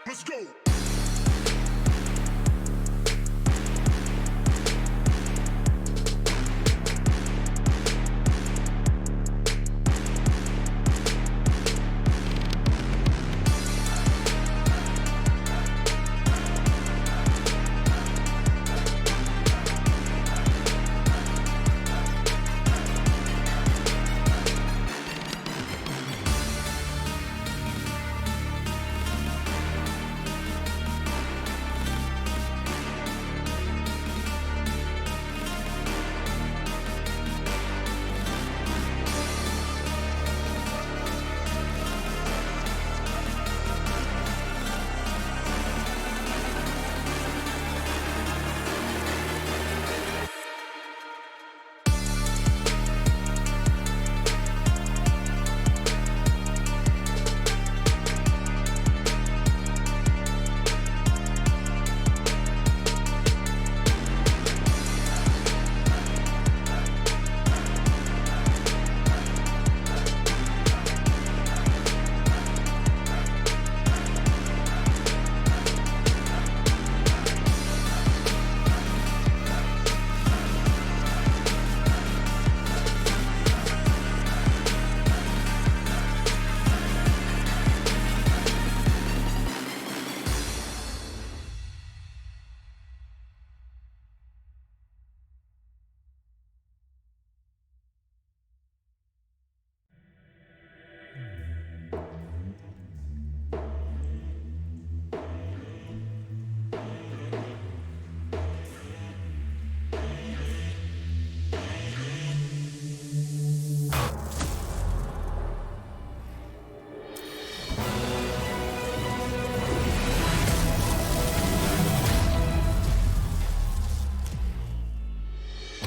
Let's go.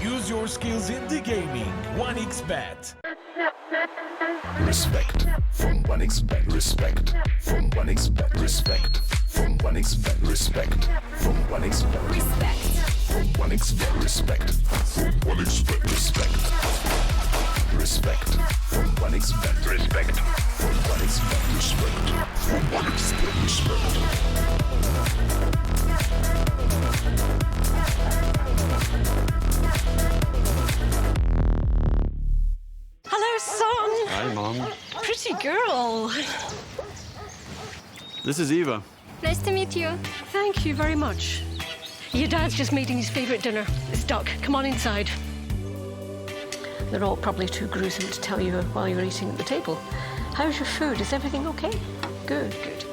Use your skills in the gaming. 1xBet. Respect from 1xBet. Respect from 1xBet. Respect from 1xBet. Respect from 1xBet. Respect from 1xBet. Respect from 1xBet. Respect. Respect from 1xBet. Respect from 1xBet. Respect from 1xBet. Respect. Hello, son. Hi, Mom. Pretty girl. This is Eva. Nice to meet you. Thank you very much. Your dad's just making his favourite dinner. It's duck. Come on inside. They're all probably too gruesome to tell you while you're eating at the table. How's your food? Is everything okay? Good, good.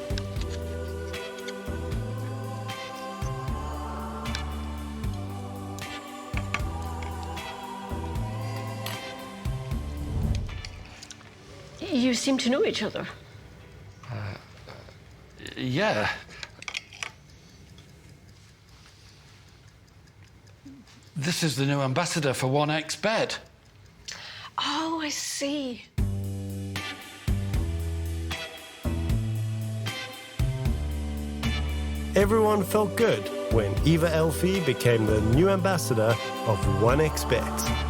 You seem to know each other. Yeah. This is the new ambassador for 1xBet. I see. Everyone felt good when Eva Elfie became the new ambassador of 1xBet.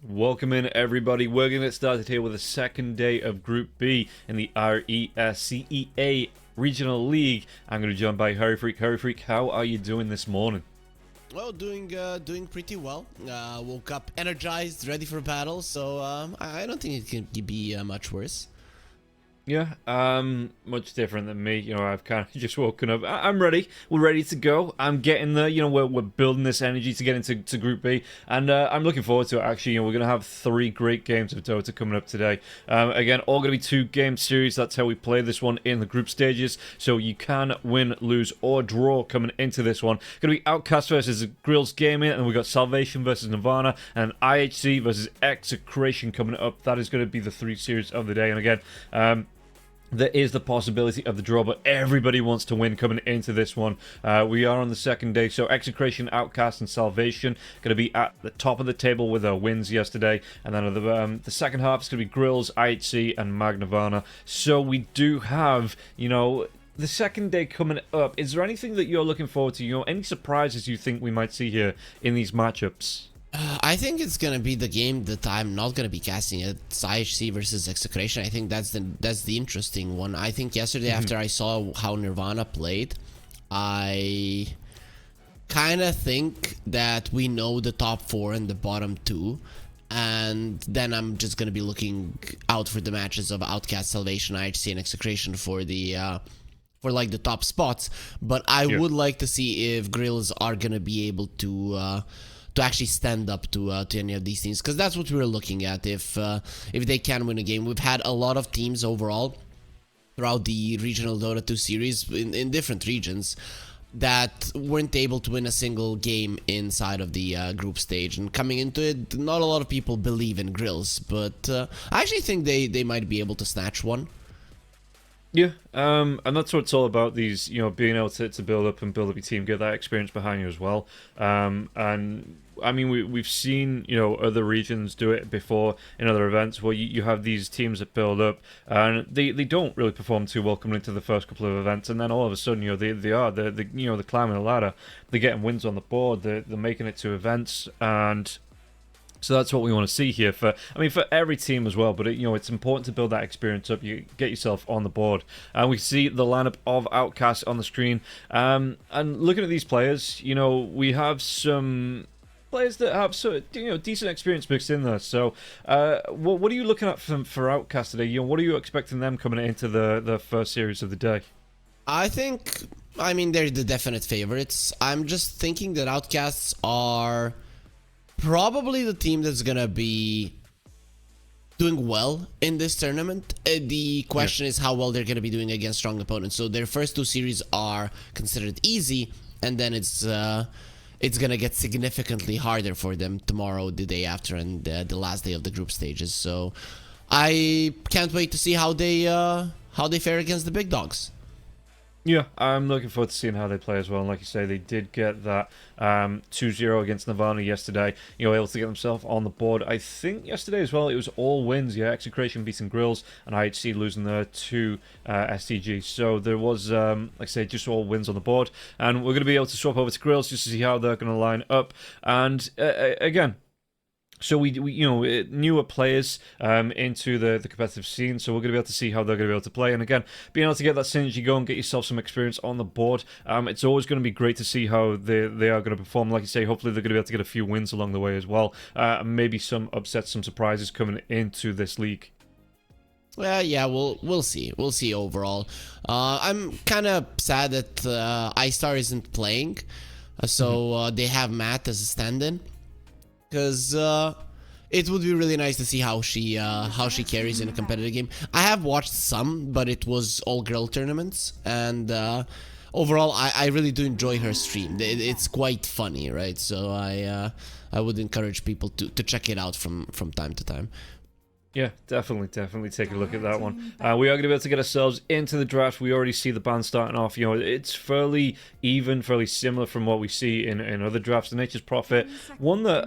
Welcome in, everybody. We're going to get started here with the second day of Group B in the RESCEA Regional League. I'm going to be joined by Hurry Freak. Hurry Freak, how are you doing this morning? Well, doing pretty well. Woke up energized, ready for battle, so I don't think it can be much worse. Yeah, much different than me. You know, I've kind of just woken up. I'm ready. We're ready to go. I'm getting there. You know, we're building this energy to get into Group B, and I'm looking forward to it. Actually, you know, we're gonna have 3 great games of Dota coming up today. Again, all gonna be 2-game series. That's how we play this one in the group stages. So you can win, lose, or draw coming into this one. Gonna be Outcast versus Grills Gaming, and we got Salvation versus Nirvana, and IHC versus Execration coming up. That is gonna be the 3 series of the day. And again, there is the possibility of the draw, but everybody wants to win coming into this one. We are on the second day, so Execration, Outcast, and Salvation going to be at the top of the table with our wins yesterday. And then the second half is going to be Grills, IHC, and Magnavana. So we do have, you know, the second day coming up. Is there anything that you're looking forward to? You know, any surprises you think we might see here in these matchups? I think it's gonna be the game that I'm not gonna be casting. It's IHC versus Execration. I think that's the interesting one. I think yesterday after I saw how Nirvana played, I kind of think that we know the top 4 and the bottom 2, and then I'm just gonna be looking out for the matches of Outcast, Salvation, IHC, and Execration for the like the top spots. But I would like to see if Grills are gonna be able to actually stand up to any of these teams, because that's what we're looking at. If they can win a game, we've had a lot of teams overall throughout the regional Dota 2 series in different regions that weren't able to win a single game inside of the group stage, and coming into it, not a lot of people believe in Grills, but I actually think they might be able to snatch one. Yeah, and that's what it's all about, these, you know, being able to build up your team, get that experience behind you as well. And I mean, we've seen, you know, other regions do it before in other events where you have these teams that build up and they don't really perform too well coming into the first couple of events, and then all of a sudden, you know, they're climbing the ladder, they're getting wins on the board, they're making it to events, and so that's what we want to see here for every team as well. But it's important to build that experience up. You get yourself on the board, and we see the lineup of Outcasts on the screen. And looking at these players, you know, we have some players that have decent experience mixed in there. So, what are you looking at for Outcast today? You know, what are you expecting them coming into the first series of the day? I mean, they're the definite favorites. I'm just thinking that Outcasts are probably the team that's gonna be doing well in this tournament. The question is how well they're gonna be doing against strong opponents. So their first 2 series are considered easy, and then it's gonna get significantly harder for them tomorrow, the day after, and the last day of the group stages. So I can't wait to see how they fare against the big dogs. Yeah, I'm looking forward to seeing how they play as well. And like you say, they did get that 2-0 against Nirvana yesterday. You know, able to get themselves on the board. I think yesterday as well, it was all wins. Yeah, Execration beating Grills and IHC losing their 2 STG. So there was, like I say, just all wins on the board. And we're going to be able to swap over to Grills just to see how they're going to line up. And again, so we newer players into the competitive scene, so we're going to be able to see how they're going to be able to play. And again, being able to get that synergy going, get yourself some experience on the board, it's always going to be great to see how they are going to perform. Like you say, hopefully they're going to be able to get a few wins along the way as well. Maybe some upsets, some surprises coming into this league. Yeah, we'll see. We'll see overall. I'm kind of sad that iStar isn't playing, so they have Matt as a stand-in. Because it would be really nice to see how she carries in a competitive game. I have watched some, but it was all girl tournaments, and overall, I really do enjoy her stream. It's quite funny, right? So I would encourage people to check it out from time to time. Yeah, definitely take a look at that one. We are going to be able to get ourselves into the draft. We already see the band starting off. You know, it's fairly even, fairly similar from what we see in other drafts. The Nature's Prophet, one that,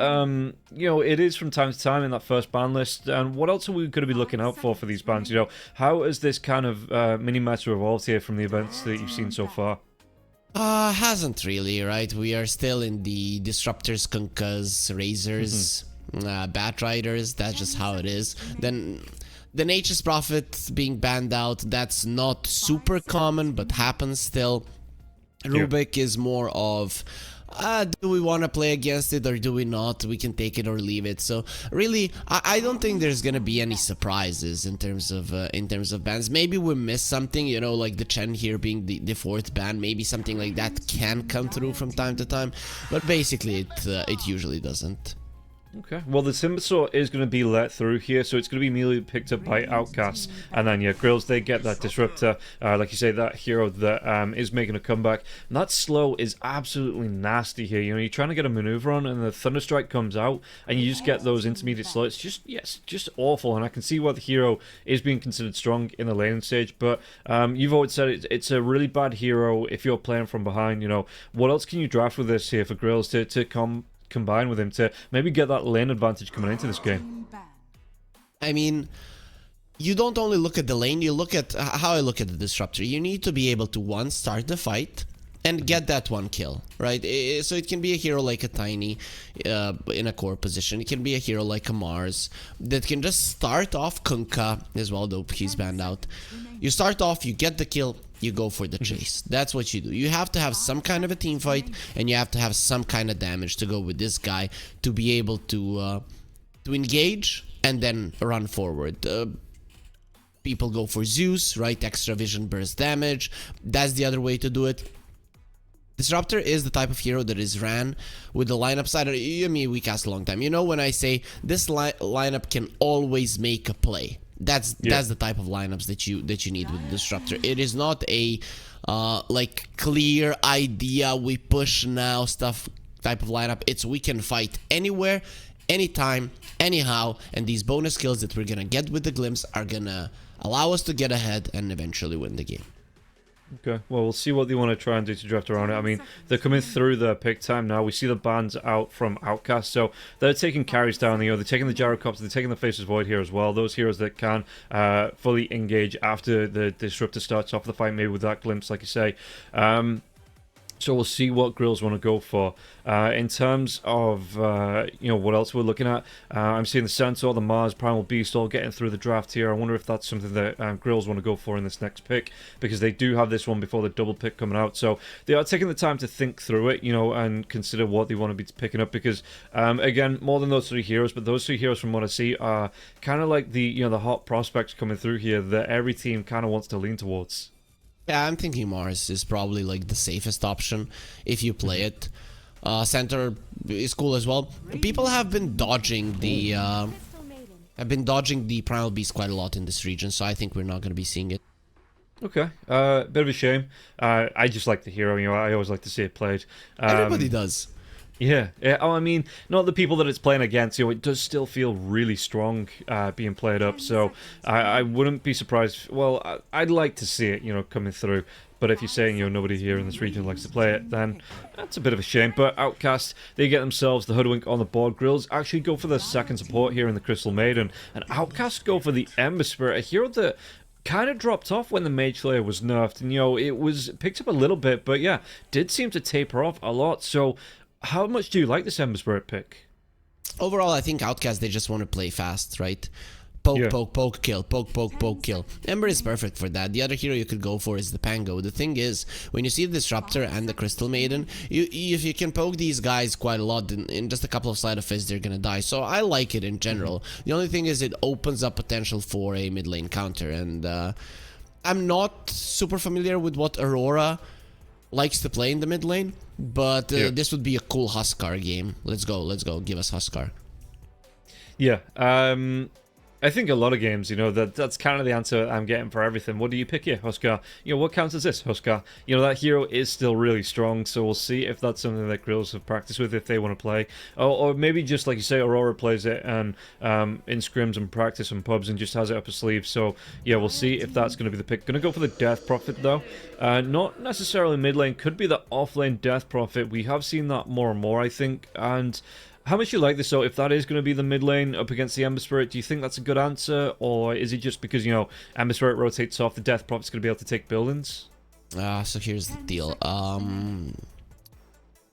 you know, it is from time to time in that first band list. And what else are we going to be looking out for these bands? You know, how has this kind of mini-meta evolved here from the events that you've seen so far? Hasn't really, right? We are still in the Disruptors, Kunkas, Razors, Bat Riders. That's just how it is. Then the Nature's Prophet being banned out, that's not super common, but happens still. Rubik is more of, do we want to play against it or do we not? We can take it or leave it. So really, I don't think there's gonna be any surprises in terms of bans. Maybe we miss something, you know, like the Chen here being the fourth ban. Maybe something like that can come through from time to time, but basically it usually doesn't. Okay, well, the Simbasaur is going to be let through here, so it's going to be immediately picked up by Outcasts. And then, yeah, Grills, they get that Disruptor, like you say, that hero that is making a comeback. And that slow is absolutely nasty here. You know, you're trying to get a maneuver on, and the Thunderstrike comes out, and you just get those intermediate slow. It's just, yes, just awful. And I can see why the hero is being considered strong in the laning stage, but you've always said it's a really bad hero if you're playing from behind. You know, what else can you draft with this here for Grills to combine with him to maybe get that lane advantage coming into this game? I mean, you don't only look at the lane, you look at how I look at the Disruptor. You need to be able to, one, start the fight and get that one kill, right? So it can be a hero like a Tiny in a core position. It can be a hero like a Mars that can just start off Kunkka as well, though he's banned out. You start off, you get the kill, you go for the chase. That's what you do. You have to have some kind of a team fight, and you have to have some kind of damage to go with this guy to be able to engage and then run forward. People go for Zeus, right? Extra vision burst damage. That's the other way to do it. Disruptor is the type of hero that is ran with the lineup side. I mean, we cast a long time. You know, when I say this lineup can always make a play. That's the type of lineups that you need with Disruptor. It is not a like clear idea, we push now stuff type of lineup. It's we can fight anywhere, anytime, anyhow, and these bonus kills that we're gonna get with the glimpse are gonna allow us to get ahead and eventually win the game. Okay, well, we'll see what they want to try and do to draft around it. I mean, they're coming through the pick time now. We see the bans out from Outcast, so they're taking carries down. You know, they're taking the Gyrocopter, they're taking the Faceless Void here as well. Those heroes that can fully engage after the Disruptor starts off the fight, maybe with that glimpse, like you say. So we'll see what Grills want to go for. In terms of, you know, what else we're looking at, I'm seeing the Centaur, the Mars, Primal Beast all getting through the draft here. I wonder if that's something that Grills want to go for in this next pick, because they do have this one before the double pick coming out. So they are taking the time to think through it, you know, and consider what they want to be picking up, because, again, more than those three heroes, but those three heroes from what I see are kind of like the, you know, the hot prospects coming through here that every team kind of wants to lean towards. Yeah, I'm thinking Mars is probably like the safest option if you play it. Center is cool as well. People have been dodging the Primal Beast quite a lot in this region, so I think we're not going to be seeing it. Okay, bit of a shame. I just like the hero, you know, I always like to see it played. Everybody does. Yeah. Oh, I mean, not the people that it's playing against. You know, it does still feel really strong being played up. So I wouldn't be surprised. Well, I'd like to see it, you know, coming through. But if you're saying, you know, nobody here in this region likes to play it, then that's a bit of a shame. But Outcast, they get themselves the Hoodwink on the board. Grills actually go for their second support here in the Crystal Maiden, and Outcast go for the Ember Spirit, a hero that kind of dropped off when the Mage Slayer was nerfed, and, you know, it was picked up a little bit, but yeah, did seem to taper off a lot. So how much do you like this Ember Spirit pick? Overall, I think Outcast, they just want to play fast, right? Poke, poke, poke, kill. Poke, poke, poke, kill. Ember is perfect for that. The other hero you could go for is the Pango. The thing is, when you see the Disruptor and the Crystal Maiden, if you can poke these guys quite a lot, in just a couple of sleight of fist, they're gonna die. So I like it in general. The only thing is it opens up potential for a mid lane counter, and I'm not super familiar with what Aurora likes to play in the mid lane, but this would be a cool Huskar game. Let's go, give us Huskar. Yeah, I think a lot of games, that's kind of the answer I'm getting for everything. What do you pick here, Huskar? What counts as this, Huskar? That hero is still really strong, so we'll see if that's something that Grills have practiced with if they want to play. Or maybe just, like you say, Aurora plays it and in scrims and practice and pubs and just has it up her sleeve. So, yeah, we'll see if that's going to be the pick. Going to go for the Death Prophet, though. Not necessarily mid lane. Could be the off lane Death Prophet. We have seen that more and more, I think, and... How much you like this, though? If that is going to be the mid lane up against the Ember Spirit, do you think that's a good answer? Or is it just because, Ember Spirit rotates off, the Death Prophet's going to be able to take buildings? So here's the deal.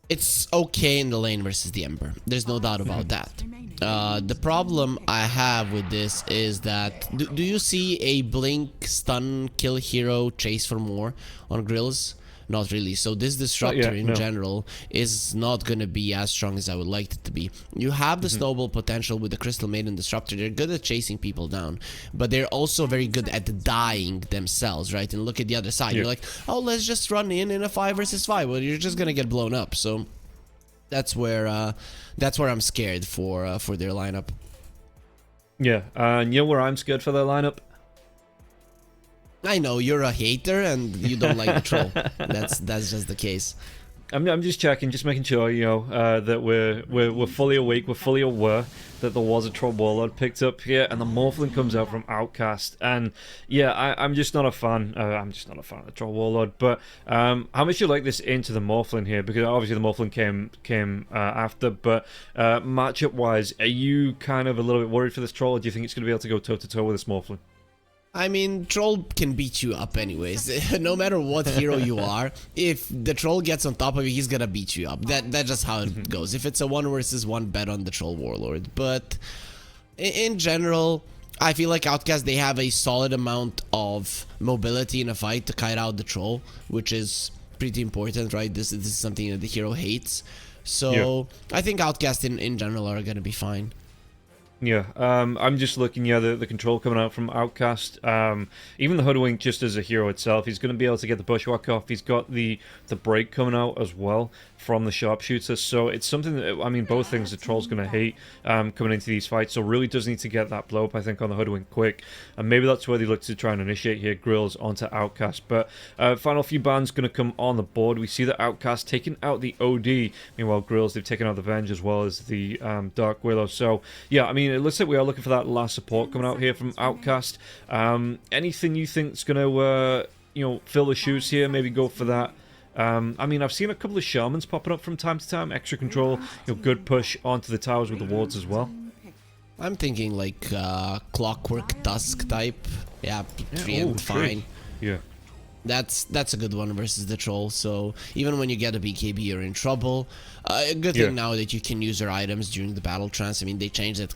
It's okay in the lane versus the Ember. There's no doubt about that. The problem I have with this is that... Do you see a blink, stun, kill hero, chase for more on Grills? Not really. So this Disruptor in general is not going to be as strong as I would like it to be. You have the snowball potential with the Crystal Maiden Disruptor. They're good at chasing people down, but they're also very good at dying themselves, right? And look at the other side. You're like, oh, let's just run in a 5 versus 5. Well, you're just going to get blown up. So that's where I'm scared for their lineup. Yeah, and you know where I'm scared for their lineup? I know you're a hater and you don't like the troll. That's just the case. I'm just checking, just making sure that we're fully awake, we're fully aware that there was a troll warlord picked up here, and the Morphling comes out from Outcast, and yeah, I'm just not a fan. I'm just not a fan of the troll warlord. But how much do you like this into the Morphling here? Because obviously the Morphling came after, but matchup wise, are you kind of a little bit worried for this troll, or do you think it's going to be able to go toe to toe with this Morphling? I mean, troll can beat you up anyways. No matter what hero you are, if the troll gets on top of you, he's gonna beat you up. That's just how it goes. If it's a 1 versus 1, bet on the troll warlord. But in general, I feel like Outcast, they have a solid amount of mobility in a fight to kite out the troll, which is pretty important, right? This is something that the hero hates. So I think Outcast in general are gonna be fine. Yeah, I'm just looking, the control coming out from Outcast. Even the Hoodwink, just as a hero itself, he's going to be able to get the Bushwhack off. He's got the break coming out as well from the Sharpshooter. So it's something that, I mean, both things the Troll's going to hate coming into these fights. So really does need to get that blow up, I think, on the Hoodwink quick. And maybe that's where they look to try and initiate here, Grills onto Outcast. But final few bans going to come on the board. We see that Outcast taking out the OD. Meanwhile, Grills, they've taken out the Venge as well as the Dark Willow. So, yeah, I mean, it looks like we are looking for that last support coming out here from Outcast. Anything you think's going to, fill the shoes here? Maybe go for that. I mean, I've seen a couple of Shamans popping up from time to time. Extra control, good push onto the towers with the wards as well. I'm thinking like Clockwork Dusk type. Yeah, Treant, fine. Yeah. That's a good one versus the troll. So even when you get a BKB, you're in trouble. A good thing now that you can use your items during the battle trance. I mean, they changed it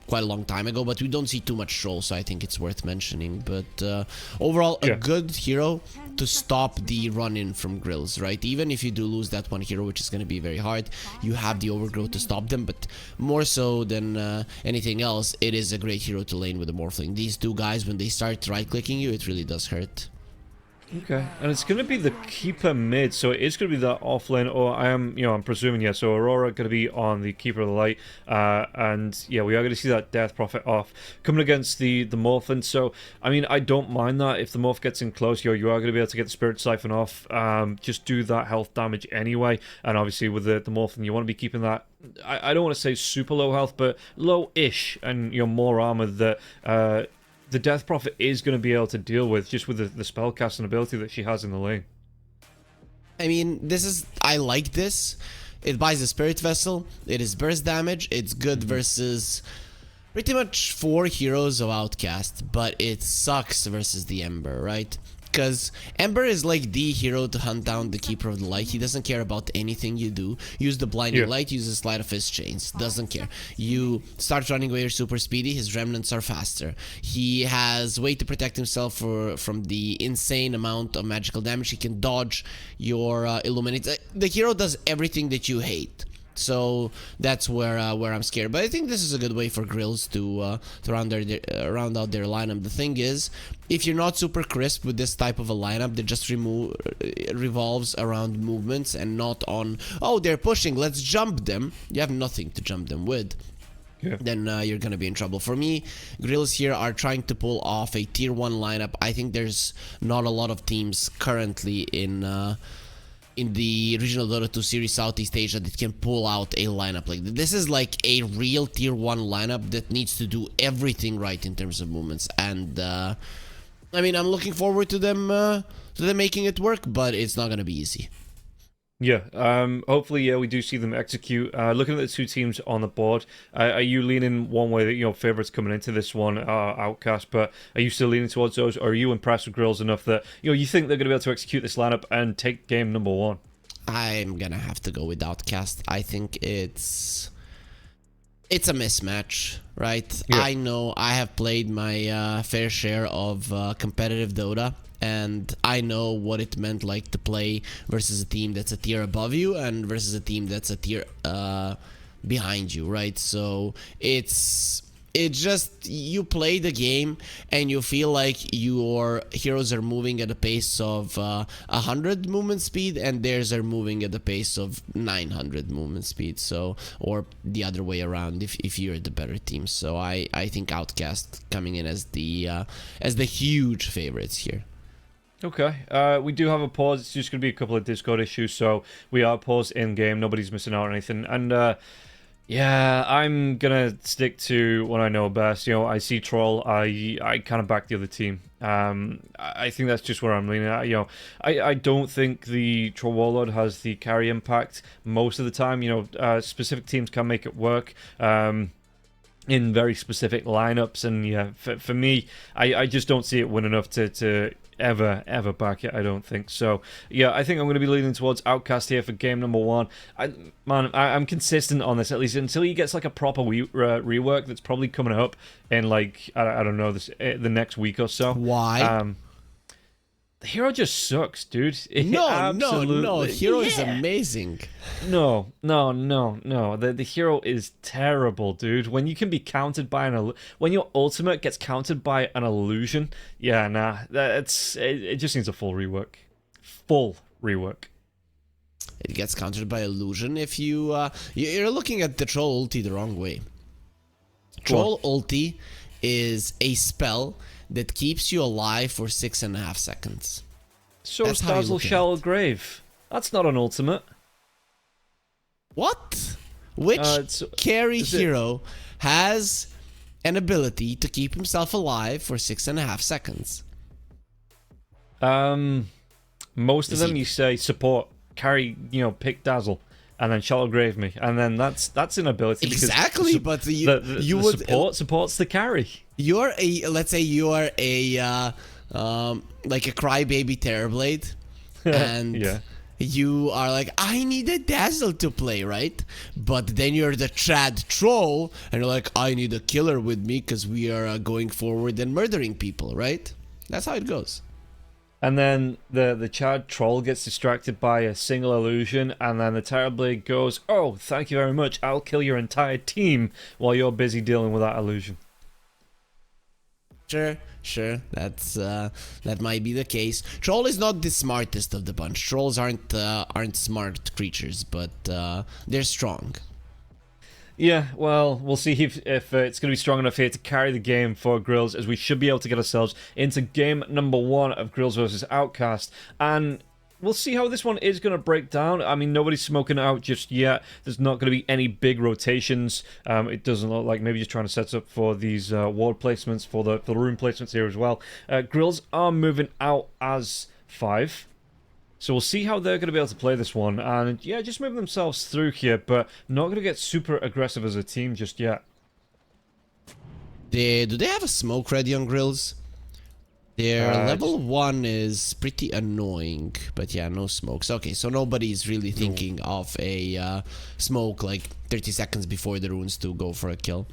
quite a long time ago, but we don't see too much troll, so I think it's worth mentioning. But overall, a good hero to stop the run-in from Grills, right? Even if you do lose that one hero, which is going to be very hard, you have the overgrowth to stop them. But more so than anything else, it is a great hero to lane with the Morphling. These two guys, when they start right-clicking you, it really does hurt. Okay, and it's going to be the Keeper mid, so it is going to be that offlane, or I'm presuming, yeah, so Aurora going to be on the Keeper of the Light, and yeah, we are going to see that Death Prophet off, coming against the Morphin, so, I mean, I don't mind that. If the Morph gets in close, you are going to be able to get the Spirit Siphon off, just do that health damage anyway, and obviously with the Morphin, you want to be keeping that, I don't want to say super low health, but low-ish, and, more armor that, the Death Prophet is going to be able to deal with, just with the spellcasting ability that she has in the lane. I mean, I like this. It buys a Spirit Vessel, it is burst damage, it's good versus pretty much 4 heroes of Outcast, but it sucks versus the Ember, right? Because Ember is like the hero to hunt down the Keeper of the Light. He doesn't care about anything you do. Use the Blinding Light, use the Sleight of Fist Chains. Doesn't care. You start running away, you're super speedy, his remnants are faster. He has way to protect himself from the insane amount of magical damage. He can dodge your Illuminate. The hero does everything that you hate. So that's where I'm scared. But I think this is a good way for Grills to round out their lineup. The thing is, if you're not super crisp with this type of a lineup that just revolves around movements and not on, oh, they're pushing, let's jump them. You have nothing to jump them with. then you're gonna be in trouble. For me, Grills here are trying to pull off a tier 1 lineup. I think there's not a lot of teams currently in the regional Dota 2 series Southeast Asia that can pull out a lineup like this. This is like a real tier 1 lineup that needs to do everything right in terms of movements, and I mean, I'm looking forward to them making it work, but it's not gonna be easy. Yeah, hopefully, yeah, we do see them execute. Looking at the two teams on the board, are you leaning one way that, you know, favourites coming into this one are Outcast, but are you still leaning towards those, or are you impressed with Grills enough that, you know, you think they're going to be able to execute this lineup and take game number 1? I'm gonna have to go with Outcast. I think it's a mismatch, right? Yeah. I know I have played my fair share of competitive Dota, and I know what it meant like to play versus a team that's a tier above you and versus a team that's a tier behind you, right? So it's just, you play the game and you feel like your heroes are moving at a pace of 100 movement speed and theirs are moving at a pace of 900 movement speed, so, or the other way around if you're the better team. So I think Outcast coming in as the huge favorites here. Okay, we do have a pause. It's just going to be a couple of Discord issues, so we are paused in-game. Nobody's missing out on anything. And, yeah, I'm going to stick to what I know best. You know, I see Troll. I kind of back the other team. I think that's just where I'm leaning at. You know, I don't think the Troll Warlord has the carry impact most of the time. You know, specific teams can make it work. In very specific lineups, and yeah, for me, I just don't see it win enough to ever back it. I don't think so. Yeah, I think I'm going to be leaning towards Outcast here for game number 1. I'm consistent on this, at least until he gets like a proper rework that's probably coming up in like I don't know, the next week or so. Why? The hero just sucks, dude. No, hero is amazing. No. The hero is terrible, dude. When you can be countered by when your ultimate gets countered by an illusion, yeah, nah, it just needs a full rework. Full rework. It gets countered by illusion if you're looking at the troll ulti the wrong way. Troll ulti is a spell that keeps you alive for 6.5 seconds. So is Dazzle Shallow Grave. That's not an ultimate. What? Which carry hero has an ability to keep himself alive for 6.5 seconds? Most of them you say support, carry, you know, pick Dazzle, and then Shallow Grave me, and then that's an ability. Exactly, but the would supports the carry. You're let's say you are a like a crybaby Terrorblade, and yeah. You are like, I need a Dazzle to play, right? But then you're the Trad Troll, and you're like, I need a killer with me because we are going forward and murdering people, right? That's how it goes. And then the Chad Troll gets distracted by a single illusion, and then the Terrorblade goes, oh, thank you very much, I'll kill your entire team while you're busy dealing with that illusion. Sure, that might be the case. Troll is not the smartest of the bunch. Trolls aren't smart creatures, but they're strong. Yeah, well, we'll see if it's going to be strong enough here to carry the game for Grills, as we should be able to get ourselves into game number 1 of Grills versus Outcast. And we'll see how this one is going to break down. I mean, nobody's smoking it out just yet. There's not going to be any big rotations. It doesn't look like, maybe just trying to set up for these ward placements, for the room placements here as well. Grills are moving out as 5. So we'll see how they're going to be able to play this one. And yeah, just moving themselves through here, but not going to get super aggressive as a team just yet. Do they have a smoke ready on Grills? Their level 1 is pretty annoying, but yeah, no smokes. Okay, so nobody's really thinking of a smoke like 30 seconds before the runes to go for a kill.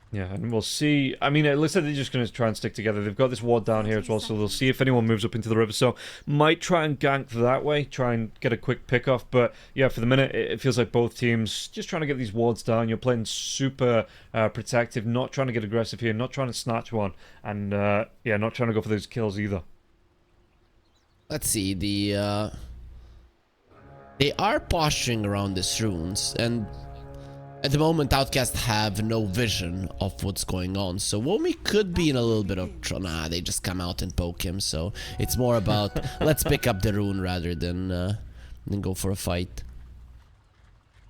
Yeah, and we'll see. I mean, it looks like they're just going to try and stick together. They've got this ward down here as well, so they'll see if anyone moves up into the river. So, might try and gank that way, try and get a quick pick off. But, yeah, for the minute, it feels like both teams just trying to get these wards down. You're playing super protective, not trying to get aggressive here, not trying to snatch one. And, yeah, not trying to go for those kills either. Let's see, they are posturing around these runes, and At the moment, Outcast have no vision of what's going on, so Womi could be in a little bit of trouble. Nah, they just come out and poke him, so it's more about let's pick up the rune rather than go for a fight.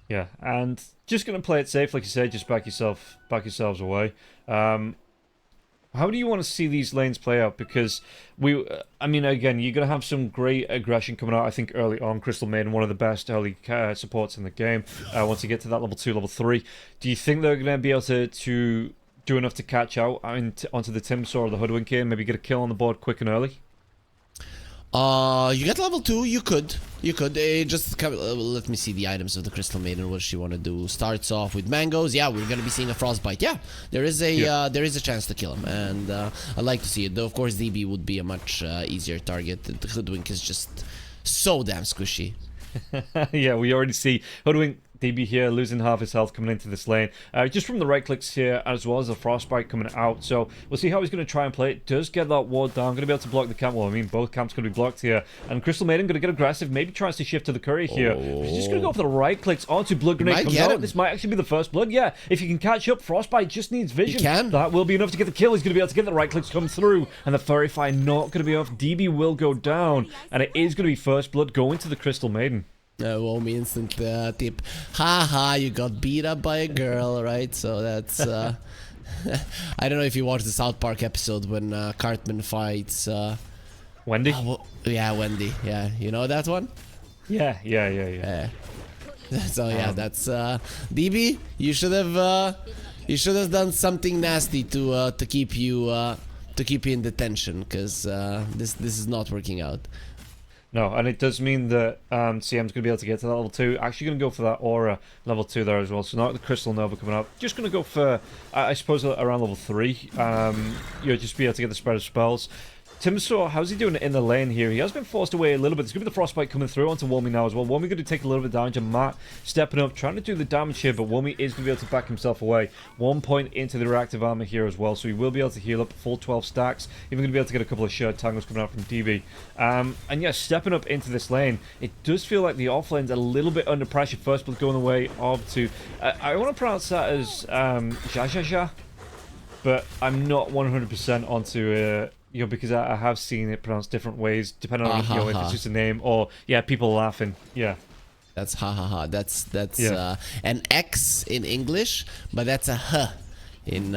Yeah, and just gonna play it safe, like you said, just back yourselves away. How do you want to see these lanes play out? Because I mean, again, you're going to have some great aggression coming out, I think, early on. Crystal Maiden, one of the best early supports in the game. Once you get to that level 2, level 3. Do you think they're going to be able to do enough to catch out onto the Timsaw or the Hoodwink here and maybe get a kill on the board quick and early? You get level 2, you could. Just let me see the items of the Crystal Maiden. What does she want to do? Starts off with mangoes. Yeah, we're gonna be seeing a frostbite. Yeah, there is a chance to kill him, and I'd like to see it. Though, of course, DB would be a much easier target. The Hoodwink is just so damn squishy. Yeah, we already see Hoodwink DB here losing half his health coming into this lane. Just from the right clicks here, as well as the frostbite coming out. So we'll see how he's going to try and play it. Does get that ward down. Going to be able to block the camp. Well, I mean, both camps going to be blocked here. And Crystal Maiden going to get aggressive. Maybe tries to shift to the courier here. He's just going to go for the right clicks onto Blood Grenade. Comes out. This might actually be the first blood. Yeah, if you can catch up, frostbite just needs vision. That will be enough to get the kill. He's going to be able to get the right clicks come through. And the Furry Fire not going to be off. DB will go down. And it is going to be first blood going to the Crystal Maiden. Womi instant tip. Haha, you got beat up by a girl, right? So that's... I don't know if you watched the South Park episode when Cartman fights... Wendy? Yeah, Wendy. Yeah, you know that one? Yeah. So yeah, that's... DB, you should have done something nasty to keep you in detention, because this is not working out. No, and it does mean that CM's going to be able to get to that level 2. Actually going to go for that Aura level 2 there as well. So not the Crystal Nova coming up. Just going to go for, I suppose, around level 3. You'll just be able to get the spread of spells. Timsaw, how's he doing in the lane here? He has been forced away a little bit. There's going to be the Frostbite coming through onto Womi now as well. Womi going to take a little bit of damage, and Matt stepping up, trying to do the damage here, but Womi is going to be able to back himself away. 1 point into the reactive armor here as well, so he will be able to heal up full 12 stacks. Even going to be able to get a couple of shared tangles coming out from DB. And yeah, stepping up into this lane, it does feel like the offlane's a little bit under pressure. First blood going the way of to... I want to pronounce that as Jajaja, but I'm not 100% onto... you know, because I have seen it pronounced different ways, depending on if it's just a name or people laughing. Yeah, that's ha ha ha. That's yeah. An X in English, but that's a H in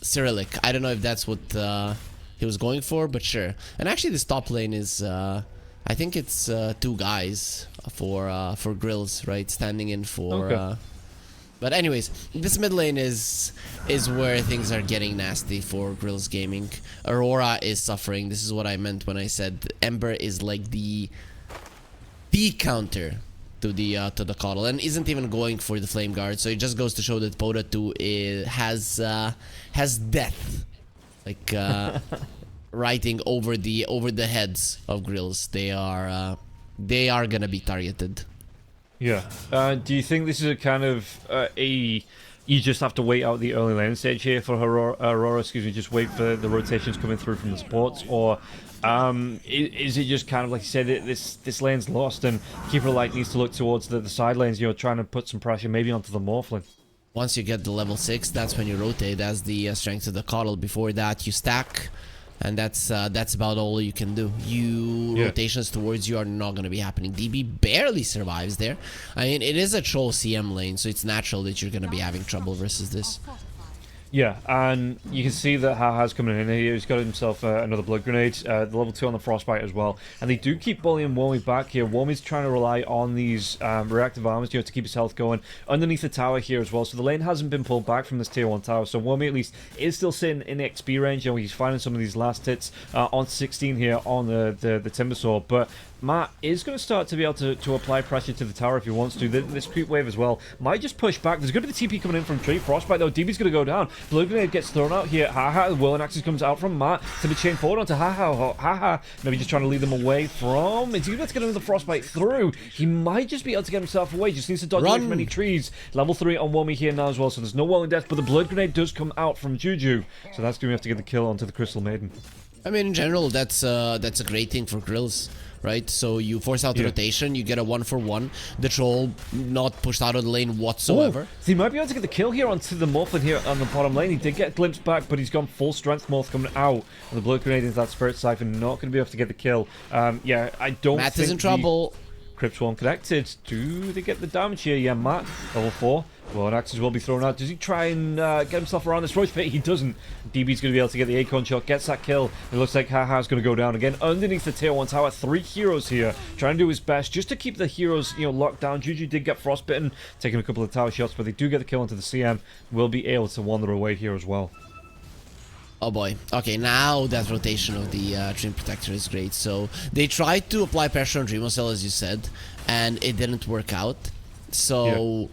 Cyrillic. I don't know if that's what he was going for, but sure. And actually, this top lane is I think it's 2 guys for Grills, right? Standing in for. Okay. But anyways, this mid lane is where things are getting nasty for Grills Gaming. Aurora is suffering. This is what I meant when I said Ember is like the counter to the Coddle, and isn't even going for the Flame Guard. So it just goes to show that Poda 2 has death, like writing over the heads of Grills. They are gonna be targeted. Yeah. Do you think this is a kind of you just have to wait out the early lane stage here for Aurora, just wait for the rotations coming through from the supports, or is it just kind of like you said, this lane's lost and Keeper Light needs to look towards the side lanes, trying to put some pressure maybe onto the Morphling? Once you get the level 6, that's when you rotate as the strength of the Coddle. Before that, you stack. And that's about all you can do. Rotations towards you are not going to be happening. DB barely survives there. I mean, it is a troll CM lane, so it's natural that you're going to be having trouble versus this. Yeah, and you can see that Haha's coming in here. He's got himself another Blood Grenade, the level 2 on the Frostbite as well. And they do keep bullying Womi back here. Womi's trying to rely on these reactive armors to keep his health going underneath the tower here as well. So the lane hasn't been pulled back from this tier 1 tower. So Womi at least is still sitting in the XP range. He's finding some of these last hits on 16 here on the Timbersaw. But Matt is going to start to be able to apply pressure to the tower if he wants to. This creep wave as well might just push back. There's going to be the TP coming in from Tree. Frostbite though, DB's going to go down. Blood Grenade gets thrown out here. Haha, the Whirling Axis comes out from Matt to be chained forward onto Haha. Maybe just trying to lead them away from... Is he going to get another Frostbite through? He might just be able to get himself away. Just needs to dodge away from many trees. Level 3 on Womi here now as well, so there's no Whirling Death, but the Blood Grenade does come out from Juju. So that's going to have to get the kill onto the Crystal Maiden. I mean, in general, that's a great thing for Grills. right? So you force out the rotation, you get a 1-for-1. The troll not pushed out of the lane whatsoever. So he might be able to get the kill here onto the Morphlin here on the bottom lane. He did get a glimpse back, but he's gone full strength Morph coming out. And the blood grenade into that Spirit Siphon, not going to be able to get the kill. Yeah, I don't Matt think is in trouble. Crypt Swarm connected. Do they get the damage here? Yeah, Matt, level 4. Well, an axes will be thrown out. Does he try and get himself around this Roach Pit? He doesn't. DB's going to be able to get the Acorn shot, gets that kill. It looks like Haha's going to go down again underneath the tier 1 tower. 3 heroes here, trying to do his best just to keep the heroes, locked down. Juju did get frostbitten, taking a couple of tower shots, but they do get the kill onto the CM. Will be able to wander away here as well. Oh boy. Okay, now that rotation of the Dream Protector is great. So they tried to apply pressure on Dreamocell, as you said, and it didn't work out. So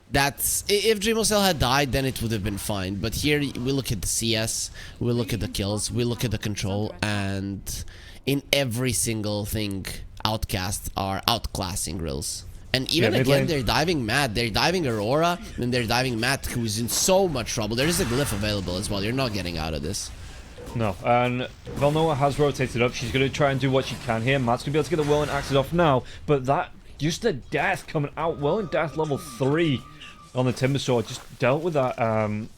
that's... If Dreamocell had died, then it would have been fine. But here we look at the CS, we look at the kills, we look at the control, and in every single thing, Outcasts are outclassing Grills. And even again, they're diving Matt, they're diving Aurora, and they're diving Matt, who's in so much trouble. There is a glyph available as well. You're not getting out of this. No, and Velnoa has rotated up. She's going to try and do what she can here. Matt's going to be able to get the Whirling Axes off now, but that, just a death coming out. Whirling Death level 3 on the Timber Sword just dealt with that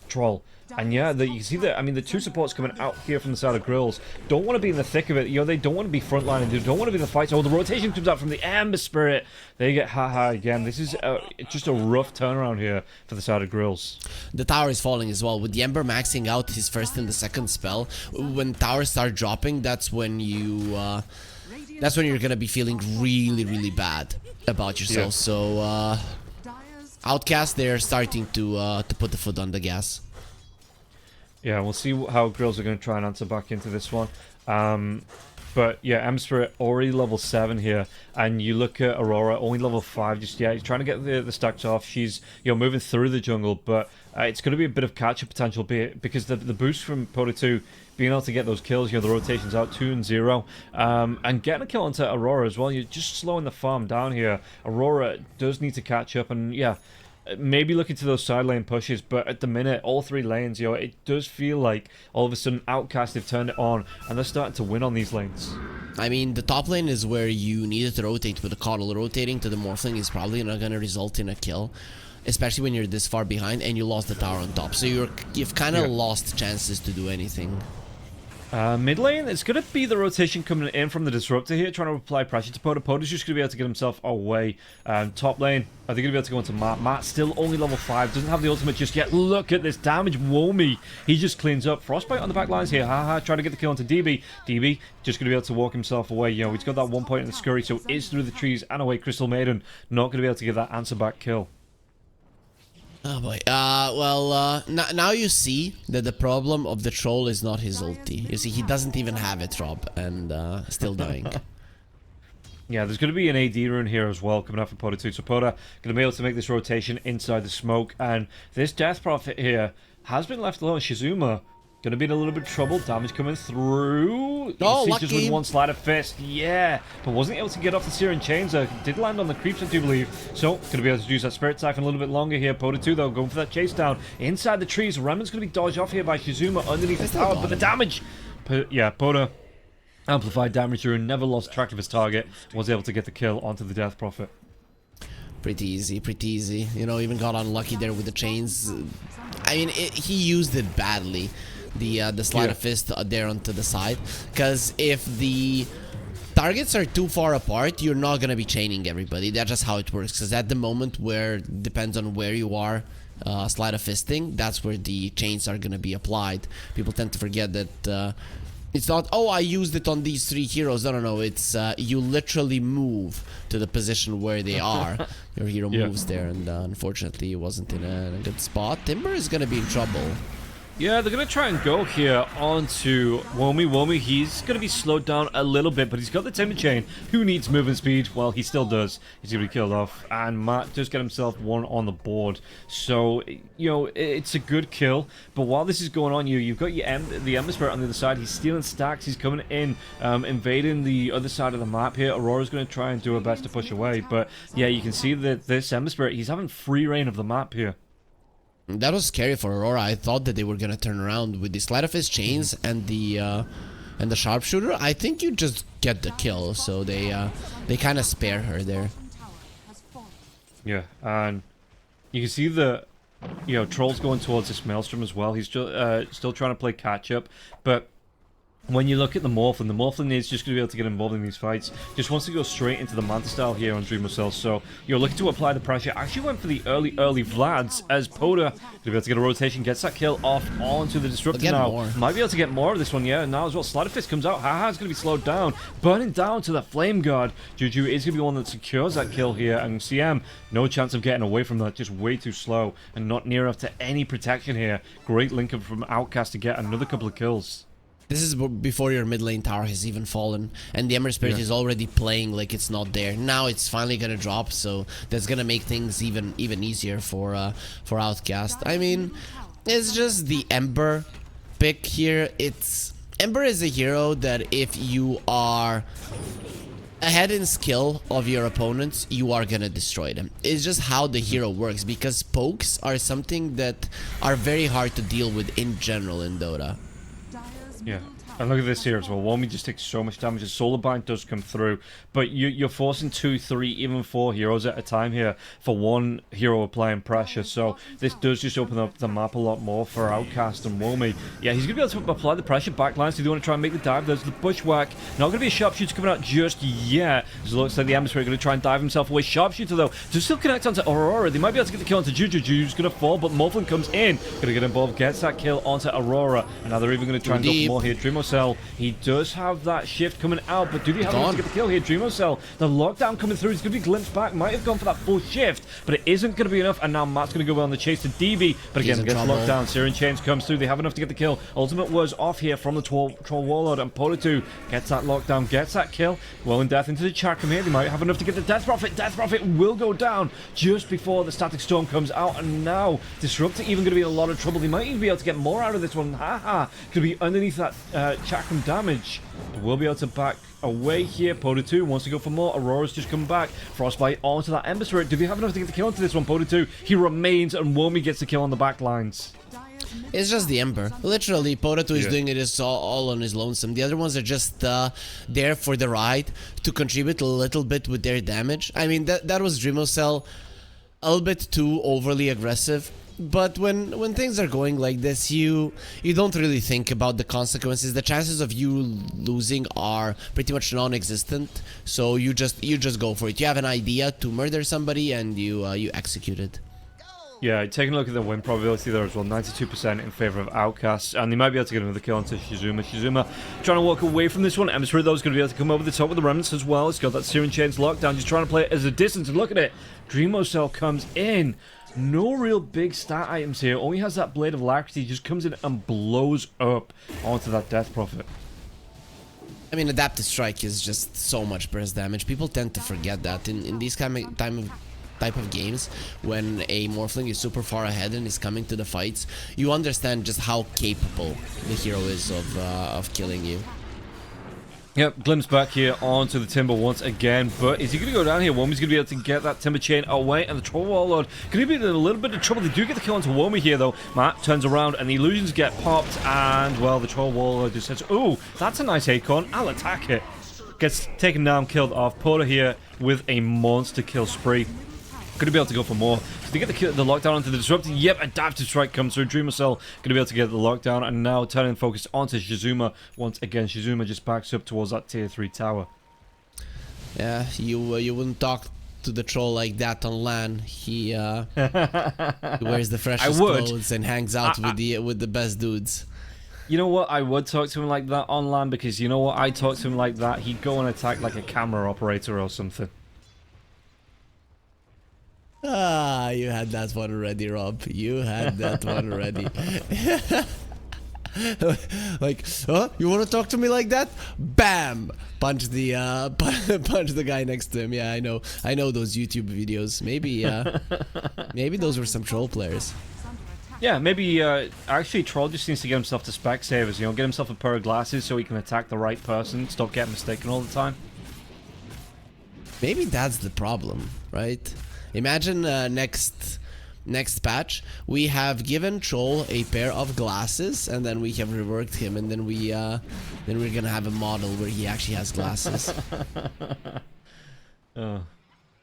troll. And yeah, you can see that, I mean, the 2 supports coming out here from the side of Grills don't want to be in the thick of it. They don't want to be frontlining. They don't want to be in the fight. Oh, the rotation comes out from the Ember Spirit. They get Haha again. This is just a rough turnaround here for the side of Grills. The tower is falling as well. With the Ember maxing out his first and the second spell, when towers start dropping, that's when you're gonna be feeling really, really bad about yourself. Yeah. So, Outcast, they're starting to put the foot on the gas. Yeah, we'll see how Grills are going to try and answer back into this one. But yeah, Ember Spirit already level 7 here, and you look at Aurora only level 5 just yet. He's trying to get the stacks off. She's moving through the jungle, but it's going to be a bit of catch-up potential because the boost from Pota 2 being able to get those kills, the rotations out 2 and 0, and getting a kill onto Aurora as well. You're just slowing the farm down here. Aurora does need to catch up, and yeah, maybe looking to those side lane pushes, but at the minute, all 3 lanes, it does feel like all of a sudden Outcast have turned it on, and they're starting to win on these lanes. I mean, the top lane is where you needed to rotate, with the Coddle rotating to the Morphling is probably not going to result in a kill, especially when you're this far behind and you lost the tower on top. So you've kind of lost chances to do anything. Mid lane, it's going to be the rotation coming in from the Disruptor here, trying to apply pressure to Pota. Pota's just going to be able to get himself away. Top lane, are they going to be able to go into Matt? Matt still only level 5, doesn't have the ultimate just yet. Look at this damage, Womi. He just cleans up. Frostbite on the back lines here. Haha, trying to get the kill onto DB. DB just going to be able to walk himself away. He's got that 1 point in the scurry, so is through the trees and away. Crystal Maiden not going to be able to get that answer back kill. Oh boy. Now you see that the problem of the troll is not his ulti. You see, he doesn't even have it, Rob, and still dying. Yeah, there's going to be an AD rune here as well coming out from Pota 2. So Pota going to be able to make this rotation inside the smoke, and this Death Prophet here has been left alone. Shizuma going to be in a little bit of trouble. Damage coming through. Oh, lucky. Just with one sleight of fist. Yeah, but wasn't able to get off the Searing Chains. Did land on the creeps, I do believe. So, going to be able to use that Spirit Siphon a little bit longer here. Pota 2, though, going for that chase down. Inside the trees, Remnant's going to be dodged off here by Shizuma underneath the tower. But the damage... Yeah, Pota... Amplified damage rune, never lost track of his target. Was able to get the kill onto the Death Prophet. Pretty easy, pretty easy. Even got unlucky there with the chains. I mean, he used it badly. The sleight of fist there onto the side, because if the targets are too far apart, you're not gonna be chaining everybody. That's just how it works, because at the moment where depends on where you are sleight of fisting, that's where the chains are gonna be applied. People tend to forget that it's not, oh, I used it on these 3 heroes. No, it's you literally move to the position where they are. Your hero moves there, and unfortunately it wasn't in a good spot. Timber is gonna be in trouble. Yeah, they're going to try and go here onto Womi. Womi, he's going to be slowed down a little bit, but he's got the Timber Chain. Who needs movement speed? Well, he still does. He's going to be killed off, and Matt does get himself 1 on the board. So, it's a good kill, but while this is going on, you've got the Ember Spirit on the other side. He's stealing stacks. He's coming in, invading the other side of the map here. Aurora's going to try and do her best to push away, but yeah, you can see that this Ember Spirit, he's having free reign of the map here. That was scary for Aurora. I thought that they were gonna turn around with the sleight of his chains and the and the sharpshooter, I think you just get the kill. So they kind of spare her there. Yeah, and you can see the, Troll's going towards this Maelstrom as well. He's still trying to play catch up, but when you look at the Morphlin is just going to be able to get involved in these fights. Just wants to go straight into the Manta style here on Dreamocell. So you're looking to apply the pressure. Actually went for the early Vlads as Poda going to be able to get a rotation, gets that kill off onto the Disruptor now. More. Might be able to get more of this one, yeah. Now as well, Slider Fist comes out. Haha's going to be slowed down. Burning down to the Flame Guard. Juju is going to be one that secures that kill here. And CM, no chance of getting away from that. Just way too slow and not near enough to any protection here. Great link up from Outcast to get another couple of kills. This is before your mid lane tower has even fallen, and the Ember Spirit is already playing like it's not there. Now it's finally gonna drop, so that's gonna make things even easier for Outcast. I mean, it's just the Ember pick here. Ember is a hero that if you are ahead in skill of your opponents, you are gonna destroy them. It's just how the hero works, because pokes are something that are very hard to deal with in general in Dota. Yeah, and look at this here as well. Womey just takes so much damage. The Solar Bind does come through, but you're forcing 2, 3, even 4 heroes at a time here for one hero applying pressure. So this does just open up the map a lot more for Outcast and Womey. Yeah, he's going to be able to apply the pressure backline, so they want to try and make the dive. There's the Bushwhack. Not going to be a Sharpshooter coming out just yet. It looks like the Ember Spirit going to try and dive himself away. Sharpshooter, though, does still connect onto Aurora. They might be able to get the kill onto Juju. Juju's going to fall, but Morphlin comes in. Going to get involved, gets that kill onto Aurora. And now they're even going to try and go for more here. Dreamocell, he does have that shift coming out, but do they have enough to get the kill here? Dreamocell, the lockdown coming through. He's going to be glimpsed back. Might have gone for that full shift, but it isn't going to be enough. And now Matt's going to go on the chase to DB, but again, gets locked down. Siren Chains comes through. They have enough to get the kill. Ultimate was off here from the Troll Warlord, and Polo2 gets that lockdown, gets that kill. Well in death into the Chakram here. They might have enough to get the Death Prophet. Death Prophet will go down just before the Static Storm comes out, and now Disruptor even going to be in a lot of trouble. They might even be able to get more out of this one. Haha, could be underneath that Chakram damage. We'll be able to back away here. Poda2 wants to go for more. Aurora's just come back. Frostbite onto that Ember Spirit. Do we have enough to get the kill onto this one? Poda2, he remains, and Womey gets the kill on the back lines. It's just the Ember. Literally, Poda2 is doing it all on his lonesome. The other ones are just there for the ride to contribute a little bit with their damage. I mean, that was Dreamocell a little bit too overly aggressive. But when things are going like this, you don't really think about the consequences. The chances of you losing are pretty much non-existent. So you just go for it. You have an idea to murder somebody, and you execute it. Yeah, taking a look at the win probability there as well, 92% in favor of Outcasts, and they might be able to get another kill onto Shizuma. Shizuma trying to walk away from this one. Ember Spirit, though, is going to be able to come over the top with the Remnants as well. It's got that Siren Chains lockdown, just trying to play it as a distance, and look at it. Dreamocell comes in. No real big stat items here. Only has that Blade of Alacrity. Just comes in and blows up onto that Death Prophet. I mean, Adaptive Strike is just so much burst damage. People tend to forget that in these type of games, when a Morphling is super far ahead and is coming to the fights, you understand just how capable the hero is of killing you. Yep, glimpse back here onto the Timber once again, but is he going to go down here? Womey's going to be able to get that Timber Chain away, and the Troll Warlord going to be in a little bit of trouble. They do get the kill onto Womey here, though. Matt turns around, and the illusions get popped, and, well, the Troll Warlord just says, ooh, that's a nice acorn, I'll attack it. Gets taken down, killed off. Porter here with a monster kill spree. Going to be able to go for more. So they get the lockdown onto the Disruptor. Yep, Adaptive Strike comes through. Dreamocell going to be able to get the lockdown, and now turning focus onto Shizuma. Once again, Shizuma just backs up towards that tier 3 tower. Yeah, you wouldn't talk to the troll like that on LAN. He wears the freshest clothes and hangs out with the best dudes. You know what? I would talk to him like that on LAN, because you know what? I talk to him like that, he'd go and attack like a camera operator or something. Ah, you had that one already, Rob. You had that one already. Like, oh, you want to talk to me like that? Bam! Punch the punch the guy next to him. Yeah, I know those YouTube videos. Maybe those were some troll players. Yeah, maybe actually Troll just needs to get himself to Specsavers. You know, get himself a pair of glasses so he can attack the right person. Stop getting mistaken all the time. Maybe that's the problem, right? Imagine next next patch, we have given Troll a pair of glasses, and then we have reworked him, and then we're gonna have a model where he actually has glasses.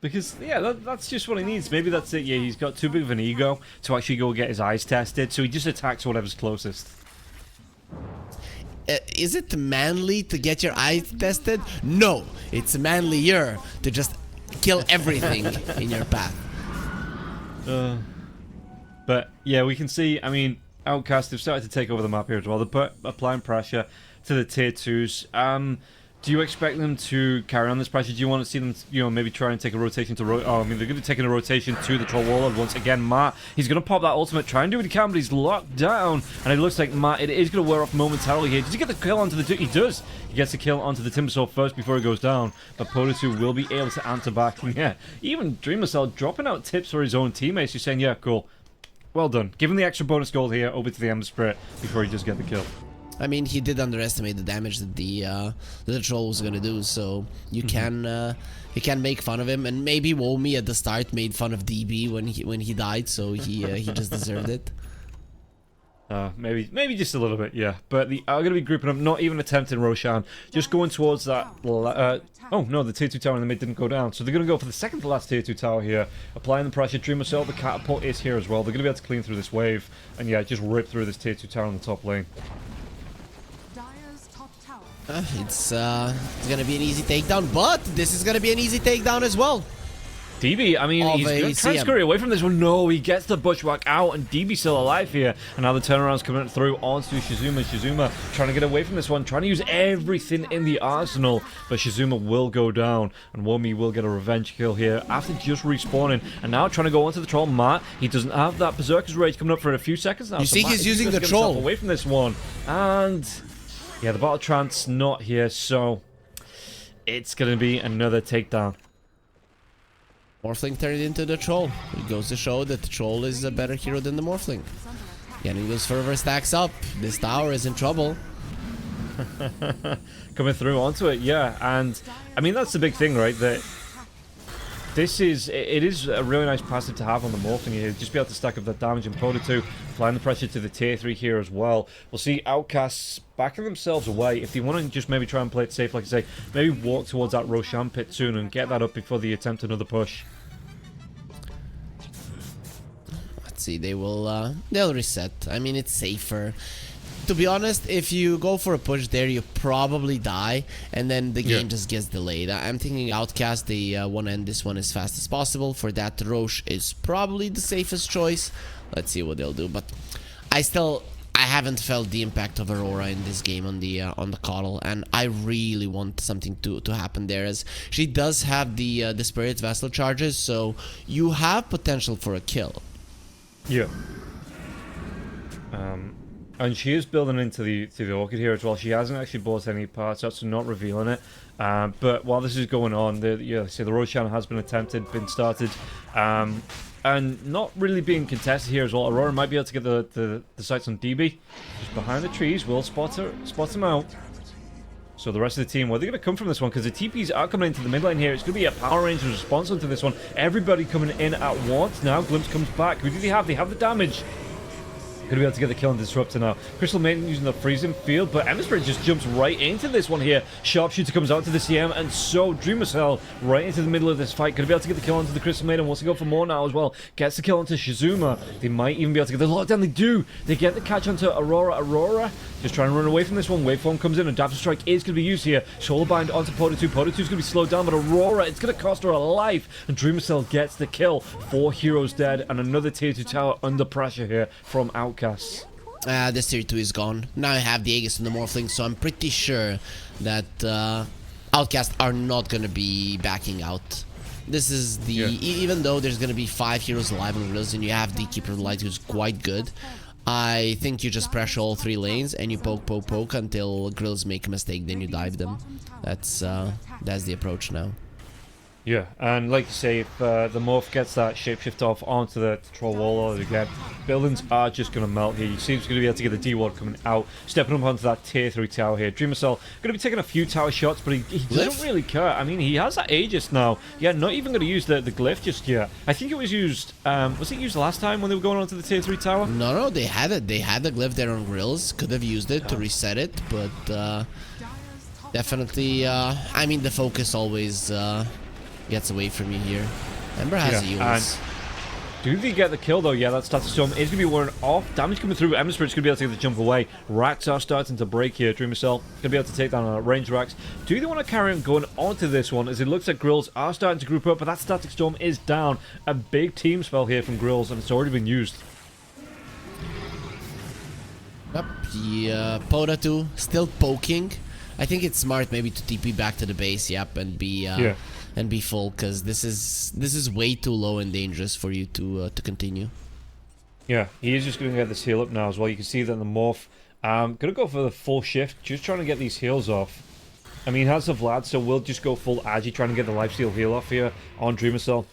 Because, yeah, that's just what he needs. Maybe that's it. Yeah, he's got too big of an ego to actually go get his eyes tested, so he just attacks whatever's closest. Is it manly to get your eyes tested? No, it's manlier to just kill everything in your path. But yeah, we can see, I mean, Outcast have started to take over the map here as well. They're applying pressure to the tier 2s. Do you expect them to carry on this pressure? Do you want to see them, you know, maybe try and take a rotation to... they're going to be taking a rotation to the Troll Warlord once again. Matt, he's going to pop that ultimate, try and do what he can, but he's locked down. And it looks like Matt, it is going to wear off momentarily here. Does he get the kill onto the... he does. He gets the kill onto the Timbersaw first before he goes down. But Potu will be able to answer back. And yeah, even Dreamercell dropping out tips for his own teammates. He's saying, yeah, cool. Well done. Give him the extra bonus gold here over to the Ember Spirit before he does get the kill. I mean, he did underestimate the damage that the Troll was gonna do, so you can make fun of him, and maybe Womi at the start made fun of DB when he died, so he just deserved it. Maybe just a little bit, yeah. But they are going to be grouping up, not even attempting Roshan, just going towards that... oh, no, the tier 2 tower in the mid didn't go down. So they're going to go for the second to last tier 2 tower here, applying the pressure. Dreamercell, the catapult is here as well. They're going to be able to clean through this wave, and yeah, just rip through this tier 2 tower on the top lane. It's gonna be an easy takedown, but this is gonna be an easy takedown as well. DB, I mean, he's going to try and scurry away from this one. No, he gets the bushwhack out, and DB's still alive here. And now the turnaround's coming through onto Shizuma. Shizuma trying to get away from this one, trying to use everything in the arsenal. But Shizuma will go down, and Womi will get a revenge kill here after just respawning. And now trying to go onto the Troll. Matt, he doesn't have that Berserker's Rage coming up for a few seconds now. You see, he's using the Troll away from this one. And yeah, the Battle Trance not here, so it's going to be another takedown. Morphling turned into the Troll. It goes to show that the Troll is a better hero than the Morphling. Getting those fervor stacks up. This tower is in trouble. Coming through onto it, yeah. And I mean, that's the big thing, right? That it is a really nice passive to have on the Morphling here. Just be able to stack up that damage, and Poda 2 applying the pressure to the tier 3 here as well. We'll see Outcasts backing themselves away. If they want to just maybe try and play it safe, like I say, maybe walk towards that Roshan pit soon and get that up before they attempt another push. Let's see, they'll reset. I mean, it's safer. To be honest, if you go for a push there, you probably die, and then the game just gets delayed. I'm thinking Outcast, they want to end this one as fast as possible. For that, Roche is probably the safest choice. Let's see what they'll do, but I haven't felt the impact of Aurora in this game on the Coddle, and I really want something to happen there, as she does have the Spirit Vessel charges, so you have potential for a kill. Yeah. And she is building into the Orchid here as well. She hasn't actually bought any parts out, so not revealing it. But while this is going on, the Roshan has been attempted, been started, and not really being contested here as well. Aurora might be able to get the sights on DB. Just behind the trees, will spot him out. So the rest of the team, where they're going to come from this one, because the TPs are coming into the mid lane here. It's going to be a Power Rangers response onto this one. Everybody coming in at once now. Glimpse comes back. Who do they have? They have the damage. Going to be able to get the kill on Disruptor now. Crystal Maiden using the freezing field, but Ember Spirit just jumps right into this one here. Sharpshooter comes out to the CM, and so Dreamercell right into the middle of this fight. Going to be able to get the kill onto the Crystal Maiden. Wants to go for more now as well. Gets the kill onto Shizuma. They might even be able to get the lockdown. They do. They get the catch onto Aurora. Aurora just trying to run away from this one. Waveform comes in, and Adaptive Strike is going to be used here. Shoulder Bind onto Poda 2. Poda 2 is going to be slowed down, but Aurora, it's going to cost her a life. And Dreamercell gets the kill. 4 heroes dead, and another tier 2 tower under pressure here from Outcasts. This tier 2 is gone. Now I have the Aegis and the Morphling, so I'm pretty sure that Outcasts are not going to be backing out. This is the... Even though there's going to be 5 heroes alive on Grills, and you have the Keeper of the Light, who's quite good, I think you just pressure all 3 lanes, and you poke until Grills make a mistake, then you dive them. That's the approach now. Yeah, and like you say, if the Morph gets that shapeshift off onto the troll wall again, buildings are just going to melt here. You see he's going to be able to get the D-Ward coming out, stepping up onto that tier 3 tower here. Dreamer Cell going to be taking a few tower shots, but he doesn't really care. I mean, he has that Aegis now. Yeah, not even going to use the glyph just yet. I think it was used, was it used last time when they were going onto the tier 3 tower? No, they had it. They had the glyph there on Grills. Could have used it to reset it, but definitely, I mean, the focus always gets away from you here. Ember has heals. Do they get the kill though? Yeah, that Static Storm is going to be wearing off. Damage coming through. Ember Spirit's going to be able to get the jump away. Racks are starting to break here. Dreamer Cell going to be able to take down range racks. Do they want to carry on going onto this one, as it looks like Grills are starting to group up, but that Static Storm is down. A big team spell here from Grills, and it's already been used. Yep, Poda too, still poking. I think it's smart maybe to TP back to the base, yep, and be full, because this is way too low and dangerous for you to continue. Yeah, he is just going to get this heal up now as well. You can see that the Morph going to go for the full shift, just trying to get these heals off. I mean, has the Vlad, so we'll just go full Agi, trying to get the lifesteal heal off here on Dreamer Cell.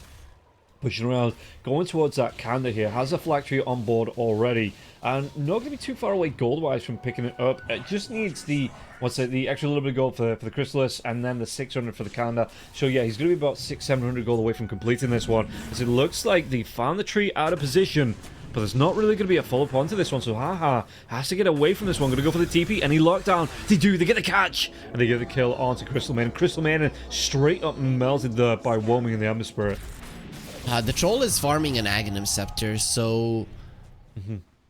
Pushing around, going towards that Kanda here, has a Phylactery on board already, and not going to be too far away gold-wise from picking it up. It just needs the, the extra little bit of gold for the Chrysalis, and then the 600 for the Kanda. So yeah, he's going to be about 600-700 gold away from completing this one, as it looks like they found the tree out of position, but there's not really going to be a follow-up onto this one, so Haha has to get away from this one. Going to go for the TP, and he locked down. They get the catch, and they get the kill onto Crystal Maiden. Crystal Maiden straight up melted by Whelming in the Ember Spirit. The troll is farming an Aghanim Scepter, so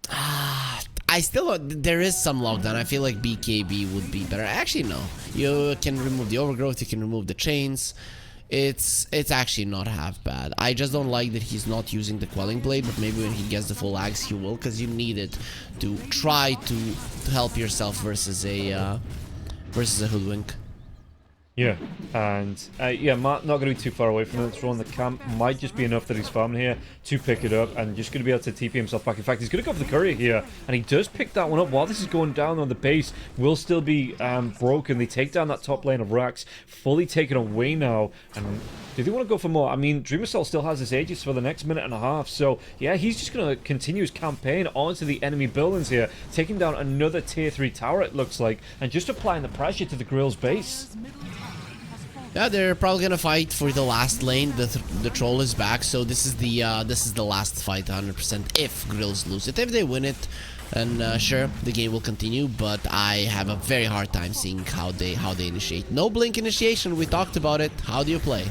I still there is some lockdown. I feel like BKB would be better. Actually, no. You can remove the overgrowth. You can remove the chains. It's actually not half bad. I just don't like that he's not using the Quelling Blade, but maybe when he gets the full axe, he will, because you need it to try to help yourself versus a hoodwink. Yeah, and yeah, not going to be too far away from it. Throwing the camp might just be enough that he's farming here to pick it up, and just going to be able to TP himself back. In fact, he's going to go for the courier here, and he does pick that one up. While this is going down on the base, will still be broken. They take down that top lane of Rax, fully taken away now, and do they want to go for more? I mean, Dreamer Cell still has his Aegis for the next minute and a half, so yeah, he's just going to continue his campaign onto the enemy buildings here, taking down another tier 3 tower, it looks like, and just applying the pressure to the Grill's base. Yeah, they're probably gonna fight for the last lane. The troll is back, so this is the last fight, 100%. If Grills lose it, if they win it, and sure, the game will continue. But I have a very hard time seeing how they initiate. No blink initiation. We talked about it. How do you play?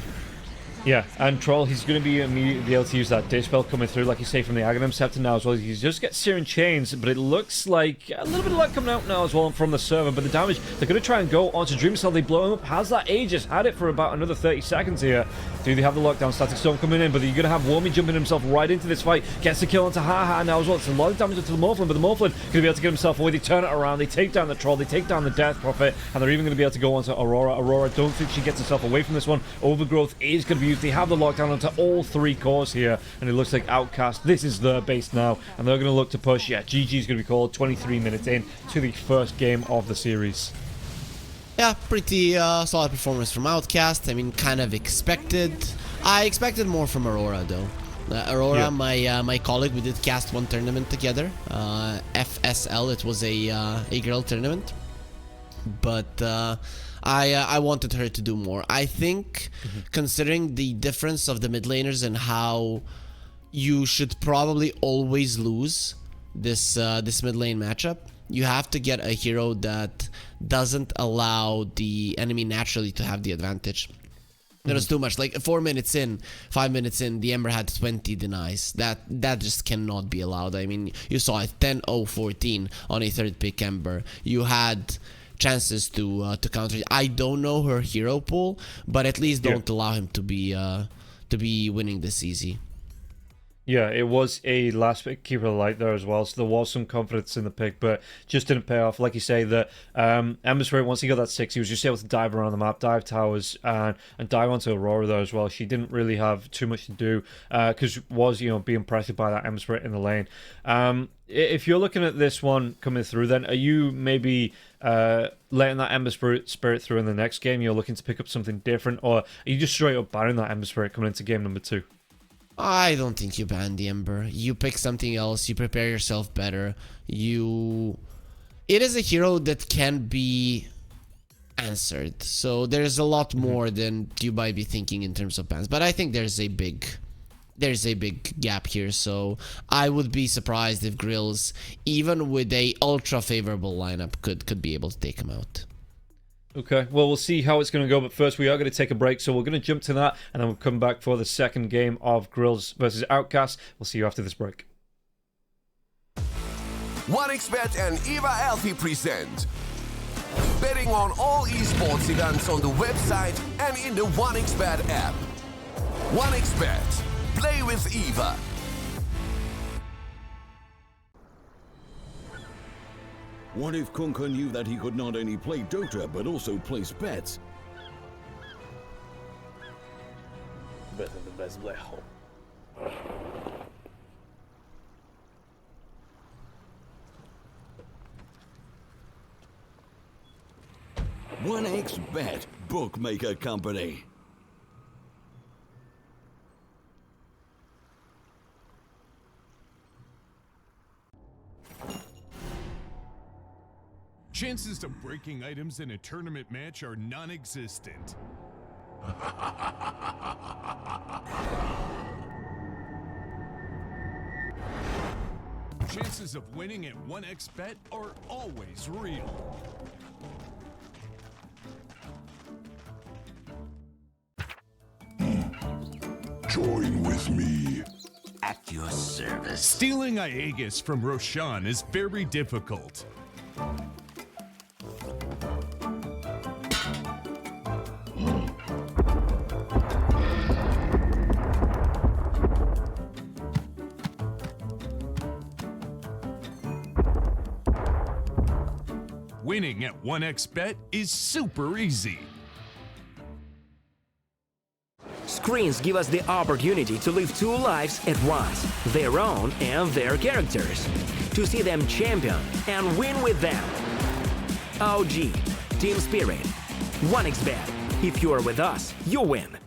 Yeah, and Troll, he's going to be immediately able to use that dispel coming through, like you say, from the Aghanim Scepter now as well. He just gets Searing Chains, but it looks like a little bit of luck coming out now as well from the server. But the damage, they're going to try and go onto Dreamer Cell. They blow him up. Has that Aegis, had it for about another 30 seconds here. Do they have the lockdown? Static Storm coming in, but you're going to have Warmy jumping himself right into this fight. Gets the kill onto Haha now as well. It's a lot of damage to the Morphlin, but the Morphlin going to be able to get himself away. They turn it around. They take down the Troll. They take down the Death Prophet, and they're even going to be able to go onto Aurora. Aurora, don't think she gets herself away from this one. Overgrowth is going to be used. They have the lockdown onto all 3 cores here, and it looks like Outcast, this is their base now, and they're going to look to push. Yeah, GG's going to be called 23 minutes in to the first game of the series. Yeah, pretty solid performance from Outcast. I mean, kind of expected. I expected more from Aurora though. Aurora, yeah. My colleague, we did cast one tournament together. FSL, it was a girl tournament, but I wanted her to do more. I think, considering the difference of the mid laners and how you should probably always lose this mid lane matchup, you have to get a hero that doesn't allow the enemy naturally to have the advantage. There was too much. Like 4 minutes in, 5 minutes in, the Ember had 20 denies. That just cannot be allowed. I mean, you saw it 10-0-14 on a third pick Ember. You had chances to counter. I don't know her hero pool, but at least don't allow him to be winning this easy. Yeah, it was a last pick keeper light there as well, so there was some confidence in the pick, but just didn't pay off. Like you say, that Ember Spirit, once he got that 6, he was just able to dive around the map, dive towers, and dive onto Aurora there as well. She didn't really have too much to do, because was, being pressured by that Ember Spirit in the lane. If you're looking at this one coming through, then are you maybe letting that Ember Spirit through in the next game? You're looking to pick up something different, or are you just straight up banning that Ember Spirit coming into game number 2? I don't think you ban the Ember. You pick something else. You prepare yourself better. It is a hero that can be answered. So there's a lot more than you might be thinking in terms of bans. But I think there's a big gap here. So I would be surprised if Grills, even with a ultra favorable lineup, could be able to take him out. Okay, well, we'll see how it's going to go, but first we are going to take a break, so we're going to jump to that, and then we'll come back for the second game of Grills versus Outcast. We'll see you after this break. 1xBet and Eva Alfie present betting on all esports events on the website and in the 1xBet app. 1xBet. Play with Eva. What if Kunka knew that he could not only play Dota, but also place bets? Better the best black hole. 1xBet, bookmaker company. Chances of breaking items in a tournament match are non-existent. Chances of winning at 1xBet are always real. Join with me. At your service. Stealing Aegis from Roshan is very difficult. Winning at 1xBet is super easy. Screens give us the opportunity to live 2 lives at once, their own and their characters, to see them champion and win with them. OG, Team Spirit, 1xBet. If you're with us, you win.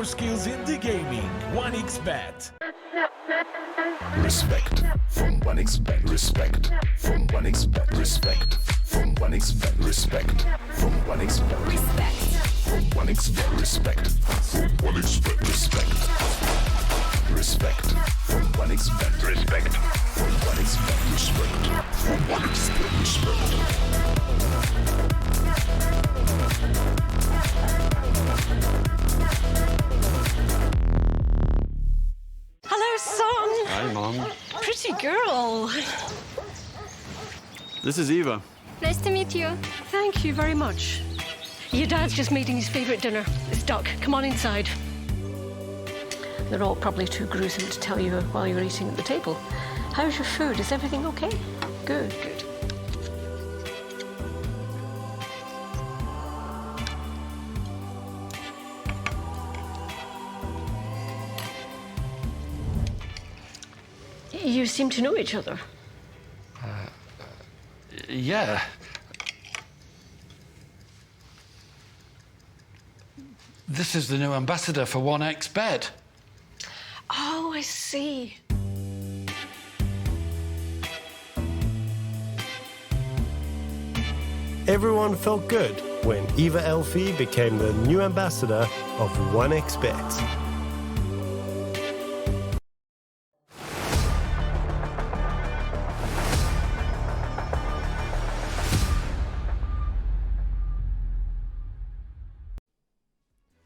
skills in the gaming. 1xBet. Respect from 1xBet. Respect from 1xBet. Respect from 1xBet. Respect from 1xBet. Respect from 1xBet. Respect from 1xBet. Respect. Respect from 1xBet. Respect from 1xBet. Respect from 1xBet. Respect. Hello, son. Hi, Mom. Pretty girl. This is Eva. Nice to meet you. Thank you very much. Your dad's just made his favourite dinner. It's duck. Come on inside. They're all probably too gruesome to tell you while you're eating at the table. How's your food? Is everything okay? Good, good. You seem to know each other. Yeah. This is the new ambassador for 1xBet. Oh, I see. Everyone felt good when Eva Elfie became the new ambassador of 1xBet.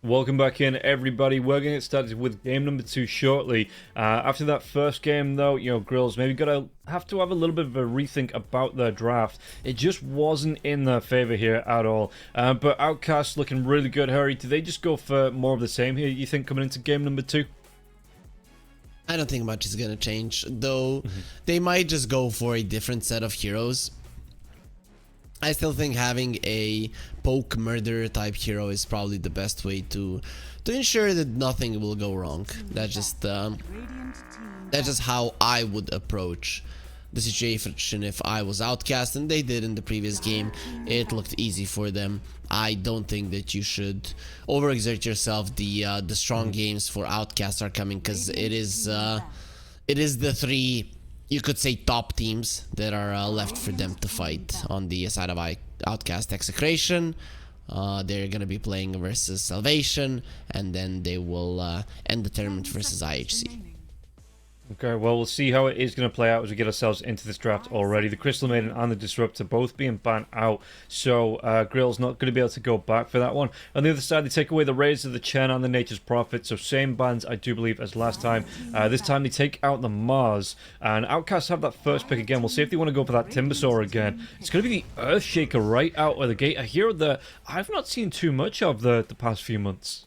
Welcome back in, everybody. We're going to get started with game number 2 shortly. After that first game, though, Grills maybe have to have a little bit of a rethink about their draft. It just wasn't in their favor here at all. But Outcast looking really good. Hurry, do they just go for more of the same here, you think, coming into game number 2? I don't think much is going to change, though. They might just go for a different set of heroes. I still think having a poke murderer type hero is probably the best way to ensure that nothing will go wrong. That's just how I would approach the situation if I was Outcast, and they did in the previous game. It looked easy for them. I don't think that you should overexert yourself. The strong games for Outcast are coming because it is the 3, you could say, top teams that are left for them to fight on the side of Outcast. Execration, they're gonna be playing versus Salvation, and then they will end the tournament versus IHC. Okay, well, we'll see how it is going to play out as we get ourselves into this draft already. The Crystal Maiden and the Disruptor both being banned out, so Grill's not going to be able to go back for that one. On the other side, they take away the Razor, the Chen, and the Nature's Prophet, so same bans, I do believe, as last time. This time they take out the Mars, and Outcasts have that first pick again. We'll see if they want to go for that Timbersaw again. It's going to be the Earthshaker right out of the gate, a hero that I've not seen too much of the past few months.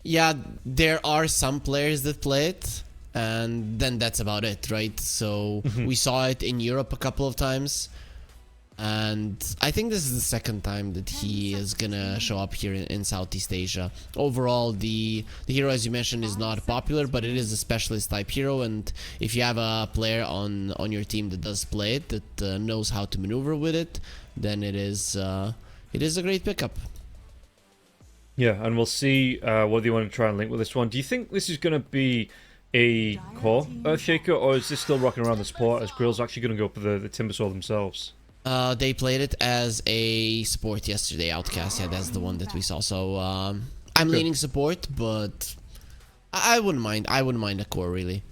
Yeah, there are some players that play it, and then that's about it, right? So we saw it in Europe a couple of times, and I think this is the second time that he is gonna show up here in Southeast Asia. Overall, the hero, as you mentioned, is not popular, but it is a specialist type hero, and if you have a player on your team that does play it, that knows how to maneuver with it, then it is a great pickup. Yeah, and we'll see what do you want to try and link with this one. Do you think this is going to be a core Earthshaker, or is this still rocking around the support as Grill's actually going to go for the Timbersaw themselves? They played it as a support yesterday, Outcast. Yeah, that's the one that we saw. So I'm leaning support, but I wouldn't mind. I wouldn't mind a core, really.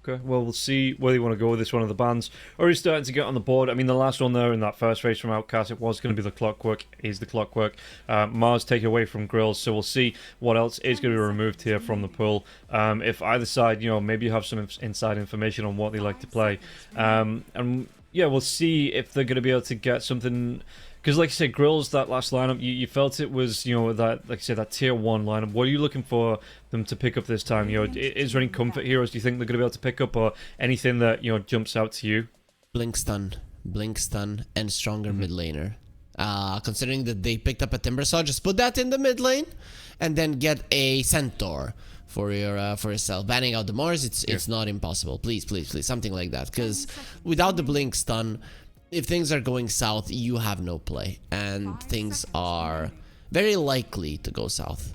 Okay, well, we'll see whether you want to go with this one of the bands. Already starting to get on the board. I mean, the last one there in that first race from Outcast, it was going to be the Clockwork. Is the Clockwork. Mars take away from Grills, so we'll see what else is going to be removed here from the pool. If either side, maybe you have some inside information on what they like to play. And yeah, we'll see if they're going to be able to get something. Because, like I said, Grills, that last lineup, you felt it was, that, like I said, that tier 1 lineup. What are you looking for them to pick up this time? Is there any comfort heroes do you think they're going to be able to pick up, or anything that, jumps out to you? Blink Stun, and stronger mid laner. Considering that they picked up a Timbersaw, just put that in the mid lane, and then get a Centaur for yourself. Banning out the Mars, it's not impossible. Please, something like that. Because without the Blink Stun, if things are going south, you have no play, and things are very likely to go south.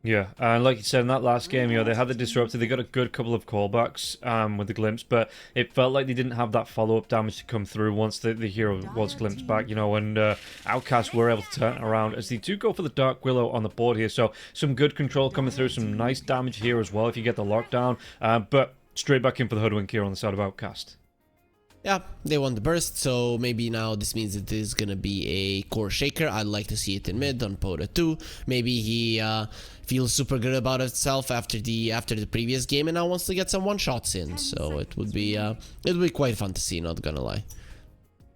Yeah, and like you said in that last game, they had the disruptor. They got a good couple of callbacks with the glimpse, but it felt like they didn't have that follow-up damage to come through once the hero was glimpsed back, and Outcast were able to turn it around as they do go for the Dark Willow on the board here. So some good control coming through, some nice damage here as well if you get the lockdown, but straight back in for the Hoodwink here on the side of Outcast. Yeah, they won the burst, so maybe now this means it is gonna be a core shaker. I'd like to see it in mid on Poda 2. Maybe he feels super good about himself after the previous game and now wants to get some one-shots in. So it would be quite fun to see, not gonna lie.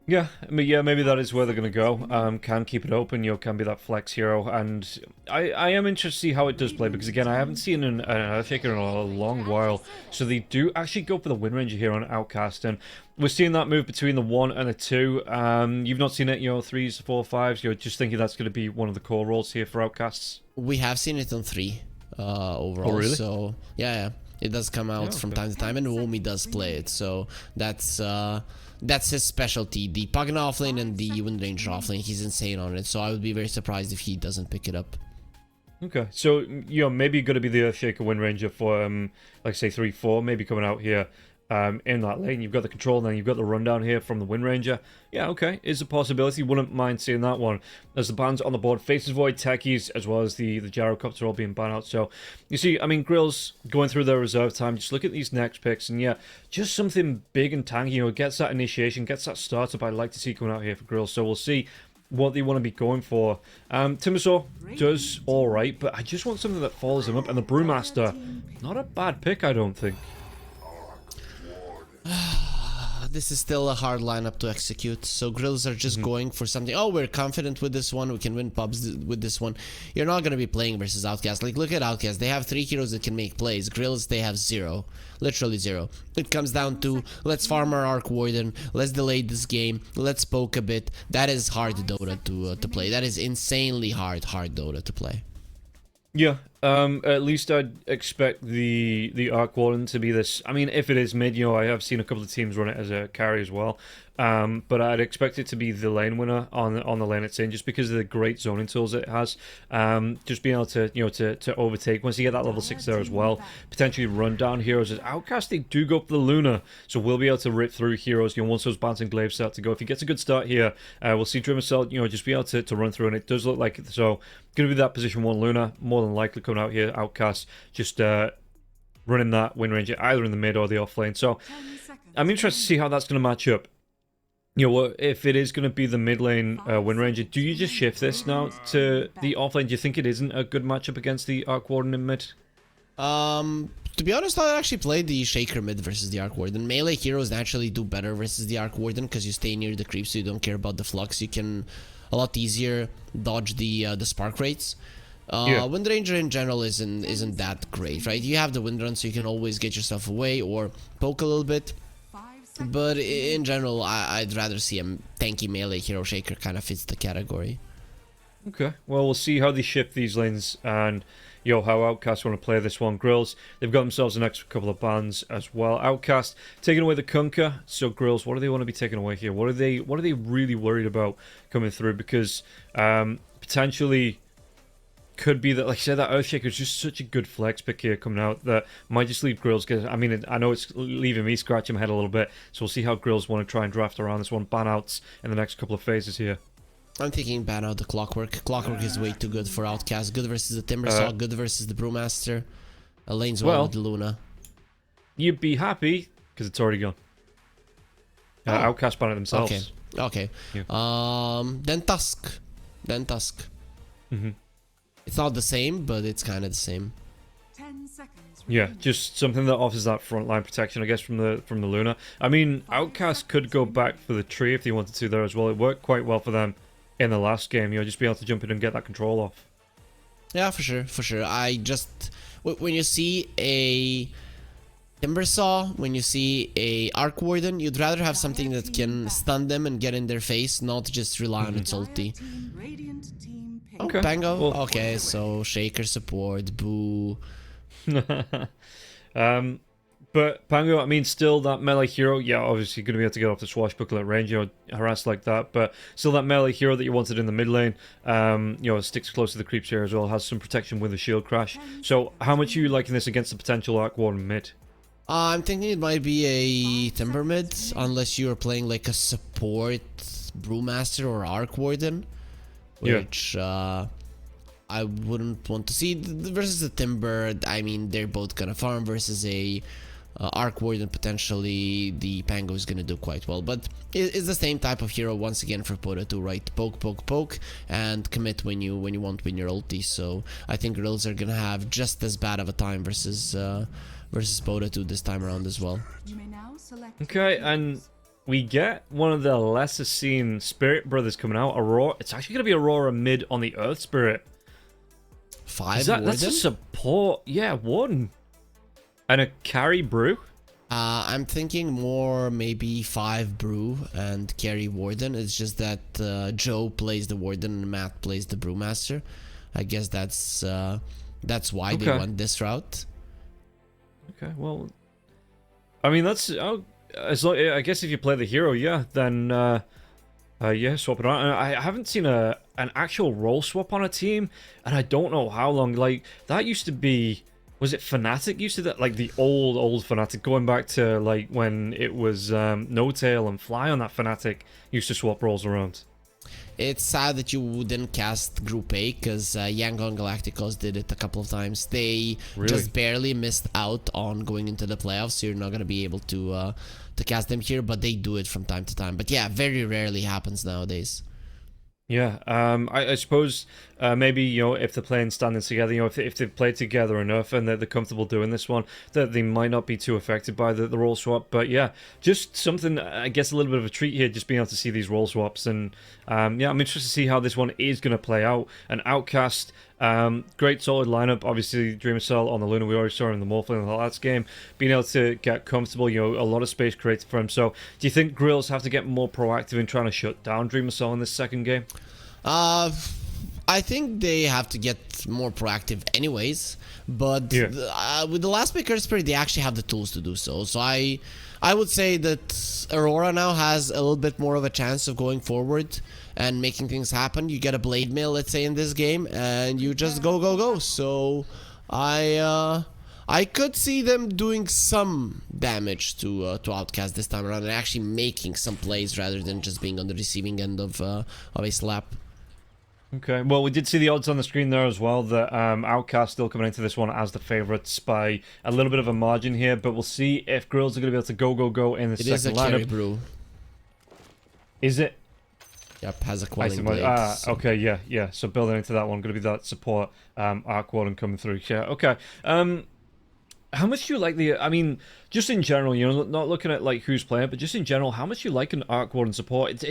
Yeah, I mean, maybe that is where they're going to go. Can keep it open, can be that flex hero, and I am interested to see how it does play, because again, I haven't seen an Earthshaker in a long while, so they do actually go for the Wind Ranger here on Outcast, and we're seeing that move between the 1 and the 2. You've not seen it, 3s, 4, 5s, you're just thinking that's going to be one of the core roles here for Outcasts? We have seen it on 3 overall, oh, really? So yeah. It does come out from time to time, and Womi does play it, so that's his specialty. The Pugna offlane and the Wind Ranger offlane, he's insane on it, so I would be very surprised if he doesn't pick it up. Okay, so, maybe going to be the Earthshaker Wind Ranger for, like, say, 3-4, maybe coming out here in that lane. You've got the control, and then you've got the rundown here from the Wind Ranger. Yeah, okay, is a possibility. Wouldn't mind seeing that one. As the bans on the board, Faces Void, Techies, as well as the Gyrocopter all being banned out. So, you see, I mean, Grill's going through their reserve time. Just look at these next picks, and yeah, just something big and tanky, gets that initiation, gets that startup I'd like to see coming out here for Grill. So we'll see what they want to be going for. Timbersaw does alright, but I just want something that follows him up, and the Brewmaster, not a bad pick, I don't think. This is still a hard lineup to execute, so Grills are just going for something. Oh, we're confident with this one, we can win pubs with this one. You're not going to be playing versus Outcast. Like, look at Outcast, they have 3 heroes that can make plays. Grills, they have 0. Literally 0. It comes down to, let's farm our Arc Warden, let's delay this game, let's poke a bit. That is hard Dota to play. That is insanely hard Dota to play. Yeah, at least I'd expect the Arc Warden to be this. I mean, if it is mid, I have seen a couple of teams run it as a carry as well. But I'd expect it to be the lane winner on the lane it's in, just because of the great zoning tools it has. Just being able to to overtake once you get that level 6 there as well. Potentially run down heroes. As Outcast, they do go for the Luna, so we'll be able to rip through heroes. Once those Bans and Glaives start to go. If he gets a good start here, we'll see Dreamercell, just be able to run through, and it does look like it. So going to be that position 1 Luna, more than likely coming out here. Outcast just running that Wind Ranger either in the mid or the off lane. So I'm interested to see how that's going to match up. If it is going to be the mid lane Wind Ranger, do you just shift this now to the off lane? Do you think it isn't a good matchup against the Arc Warden in mid? To be honest, I actually played the Shaker mid versus the Arc Warden. Melee heroes naturally do better versus the Arc Warden because you stay near the creep, so you don't care about the flux. You can a lot easier dodge the spark rates. Wind Ranger in general isn't that great, right? You have the Wind Run, so you can always get yourself away or poke a little bit. But in general, I'd rather see a tanky melee hero. Shaker kind of fits the category. Okay, well, we'll see how they shift these lanes and how Outcast want to play this one. Grills, they've got themselves an extra couple of bans as well. Outcast taking away the Kunkka. So Grills, what do they want to be taking away here? What are they really worried about coming through? Because potentially could be that, like I said, that Earthshaker is just such a good flex pick here coming out that might just leave Grills. I mean, I know it's leaving me scratching my head a little bit, so we'll see how Grills want to try and draft around this one. Ban outs in the next couple of phases here. I'm thinking ban out the Clockwork. Clockwork is way too good for Outcast. Good versus the Timbersaw, good versus the Brewmaster. Lane's well with the Luna. You'd be happy because it's already gone. Outcast ban it themselves. Okay. Yeah. Then Tusk. Mm-hmm. It's not the same, but it's kind of the same. 10 seconds. Yeah, just something that offers that frontline protection, I guess, from the Luna. I mean, Outcast could go back for the tree if they wanted to there as well. It worked quite well for them in the last game. Just be able to jump in and get that control off. Yeah, for sure. I just when you see a Timbersaw, when you see a Arc Warden, you'd rather have something that can stun them and get in their face, not just rely on its ulti. Okay. Bango? Well, okay, so Shaker support, boo. But But Pango, I mean, still that melee hero, yeah, obviously going to be able to get off the swashbuckler at range, harass like that, but still that melee hero that you wanted in the mid lane, sticks close to the creeps here as well, has some protection with a shield crash. So how much are you liking this against the potential Arc Warden mid? I'm thinking it might be a Timber mid, unless you're playing like a support Brewmaster or Arc Warden, which I wouldn't want to see. Versus the Timber, I mean, they're both gonna farm. Versus a Arc Warden, potentially the Pango is gonna do quite well. But it's the same type of hero once again for Pota 2, right? Poke, poke, poke, and commit when you want with your ulti. So I think Grills are gonna have just as bad of a time versus Pota 2 this time around as well. Okay, and we get one of the lesser seen Spirit Brothers coming out. Aurora. It's actually gonna be Aurora mid on the Earth Spirit. 5 that's a support, yeah, 1. And a carry brew? I'm thinking more maybe 5 brew and carry warden. It's just that Joe plays the warden and Matt plays the brewmaster. I guess that's why they went this route. Okay, well, I mean that's as long, I guess if you play the hero, yeah, then yeah, swap it on. I haven't seen an actual role swap on a team, and I don't know how long. Like that used to be. Was it Fnatic used to that? Like the old Fnatic, going back to like when it was No Tail and Fly on that Fnatic used to swap roles around. It's sad that you didn't cast Group A, because Yangon Galacticos did it a couple of times. They just barely missed out on going into the playoffs, so you're not going to be able to cast them here, but they do it from time to time. But yeah, very rarely happens nowadays. Yeah, I suppose maybe, if they're playing standing together, if they've played together enough and they're comfortable doing this one, that they might not be too affected by the role swap. But yeah, just something, I guess, a little bit of a treat here, just being able to see these role swaps. And yeah, I'm interested to see how this one is going to play out. An Outcast, great solid lineup. Obviously, Dreamer Cell on the Luna, we already saw in the Morphling and the last game, being able to get comfortable, a lot of space created for him. So do you think Grills have to get more proactive in trying to shut down Dreamer Cell in this second game? I think they have to get more proactive anyways, but with the last pick Spirit, they actually have the tools to do so. So I would say that Aurora now has a little bit more of a chance of going forward and making things happen. You get a Blade Mail, let's say, in this game, and you just go. So I could see them doing some damage to Outcast this time around and actually making some plays rather than just being on the receiving end of a slap. Okay, well, we did see the odds on the screen there as well, that Outcast still coming into this one as the favourites by a little bit of a margin here, but we'll see if Grills are going to be able to go in the second lineup. It is a carry brew. Is it? Yep, has a quelling blade. So. Okay, yeah. So building into that one, going to be that support Arc Warden coming through. Yeah, okay. How much do you like I mean, just in general, not looking at like who's playing, but just in general, how much do you like an Arc Warden support?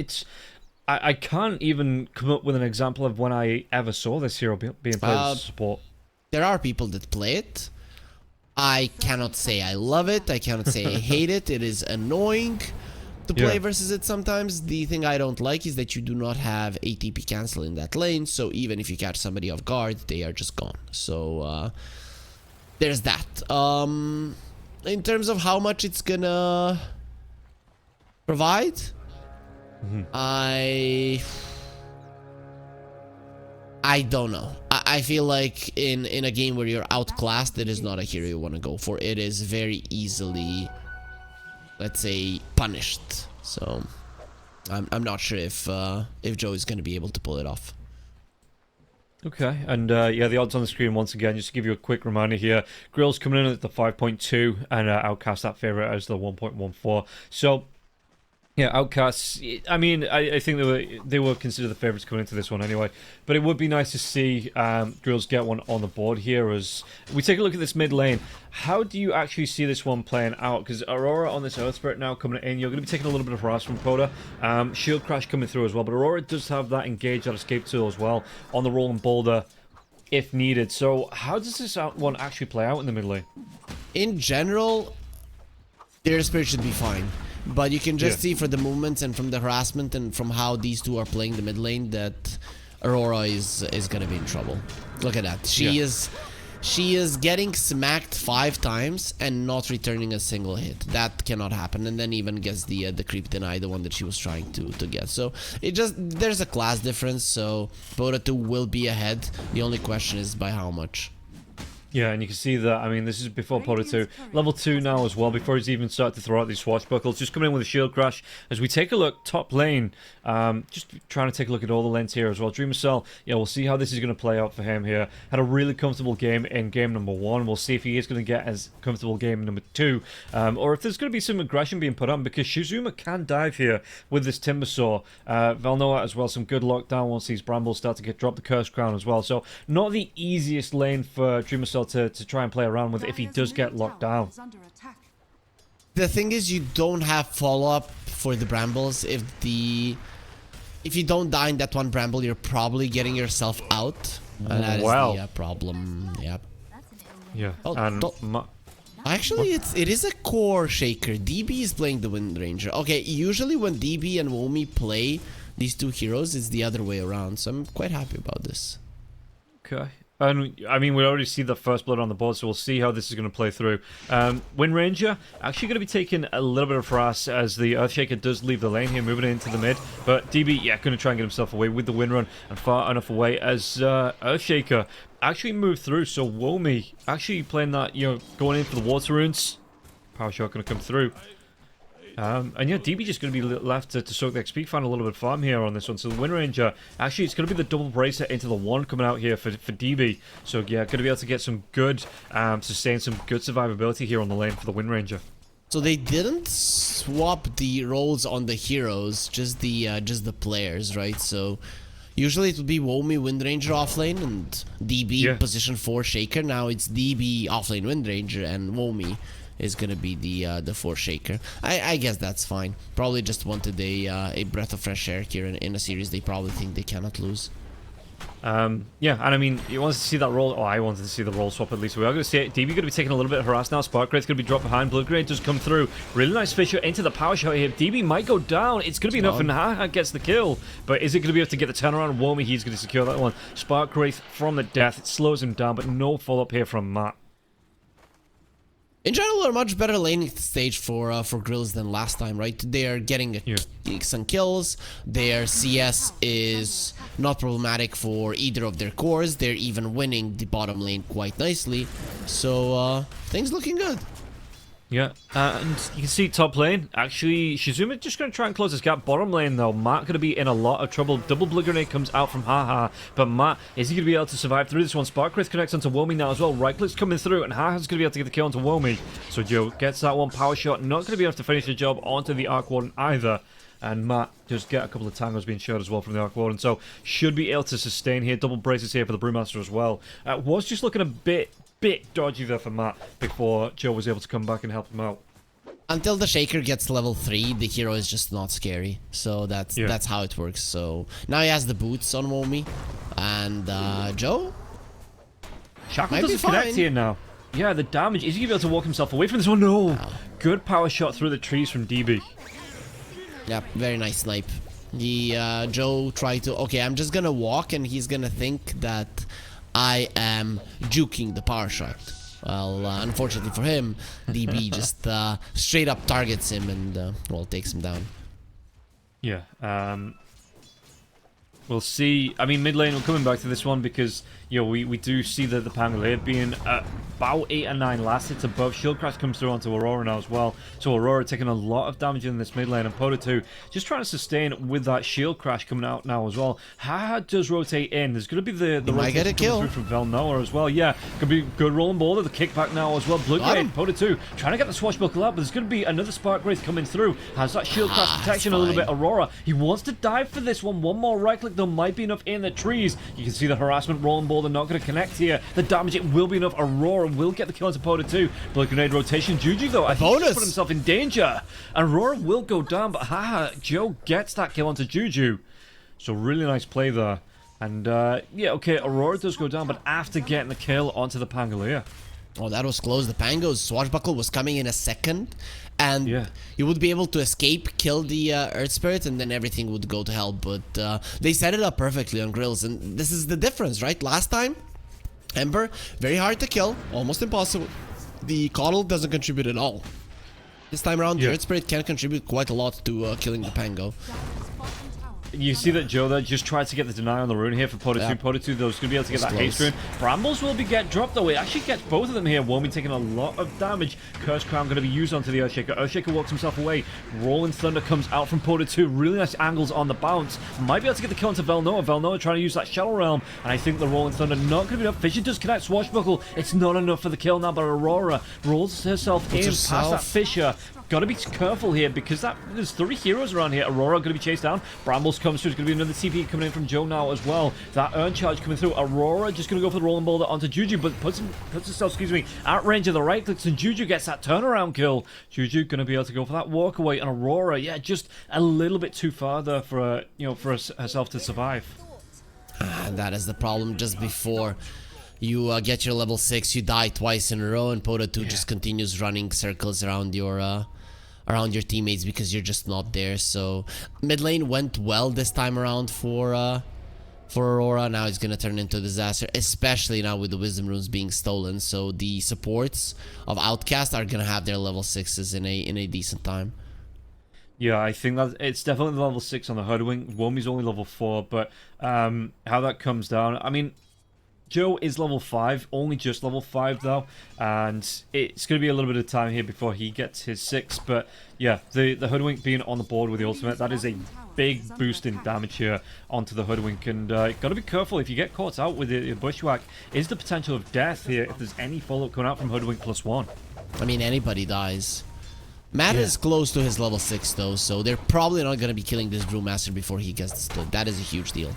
I can't even come up with an example of when I ever saw this hero being played as support. There are people that play it. I cannot say I love it. I cannot say I hate it. It is annoying to play versus it sometimes. The thing I don't like is that you do not have ATP cancel in that lane, so even if you catch somebody off guard, they are just gone. So there's that. In terms of how much it's gonna provide, I don't know. I feel like in a game where you're outclassed, it is not a hero you want to go for. It is very easily, let's say, punished. So I'm not sure if Joe is going to be able to pull it off. Okay, and yeah, the odds on the screen once again, just to give you a quick reminder here. Grills coming in at the 5.2 and Outcast that favourite as the 1.14. So yeah, Outcasts, I mean, I think they were considered the favourites coming into this one anyway. But it would be nice to see Grills get one on the board here. As we take a look at this mid lane, how do you actually see this one playing out? Because Aurora on this Earth Spirit now coming in, you're going to be taking a little bit of harass from Pota. Shield Crash coming through as well. But Aurora does have that engage, that escape tool as well on the Rolling Boulder if needed. So how does this one actually play out in the mid lane? In general, their Spirit should be fine. But you can just see for the movements and from the harassment and from how these two are playing the mid lane that Aurora is going to be in trouble. Look at that. She She is getting smacked 5 times and not returning a single hit. That cannot happen. And then even gets the creep deny, the one that she was trying to get. So there's a class difference. So Dota 2 will be ahead. The only question is by how much. Yeah, and you can see that, I mean, this is before Dota 2. Level 2 now as well, before he's even started to throw out these swashbuckles. Just coming in with a shield crash. As we take a look, top lane, just trying to take a look at all the lanes here as well. Dreamer Cell, yeah, we'll see how this is going to play out for him here. Had a really comfortable game in game number 1. We'll see if he is going to get as comfortable game in number 2. Or if there's going to be some aggression being put on, because Shizuma can dive here with this Timber Saw. Velnoa as well, some good lockdown once these brambles start to get dropped, the Curse Crown as well. So, not the easiest lane for Dreamer Cell to try and play around with if he does get locked down. The thing is, you don't have follow-up for the brambles. If you don't die in that one bramble, you're probably getting yourself out. And that is the problem. Yep. Yeah. Oh, and actually, it is a core shaker. DB is playing the Wind Ranger. Okay, usually when DB and Womi play these 2 heroes, it's the other way around. So I'm quite happy about this. Okay. And I mean, we already see the first blood on the board, so we'll see how this is going to play through. Wind Ranger actually going to be taking a little bit of harass as the Earthshaker does leave the lane here, moving into the mid. But DB, yeah, going to try and get himself away with the wind run and far enough away as Earthshaker actually moved through. So Womi actually playing that, you know, going in for the water runes. Power shot going to come through. And yeah, DB just going to be left to soak the XP, find a little bit of farm here on this one. So the Wind Ranger, actually, it's going to be the double bracer into the 1 coming out here for DB. So yeah, going to be able to get some good, sustain some good survivability here on the lane for the Wind Ranger. So they didn't swap the roles on the heroes, just the players, right? So usually it would be Womi Wind Ranger offlane and DB position 4 Shaker. Now it's DB offlane Wind Ranger and Womi is gonna be the 4 Shaker. I guess that's fine. Probably just wanted a breath of fresh air here in a series they probably think they cannot lose. Yeah, and I mean, you want to see that roll. Oh, I wanted to see the roll swap at least. We are going to see it. DB going to be taking a little bit of harass now. Spark Wraith's going to be dropped behind. Blood Grenade does come through. Really nice Fisher into the power shot here. DB might go down. It's going to be enough, and Haha gets the kill. But is it going to be able to get the turnaround? Womi, he's going to secure that one. Spark Wraith from the death. It slows him down, but no follow-up here from Matt. In general, a much better laning stage for Grills than last time, right? They are getting some kills. Their CS is not problematic for either of their cores. They're even winning the bottom lane quite nicely. So, things looking good. Yeah, and you can see top lane. Actually, Shizuma just going to try and close this gap. Bottom lane, though, Matt going to be in a lot of trouble. Double Blood Grenade comes out from Haha. But Matt, is he going to be able to survive through this one? Spark Wraith connects onto Womi now as well. Right click's coming through, and Haha's going to be able to get the kill onto Womi. So Joe gets that one. Power shot, not going to be able to finish the job onto the Arc Warden either. And Matt just get a couple of tangos being shot as well from the Arc Warden. So should be able to sustain here. Double braces here for the Brewmaster as well. Was just looking a bit dodgy there for Matt before Joe was able to come back and help him out. Until the Shaker gets level 3, the hero is just not scary. So that's how it works. So now he has the boots on Womi. And Joe? Shackle doesn't connect here now. Yeah, the damage. Is he going to be able to walk himself away from this one? No. Good power shot through the trees from DB. Yep, very nice snipe. Joe tried to... Okay, I'm just going to walk and he's going to think that I am juking the power shot. Well, unfortunately for him, DB just straight up targets him and, well, takes him down. Yeah, we'll see. I mean, mid lane, we're coming back to this one because, you know, we do see that the Pangolier being about 8 and 9 last hits above. Shield Crash comes through onto Aurora now as well. So Aurora taking a lot of damage in this mid lane. And Pota 2 just trying to sustain with that Shield Crash coming out now as well. Haha does rotate in. There's going to be the rotation coming through from Velnoa as well. Yeah, could be good rolling ball. The kickback now as well. Blood Grenade, Pota 2 trying to get the swashbuckle out, but there's going to be another Spark Wraith coming through. Has that Shield Crash protection a little bit. Aurora, he wants to dive for this one. One more right click, though, might be enough in the trees. You can see the harassment rolling ball. They're not going to connect here. The damage, it will be enough. Aurora will get the kill into Pota 2. Blood Grenade rotation. Juju, though, I think he's put himself in danger. Aurora will go down, but haha, Joe gets that kill onto Juju. So really nice play there. And yeah, okay, Aurora does go down, but after getting the kill onto the Pangolier. Oh, that was close. The Pango's swashbuckle was coming in a second. And you would be able to escape, kill the Earth Spirit, and then everything would go to hell. But they set it up perfectly on Grills. And this is the difference, right? Last time, Ember, very hard to kill, almost impossible. The Coddle doesn't contribute at all. This time around, the Earth Spirit can contribute quite a lot to killing the Pango. You see that Joe there just tried to get the deny on the rune here for Poda 2. Yeah. Poda 2 though is going to be able to get that Close. haste rune. Brambles will be get dropped though. It actually gets both of them here. Womi taking a lot of damage. Curse Crown going to be used onto the Earthshaker. Earthshaker walks himself away. Rolling Thunder comes out from Poda 2. Really nice angles on the bounce. Might be able to get the kill onto Velnoa. Velnoa trying to use that Shadow Realm. And I think the Rolling Thunder not going to be enough. Vision does connect Swashbuckle. It's not enough for the kill now, but Aurora rolls herself in past that Fissure. Got to be careful here because there's 3 heroes around here. Aurora going to be chased down. Brambles comes through. There's going to be another TP coming in from Joe now as well. That Urn Charge coming through. Aurora just going to go for the Rolling Boulder onto Juju, but puts herself, out range of the right clicks, and Juju gets that turnaround kill. Juju going to be able to go for that walk away, and Aurora, yeah, just a little bit too far there for herself to survive. And that is the problem. Just before you get your level 6, you die twice in a row, and Poda 2 just continues running circles around your teammates because you're just not there. So mid lane went well this time around for Aurora. Now it's gonna turn into a disaster, especially now with the Wisdom Runes being stolen. So the supports of Outcast are gonna have their level 6s in a decent time. Yeah, I think that it's definitely level 6 on the Hoodwink. Womi's only level 4, but how that comes down, I mean, Joe is level 5, only just level 5 though, and it's going to be a little bit of time here before he gets his 6, but yeah, the Hoodwink being on the board with the ultimate, that is a big boost in damage here onto the Hoodwink, and got to be careful. If you get caught out with the Bushwhack, is the potential of death here if there's any follow-up coming out from Hoodwink +1. I mean, anybody dies. Matt is close to his level 6 though, so they're probably not going to be killing this Brewmaster before he gets the split. That is a huge deal.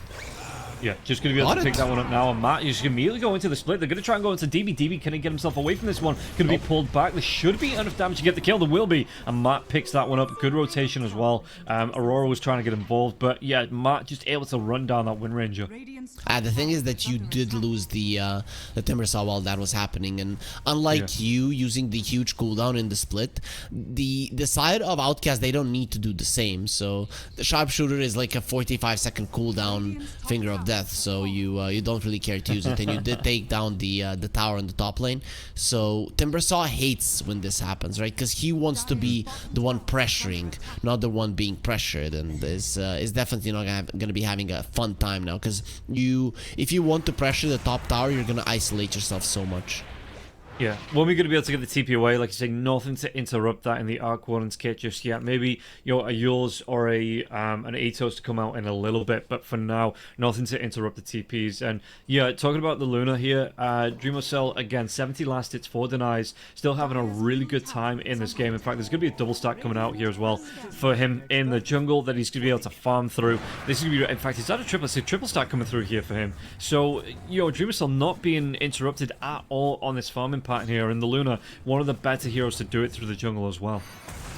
Yeah, just going to be able to pick that one up now. And Matt is immediately going into the split. They're going to try and go into DB. DB can he get himself away from this one. Going to be pulled back. There should be enough damage to get the kill. There will be. And Matt picks that one up. Good rotation as well. Aurora was trying to get involved. But yeah, Matt just able to run down that Wind Ranger. The thing is that you did lose the Timbersaw while that was happening. And unlike you using the huge cooldown in the split, the side of Outcast, they don't need to do the same. So the Sharpshooter is like a 45-second cooldown Finger of Death, so you don't really care to use it, and you did take down the tower in the top lane. So Timbersaw hates when this happens, right? Because he wants to be the one pressuring, not the one being pressured, and is definitely not gonna be having a fun time now. Because if you want to pressure the top tower, you're gonna isolate yourself so much. Yeah, when we're going to be able to get the TP away, like you say, nothing to interrupt that in the Arc Warden's kit just yet. Maybe, a Yules or an Atos to come out in a little bit, but for now, nothing to interrupt the TPs. And yeah, talking about the Luna here, Dreamocell, again, 70 last hits, 4 denies, still having a really good time in this game. In fact, there's going to be a double stack coming out here as well for him in the jungle that he's going to be able to farm through. This is going to be, in fact, is that a triple stack coming through here for him? So, Dreamocell not being interrupted at all on this farming pattern here, and the Luna, one of the better heroes to do it through the jungle as well.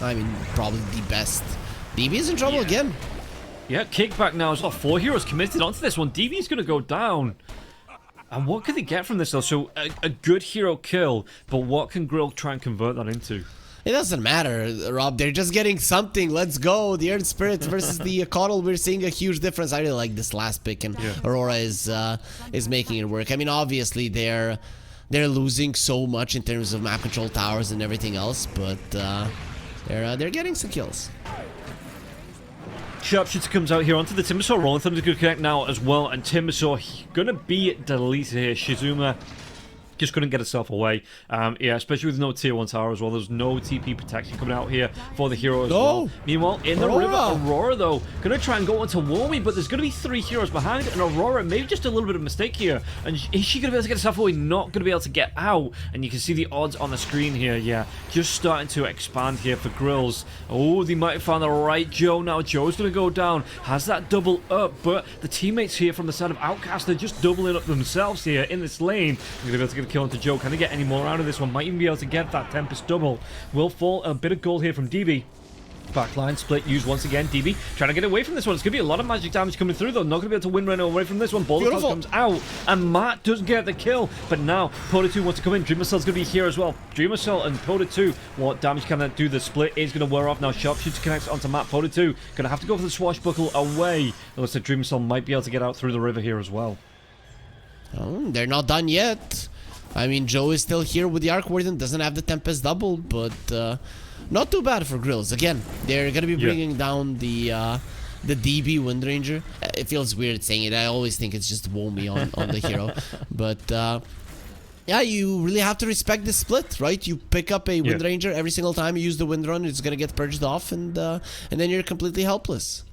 I mean, probably the best. DB is in trouble again. Yeah, kickback now as well. 4 heroes committed onto this one. DB is going to go down. And what can they get from this though? So a good hero kill, but what can Grill try and convert that into? It doesn't matter, Rob. They're just getting something. Let's go. The Earth Spirit versus the Coddle. We're seeing a huge difference. I really like this last pick, and Aurora is making it work. I mean, obviously they're losing so much in terms of map control towers and everything else, but they're getting some kills. Sharpshooter comes out here onto the Timbersaw. Rolling Thunder's going to connect now as well, and Timbersaw going to be deleted here. Shizuma just couldn't get herself away. Yeah, especially with no tier 1 tower as well. There's no TP protection coming out here for the hero as well. Meanwhile, in the river, Aurora though, gonna try and go onto Womi, but there's gonna be 3 heroes behind, and Aurora, maybe just a little bit of a mistake here. And is she gonna be able to get herself away? Not gonna be able to get out. And you can see the odds on the screen here, yeah, just starting to expand here for Grills. Oh, they might have found the right Joe now. Joe's gonna go down, has that double up, but the teammates here from the side of Outcast, they're just doubling up themselves here in this lane. They're gonna be able to get a kill into Joe. Can they get any more out of this one? Might even be able to get that Tempest double. Will fall. A bit of gold here from DB. Backline split used once again. DB trying to get away from this one. It's going to be a lot of magic damage coming through though. Not going to be able to win right away from this one. Boulder comes out and Matt does get the kill. But now Poda 2 wants to come in. Dreamocell's going to be here as well. Dreamocell and Poda 2. What damage can that do? The split is going to wear off now. Sharpshooter connects onto Matt. Poda 2 going to have to go for the swashbuckle away. It looks like Dreamocell might be able to get out through the river here as well. Oh, they're not done yet. I mean, Joe is still here with the Arc Warden, doesn't have the Tempest double, but not too bad for Grills. Again, they're gonna be bringing down the DB Windranger. It feels weird saying it. I always think it's just Womi on the hero, but yeah, you really have to respect the split, right? You pick up a Windranger every single time you use the Windrun, it's gonna get purged off, and then you're completely helpless.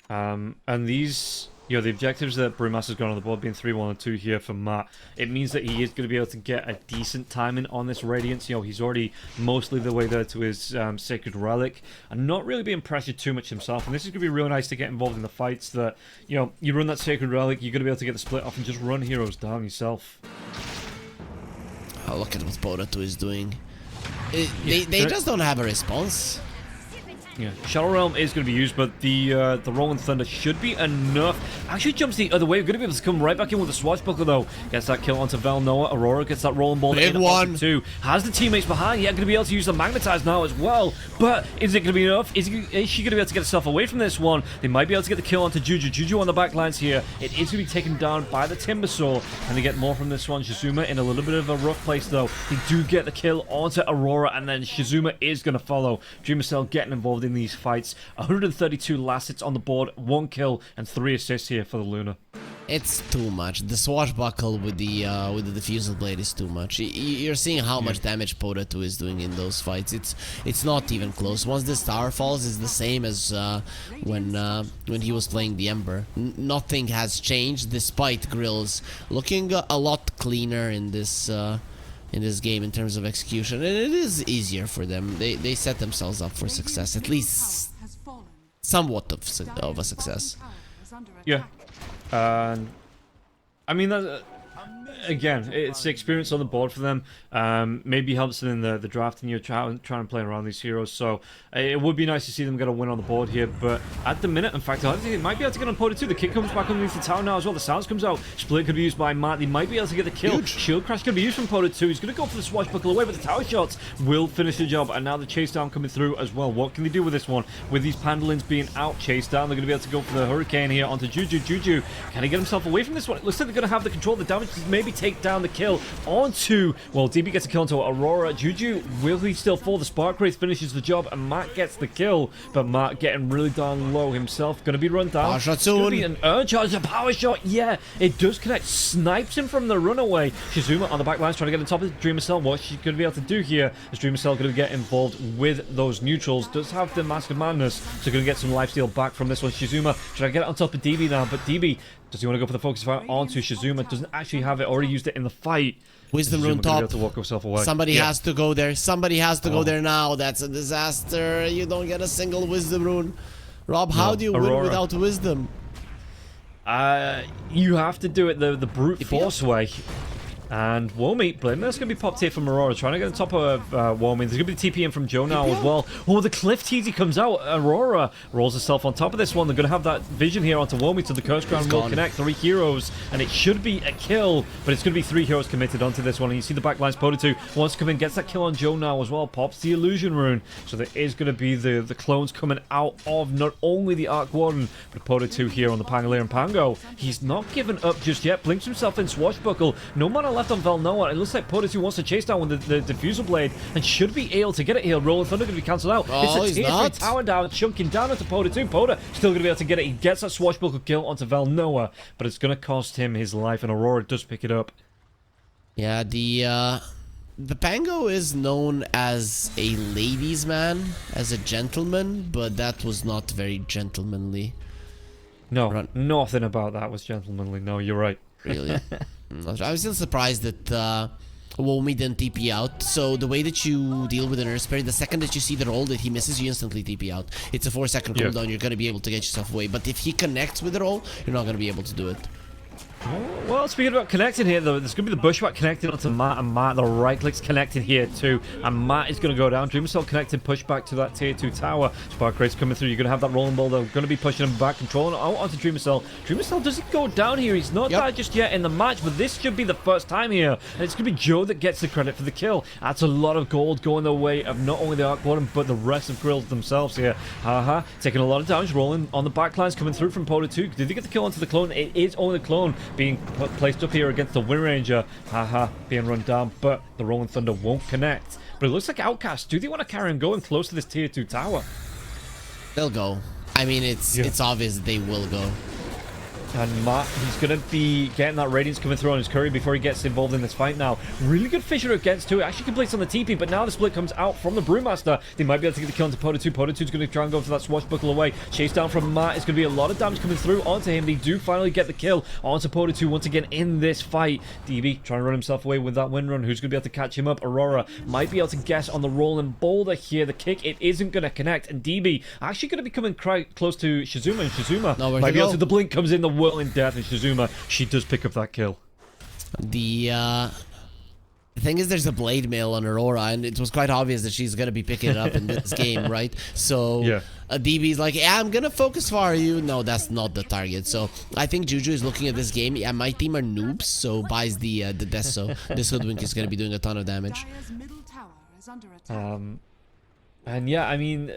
And these, you know, the objectives that Brewmaster's got on the board being 3, 1, and 2 here for Matt, it means that he is going to be able to get a decent timing on this Radiance. You know, he's already mostly the way there to his Sacred Relic, and not really being pressured too much himself. And this is going to be really nice to get involved in the fights that, you know, you run that Sacred Relic, you're going to be able to get the split off and just run heroes down yourself. Oh, look at what Boruto is doing. They just don't have a response. Yeah, Shadow Realm is going to be used, but the Rolling Thunder should be enough. Actually jumps the other way. We're going to be able to come right back in with the Swashbuckler, though. Gets that kill onto Velnoa. Aurora gets that Rolling Ball in onto 2. Has the teammates behind. Yeah, going to be able to use the Magnetize now as well. But is it going to be enough? Is she going to be able to get herself away from this one? They might be able to get the kill onto Juju. Juju on the back lines here. It is going to be taken down by the Timbersaw. And they get more from this one. Shizuma in a little bit of a rough place, though. They do get the kill onto Aurora, and then Shizuma is going to follow. Dreamer Cell getting involved in these fights. 132 last hits on the board, 1 kill and 3 assists here for the Luna. It's too much. The swashbuckle with the diffusal blade is too much. You're seeing how much damage Potato is doing in those fights. It's not even close. Once this tower falls, it's the same as when he was playing the Ember. Nothing has changed despite Grills looking a lot cleaner in this game in terms of execution, and it is easier for them. They set themselves up for success, at least somewhat of a success. Yeah, and I mean again, it's the experience on the board for them. Maybe helps them in the drafting. You're trying to play around these heroes, so it would be nice to see them get a win on the board here. But at the minute, in fact, I think they might be able to get on Poda too. The kick comes back underneath the tower now as well. The sounds comes out. Split could be used by Matt. They might be able to get the kill. Huge. Shield crash could be used from Poda too. He's going to go for the swashbuckle away, but the tower shots will finish the job. And now the chase down coming through as well. What can they do with this one? With these Pandolins being out chased down, they're going to be able to go for the Hurricane here onto Juju. Juju, can he get himself away from this one? It looks like they're going to have the control of the damage to maybe take down the kill onto, well, DB gets a kill onto Aurora. Juju, will he still fall? The Spark Wraith finishes the job and Matt gets the kill, but Matt getting really down low himself. Gonna be run down. Power shot soon. Gonna be an urge charge, a power shot. Yeah, it does connect. Snipes him from the runaway. Shizuma on the back lines trying to get on top of Dreamer Cell. What she's gonna be able to do here is Dreamer Cell gonna get involved with those neutrals. Does have the Mask of Madness, so gonna get some lifesteal back from this one. Shizuma trying to get it on top of DB now, but DB, does he want to go for the focus fire onto Shizuma? Doesn't actually have it. Already used it in the fight. Wisdom Rune top. Somebody has to go there. Somebody has to go there now. That's a disaster. You don't get a single Wisdom Rune. Rob, how do you win without Wisdom? You have to do it the brute force way. And Womi, Blameless going to be popped here from Aurora, trying to get on top of Womi. There's going to be TP in from Joe now as well. Oh, the Cliff TZ comes out. Aurora rolls herself on top of this one. They're going to have that vision here onto Womi, to the Curse Ground will connect. 3 heroes, and it should be a kill, but it's going to be 3 heroes committed onto this one. And you see the backlines. Poda 2 wants to come in, gets that kill on Joe now as well. Pops the Illusion Rune. So there is going to be the clones coming out of not only the Arc Warden, but Poda 2 here on the Pangolier. And Pango, he's not given up just yet. Blinks himself in Swashbuckle. No mana left on Velnoa. It looks like Poda 2 wants to chase down with the diffusal blade and should be able to get it here. Rolling Thunder going to be cancelled out. Oh, it's a tier 3 tower down, chunking down into Poda 2. Poda still going to be able to get it. He gets that Swashbuckle kill onto Velnoa, but it's going to cost him his life, and Aurora does pick it up. Yeah, the Pango is known as a ladies' man, as a gentleman, but that was not very gentlemanly. No, nothing about that was gentlemanly. No, you're right. Really? I was still surprised that Womi didn't TP out. So the way that you deal with an Earth Spirit, the second that you see the roll that he misses, you instantly TP out. It's a 4-second cooldown. You're going to be able to get yourself away. But if he connects with the roll, you're not going to be able to do it. Well, speaking about connecting here, though, there's going to be the Bushwhack connected onto Matt, and Matt, the right click's connected here too, and Matt is going to go down. Dreamer Cell connected, push back to that tier 2 tower. Spark Race coming through. You're going to have that rolling ball. They're going to be pushing him back, controlling it out onto Dreamer Cell. Dreamer Cell doesn't go down here. He's not died just yet in the match, but this should be the first time here, and it's going to be Joe that gets the credit for the kill. That's a lot of gold going the way of not only the Arc Warden, but the rest of Grills themselves here. Taking a lot of damage, rolling on the backlines coming through from Poda 2. Did they get the kill onto the clone? It is only the clone, being placed up here against the Wind Ranger. Haha, being run down, but the Rolling Thunder won't connect. But it looks like Outcast, do they want to carry on going close to this tier 2 tower? They'll go. I mean, it's obvious they will go. And Matt, he's going to be getting that radiance coming through on his courier before he gets involved in this fight now. Really good Fisher against 2. It actually completes on the TP, but now the split comes out from the Brewmaster. They might be able to get the kill into Poda 2. Poda 2's going to try and go for that swashbuckle away. Chase down from Matt. It's going to be a lot of damage coming through onto him. They do finally get the kill onto Poda 2 once again in this fight. DB trying to run himself away with that wind run. Who's going to be able to catch him up? Aurora might be able to guess on the rolling boulder here. The kick, it isn't going to connect. And DB actually going to be coming close to Shizuma. And Shizuma might be able to. The blink comes in, the whirling death, and Shizuma, she does pick up that kill. The thing is, there's a blade mail on Aurora, and it was quite obvious that she's gonna be picking it up in this game, right? So yeah. DB's like, yeah, I'm gonna focus for you. No, that's not the target. So I think Juju is looking at this game. Yeah, my team are noobs, so buys the death. So this hoodwink is gonna be doing a ton of damage. And yeah, I mean,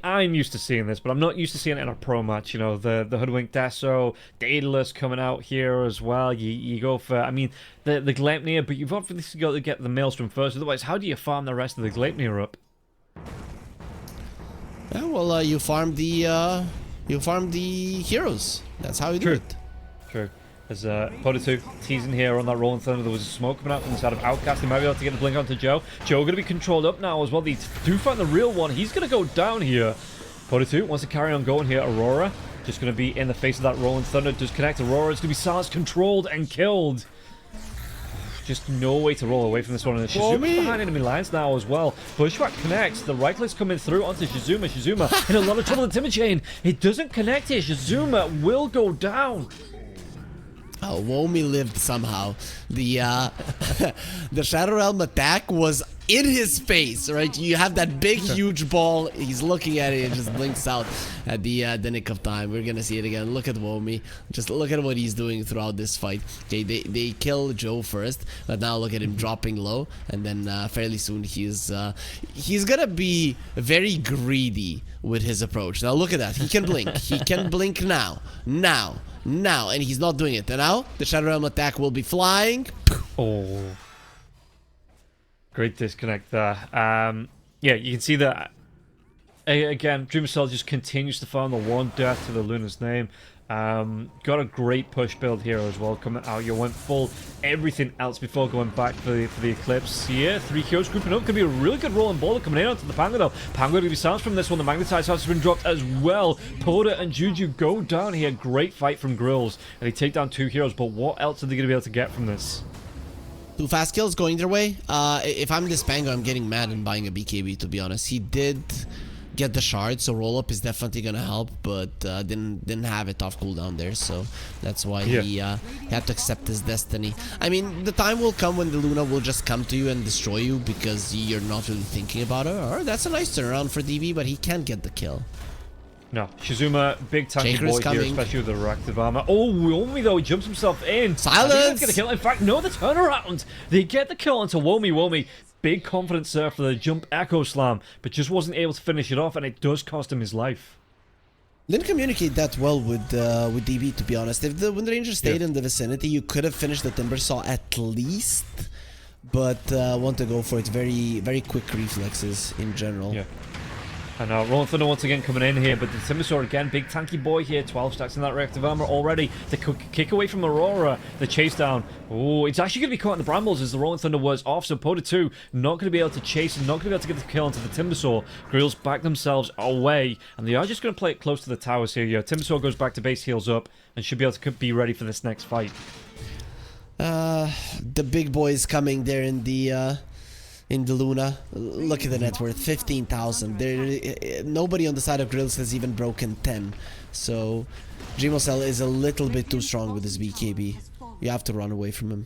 I'm used to seeing this, but I'm not used to seeing it in a pro match. You know, the Hoodwink Deso, Daedalus coming out here as well. You go for, I mean, the Gleipnir, but you've obviously got to get the Maelstrom first. Otherwise, how do you farm the rest of the Gleipnir up? Yeah, well, you farm the heroes. That's how you do it. True. There's Poda 2 teasing here on that Rolling Thunder. There was a smoke coming out from the side of Outcast. They might be able to get the blink onto Joe. Joe going to be controlled up now as well. They do find the real one. He's going to go down here. Poda 2 wants to carry on going here. Aurora just going to be in the face of that Rolling Thunder. Does connect. Aurora is going to be silenced, controlled, and killed. Just no way to roll away from this one. And Shizuma's behind enemy lines now as well. Pushback connects. The right click's coming through onto Shizuma. Shizuma in a lot of trouble in Timber Chain. It doesn't connect here. Shizuma will go down. Oh, Womi lived somehow. The the Shadow Realm attack was in his face, right? You have that big, huge ball. He's looking at it and just blinks out at the nick of time. We're gonna see it again. Look at Womi. Just look at what he's doing throughout this fight. Okay, they kill Joe first, but now look at him dropping low, and then fairly soon he's gonna be very greedy with his approach. Now look at that. He can blink. He can blink now, and he's not doing it. And now the Shadow Realm attack will be flying. Oh, great disconnect there. Yeah, you can see that again. Dreamer Cell just continues to farm the one death to the Luna's name. Got a great push build here as well coming out. You went full everything else before going back for the Eclipse. Yeah, 3 heroes grouping up. Could be a really good rolling ball coming in onto the Pango though. Pango going to be silenced from this one. The Magnetize has been dropped as well. Poda and Juju go down here. Great fight from Grills. And they take down 2 heroes. But what else are they going to be able to get from this? 2 fast kills going their way. If I'm this Pango, I'm getting mad and buying a BKB, to be honest. He did get the shard, so roll up is definitely gonna help, but didn't have it off cooldown there, so that's why he had to accept his destiny. I mean, the time will come when the Luna will just come to you and destroy you because you're not really thinking about her. Or that's a nice turnaround for DB, but he can't get the kill. No, Shizuma, big tanky boy here, especially with the reactive armor. Oh, Womi though, he jumps himself in. Silence! Get the kill. In fact, no, the turnaround. They get the kill onto Womi. Womi, big confidence there for the jump echo slam, but just wasn't able to finish it off, and it does cost him his life. Didn't communicate that well with DB, to be honest. If the Wind Ranger stayed in the vicinity, you could have finished the Timber Saw at least, but want to go for it. Very, very quick reflexes in general. Yeah. And now Rolling Thunder once again coming in here, but the Timbersaw again, big tanky boy here, 12 stacks in that reactive armor already. The kick away from Aurora, the chase down. Oh, it's actually going to be caught in the brambles as the Rolling Thunder was off, so Poda 2 not going to be able to chase and not going to be able to get the kill onto the Timbersaw. Grills back themselves away, and they are just going to play it close to the towers here. Yeah, Timbersaw goes back to base, heals up, and should be able to be ready for this next fight. The big boy is coming there in the Luna. Look at the net worth, 15,000. There, nobody on the side of Grills has even broken 10. So Dreamocell is a little bit too strong with his BKB. You have to run away from him.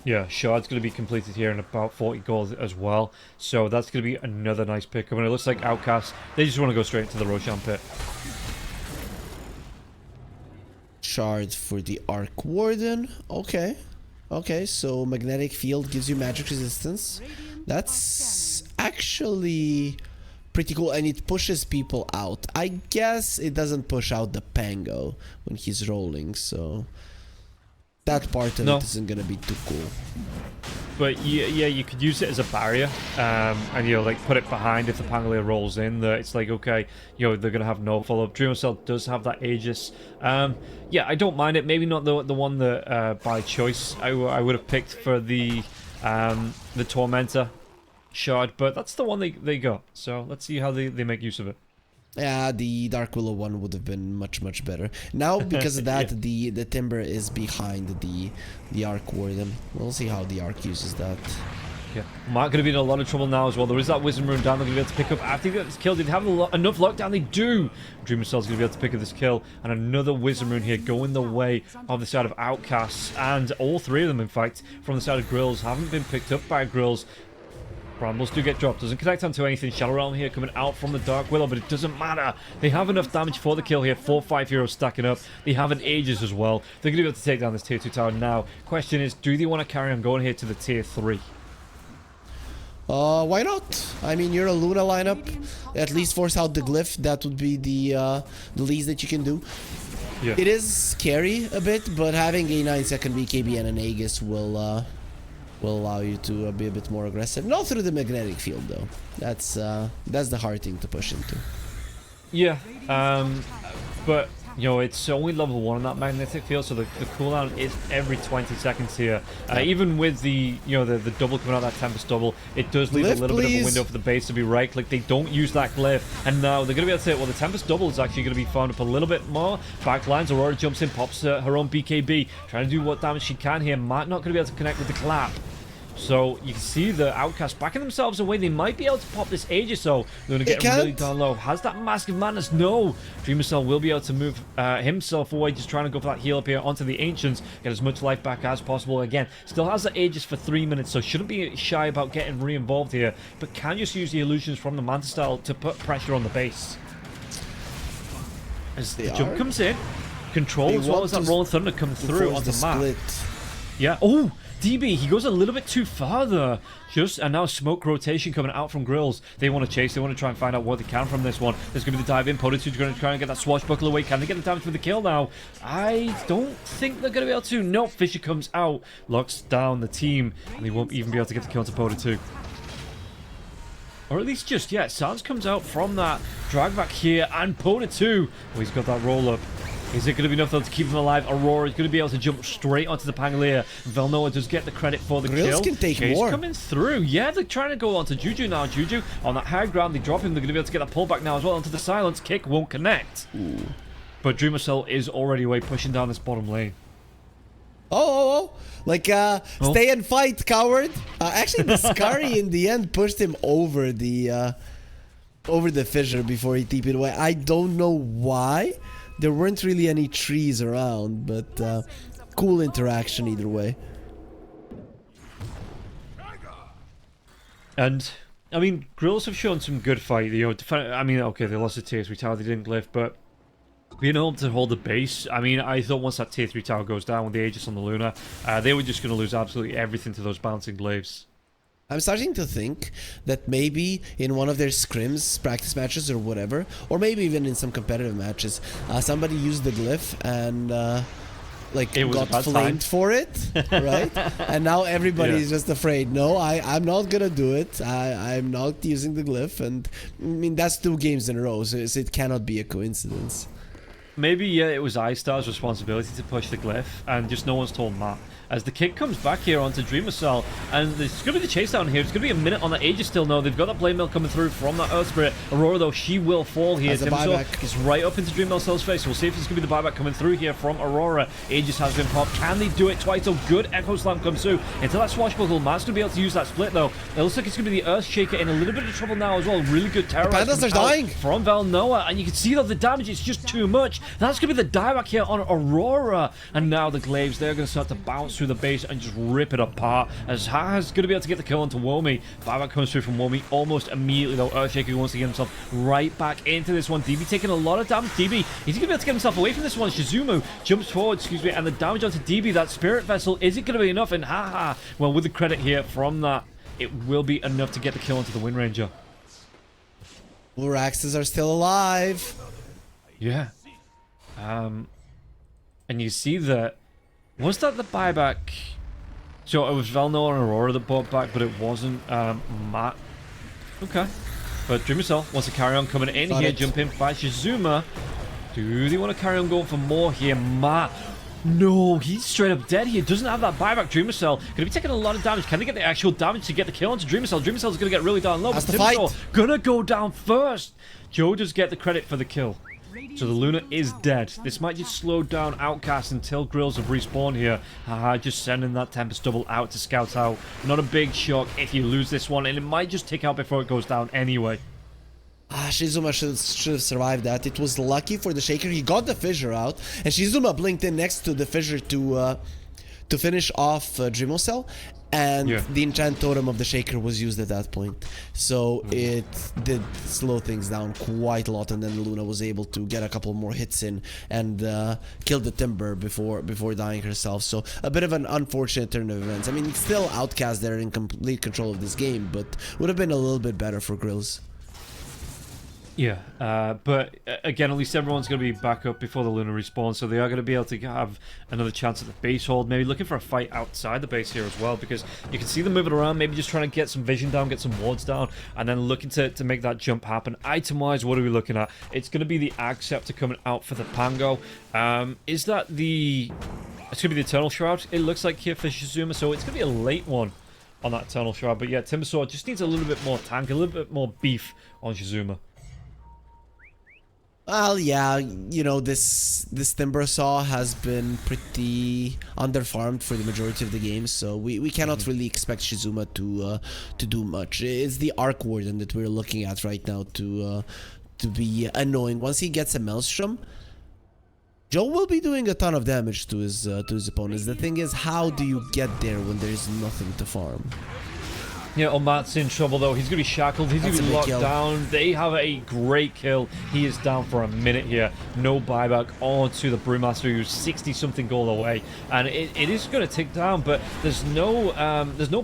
Yeah, Shard's going to be completed here in about 40 gold as well. So that's going to be another nice pick up. And it looks like Outcast, they just want to go straight into the Roshan pit. Shard for the Arc Warden. Okay. Okay, so magnetic field gives you magic resistance. That's actually pretty cool, and it pushes people out. I guess it doesn't push out the Pango when he's rolling, so that part of it isn't gonna be too cool. But yeah, you could use it as a barrier, and like put it behind if the Pangolier rolls in. That it's like, okay, they're gonna have no follow up. Dreamcell does have that Aegis. Yeah, I don't mind it. Maybe not the one that by choice I would have picked for the Tormentor shard, but that's the one they got. So let's see how they make use of it. Yeah, the Dark Willow one would have been much better. Now, because of that, yeah. the Timber is behind the Arc Warden. We'll see how the Arc uses that. Yeah, Mark going to be in a lot of trouble now as well. There is that Wisdom Rune down. They're going to be able to pick up. I think that's kill. Did they have enough lockdown? They do. Dreamer Cell's going to be able to pick up this kill. And another Wisdom Rune here going the way of the side of Outcasts. And all three of them, in fact, from the side of Grills, haven't been picked up by Grills. Brambles do get dropped. Doesn't connect onto anything. Shadow Realm here coming out from the Dark Willow, but it doesn't matter. They have enough damage for the kill here. 4-5 heroes stacking up. They have an Aegis as well. They're going to be able to take down this tier 2 tower now. Question is, do they want to carry on going here to the tier 3? Why not? I mean, you're a Luna lineup. At least force out the glyph. That would be the least that you can do. Yeah. It is scary a bit, but having a 9-second BKB and an Aegis will allow you to be a bit more aggressive. Not through the magnetic field, though. That's the hard thing to push into. Yeah, but it's only level 1 on that magnetic field, so the cooldown is every 20 seconds here. Even with the the double coming out, that Tempest double, it does leave a little bit of a window for the base to be right click. They don't use that glyph, and now they're going to be able to say, well, the Tempest double is actually going to be found up a little bit more. Backlines, Aurora jumps in, pops her own BKB, trying to do what damage she can here. Matt not going to be able to connect with the clap. So you can see the Outcasts backing themselves away. They might be able to pop this Aegis, so they're going to get really down low. Has that Mask of Madness? No. Dreamer Cell will be able to move himself away, just trying to go for that heal up here onto the Ancients, get as much life back as possible. Again, still has the Aegis for 3 minutes, so shouldn't be shy about getting re-involved here, but can just use the illusions from the Manta style to put pressure on the base. As the jump comes in, control as well as that Rolling Thunder come through onto the map. Yeah. Oh! DB, he goes a little bit too far there. And now smoke rotation coming out from Grills. They want to chase. They want to try and find out what they can from this one. There's going to be the dive in. Potitude's going to try and get that swashbuckle away. Can they get the damage for the kill now? I don't think they're going to be able to. Nope. Fisher comes out, locks down the team, and they won't even be able to get the kill to Potitude. Or at least just, yeah, Sans comes out from that drag back here, and Potitude. Oh, he's got that roll up. Is it going to be enough though to keep him alive? Aurora is going to be able to jump straight onto the Pangolier. Velnoa does get the credit for the kill. Can take Chase more. Coming through. Yeah, they're trying to go onto Juju now. Juju on that high ground. They drop him. They're going to be able to get that pullback now as well onto the silence. Kick won't connect. Ooh. But Dreamer Cell is already away, pushing down this bottom lane. Like, stay and fight, coward. Actually, the Scary in the end pushed him over the fissure before he TP'd away. I don't know why. There weren't really any trees around, but cool interaction either way. And, I mean, Grills have shown some good fight. I mean, okay, they lost the tier 3 tower, they didn't glyph, but being able to hold the base, I mean, I thought once that tier 3 tower goes down with the Aegis on the Luna, they were just going to lose absolutely everything to those bouncing glaives. I'm starting to think that maybe in one of their scrims, practice matches or whatever, or maybe even in some competitive matches, somebody used the glyph and got flamed for it, right? And now everybody's just afraid. No, I'm not gonna do it. I'm not using the glyph, and I mean that's 2 games in a row, so it cannot be a coincidence. Maybe it was iStar's responsibility to push the glyph, and just no one's told Matt. As the kick comes back here onto Dreamer Cell, and there's going to be the chase down here. It's going to be a minute on the Aegis still. No, they've got that Blade Mill coming through from that Earth Spirit. Aurora, though, she will fall here. Timso is right up into Dreamer Cell's face. We'll see if there's going to be the buyback coming through here from Aurora. Aegis has been popped. Can they do it twice? So good Echo Slam comes through into that swashbuckle. Matt's going to be able to use that split, though. It looks like it's going to be the Earth Shaker in a little bit of trouble now as well. Really good terror. The pandas are dying from Velnoa, and you can see that the damage is just too much. That's going to be the dieback here on Aurora, and now the glaives, they're going to start to bounce through the base and just rip it apart, as Ha's going to be able to get the kill onto Womi. Buyback comes through from Womi almost immediately, though. Earthshaker wants to get himself right back into this one. DB taking a lot of damage. DB, he's going to be able to get himself away from this one. Shizumu jumps forward, and the damage onto DB, that Spirit Vessel, is it going to be enough? And Haha, well, with the credit here from that, it will be enough to get the kill onto the Wind Ranger. Vuraxes are still alive. Yeah. And you see that... Was that the buyback? So it was Velno and Aurora that bought back, but it wasn't Matt. Okay. But Dreamcell wants to carry on coming in here, jumping by Shizuma. Do they want to carry on going for more here? Matt. No, he's straight up dead here. Doesn't have that buyback. Dreamcell going to be taking a lot of damage. Can they get the actual damage to get the kill onto Dreamcell? Dreamcell's going to get really down low. That's But the fight. going to go down first. Joe does get the credit for the kill. So the Luna is dead. This might just slow down Outcast until Grills have respawned here. Just sending that Tempest double out to scout out. Not a big shock if you lose this one, and it might just tick out before it goes down anyway. Shizuma should have survived that. It was lucky for the Shaker. He got the fissure out, and Shizuma blinked in next to the fissure to finish off Dreamcell, and the enchant totem of the Shaker was used at that point. So it did slow things down quite a lot, and then Luna was able to get a couple more hits in and kill the Timber before dying herself. So a bit of an unfortunate turn of events. I mean, it's still Outcast there in complete control of this game, but would have been a little bit better for Grills. Yeah, but again, at least everyone's going to be back up before the Luna respawns, so they are going to be able to have another chance at the base hold, maybe looking for a fight outside the base here as well, because you can see them moving around, maybe just trying to get some vision down, get some wards down, and then looking to make that jump happen. Item-wise, what are we looking at? It's going to be the Ag Scepter coming out for the Pango. Is that the... It's going to be the Eternal Shroud, it looks like here for Shizuma, so it's going to be a late one on that Eternal Shroud, but yeah, Timbersaw just needs a little bit more tank, a little bit more beef on Shizuma. Well, yeah, you know, this Timbersaw has been pretty underfarmed for the majority of the game, so we cannot really expect Shizuma to do much. It's the Arc Warden that we're looking at right now to be annoying. Once he gets a Maelstrom, Joe will be doing a ton of damage to his opponents. The thing is, how do you get there when there's nothing to farm? Yeah, Matt's in trouble though. He's going to be shackled. He's going to be locked down. They have a great kill. He is down for a minute here. No buyback onto the Brewmaster, who's 60-something gold away. And it is going to tick down, but there's no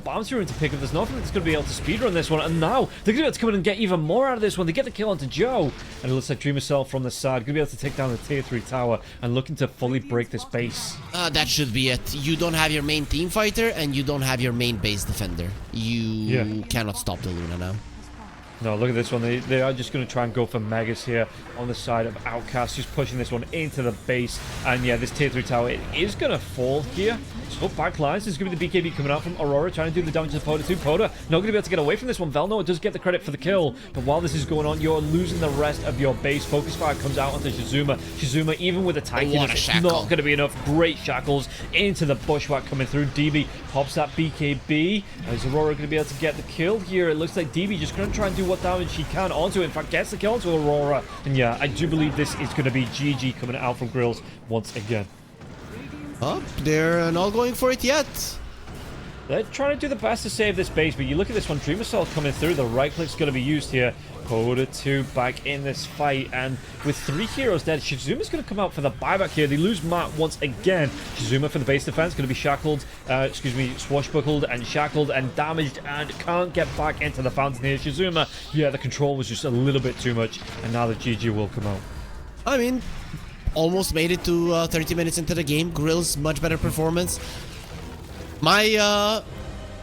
bounty rune to pick up. There's nothing that's going to be able to speedrun this one. And now they're going to be able to come in and get even more out of this one. They get the kill onto Joe. And it looks like Dreamcell from the side. Going to be able to take down the tier 3 tower and looking to fully break this base. That should be it. You don't have your main team fighter and you don't have your main base defender. You cannot stop the Luna now. No, look at this one. They are just going to try and go for Megas here on the side of Outcast, just pushing this one into the base. And yeah, this tier 3 tower, it is going to fall here. So backlines, there's going to be the BKB coming out from Aurora, trying to do the damage to Poda too. Poda not going to be able to get away from this one. Velno does get the credit for the kill, but while this is going on, you're losing the rest of your base. Focus fire comes out onto Shizuma. Shizuma, even with the tankiness, it's not going to be enough. Great shackles into the bushwhack coming through. DB pops that BKB. Is Aurora going to be able to get the kill here? It looks like DB just going to try and do what damage she can onto it. In fact, gets the kill onto Aurora. And yeah, I do believe this is going to be GG coming out from Grills once again. Oh, they're not going for it yet. They're trying to do the best to save this base, but you look at this one, Dreamcell coming through, the right click's going to be used here. Poda 2 back in this fight, and with 3 heroes dead, Shizuma's going to come out for the buyback here. They lose Matt once again. Shizuma for the base defense, going to be shackled, swashbuckled and shackled and damaged, and can't get back into the fountain here. Shizuma, yeah, the control was just a little bit too much, and now the GG will come out. I mean, almost made it to 30 minutes into the game. Grill's much better performance. My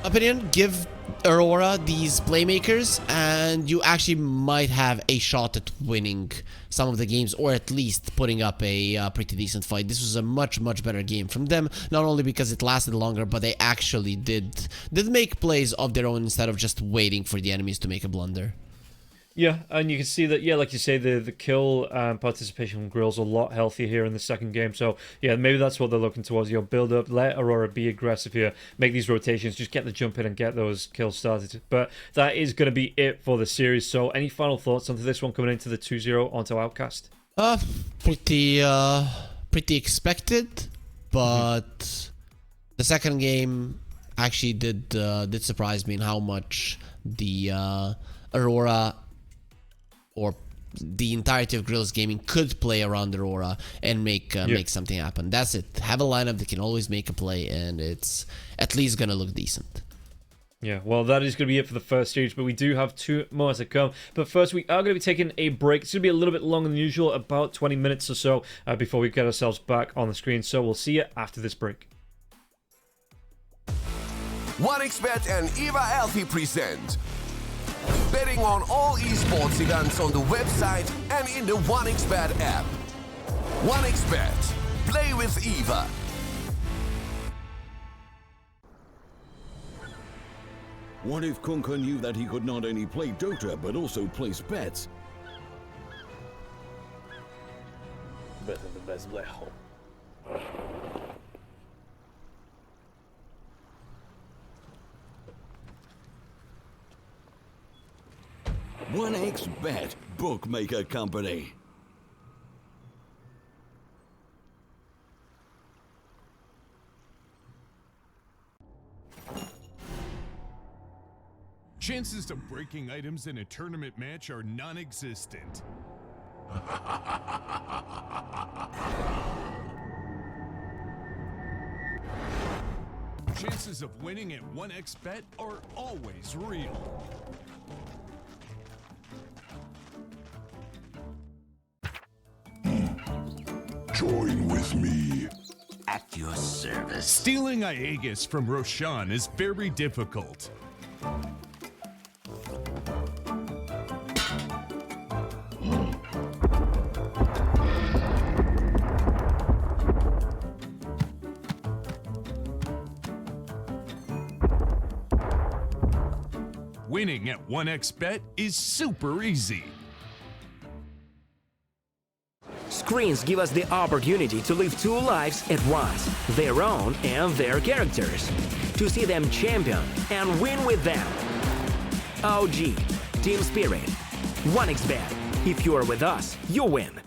opinion, give Aurora these playmakers and you actually might have a shot at winning some of the games, or at least putting up a pretty decent fight. This was a much better game from them, not only because it lasted longer, but they actually did make plays of their own instead of just waiting for the enemies to make a blunder. Yeah, and you can see that, yeah, like you say, the kill participation from Grill's a lot healthier here in the second game. So, yeah, maybe that's what they're looking towards. Build up, let Aurora be aggressive here, make these rotations, just get the jump in and get those kills started. But that is going to be it for the series. So, any final thoughts onto this one coming into the 2-0 onto Outcast? Pretty expected, but the second game actually did surprise me in how much the Aurora, or the entirety of Grills Gaming, could play around Aurora and make something happen. That's it. Have a lineup that can always make a play, and it's at least gonna look decent. Yeah, well, that is going to be it for the first stage, but we do have 2 more to come. But first, we are going to be taking a break. It's going to be a little bit longer than usual, about 20 minutes or so, before we get ourselves back on the screen. So we'll see you after this break. 1xBet and Eva Alfie present betting on all esports events on the website and in the 1xBet app. 1xBet. Play with Eva. What if Kunka knew that he could not only play Dota but also place bets? Better the best black hole. 1xBet, bookmaker company. Chances of breaking items in a tournament match are non-existent. Chances of winning at 1xBet are always real. Join with me. At your service. Stealing Aegis from Roshan is very difficult. Winning at 1xBet is super easy. Screens give us the opportunity to live 2 lives at once, their own and their characters, to see them champion and win with them. OG, Team Spirit, 1xBet. If you are with us, you win.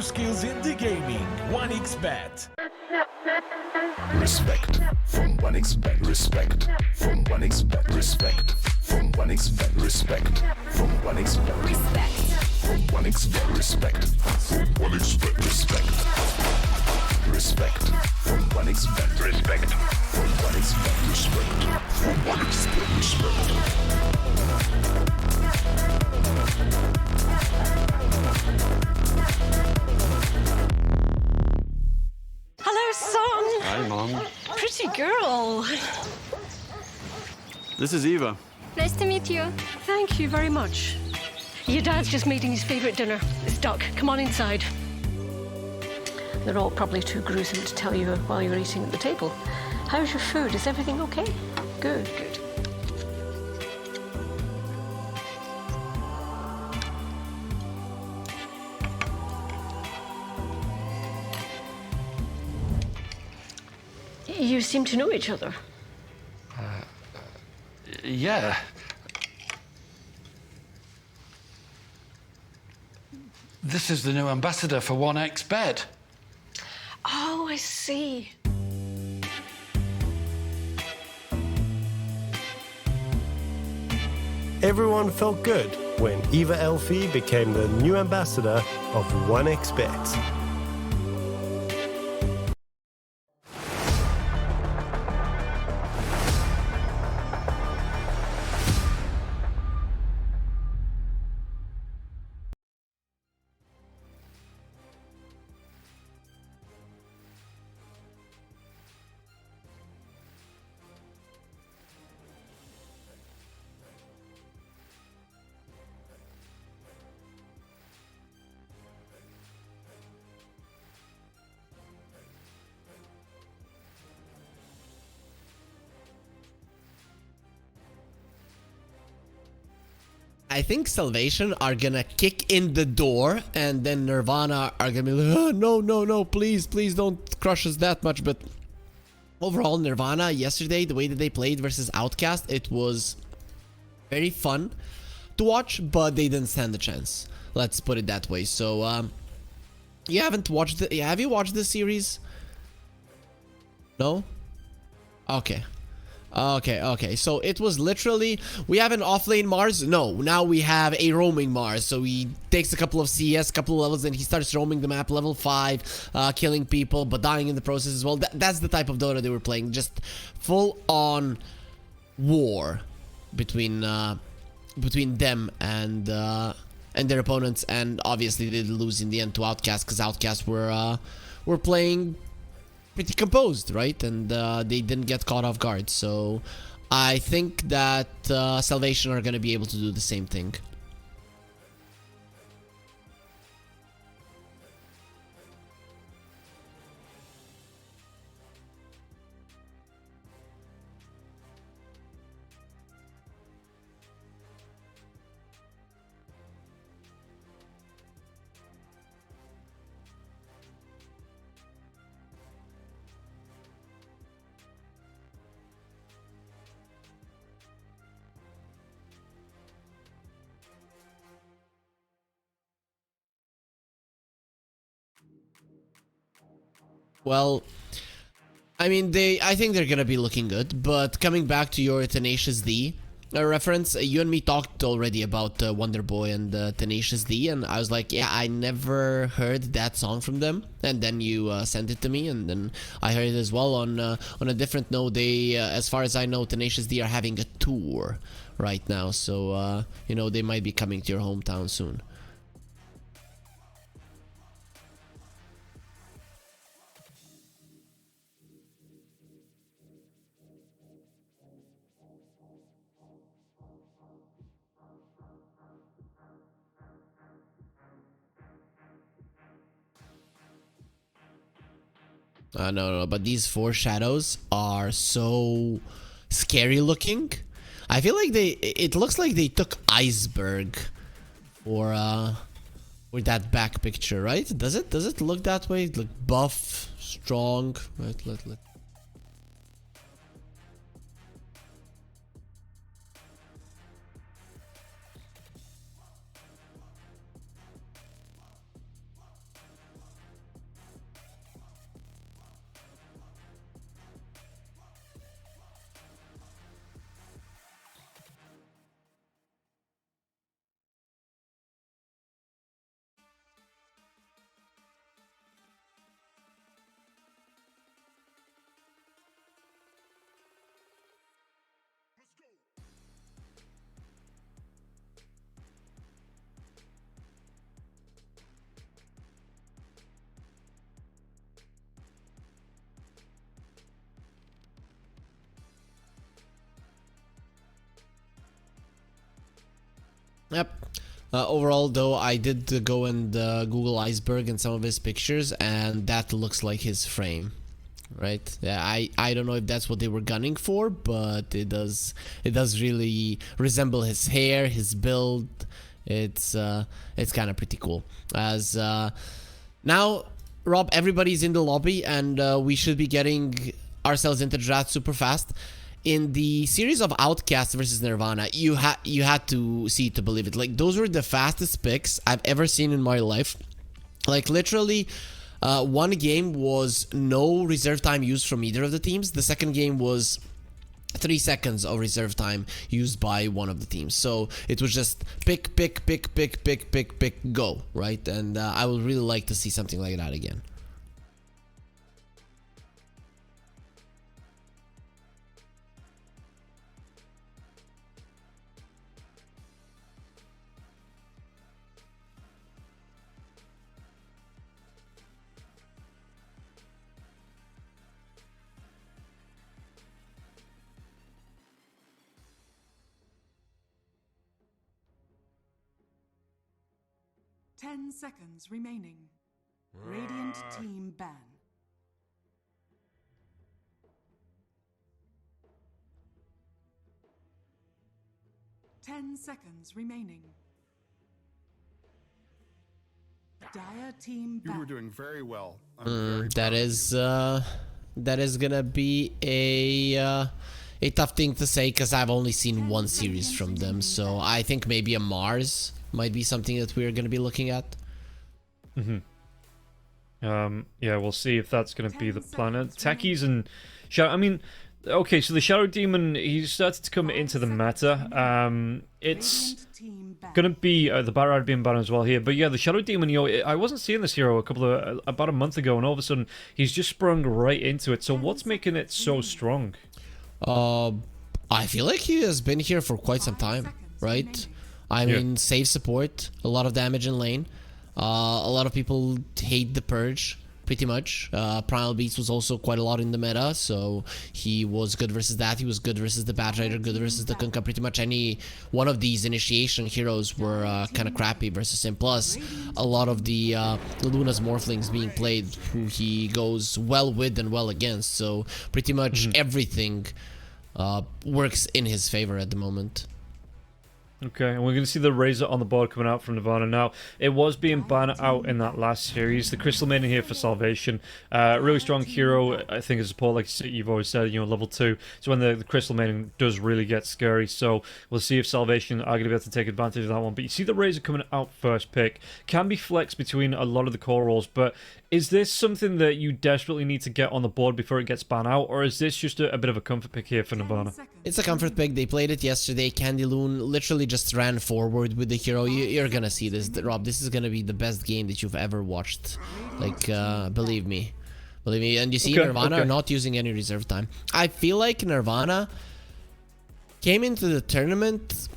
your skills in the gaming. 1xBet. Respect from 1xBet. Respect from 1xBet. Respect from 1xBet. Respect from 1xBet. Respect from 1xBet. Respect from 1xBet. Respect. Respect from 1xBet. Respect from 1xBet. Respect from 1xBet. Respect. Hello, son. Hi, Mom. Pretty girl. This is Eva. Nice to meet you. Thank you very much. Your dad's just making his favorite dinner. It's duck. Come on inside. They're all probably too gruesome to tell you while you're eating at the table. How's your food? Is everything okay? Good, good. You seem to know each other. Yeah. This is the new ambassador for 1xBet. Oh, I see. Everyone felt good when Eva Elfie became the new ambassador of 1xBet. I think Salvation are gonna kick in the door, and then Nirvana are gonna be like, oh, no, please don't crush us that much. But overall, Nirvana yesterday, the way that they played versus Outcast, it was very fun to watch, but they didn't stand a chance. Let's put it that way. So, you haven't watched it? Have you watched this series? No? Okay. Okay. So it was literally, we have an offlane Mars. No, now we have a roaming Mars. So he takes a couple of CS, couple of levels, and he starts roaming the map level 5, killing people, but dying in the process as well. That's the type of Dota they were playing. Just full on war between them and their opponents. And obviously they did lose in the end to Outcast, because Outcast were playing pretty composed, right? And they didn't get caught off guard. So I think that Salvation are going to be able to do the same thing. Well, I mean, I think they're gonna be looking good. But coming back to your Tenacious D reference, you and me talked already about Wonder Boy and Tenacious D, and I was like, yeah, I never heard that song from them. And then you sent it to me, and then I heard it as well. On a different note, they, as far as I know, Tenacious D are having a tour right now, so you know, they might be coming to your hometown soon. No, but these 4 shadows are so scary looking. I feel like it looks like they took Iceberg for that back picture, right? Does it look that way? Look buff, strong, right? Let. Yep. Overall, though, I did go and Google Iceberg and some of his pictures, and that looks like his frame, right? Yeah, I don't know if that's what they were gunning for, but it does really resemble his hair, his build. It's kind of pretty cool. As now, Rob, everybody's in the lobby, and we should be getting ourselves into the draft super fast. In the series of Outcast versus Nirvana, you had to see it to believe it. Like, those were the fastest picks I've ever seen in my life. Like, literally, one game was no reserve time used from either of the teams. The second game was 3 seconds of reserve time used by one of the teams. So it was just pick, go, right? And I would really like to see something like that again. Ten seconds remaining. Radiant team ban. Ten seconds remaining. Dire team ban. You were doing very well. That is gonna be a tough thing to say, because I've only seen one series from them. So I think maybe a Mars might be something that we're going to be looking at. Yeah, we'll see if that's going to be the plan. Techies and Shadow. I mean, okay, so the Shadow Demon, he started to come into the meta. It's going to be the Barrad being banned as well here. But yeah, the Shadow Demon, you know, I wasn't seeing this hero about a month ago, and all of a sudden he's just sprung right into it. So what's making it so strong? I feel like he has been here for quite some time, right? I mean, save support, a lot of damage in lane. A lot of people hate the Purge, pretty much. Primal Beast was also quite a lot in the meta, so he was good versus that. He was good versus the Batrider, good versus the Kunkka. Pretty much any one of these initiation heroes were kind of crappy versus him. Plus, a lot of the Luna's Morphlings being played, who he goes well with and well against. So pretty much everything works in his favor at the moment. Okay, and we're going to see the Razor on the board coming out from Nirvana now. It was being banned out in that last series. The Crystal Maiden here for Salvation. Really strong hero, I think, as a support, like you've always said, you know, level 2. So when the Crystal Maiden does really get scary. So we'll see if Salvation are going to be able to take advantage of that one. But you see the Razor coming out first pick. Can be flexed between a lot of the core roles, but is this something that you desperately need to get on the board before it gets banned out, or is this just a bit of a comfort pick here for Nirvana? It's a comfort pick. They played it yesterday. Candy Loon literally just ran forward with the hero. You're gonna see this, Rob. This is gonna be the best game that you've ever watched. Like, believe me. And you see, Nirvana are not using any reserve time. I feel like Nirvana came into the tournament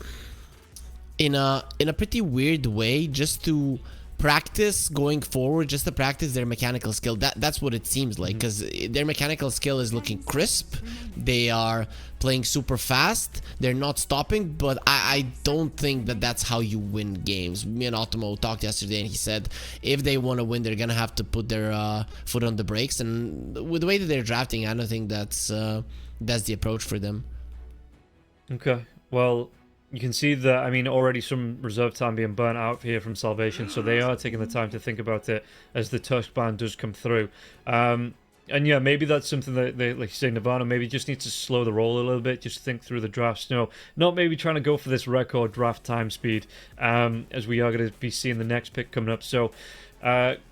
in a pretty weird way, just to practice going forward, just to practice their mechanical skill. That's what it seems like, because their mechanical skill is looking crisp. They are playing super fast. They're not stopping, but I don't think that that's how you win games. Me and Automo talked yesterday, and he said if they want to win, they're gonna have to put their foot on the brakes. And with the way that they're drafting, I don't think that's the approach for them. Okay, well, you can see that, I mean, already some reserve time being burnt out here from Salvation, so they are taking the time to think about it as the Tusk ban does come through. And yeah, maybe that's something that they, like you say, Nirvana maybe just needs to slow the roll a little bit, just think through the drafts. No, not maybe trying to go for this record draft time speed, as we are going to be seeing the next pick coming up. So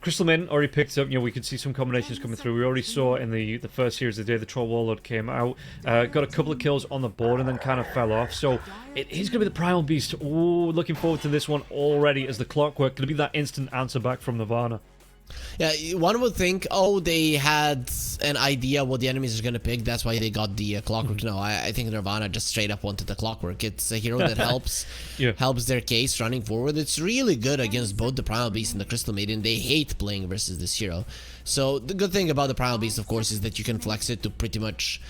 Crystal Maiden already picked up. You know, we could see some combinations coming through. We already saw in the first series of the day, the Troll Warlord came out, got a couple of kills on the board, and then kind of fell off. So it is going to be the Primal Beast. Ooh, looking forward to this one already as the Clockwork. Going to be that instant answer back from Nirvana. Yeah, one would think, oh, they had an idea what the enemies are going to pick. That's why they got the Clockwork. No, I think Nirvana just straight up wanted the Clockwork. It's a hero that helps their case running forward. It's really good against both the Primal Beast and the Crystal Maiden. They hate playing versus this hero. So the good thing about the Primal Beast, of course, is that you can flex it to pretty much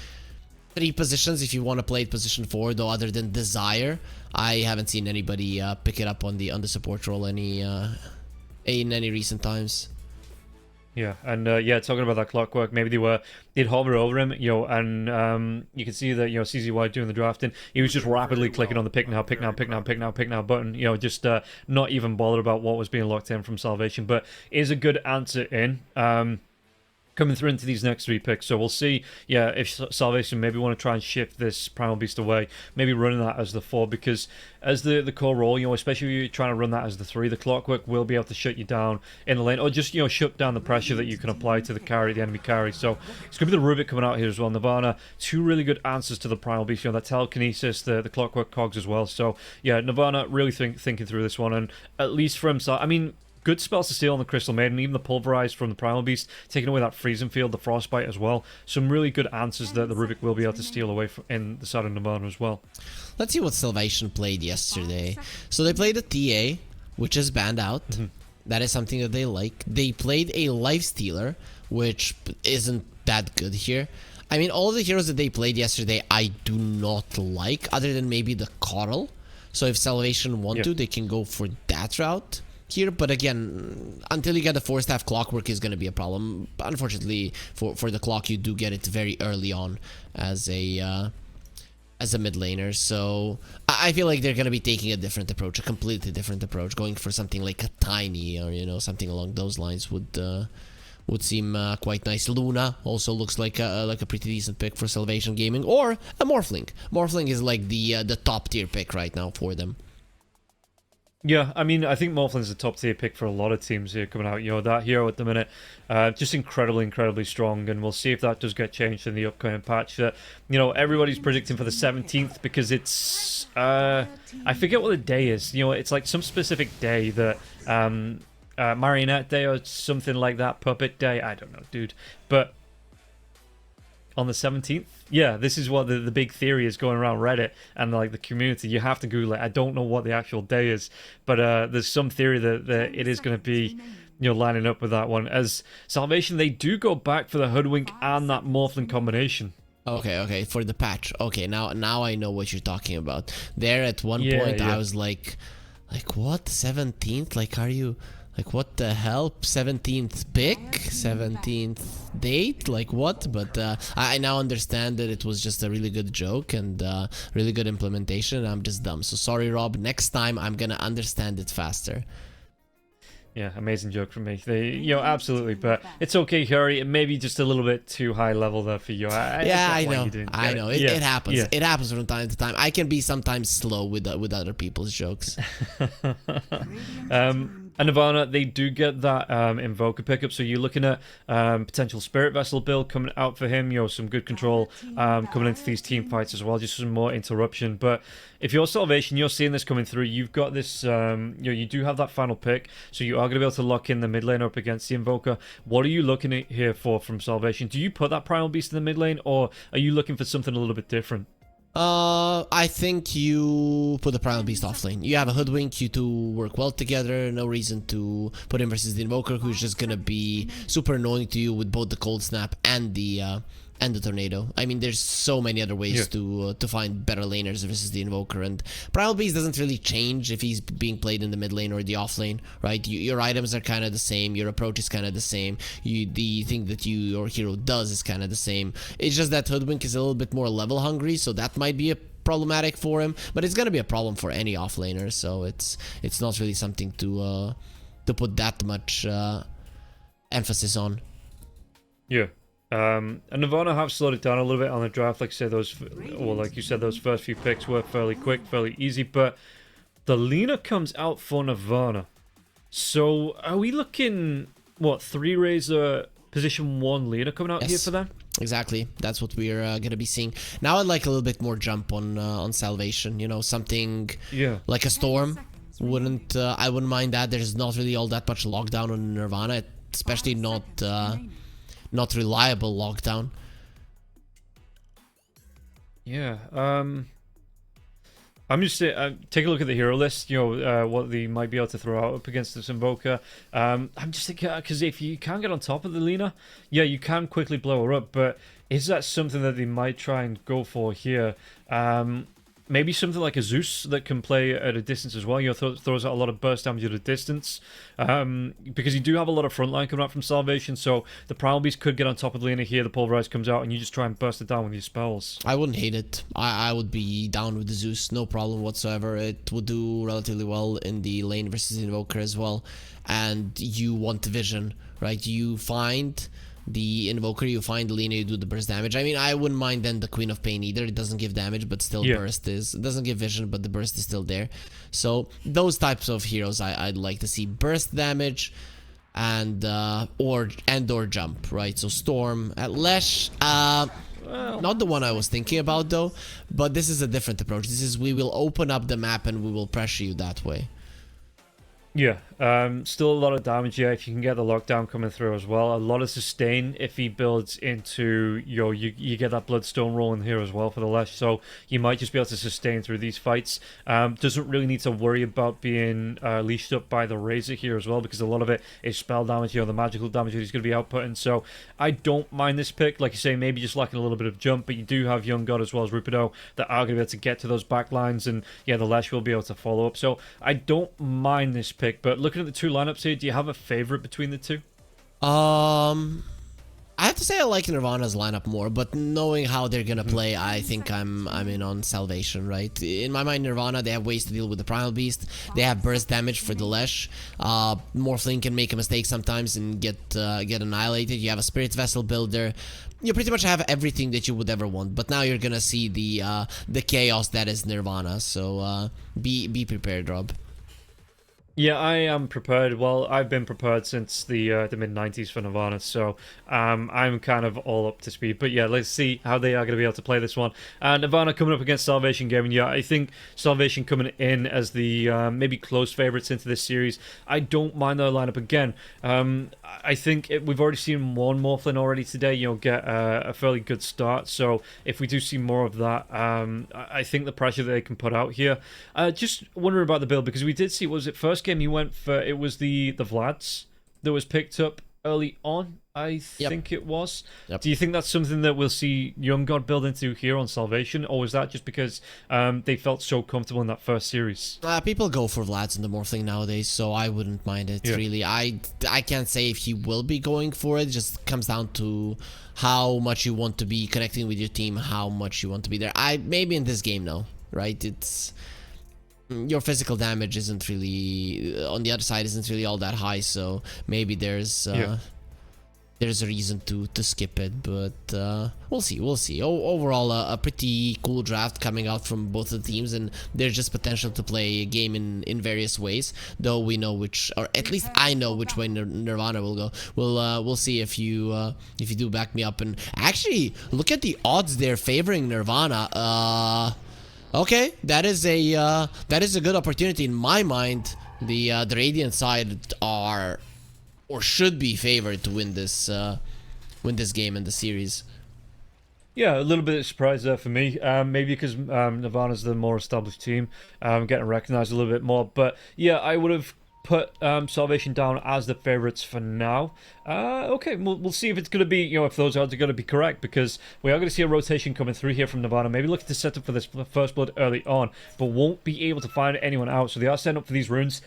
3 positions if you want to play it position 4, though. Other than Desire, I haven't seen anybody pick it up on the support role in any recent times. Yeah, and yeah, talking about that clockwork, maybe they'd hover over him, and you can see that, CZY doing the drafting, he was just rapidly clicking on the pick now button, just not even bothered about what was being locked in from Salvation, but is a good answer in. Coming through into these next 3 picks, so we'll see, if Salvation maybe want to try and shift this Primal Beast away, maybe running that as the 4, because as the core role, especially if you're trying to run that as the 3, the Clockwork will be able to shut you down in the lane, or just, shut down the pressure that you can apply to the enemy carry. So it's going to be the Rubik coming out here as well. Nirvana, 2 really good answers to the Primal Beast, that telekinesis, the Clockwork cogs as well. So yeah, Nirvana really thinking through this one, and at least for himself, I mean, good spells to steal on the Crystal Maiden, even the Pulverize from the Primal Beast, taking away that Freezing Field, the Frostbite as well. Some really good answers that the Rubik will be able to steal away from in the side of Nirvana as well. Let's see what Salvation played yesterday. So they played a TA, which is banned out. That is something that they like. They played a Lifestealer, which isn't that good here. I mean, all the heroes that they played yesterday, I do not like, other than maybe the Coral. So if Salvation want to, they can go for that route here, but again, until you get the 4-staff, Clockwork is going to be a problem. Unfortunately, for the Clock, you do get it very early on as a mid laner, so I feel like they're going to be taking a different approach, a completely different approach, going for something like a Tiny, or something along those lines would seem quite nice. Luna also looks like a pretty decent pick for Salvation Gaming, or a Morphling. Morphling is like the top tier pick right now for them. Yeah, I mean, I think Morphling's a top tier pick for a lot of teams here coming out. That hero at the minute, just incredibly strong, and we'll see if that does get changed in the upcoming patch. Everybody's predicting for the 17th because it's, I forget what the day is. It's like some specific day that, Marionette Day or something like that, Puppet Day. I don't know, dude. But on the 17th, yeah, this is what the big theory is going around Reddit and like the community. You have to Google it. I don't know what the actual day is, but there's some theory that it is going to be, lining up with that one. As Salvation, they do go back for the Hoodwink and that Morphling combination. Okay, for the patch. Okay, now I know what you're talking about. There at one point, I was like what, 17th? Like, are you... Like, what the hell? 17th pick? 17th date? Like, what? But I now understand that it was just a really good joke and really good implementation. I'm just dumb. So sorry, Rob. Next time, I'm gonna understand it faster. Yeah, amazing joke from me. Absolutely. But it's okay, Hurry. It may be just a little bit too high level there for you. I know. It happens. Yeah. It happens from time to time. I can be sometimes slow with other people's jokes. And Nirvana, they do get that Invoker pickup, so you're looking at potential Spirit Vessel build coming out for him, some good control coming into these team fights as well, just some more interruption. But if you're Salvation, you're seeing this coming through, you've got this, you do have that final pick, so you are going to be able to lock in the mid lane up against the Invoker. What are you looking at here for from Salvation? Do you put that Primal Beast in the mid lane, or are you looking for something a little bit different? I think you put the Primal Beast off lane. You have a Hoodwink, you two work well together, no reason to put him versus the Invoker, who's just gonna be super annoying to you with both the Cold Snap and the Tornado. I mean, there's so many other ways to find better laners versus the Invoker, and Primal Beast doesn't really change if he's being played in the mid lane or the off lane, right? Your items are kind of the same, your approach is kind of the same, the thing that your hero does is kind of the same. It's just that Hoodwink is a little bit more level hungry, so that might be a problematic for him, but it's gonna be a problem for any off laner, so it's not really something to put that much emphasis on. Yeah. And Nirvana have slowed it down a little bit on the draft. Like you said, those first few picks were fairly quick, fairly easy. But the Lina comes out for Nirvana. So are we looking, 3 Razor position 1 Lina coming out here for them? Exactly. That's what we're gonna be seeing. Now I'd like a little bit more jump on Salvation. Something like a Storm. I wouldn't mind that. There's not really all that much lockdown on Nirvana, especially not reliable lockdown. I'm just take a look at the hero list. You know what they might be able to throw out up against this Invoker. I'm just thinking because if you can't get on top of the Lina, yeah, you can quickly blow her up. But is that something that they might try and go for here? Maybe something like a Zeus that can play at a distance as well. You know, throws out a lot of burst damage at a distance. Because you do have a lot of frontline coming out from Salvation, so the Primal Beast could get on top of Lina here. The Pulverize comes out, and you just try and burst it down with your spells. I wouldn't hate it. I would be down with the Zeus, no problem whatsoever. It would do relatively well in the lane versus Invoker as well. And you want vision, right? You find the Invoker, you find the Lina, you do the burst damage. I mean, I wouldn't mind then the Queen of Pain either. It doesn't give damage, but still burst is... It doesn't give vision, but the burst is still there. So, those types of heroes I'd like to see. Burst damage and or jump, right? So, Storm, Lesh... not the one I was thinking about, though. But this is a different approach. This is we will open up the map and we will pressure you that way. Yeah, still a lot of damage here if you can get the lockdown coming through as well. A lot of sustain if he builds into you get that bloodstone rolling here as well for the Lesh, so you might just be able to sustain through these fights. Doesn't really need to worry about being leashed up by the Razor here as well, because a lot of it is spell damage, the magical damage that he's going to be outputting. So I don't mind this pick. Like you say, maybe just lacking a little bit of jump, but you do have Young God as well as Rupido that are going to be able to get to those back lines, and yeah, the Lesh will be able to follow up. So I don't mind this pick. But looking at the two lineups here, do you have a favorite between the two? I have to say I like Nirvana's lineup more, but knowing how they're gonna play, I think I'm in on Salvation, right? In my mind, Nirvana, they have ways to deal with the Primal Beast. They have burst damage for the Lesh. Morphling can make a mistake sometimes and get annihilated. You have a Spirit Vessel builder. You pretty much have everything that you would ever want, but now you're gonna see the chaos that is Nirvana. So be prepared, Rob. Yeah, I am prepared. Well, I've been prepared since the mid-90s for Nirvana, so I'm kind of all up to speed. But yeah, let's see how they are going to be able to play this one. Nirvana coming up against Salvation Gaming. Yeah, I think Salvation coming in as the maybe close favourites into this series. I don't mind their lineup again. I think we've already seen one Morphlin already today, get a fairly good start. So if we do see more of that, I think the pressure that they can put out here. Just wondering about the build, because we did see, was it first game he went for, it was the Vlads that was picked up early on, I think it was. Do you think that's something that we'll see Young God build into here on Salvation, or was that just because they felt so comfortable in that first series? People go for Vlads in the Morphling nowadays, so I wouldn't mind it, really. I can't say if he will be going for it. It just comes down to how much you want to be connecting with your team, how much you want to be there. Maybe in this game, no, right? It's... your physical damage isn't really on the other side, isn't really all that high, so maybe there's a reason to skip it, but we'll see. Overall, a pretty cool draft coming out from both the teams, and there's just potential to play a game in various ways, though we know which, or at least I know which way Nirvana will go. We'll see if you do back me up. And actually, look at the odds there favoring Nirvana. Okay, that is a good opportunity in my mind. The Radiant side are or should be favored to win this game in the series. Yeah, a little bit of surprise there for me. Maybe because Nirvana's the more established team, getting recognized a little bit more. But yeah, I would have put Salvation down as the favorites for now. Okay, we'll see if it's going to be, if those odds are going to be correct, because we are going to see a rotation coming through here from Nirvana. Maybe looking to set up for this first blood early on, but won't be able to find anyone out. So they are setting up for these runes.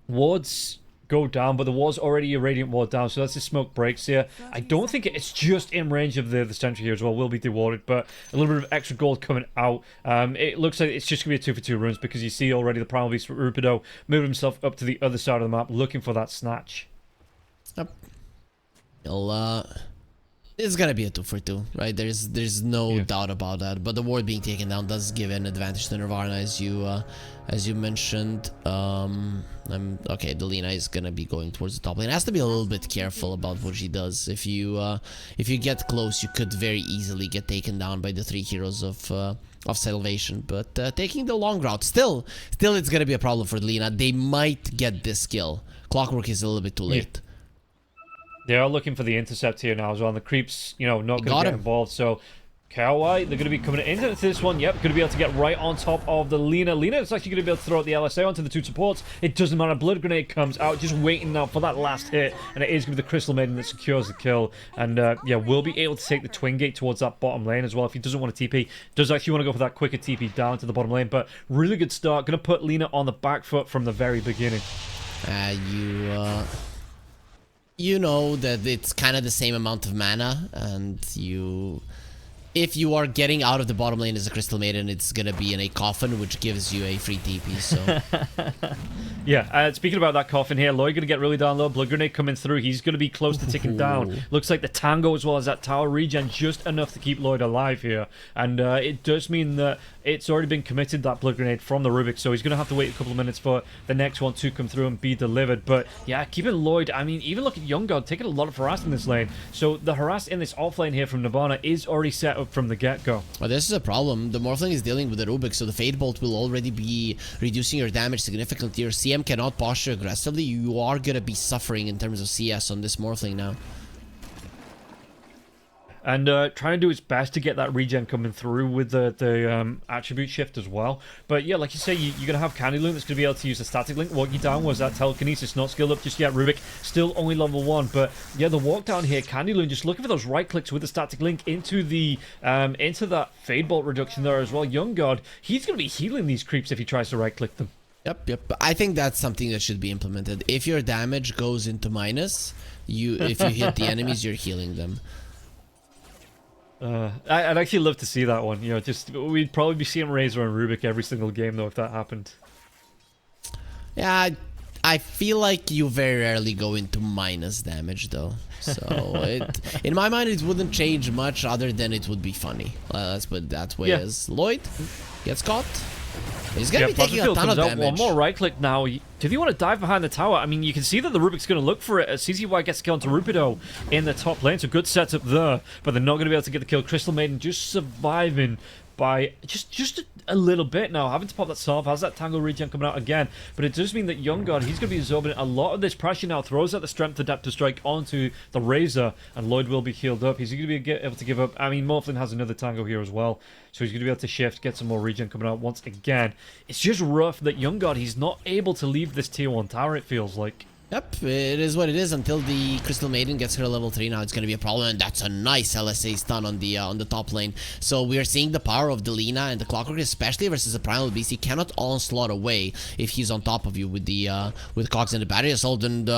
Wards go down, but there was already a Radiant Ward down, so that's the smoke breaks here. I don't think it's just in range of the Sentry here as well, will be dewarded, but a little bit of extra gold coming out. It looks like it's just going to be a 2-for-2 runes, because you see already the Primal Beast Rupido moving himself up to the other side of the map, looking for that snatch. Yep. It's gonna be a 2-for-2, right? There's no doubt about that. But the ward being taken down does give an advantage to Nirvana, as you mentioned. Okay, the Lina is gonna be going towards the top lane. Has to be a little bit careful about what she does. If you get close, you could very easily get taken down by the 3 heroes of Salvation. But taking the long route, still it's gonna be a problem for Lina. They might get this kill. Clockwork is a little bit too late. They are looking for the intercept here now as well, and the creeps, not going to get involved, so KOI, they're going to be coming into this one. Yep, going to be able to get right on top of the Lina. Lina is actually going to be able to throw out the LSA onto the 2 supports. It doesn't matter. Blood Grenade comes out, just waiting now for that last hit. And it is going to be the Crystal Maiden that secures the kill. And yeah, we'll be able to take the Twin Gate towards that bottom lane as well. If he doesn't want to TP, does actually want to go for that quicker TP down to the bottom lane. But really good start. Going to put Lina on the back foot from the very beginning. You know that it's kind of the same amount of mana, and if you are getting out of the bottom lane as a Crystal Maiden, it's gonna be in a coffin, which gives you a free TP, so... Yeah, speaking about that coffin here, Lloyd gonna get really down low, Blood Grenade coming through, he's gonna be close to ticking down. Looks like the Tango as well as that tower regen, just enough to keep Lloyd alive here. And it does mean that it's already been committed, that Blood Grenade from the Rubik, so he's gonna have to wait a couple of minutes for the next one to come through and be delivered. But yeah, keeping Lloyd, I mean, even look at Young God, taking a lot of harass in this lane. So the harass in this off lane here from Nirvana is already set up from the get-go. Well, this is a problem. The Morphling is dealing with the Rubik, so the Fade Bolt will already be reducing your damage significantly. Your CM cannot posture aggressively. You are going to be suffering in terms of CS on this Morphling now. And trying to do its best to get that regen coming through with the attribute shift as well. But yeah, like you say, you're going to have Candy Loon that's going to be able to use the static link. Walk you down was that telekinesis, not skilled up just yet. Rubik still only level 1. But yeah, the walk down here, Candy Loon just looking for those right clicks with the static link into the into that Fade Bolt reduction there as well. Young God, he's going to be healing these creeps if he tries to right click them. Yep. I think that's something that should be implemented. If your damage goes into minus, if you hit the enemies, you're healing them. I'd actually love to see that one. You know, just we'd probably be seeing Razor and Rubik every single game though if that happened. Yeah, I feel like you very rarely go into minus damage though. So in my mind, it wouldn't change much other than it would be funny. Let's put it that way. As Lloyd gets caught. He's going to be taking a ton of damage. One more right click now. If you want to dive behind the tower, I mean, you can see that the Rubik's going to look for it as CZY gets a kill onto Rupido in the top lane. So good setup there, but they're not going to be able to get the kill. Crystal Maiden just surviving by just a little bit now, having to pop that salve, has that Tango regen coming out again, but it does mean that Young God, he's going to be absorbing a lot of this pressure now, throws out the strength adapter strike onto the Razor, and Lloyd will be healed up. He's going to be able to give up. I mean, Morphlin has another Tango here as well, so he's going to be able to shift, get some more regen coming out once again. It's just rough that Young God, he's not able to leave this tier 1 tower, it feels like. Yep, it is what it is until the Crystal Maiden gets her level 3. Now it's going to be a problem, and that's a nice LSA stun on the top lane. So we are seeing the power of the Lina and the Clockwork, especially versus a Primal Beast. He cannot onslaught away if he's on top of you with the Cogs and the Battery Assault. And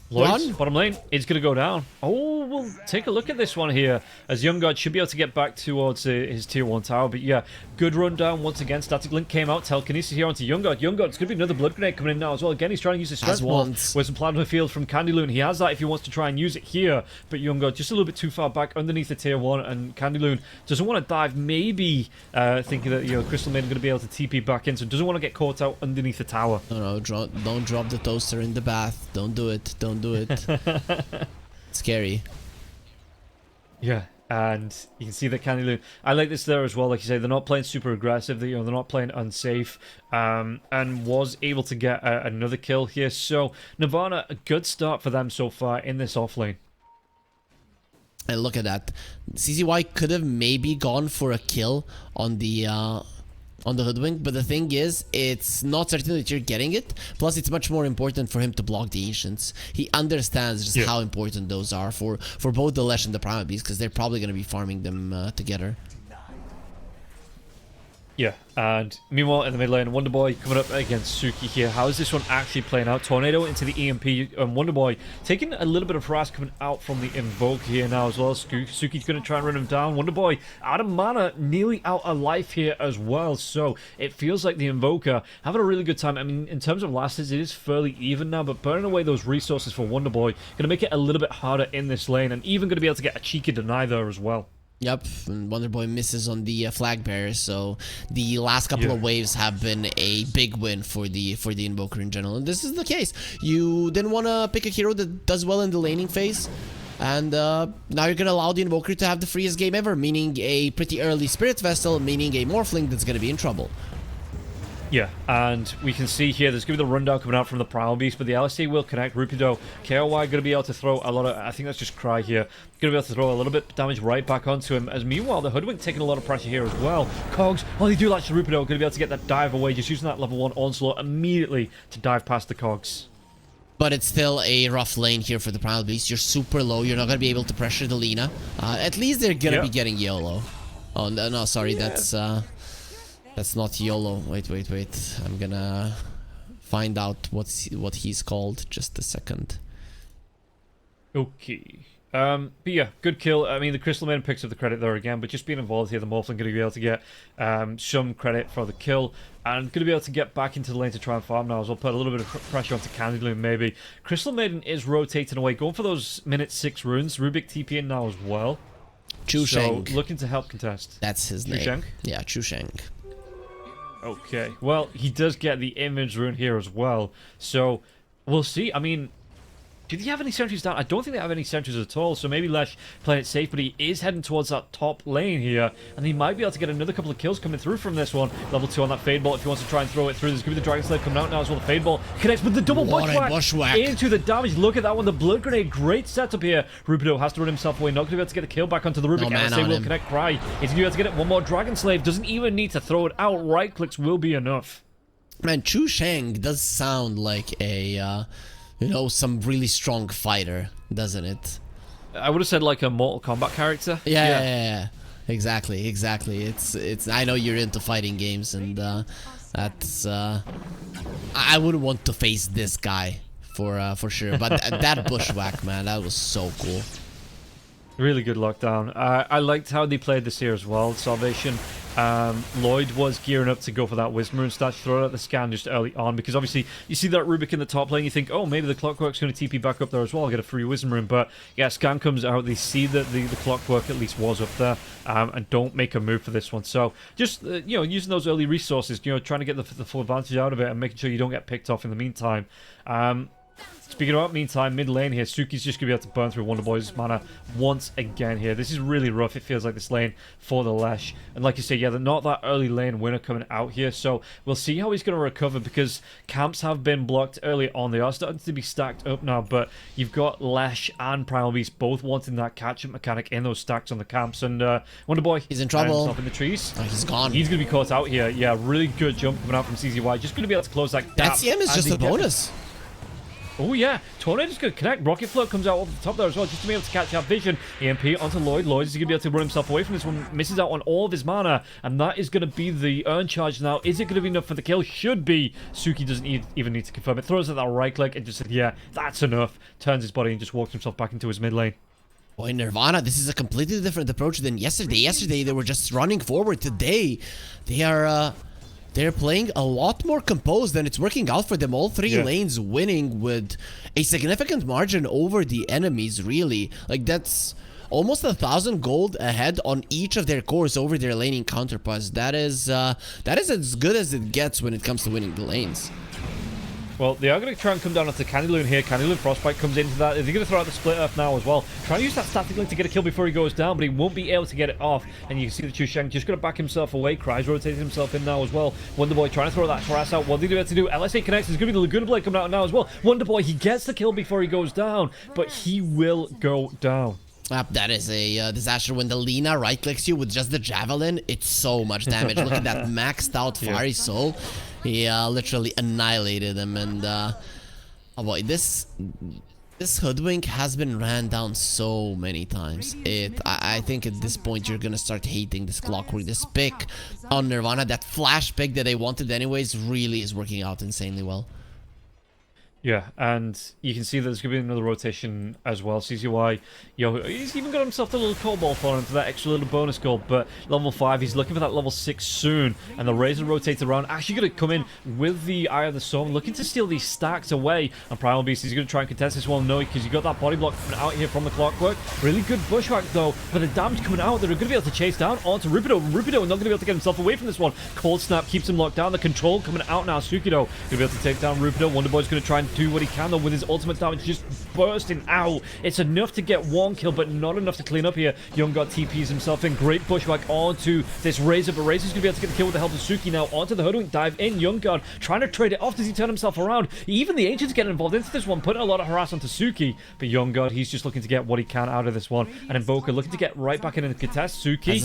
Lloyd's bottom lane is going to go down. Oh, we'll take a look at this one here, as Young God should be able to get back towards his tier 1 tower. But yeah, good rundown once again. Static Link came out. Telekinesis here onto Young God. Young God, it's going to be another Blood Grenade coming in now as well. Again, he's trying to use his strength wall with some Plasma Field from Candy Loon. He has that if he wants to try and use it here. But Young God just a little bit too far back underneath the tier 1. And Candy Loon doesn't want to dive, maybe thinking that, you know, Crystal Maiden going to be able to TP back in. So doesn't want to get caught out underneath the tower. No, don't drop the toaster in the bath. Don't do it. Don't do it. Scary. Yeah, and you can see that Candy Loon. I like this there as well. Like you say, they're not playing super aggressive. They're not playing unsafe. And was able to get another kill here. So Nirvana, a good start for them so far in this offlane. And look at that. CZY could have maybe gone for a kill on the Hoodwink, but the thing is, it's not certain that you're getting it. Plus, it's much more important for him to block the Ancients. He understands just how important those are for both the Lesh and the Primal Beast, because they're probably going to be farming them together. Yeah, and meanwhile in the mid lane, Wonderboy coming up against Suki here. How is this one actually playing out? Tornado into the EMP, and Wonderboy taking a little bit of harass coming out from the Invoke here now as well. Suki's going to try and run him down. Wonderboy out of mana, nearly out of life here as well. So it feels like the Invoker having a really good time. I mean, in terms of last hits, it is fairly even now, but burning away those resources for Wonderboy going to make it a little bit harder in this lane, and even going to be able to get a cheeky deny there as well. Yep, and Wonderboy misses on the flag bearer, so the last couple of waves have been a big win for the Invoker in general. And this is the case. You didn't want to pick a hero that does well in the laning phase, and now you're going to allow the Invoker to have the freest game ever, meaning a pretty early Spirit Vessel, meaning a Morphling that's going to be in trouble. Yeah, and we can see here there's going to be the rundown coming out from the Primal Beast, but the LSA will connect. Rupido, KOY going to be able to throw a lot of, I think that's just Cry here, going to be able to throw a little bit of damage right back onto him, as meanwhile the Hoodwink taking a lot of pressure here as well. Cogs, they do latch the Rupido, going to be able to get that dive away, just using that level 1 onslaught immediately to dive past the Cogs. But it's still a rough lane here for the Primal Beast. You're super low, you're not going to be able to pressure the Lina. At least they're going to be getting YOLO. Oh, no, sorry, that's not YOLO. Wait. I'm gonna find out what he's called. Just a second. Okay. But yeah, good kill. I mean, the Crystal Maiden picks up the credit there again, but just being involved here, the Morphling going to be able to get some credit for the kill, and going to be able to get back into the lane to try and farm now as well. Put a little bit of pressure onto Candylune maybe. Crystal Maiden is rotating away, going for those minute 6 runes. Rubik TP in now as well. Chusheng. So, looking to help contest. That's his name. Chusheng? Yeah, Chusheng. Okay, well, he does get the image rune here as well, so we'll see. I mean, do they have any sentries down? I don't think they have any sentries at all, so maybe Lesh playing it safe, but he is heading towards that top lane here, and he might be able to get another couple of kills coming through from this one. Level 2 on that Fade Ball if he wants to try and throw it through. There's going to be the Dragon Slave coming out now as well. The Fade Ball connects with the double bushwhack into the damage. Look at that one, the Blood Grenade. Great setup here. Rupido has to run himself away, not going to be able to get the kill back onto the Rubik. LSA will connect Cry. He's going to be able to get it. One more Dragon Slave. Doesn't even need to throw it out. Right clicks will be enough. Man, Chusheng does sound like a... you know, some really strong fighter, doesn't it? I would have said like a Mortal Kombat character. Yeah. Exactly. It's. I know you're into fighting games, and that's. I wouldn't want to face this guy for sure. But that bushwhack, man, that was so cool. Really good lockdown. I liked how they played this here as well. Salvation. Lloyd was gearing up to go for that Wisdom Rune stat, throw out the scan just early on, because obviously you see that Rubik in the top lane, you think, oh, maybe the Clockwork's going to TP back up there as well, I'll get a free Wisdom Rune, but yeah, scan comes out, they see that the Clockwork at least was up there, and don't make a move for this one. So just, you know, using those early resources, you know, trying to get the full advantage out of it and making sure you don't get picked off in the meantime. Speaking about meantime, mid lane here, Suki's just going to be able to burn through Wonder Boy's mana once again here. This is really rough, it feels like, this lane for the Lesh. And like you say, yeah, they're not that early lane winner coming out here, so we'll see how he's going to recover, because camps have been blocked early on. They are starting to be stacked up now, but you've got Lesh and Primal Beast both wanting that catch-up mechanic in those stacks on the camps. And Wonder Boy, he's in trouble. Himself in the trees. Oh, he's gone. He's going to be caught out here. Yeah, really good jump coming out from CZY. Just going to be able to close that gap. That CM is just a bonus. Oh yeah, Tornado's going to connect. Rocket Float comes out over the top there as well, just to be able to catch that vision. EMP onto Lloyd. Lloyd is going to be able to run himself away from this one. Misses out on all of his mana, and that is going to be the earn charge now. Is it going to be enough for the kill? Should be. Suki doesn't even need to confirm it. Throws at that right click and just said, yeah, that's enough. Turns his body and just walks himself back into his mid lane. Boy, Nirvana, this is a completely different approach than yesterday. Yesterday, they were just running forward. Today, they are... they're playing a lot more composed, and it's working out for them. All three lanes winning with a significant margin over the enemies, really. Like, that's almost 1,000 gold ahead on each of their cores over their laning counterparts. That is as good as it gets when it comes to winning the lanes. Well, they are going to try and come down onto Candylune here. Candylune Frostbite comes into that. They're going to throw out the Split Earth now as well. Trying to use that static link to get a kill before he goes down, but he won't be able to get it off. And you can see the Chusheng just going to back himself away. Cry's rotating himself in now as well. Wonderboy trying to throw that harass out. What are they going to do? LSA connects. There's going to be the Laguna Blade coming out now as well. Wonderboy, he gets the kill before he goes down, but he will go down. That is a disaster. When the Lina right-clicks you with just the Javelin, it's so much damage. Look at that maxed out Fiery Soul. He literally annihilated him, and oh boy, this Hoodwink has been ran down so many times. I think at this point you're gonna start hating this Clockwork. This pick on Nirvana, that flash pick that they wanted anyways, really is working out insanely well. Yeah, and you can see that there's going to be another rotation as well. CZY, he's even got himself a little cobalt for him for that extra little bonus gold, but level 5, he's looking for that level 6 soon, and the Razor rotates around, actually going to come in with the Eye of the Storm, looking to steal these stacks away, and Primal Beast, he's going to try and contest this one, no, because you got that body block coming out here from the Clockwork. Really good bushwhack though, but the damage coming out, they're going to be able to chase down onto Rupido. Rupido not going to be able to get himself away from this one. Cold Snap keeps him locked down, the control coming out now. Sukido going to be able to take down Rupido. Wonderboy's going to try and do what he can though with his ultimate damage just bursting out. It's enough to get one kill, but not enough to clean up here. Young God TPs himself in. Great pushback onto this Razor, but Razor's going to be able to get the kill with the help of Suki now. Onto the Hoodwink dive in. Young God trying to trade it off. Does he turn himself around? Even the Ancient's getting involved into this one, putting a lot of harass onto Suki. But Young God, he's just looking to get what he can out of this one. And Invoker looking to get right back in the contest. Suki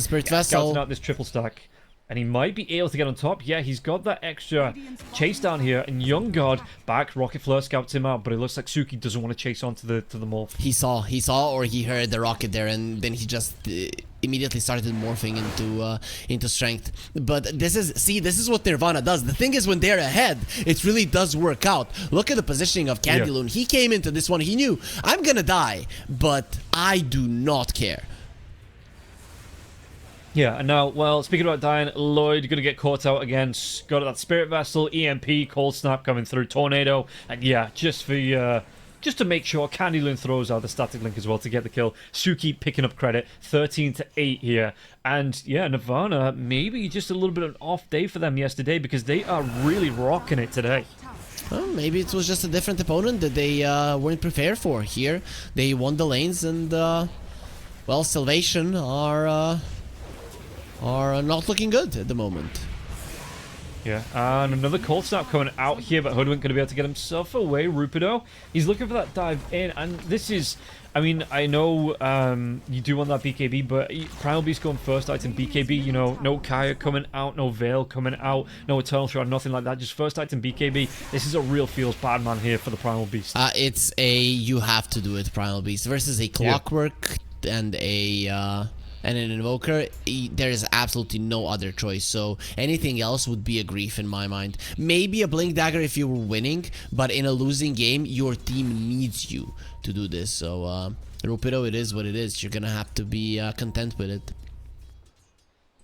scouting out this triple stack. And he might be able to get on top. Yeah, he's got that extra chase down here. And Young God back. Rocket Flare scouts him out. But it looks like Suki doesn't want to chase on to the morph. He saw or he heard the rocket there. And then he just immediately started morphing into strength. But this is what Nirvana does. The thing is, when they're ahead, it really does work out. Look at the positioning of Candyloon. He came into this one. He knew, I'm going to die. But I do not care. Yeah, and now, well, speaking about dying, Lloyd going to get caught out again. Got that Spirit Vessel, EMP, Cold Snap coming through, Tornado, and yeah, just to make sure, Candyloon throws out the Static Link as well to get the kill. Suki picking up credit, 13-8 here, and yeah, Nirvana maybe just a little bit of an off day for them yesterday because they are really rocking it today. Well, maybe it was just a different opponent that they weren't prepared for. Here, they won the lanes, and well, Salvation are not looking good at the moment. Yeah, and another Cold Snap coming out here, but Hoodwink going to be able to get himself away. Rupido, he's looking for that dive in, and this is, I mean, I know you do want that BKB, but Primal Beast going first item BKB, you know, no Kaya coming out, no Veil coming out, no Eternal Shroud, nothing like that, just first item BKB. This is a real feels bad man here for the Primal Beast. It's a you have to do it Primal Beast versus a Clockwork and an Invoker. There is absolutely no other choice, so anything else would be a grief in my mind. Maybe a Blink Dagger if you were winning, but in a losing game, your team needs you to do this. So, Rupido, it is what it is. You're gonna have to be content with it.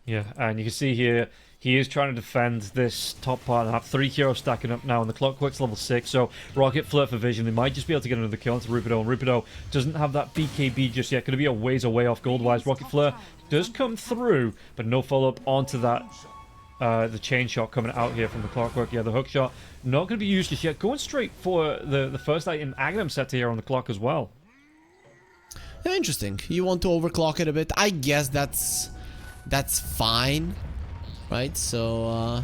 Yeah, and you can see here, he is trying to defend this top part and have 3 heroes stacking up now, and the Clockwork's level 6, so Rocket Flirt for Vision. They might just be able to get another kill onto Rupido, and Rupido doesn't have that BKB just yet. Going to be a ways away off gold-wise. Rocket Flirt does come through, but no follow-up onto that. The chain shot coming out here from the Clockwork. Yeah, the hook shot not going to be used just yet. Going straight for the first item Aghanim set here on the clock as well. Interesting. You want to overclock it a bit. I guess that's fine. Right, so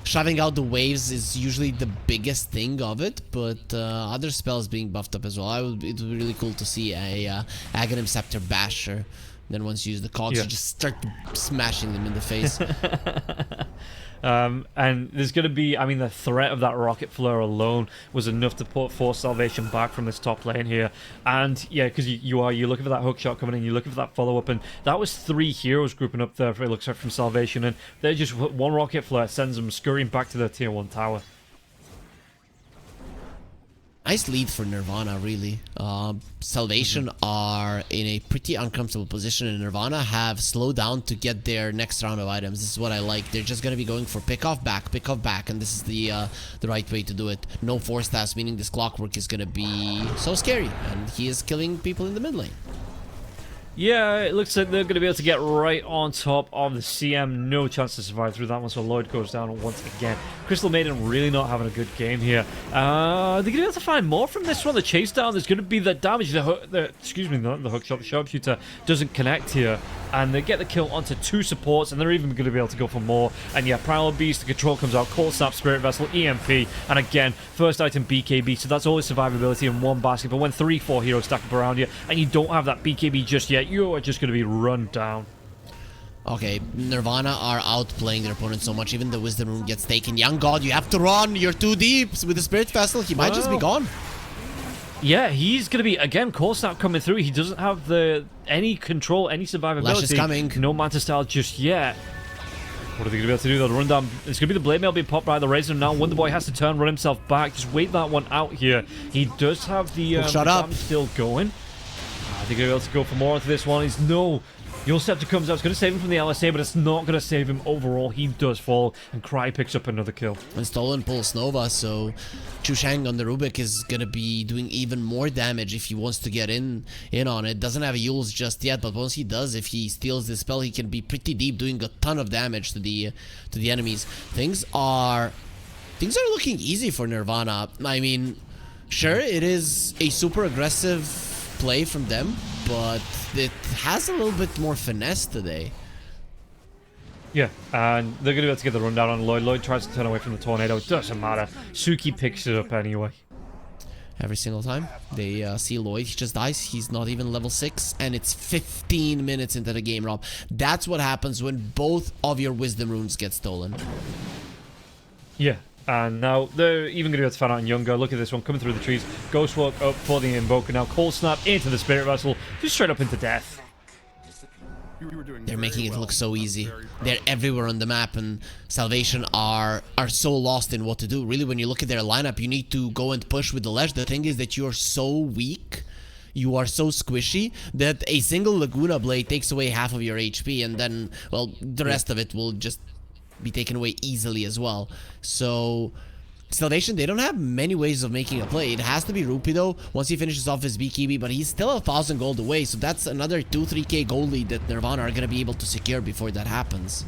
shoving out the waves is usually the biggest thing of it, but other spells being buffed up as well. It would be really cool to see a Aghanim Scepter Basher. Then once you use the cogs, you just start smashing them in the face. And there's going to be, I mean, the threat of that Rocket Flare alone was enough to force Salvation back from this top lane here. And yeah, because you're looking for that hook shot coming in, you're looking for that follow-up, and that was 3 heroes grouping up there, it looks like, from Salvation, and they're just one Rocket Flare sends them scurrying back to their tier 1 tower. Nice lead for Nirvana, really. Salvation are in a pretty uncomfortable position, and Nirvana have slowed down to get their next round of items. This is what I like. They're just going to be going for pick off back, and this is the right way to do it. No force stats, meaning this Clockwork is going to be so scary, and he is killing people in the mid lane. Yeah, it looks like they're going to be able to get right on top of the CM. No chance to survive through that one, so Lloyd goes down once again. Crystal Maiden really not having a good game here. They're going to be able to find more from this one. The chase down, there's going to be the damage. The hook shot, the sharpshooter doesn't connect here. And they get the kill onto 2 supports, and they're even going to be able to go for more. And yeah, Primal Beast, the control comes out, Cold Snap, Spirit Vessel, EMP, and again, first item BKB, so that's always survivability in one basket. But when 3-4 heroes stack up around you, and you don't have that BKB just yet, you are just going to be run down. Okay, Nirvana are outplaying their opponent so much, even the Wisdom Room gets taken. Young God, you have to run, you're too deep. With the Spirit Vessel, he might just be gone. Yeah, he's going to be, again, Cold Snap coming through. He doesn't have any control, any survivability. Lash is coming. No Manta Style just yet. What are they going to be able to do? They'll run down. It's going to be the Blade Mail being popped by the Razor now. Wonder Boy has to turn, run himself back. Just wait that one out here. He does have the damage still going. I think he'll be able to go for more into this one. He's no. Your Scepter comes out. It's going to save him from the LSA, but it's not going to save him overall. He does fall, and Cry picks up another kill. And Stolen pulls Nova, so Chushang on the Rubik is going to be doing even more damage if he wants to get in on it. Doesn't have Yules just yet, but once he does, if he steals this spell, he can be pretty deep, doing a ton of damage to the enemies. Things are looking easy for Nirvana. I mean, Sure, it is a super aggressive play from them, but it has a little bit more finesse today. Yeah, and they're going to be able to get the rundown on Lloyd. Lloyd tries to turn away from the tornado. It doesn't matter. Suki picks it up anyway. Every single time they see Lloyd, he just dies. He's not even level 6, and it's 15 minutes into the game, Rob. That's what happens when both of your wisdom runes get stolen. Yeah, and now they're even going to be able to find out in Younger. Look at this one coming through the trees. Ghost Walk up for the Invoker. Now Cold Snap into the Spirit Vessel, just straight up into death. They're making it look so easy. They're everywhere on the map, and Salvation are so lost in what to do. Really, when you look at their lineup, you need to go and push with the Ledge. The thing is that you're so weak, you are so squishy, that a single Laguna Blade takes away half of your HP, and then, well, the rest of it will just be taken away easily as well. So Salvation, they don't have many ways of making a play. It has to be Rupee though, once he finishes off his BKB, but he's still 1,000 gold away, so that's another 2-3k gold lead that Nirvana are going to be able to secure before that happens.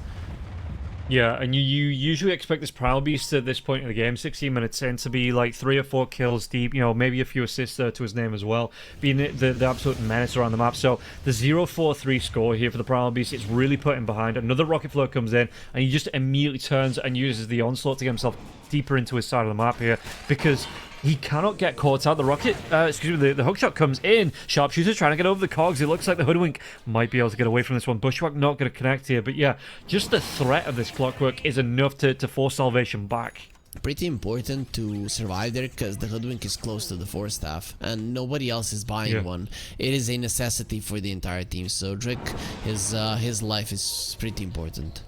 Yeah, and you usually expect this Primal Beast at this point in the game, 16 minutes in, to be like 3 or 4 kills deep, you know, maybe a few assists to his name as well, being the absolute menace around the map. So the 0-4-3 score here for the Primal Beast, it's really putting behind. Another Rocket Flow comes in, and he just immediately turns and uses the Onslaught to get himself deeper into his side of the map here, because he cannot get caught out. The rocket, excuse me, the hookshot comes in. Sharpshooter trying to get over the cogs. It looks like the Hoodwink might be able to get away from this one. Bushwhack not going to connect here. But yeah, just the threat of this Clockwork is enough to force Salvation back. Pretty important to survive there, because the Hoodwink is close to the Force Staff, and nobody else is buying one. It is a necessity for the entire team. So Drick, his life is pretty important.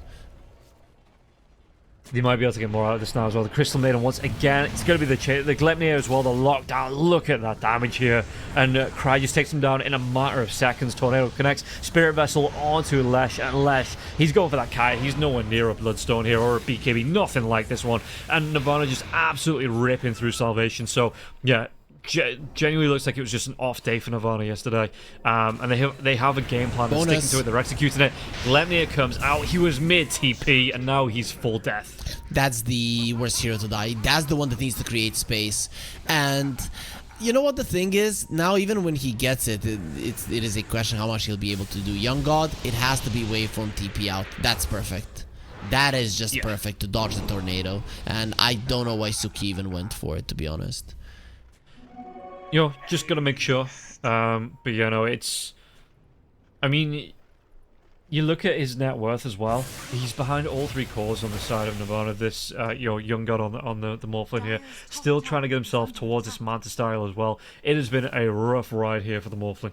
They might be able to get more out of this now as well. The Crystal Maiden once again. It's going to be the Glepnir as well. The lockdown. Look at that damage here. And Cry just takes him down in a matter of seconds. Tornado connects. Spirit Vessel onto Lesh. And Lesh, he's going for that kite. He's nowhere near a Bloodstone here or a BKB. Nothing like this one. And Nirvana just absolutely ripping through Salvation. So, yeah. Genuinely looks like it was just an off day for Nirvana yesterday, and they have a game plan. They're sticking to it. They're executing it. Glepnir comes out. He was mid TP, and now he's full death. That's the worst hero to die. That's the one that needs to create space. And you know what the thing is? Now, even when he gets it, it is a question how much he'll be able to do. Young God, it has to be waveform TP out. That's perfect. That is just perfect to dodge the tornado. And I don't know why Suki even went for it, to be honest. You know, just gotta make sure. But you know, it's. I mean, you look at his net worth as well. He's behind all 3 cores on the side of Nirvana. This, you know, young god on the Morphling here, still trying to get himself towards this Manta style as well. It has been a rough ride here for the Morphling.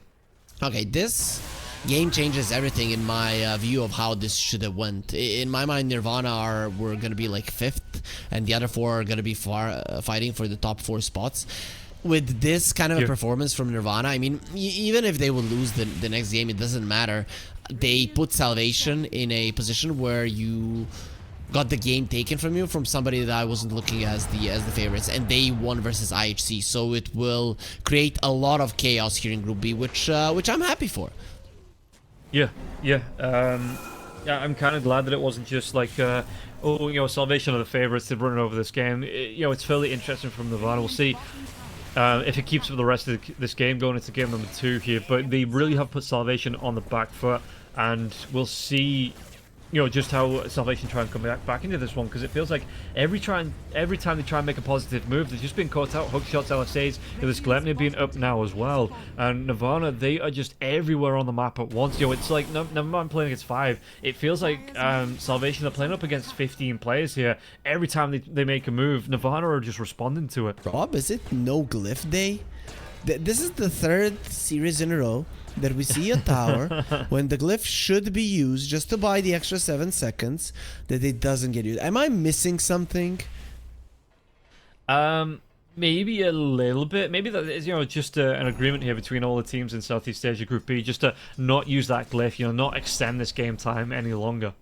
Okay, this game changes everything in my view of how this should have went. In my mind, Nirvana were gonna be like 5th, and the other 4 are gonna be fighting for the top 4 spots. With this kind of a performance from Nirvana, I mean, even if they would lose the next game, it doesn't matter. They put Salvation in a position where you got the game taken from you from somebody that I wasn't looking as the favorites, and they won versus IHC. So it will create a lot of chaos here in Group B, which I'm happy for. Yeah. I'm kind of glad that it wasn't just like, oh, you know, Salvation are the favorites. They're running over this game. You know, it's fairly interesting from Nirvana. We'll see. If it keeps for the rest of this game going into game number 2 here, but they really have put Salvation on the back foot, and we'll see, you know, just how Salvation try and come back into this one, because it feels like every time they try and make a positive move, they're just being caught out. Hook shots, LSAs, this Glepnir being up now as well, and Nirvana, they are just everywhere on the map at once. You know, it's like, never mind playing against 5, it feels like Salvation are playing up against 15 players here. Every time they make a move, Nirvana are just responding to it. Rob, is it no glyph day? This is the 3rd series in a row that we see a tower when the glyph should be used just to buy the extra 7 seconds, that it doesn't get used. Am I missing something? Maybe a little bit. Maybe that is, you know, just an agreement here between all the teams in Southeast Asia Group B, just to not use that glyph, you know, not extend this game time any longer.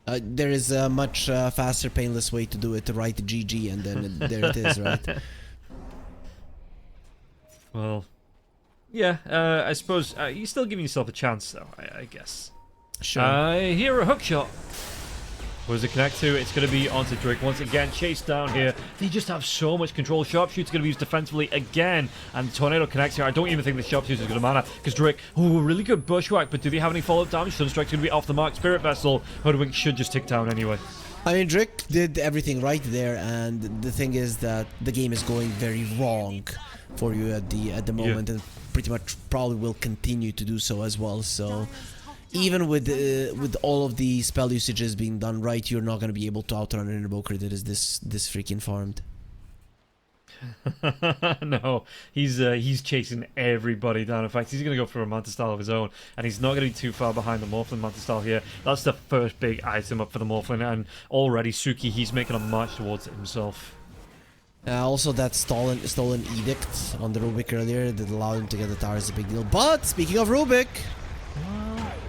There is a much faster, painless way to do it, to write GG, and then there it is, right? Well, yeah, I suppose you're still giving yourself a chance, though, I guess. Sure. Here a hook shot. Who's the connect to? It's going to be onto Drake once again. Chased down here. They just have so much control. Sharpshooter's going to be used defensively again. And Tornado connects here. I don't even think the Sharpshooter's going to matter. Because Drake, really good bushwhack. But do they have any follow-up damage? Sunstrike's going to be off the mark. Spirit Vessel, Hoodwink should just tick down anyway. I mean, Drake did everything right there, and the thing is that the game is going very wrong for you at the moment, and pretty much probably will continue to do so as well. So even with all of the spell usages being done right, you're not going to be able to outrun an Invoker that is this freaking farmed. No, he's chasing everybody down. In fact, he's going to go for a Manta Style of his own, and he's not going to be too far behind the Morphlin Manta Style here. That's the first big item up for the Morphlin, and already Suki, he's making a march towards it himself. Also, that stolen edict on the Rubik earlier that allowed him to get the tower is a big deal. But speaking of Rubik,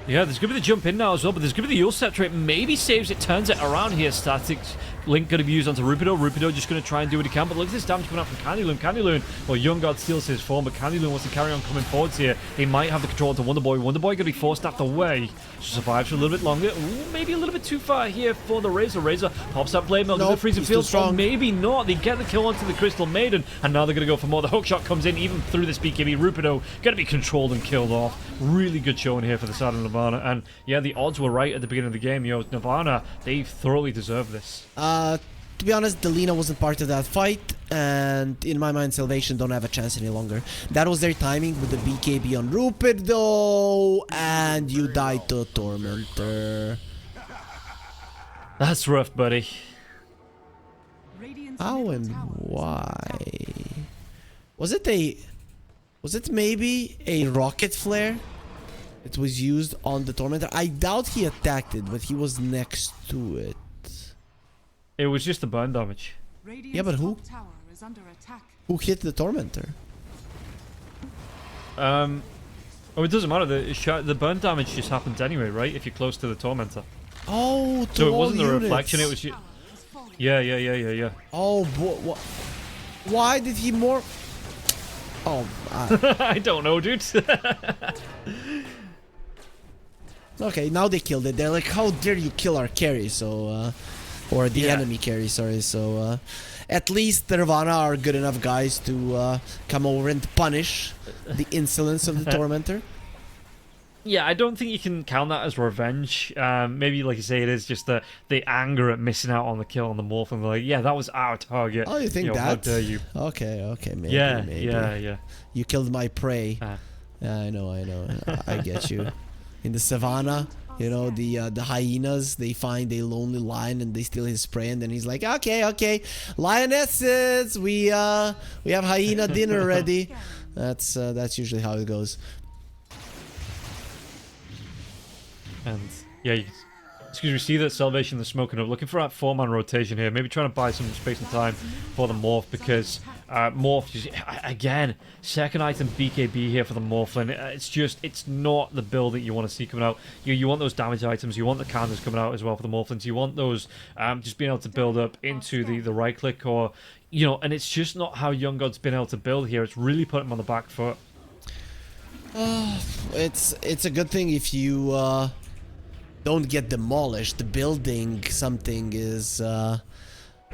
yeah, there's going to be the jump in now as well, but there's going to be the Yule Scepter. It maybe saves it, turns it around here. Static Link going to be used onto Rupido. Rupido just going to try and do what he can, but look at this damage coming out from Candyloon. Candyloon, well, Young God steals his form, but Candyloon wants to carry on coming forwards here. They might have the control into Wonderboy. Wonderboy going to be forced out the way. Survives for a little bit longer. Ooh, maybe a little bit too far here for the Razor. Razor pops that Blade Melt to the freezing field. Or maybe not. They get the kill onto the Crystal Maiden, and now they're going to go for more. The hookshot comes in even through this BKB. Rupido going to be controlled and killed off. Really good showing here for the side of Nirvana, and yeah, the odds were right at the beginning of the game. Nirvana, they thoroughly deserve this. To be honest, Delina wasn't part of that fight, and in my mind, Salvation don't have a chance any longer. That was their timing with the BKB on Rupert, though, and you died to a Tormentor. That's rough, buddy. How and why? Was it maybe a rocket flare? It was used on the Tormentor. I doubt he attacked it, but he was next to it. It was just the burn damage. Yeah, but who hit the Tormentor? Oh, it doesn't matter. The burn damage just happens anyway, right? If you're close to the Tormentor. Oh, so it wasn't a reflection. It was. Yeah. Oh, why did he more? Oh, I don't know, dude. Okay, now they killed it. They're like, how dare you kill our carry? So, or the enemy carry, sorry. So, at least Nirvana are good enough guys to come over and punish the insolence of the Tormentor. Yeah, I don't think you can count that as revenge. Maybe, like you say, it is just the anger at missing out on the kill on the Morph, and like, yeah, that was our target. Oh, you think that? How dare you? Okay, maybe. Yeah. You killed my prey. Yeah, I know. I get you. In the savannah, you know, the hyenas, they find a lonely lion and they steal his prey, and then he's like, okay, lionesses, we have hyena dinner ready. That's usually how it goes. And yeah, see that Salvation the smoking up, looking for that 4-man rotation here, maybe trying to buy some space and time for the Morph, because Morph just, again, second item BKB here for the Morphlin. It's not the build that you want to see coming out. You want those damage items, you want the counters coming out as well for the Morphlins, you want those just being able to build up into the right click, or and it's just not how Young God's been able to build here. It's really put him on the back foot. It's a good thing if you don't get demolished. Building something is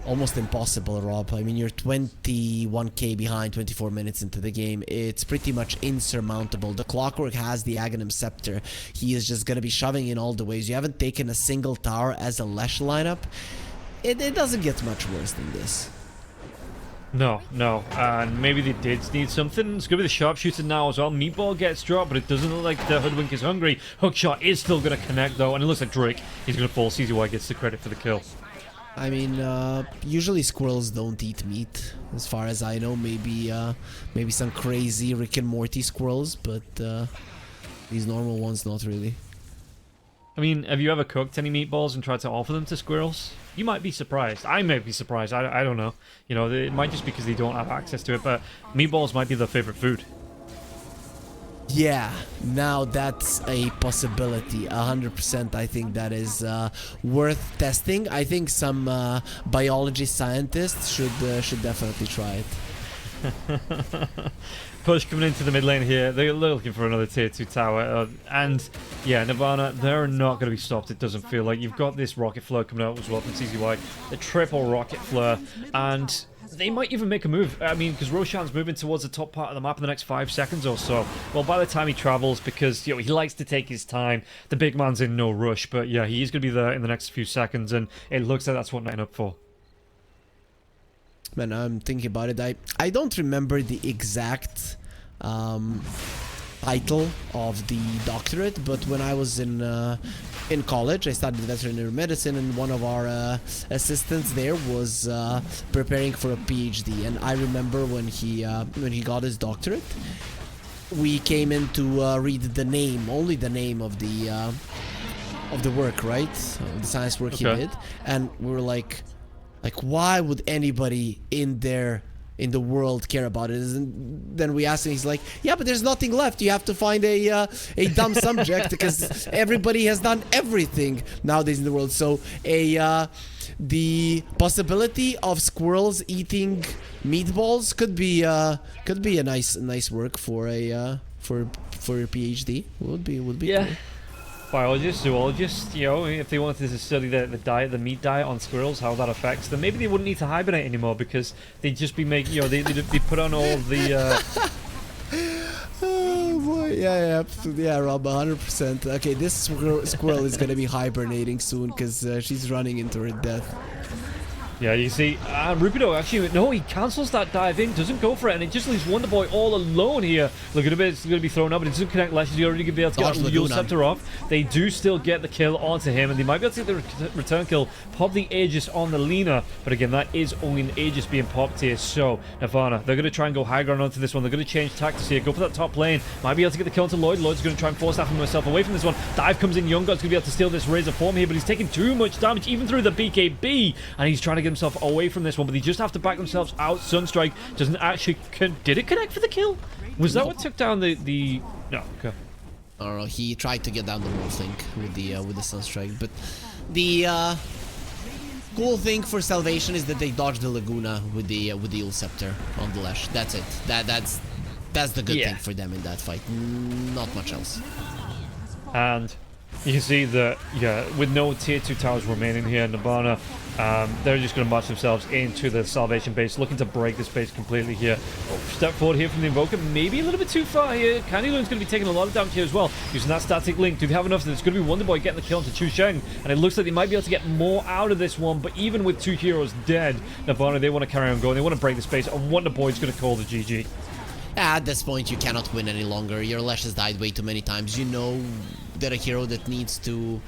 almost impossible, Rob. I mean, you're 21k behind, 24 minutes into the game. It's pretty much insurmountable. The Clockwork has the Aghanim Scepter. He is just going to be shoving in all the ways. You haven't taken a single tower as a Lesh lineup. It doesn't get much worse than this. No, and maybe they did need something. It's going to be the Sharpshooter now as well. Meatball gets dropped, but it doesn't look like the Hoodwink is hungry. Hookshot is still going to connect, though, and it looks like Drake, he's going to fall. CZY gets the credit for the kill. I mean, usually squirrels don't eat meat, as far as I know. Maybe some crazy Rick and Morty squirrels, but these normal ones, not really. I mean, have you ever cooked any meatballs and tried to offer them to squirrels? You might be surprised. I may be surprised. I don't know. It might just be because they don't have access to it, but meatballs might be their favorite food. Yeah, now that's a possibility. 100%. I think that is worth testing. I think some biology scientists should definitely try it. Push coming into the mid lane here. They're looking for another tier 2 tower. And yeah, Nirvana, they're not going to be stopped, it doesn't feel like. You've got this rocket flare coming out as well from CZY. The triple rocket flare. And they might even make a move. I mean, because Roshan's moving towards the top part of the map in the next 5 seconds or so. Well, by the time he travels, because he likes to take his time, the big man's in no rush. But yeah, he's going to be there in the next few seconds, and it looks like that's what they're up for. Man, I'm thinking about it. I don't remember the exact title of the doctorate, but when I was in college, I studied veterinary medicine, and one of our assistants there was preparing for a PhD. And I remember when he got his doctorate, we came in to read the name, only the name of the work, right? The science work he did, and we were like, why would anybody in the world care about it? And then we asked him, he's like, yeah, but there's nothing left. You have to find a dumb subject because everybody has done everything nowadays in the world. So the possibility of squirrels eating meatballs could be a nice work for a PhD. Would be yeah. cool. Biologists, zoologists, if they wanted to study the diet, the meat diet on squirrels, how that affects them, maybe they wouldn't need to hibernate anymore because they'd just be making, they put on all the. Oh boy, yeah, absolutely, yeah, Rob, 100%. Okay, this squirrel is gonna be hibernating soon because she's running into her death. Yeah, you see, Rupido actually, no, he cancels that dive in, doesn't go for it, and it just leaves Wonderboy all alone here. Look at it, it's going to be thrown up, but it doesn't connect Lash. He's already going to be able to get the Yule Scepter off. They do still get the kill onto him, and they might be able to get the return kill, pop the Aegis on the Lina, but again, that is only an Aegis being popped here. So, Nirvana, they're going to try and go high ground onto this one. They're going to change tactics here, go for that top lane. Might be able to get the kill onto Lloyd. Lloyd's going to try and force himself away from this one. Dive comes in, Younggod's going to be able to steal this Razor form here, but he's taking too much damage, even through the BKB, and he's trying to get himself away from this one, but they just have to back themselves out. Sunstrike doesn't actually did it connect for the kill? Was that what took down the no, okay. I don't know, he tried to get down the Morphling with the Sunstrike, but the cool thing for Salvation is that they dodged the Laguna with the Yule Scepter on the Lash. That's it. That's the good thing for them in that fight. Not much else. And you can see that, with no tier 2 towers remaining here, Nirvana, they're just going to march themselves into the Salvation base, looking to break this base completely here. Step forward here from the Invoker, maybe a little bit too far here. Candy Loon's going to be taking a lot of damage here as well, using that static link. Do they have enough? It's going to be Wonderboy getting the kill onto Chu Sheng, and it looks like they might be able to get more out of this one, but even with 2 heroes dead, Nirvana, they want to carry on going. They want to break this base, and Wonderboy's going to call the GG. At this point, you cannot win any longer. Your Lash has died way too many times. You know that a hero that needs to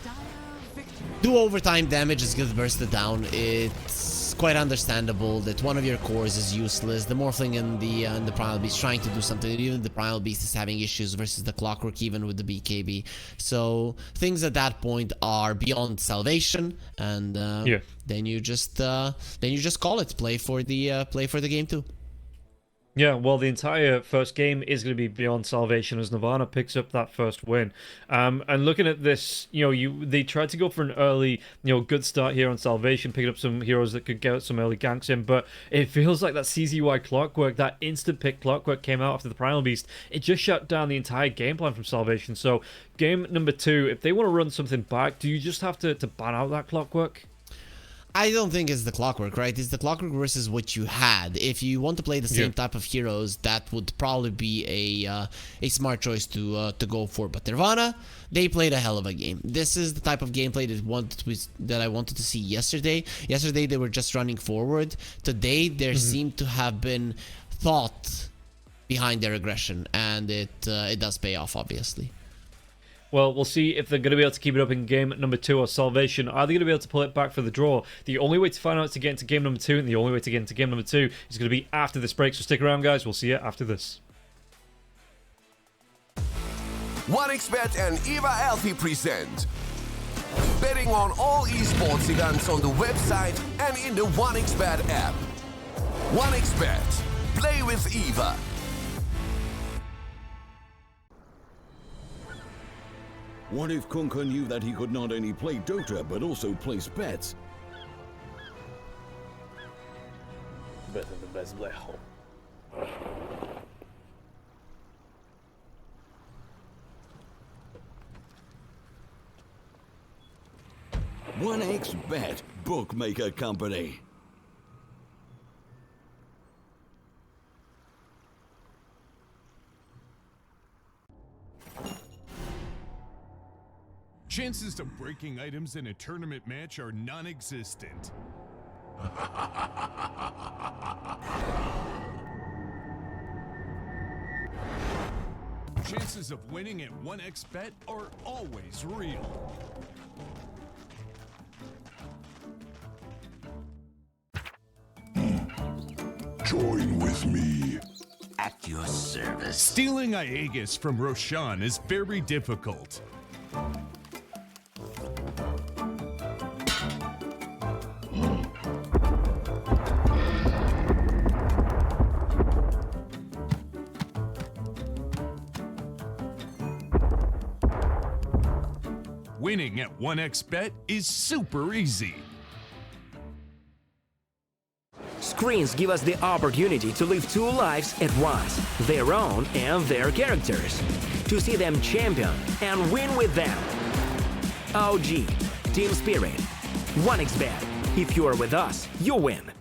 do overtime damage is gonna burst it down. It's quite understandable that one of your cores is useless. The Morphling and the Primal Beast trying to do something. Even the Primal Beast is having issues versus the Clockwork, even with the BKB. So things at that point are beyond salvation, and then you just call it. Play for the game too. Yeah, well, the entire first game is going to be beyond salvation as Nirvana picks up that first win. And looking at this, they tried to go for an early, good start here on salvation, picking up some heroes that could get some early ganks in, but it feels like that CZY Clockwork, that instant pick Clockwork came out after the Primal Beast. It just shut down the entire game plan from salvation. So game number 2, if they want to run something back, do you just have to ban out that Clockwork? I don't think it's the Clockwork, right? It's the Clockwork versus what you had. If you want to play the same type of heroes, that would probably be a smart choice to go for. But Nirvana, they played a hell of a game. This is the type of gameplay that I wanted to see yesterday. Yesterday they were just running forward. Today there seemed to have been thought behind their aggression, and it does pay off, obviously. Well, we'll see if they're going to be able to keep it up in game number 2 or Salvation. Are they going to be able to pull it back for the draw? The only way to find out is to get into game number 2, and the only way to get into game number 2 is going to be after this break. So stick around, guys. We'll see you after this. 1xBet and Eva Alfie present betting on all esports events on the website and in the 1xBet app. 1xBet. Play with Eva. What if Kunka knew that he could not only play Dota, but also place bets? Better than the best black hole. 1xBet Bookmaker Company. Chances of breaking items in a tournament match are non-existent. Chances of winning at 1xBet are always real. Join with me. At your service. Stealing Aegis from Roshan is very difficult. Winning at 1xBet is super easy. Screens give us the opportunity to live two lives at once, their own and their characters. To see them champion and win with them. OG, Team Spirit, 1xBet. If you are with us, you win.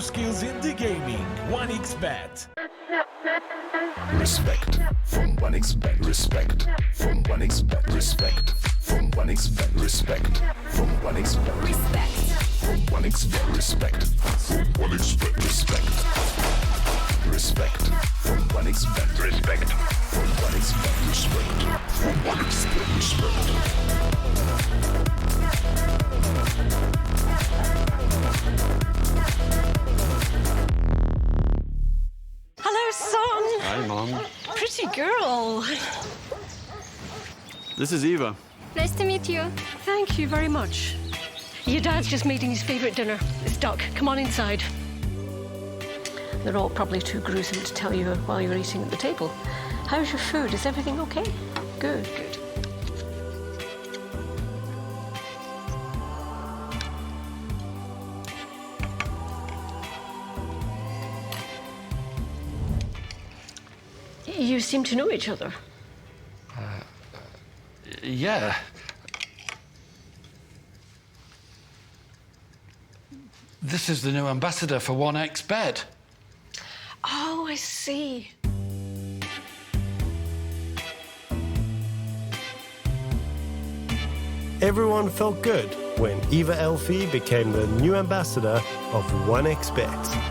skills in the gaming. 1xBet. Respect from 1xBet. Respect from 1xBet. Respect from 1xBet. Respect from 1xBet. Respect from 1xBet. Respect from 1xBet. Respect. Respect from 1xBet. Respect from 1xBet. Respect from 1xBet. Respect. Hello, son. Hi, Mom. Pretty girl. This is Eva. Nice to meet you. Thank you very much. Your dad's just making his favourite dinner. It's duck. Come on inside. They're all probably too gruesome to tell you while you're eating at the table. How's your food? Is everything okay? Good, good. You seem to know each other. Yeah. This is the new ambassador for 1xBet. Oh, I see. Everyone felt good when Eva Elfie became the new ambassador of 1xBet.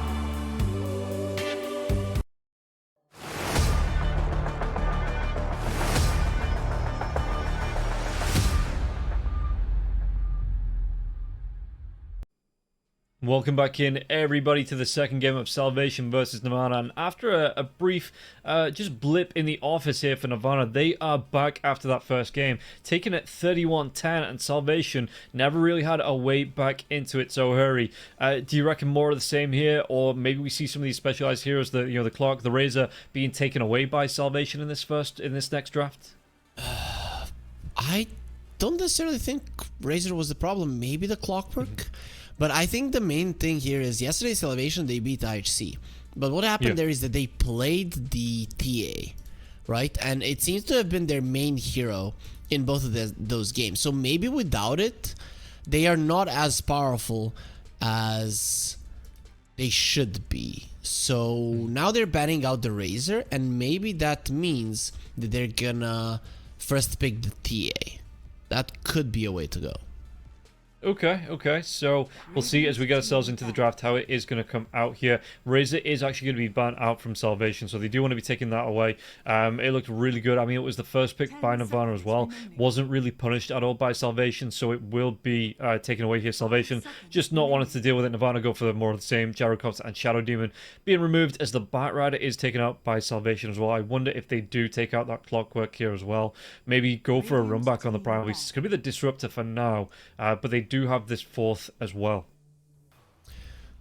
Welcome back in, everybody, to the second game of Salvation versus Nirvana. And after a brief just blip in the office here for Nirvana, they are back after that first game, taking it 31-10, and Salvation never really had a way back into it. So hurry, do you reckon more of the same here, or maybe we see some of these specialized heroes, the Clock, the Razor, being taken away by Salvation in this next draft? I don't necessarily think Razor was the problem. Maybe the Clockwork. But I think the main thing here is yesterday's Salvation, they beat IHC. But what happened there is that they played the TA, right? And it seems to have been their main hero in both of those games. So maybe without it, they are not as powerful as they should be. So now they're banning out the Razor, and maybe that means that they're gonna first pick the TA. That could be a way to go. Okay, so we'll see as we get ourselves into the draft how it is going to come out here. Razor is actually going to be banned out from Salvation, so they do want to be taking that away. It looked really good. I mean, it was the first pick by Nirvana as well. Wasn't really punished at all by Salvation, so it will be taken away here. Salvation just not wanting to deal with it. Nirvana go for more of the same. Gyrocops and Shadow Demon being removed as the Bat Rider is taken out by Salvation as well. I wonder if they do take out that Clockwork here as well. Maybe go for a run back on the Primal Beast. It's going to be the Disruptor for now, but they do have this fourth as well.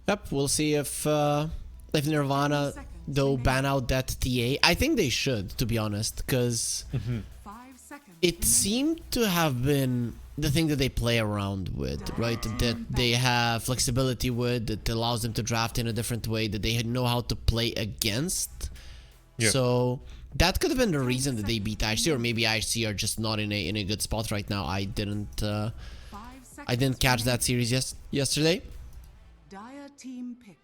Yep, we'll see if Nirvana they'll ban out that TA. I think they should, to be honest, because it seemed to have been the thing that they play around with, right? That they have flexibility with, that allows them to draft in a different way, that they know how to play against. So that could have been the reason that they beat IHC, or maybe IHC are just not in a good spot right now. I didn't catch that series yesterday. Dire team pick.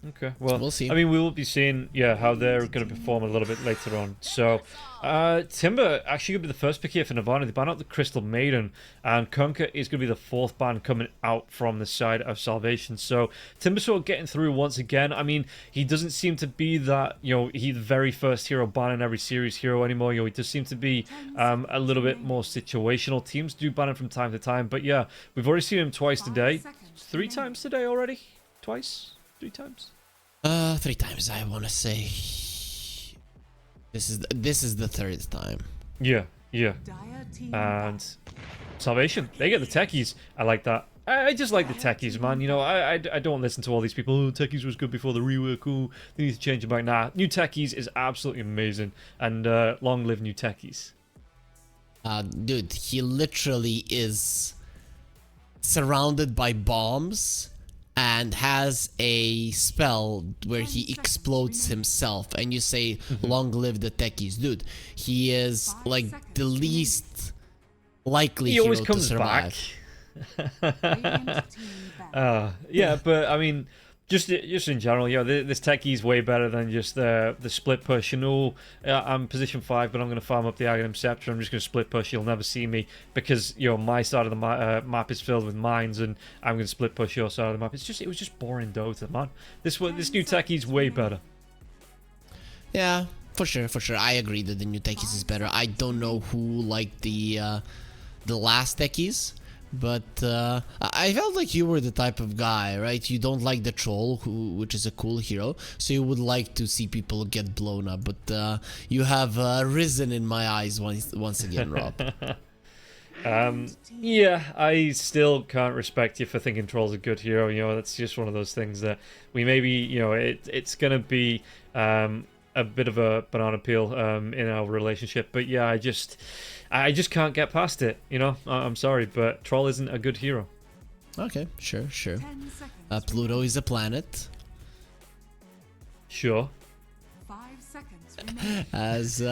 Okay, well, we'll see. I mean, we will be seeing, how they're going to perform a little bit later on. So, Timber actually going to be the first pick here for Nirvana. They ban out the Crystal Maiden, and Kunkka is going to be the fourth ban coming out from the side of Salvation. So, Timber sort of getting through once again. I mean, he doesn't seem to be that, he's the very first hero banning every series hero anymore. He does seem to be a little bit more situational. Teams do ban him from time to time, but yeah, we've already seen him twice today. 3 times today already? Twice? 3 times? 3 times, I want to say. This is the 3rd time. Yeah. And Salvation, they get the techies. I like that. I just like the techies, man. I don't listen to all these people. Oh, techies was good before the rework. Oh, they need to change it back. Nah, new techies is absolutely amazing. And long live new techies. Dude, he literally is surrounded by bombs and has a spell where he explodes himself, and you say long live the techies. Dude, he is like the least likely hero to survive. Yeah, but I mean, Just in general, this techie is way better than just the split push. I'm position 5, but I'm going to farm up the Aghanim Scepter. I'm just going to split push. You'll never see me because my side of the map is filled with mines, and I'm going to split push your side of the map. It was just boring Dota, man. This new techie is way better. Yeah, for sure. I agree that the new techies is better. I don't know who liked the last techies. But I felt like you were the type of guy, right? You don't like the troll, which is a cool hero, so you would like to see people get blown up. But you have risen in my eyes once again, Rob. Yeah, I still can't respect you for thinking troll's a good hero. That's just one of those things that we maybe, it's gonna be a bit of a banana peel in our relationship. But yeah, I just can't get past it, I'm sorry, but Troll isn't a good hero. Okay, sure. Pluto is a planet. Sure. 5 seconds. As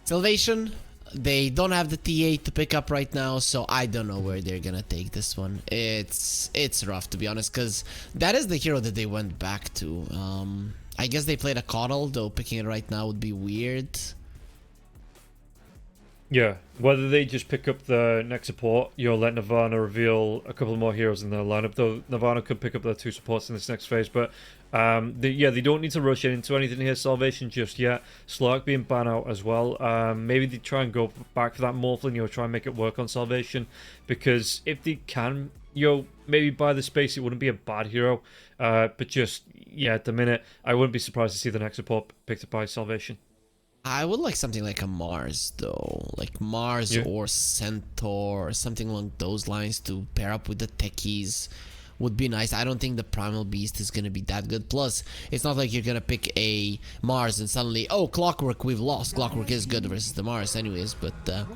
Salvation, they don't have the TA to pick up right now, so I don't know where they're gonna take this one. It's rough, to be honest, because that is the hero that they went back to. I guess they played a Coddle, though picking it right now would be weird. Yeah, whether they just pick up the next support, let Nirvana reveal a couple more heroes in their lineup, though Nirvana could pick up their 2 supports in this next phase, but they don't need to rush into anything here, Salvation, just yet. Slark being banned out as well. Maybe they try and go back for that Morphling, try and make it work on Salvation, because if they can, maybe buy the space, it wouldn't be a bad hero, but just, at the minute, I wouldn't be surprised to see the next support picked up by Salvation. I would like something like a Mars, though. Like Mars or Centaur or something along those lines to pair up with the techies would be nice. I don't think the Primal Beast is going to be that good. Plus, it's not like you're going to pick a Mars and suddenly, oh, Clockwork, we've lost. Clockwork is good versus the Mars anyways. But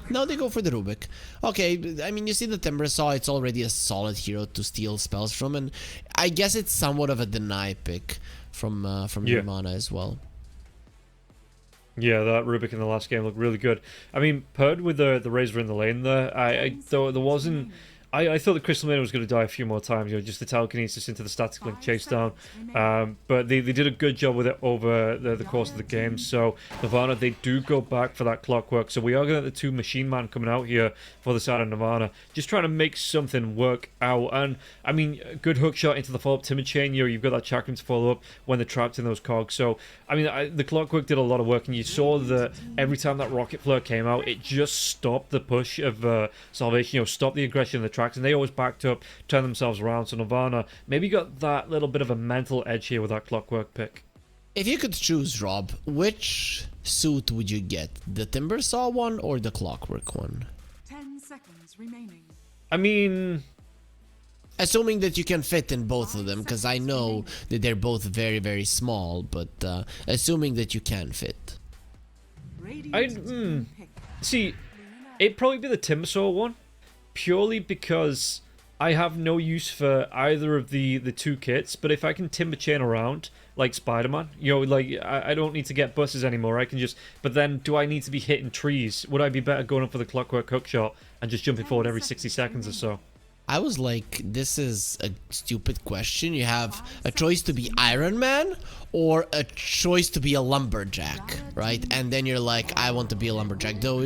no, they go for the Rubik. Okay, I mean, you see the Timbersaw. It's already a solid hero to steal spells from. And I guess it's somewhat of a deny pick from Nirvana as well. Yeah, that Rubik in the last game looked really good. I mean, paired with the Razor in the lane there, I thought the Crystal Mania was going to die a few more times, just the telekinesis into the static link chase down. But they did a good job with it over the course of the game. So Nirvana, they do go back for that Clockwork. So we are going to have the 2 Machine Man coming out here for the side of Nirvana, just trying to make something work out. And I mean, a good hook shot into the follow-up Timid Chain. You've got that Chakram to follow up when they're trapped in those cogs. So I mean, the Clockwork did a lot of work, and you saw that every time that Rocket Flare came out, it just stopped the push of Salvation. Stopped the aggression of the tracks, and they always backed up, turned themselves around. So Nirvana maybe got that little bit of a mental edge here with that Clockwork pick. If you could choose, Rob, which suit would you get? The Timbersaw one or the Clockwork one? 10 seconds remaining. I mean, assuming that you can fit in both of them, because I know that they're both very, very small, but assuming that you can fit. See, it'd probably be the Timbersaw one, purely because I have no use for either of the 2 kits, but if I can Timber Chain around, like Spider-Man, I don't need to get buses anymore, I can just, but then do I need to be hitting trees? Would I be better going up for the Clockwork hookshot and just jumping forward every 60 seconds or so? I was like, this is a stupid question. You have a choice to be Iron Man or a choice to be a lumberjack, right? And then you're like, I want to be a lumberjack. Though,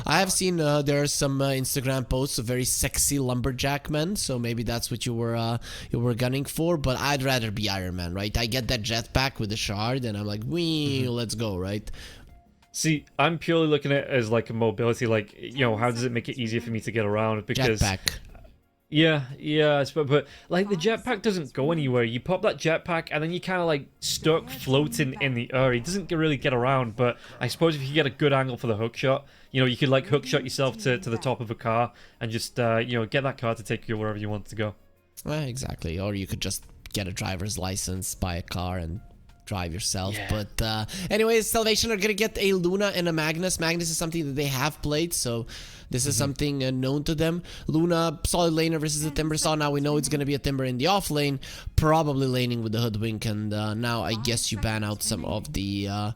I have seen there are some Instagram posts of very sexy lumberjack men, so maybe that's what you were gunning for. But I'd rather be Iron Man, right? I get that jetpack with the shard, and I'm like, wee, let's go, right? See, I'm purely looking at it as like a mobility, how does it make it easier for me to get around? Because jetpack. Yeah, but like the jetpack doesn't go anywhere. You pop that jetpack and then you kind of like stuck floating in the air. It doesn't really get around, but I suppose if you get a good angle for the hookshot, you could like hookshot yourself to the top of a car and just, get that car to take you wherever you want to go. Well, exactly. Or you could just get a driver's license, buy a car, and drive yourself. Yeah. But anyways, Salvation are gonna get a Luna and a Magnus. Magnus is something that they have played, so this is something known to them. Luna, solid laner versus the Timbersaw. Now we know it's gonna be a Timber in the off lane, probably laning with the Hoodwink, and now I guess you ban out some of the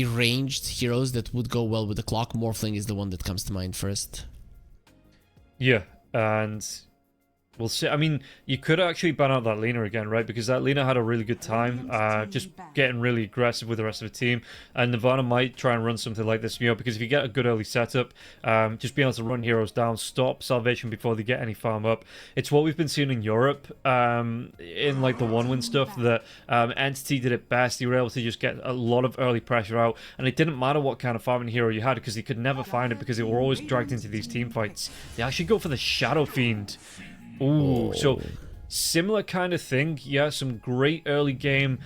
ranged heroes that would go well with the clock. Morphling is the one that comes to mind first. Yeah, and We'll see. I mean, you could actually ban out that Lina again, right? Because that Lina had a really good time, just getting really aggressive with the rest of the team. And Nirvana might try and run something like this, because if you get a good early setup, just being able to run heroes down, stop Salvation before they get any farm up. It's what we've been seeing in Europe, in like the 1-win stuff, that Entity did it best. They were able to just get a lot of early pressure out, and it didn't matter what kind of farming hero you had, because they could never find it, because they were always dragged into these team fights. They actually go for the Shadow Fiend. Ooh, so similar kind of thing. Yeah, some great early game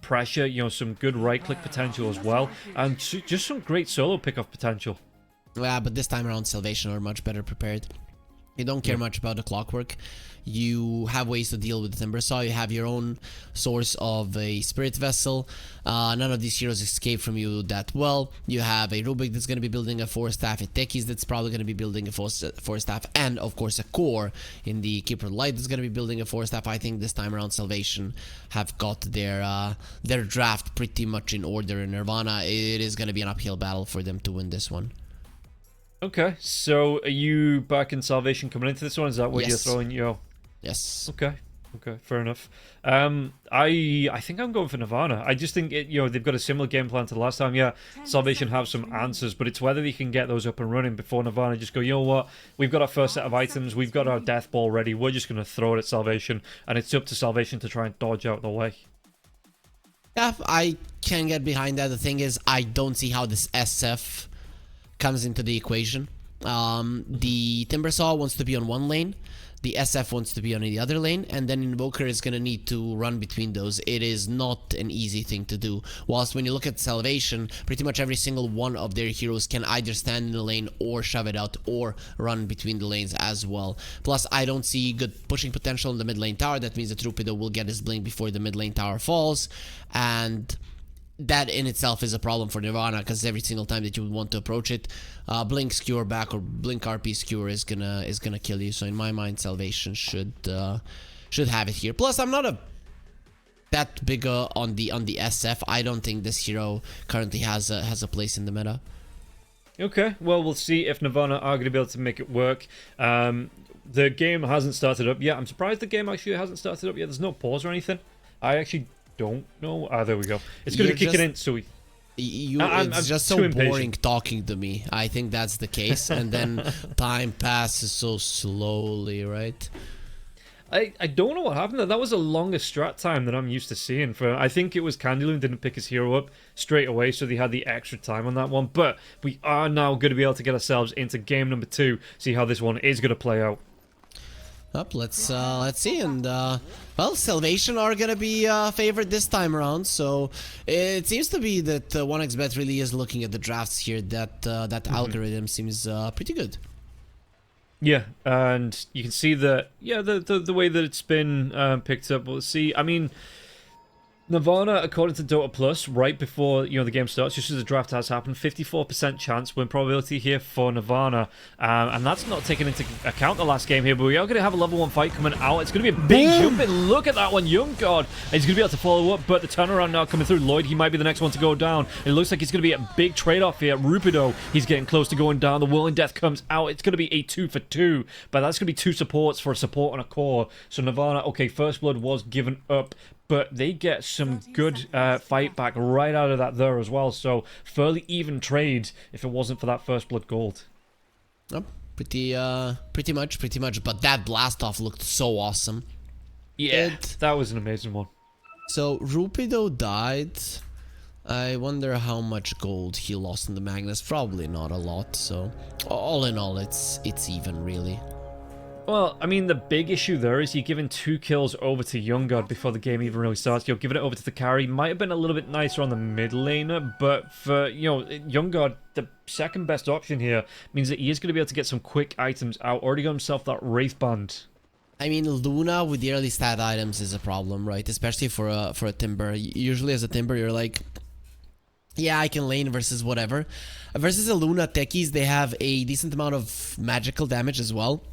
pressure, some good right-click potential as well, and just some great solo pick-off potential. Yeah, but this time around, Salvation are much better prepared. You don't care much about the clockwork. You have ways to deal with the Timber Saw. You have your own source of a Spirit Vessel. None of these heroes escape from you that well. You have a Rubik that's going to be building a 4-staff, a Techies that's probably going to be building a 4-staff, and of course a Core in the Keeper of Light that's going to be building a 4-staff. I think this time around Salvation have got their draft pretty much in order. In Nirvana, it is going to be an uphill battle for them to win this one. Okay, so are you back in Salvation coming into this one? Is that what you're throwing? Yes. Okay, fair enough. I think I'm going for Nirvana. I just think they've got a similar game plan to the last time. Yeah, Salvation have some answers, but it's whether they can get those up and running before Nirvana just go, you know what, we've got our first set of items, we've got our death ball ready, we're just going to throw it at Salvation, and it's up to Salvation to try and dodge out the way. Yeah, I can get behind that. The thing is, I don't see how this SF comes into the equation. The Timber Saw wants to be on one lane, the SF wants to be on the other lane, and then Invoker is going to need to run between those. It is not an easy thing to do. Whilst when you look at Salvation, pretty much every single one of their heroes can either stand in the lane or shove it out or run between the lanes as well. Plus, I don't see good pushing potential in the mid lane tower. That means that Rupido will get his blink before the mid lane tower falls, and that in itself is a problem for Nirvana, because every single time that you would want to approach it, blink skewer back or blink RP skewer is gonna kill you. So in my mind, Salvation should have it here. Plus, I'm not that big on the SF. I don't think this hero currently has a place in the meta. Okay, well, we'll see if Nirvana are going to be able to make it work. The game hasn't started up yet. I'm surprised the game actually hasn't started up yet. There's no pause or anything. I actually don't know. There we go. It's going to be kicking in, so it's just so boring talking to me. I think that's the case, and then time passes so slowly, right? I don't know what happened there. That was the longest strat time that I'm used to seeing. I think it was Candyloon didn't pick his hero up straight away, so they had the extra time on that one. But we are now going to be able to get ourselves into game number 2, see how this one is going to play out. Let's see, and well, Salvation are gonna be favored this time around. So it seems to be that 1xBet really is looking at the drafts here. That algorithm seems pretty good. Yeah, and you can see that. Yeah, the way that it's been picked up. We'll see. I mean, Nirvana, according to Dota Plus, right before the game starts, just as the draft has happened, 54% chance win probability here for Nirvana, and that's not taking into account the last game here. But we are going to have a level 1 fight coming out. It's going to be a big jump in. Look at that one, Young God. And he's going to be able to follow up, but the turnaround now coming through. Lloyd, he might be the next one to go down. It looks like it's going to be a big trade-off here. Rupido, he's getting close to going down. The Whirling Death comes out. It's going to be a 2 for 2, but that's going to be 2 supports for a support and a core. So Nirvana, okay, First Blood was given up, but they get some good fight back right out of that there as well. So fairly even trade if it wasn't for that First Blood gold. Oh, pretty much. But that blast off looked so awesome. Yeah, that was an amazing one. So Rupido died. I wonder how much gold he lost in the Magnus. Probably not a lot. So all in all, it's even really. Well, I mean, the big issue there is you're giving 2 kills over to Young God before the game even really starts. You're giving it over to the carry. Might have been a little bit nicer on the mid laner, but for, Young God, the second best option here means that he is going to be able to get some quick items out. Already got himself that Wraith Band. I mean, Luna with the early stat items is a problem, right? Especially for a Timber. Usually as a Timber, you're like, yeah, I can lane versus whatever. Versus a Luna Techies, they have a decent amount of magical damage as well.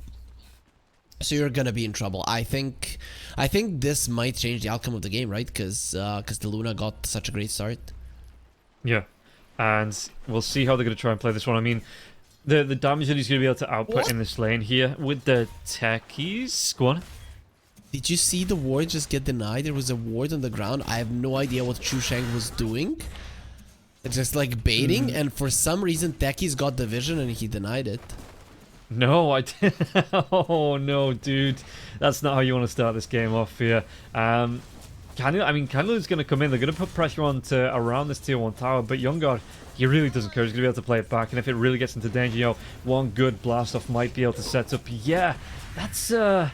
So you're gonna be in trouble. I think this might change the outcome of the game, right? Because the Luna got such a great start. Yeah, and we'll see how they're gonna try and play this one. I mean, the damage that he's going to be able to output in this lane here with the techies. Go on. Did you see the ward just get denied? There was a ward on the ground. I have no idea what Chu Sheng was doing. It's just like baiting, and for some reason Techies got the vision and he denied it. No, I didn't. Oh no, dude. That's not how you want to start this game off here. Candle's going to come in. They're going to put pressure on to around this tier 1 tower, but Youngard, he really doesn't care. He's going to be able to play it back, and if it really gets into danger, you know, one good blast off might be able to set up. Yeah, that's a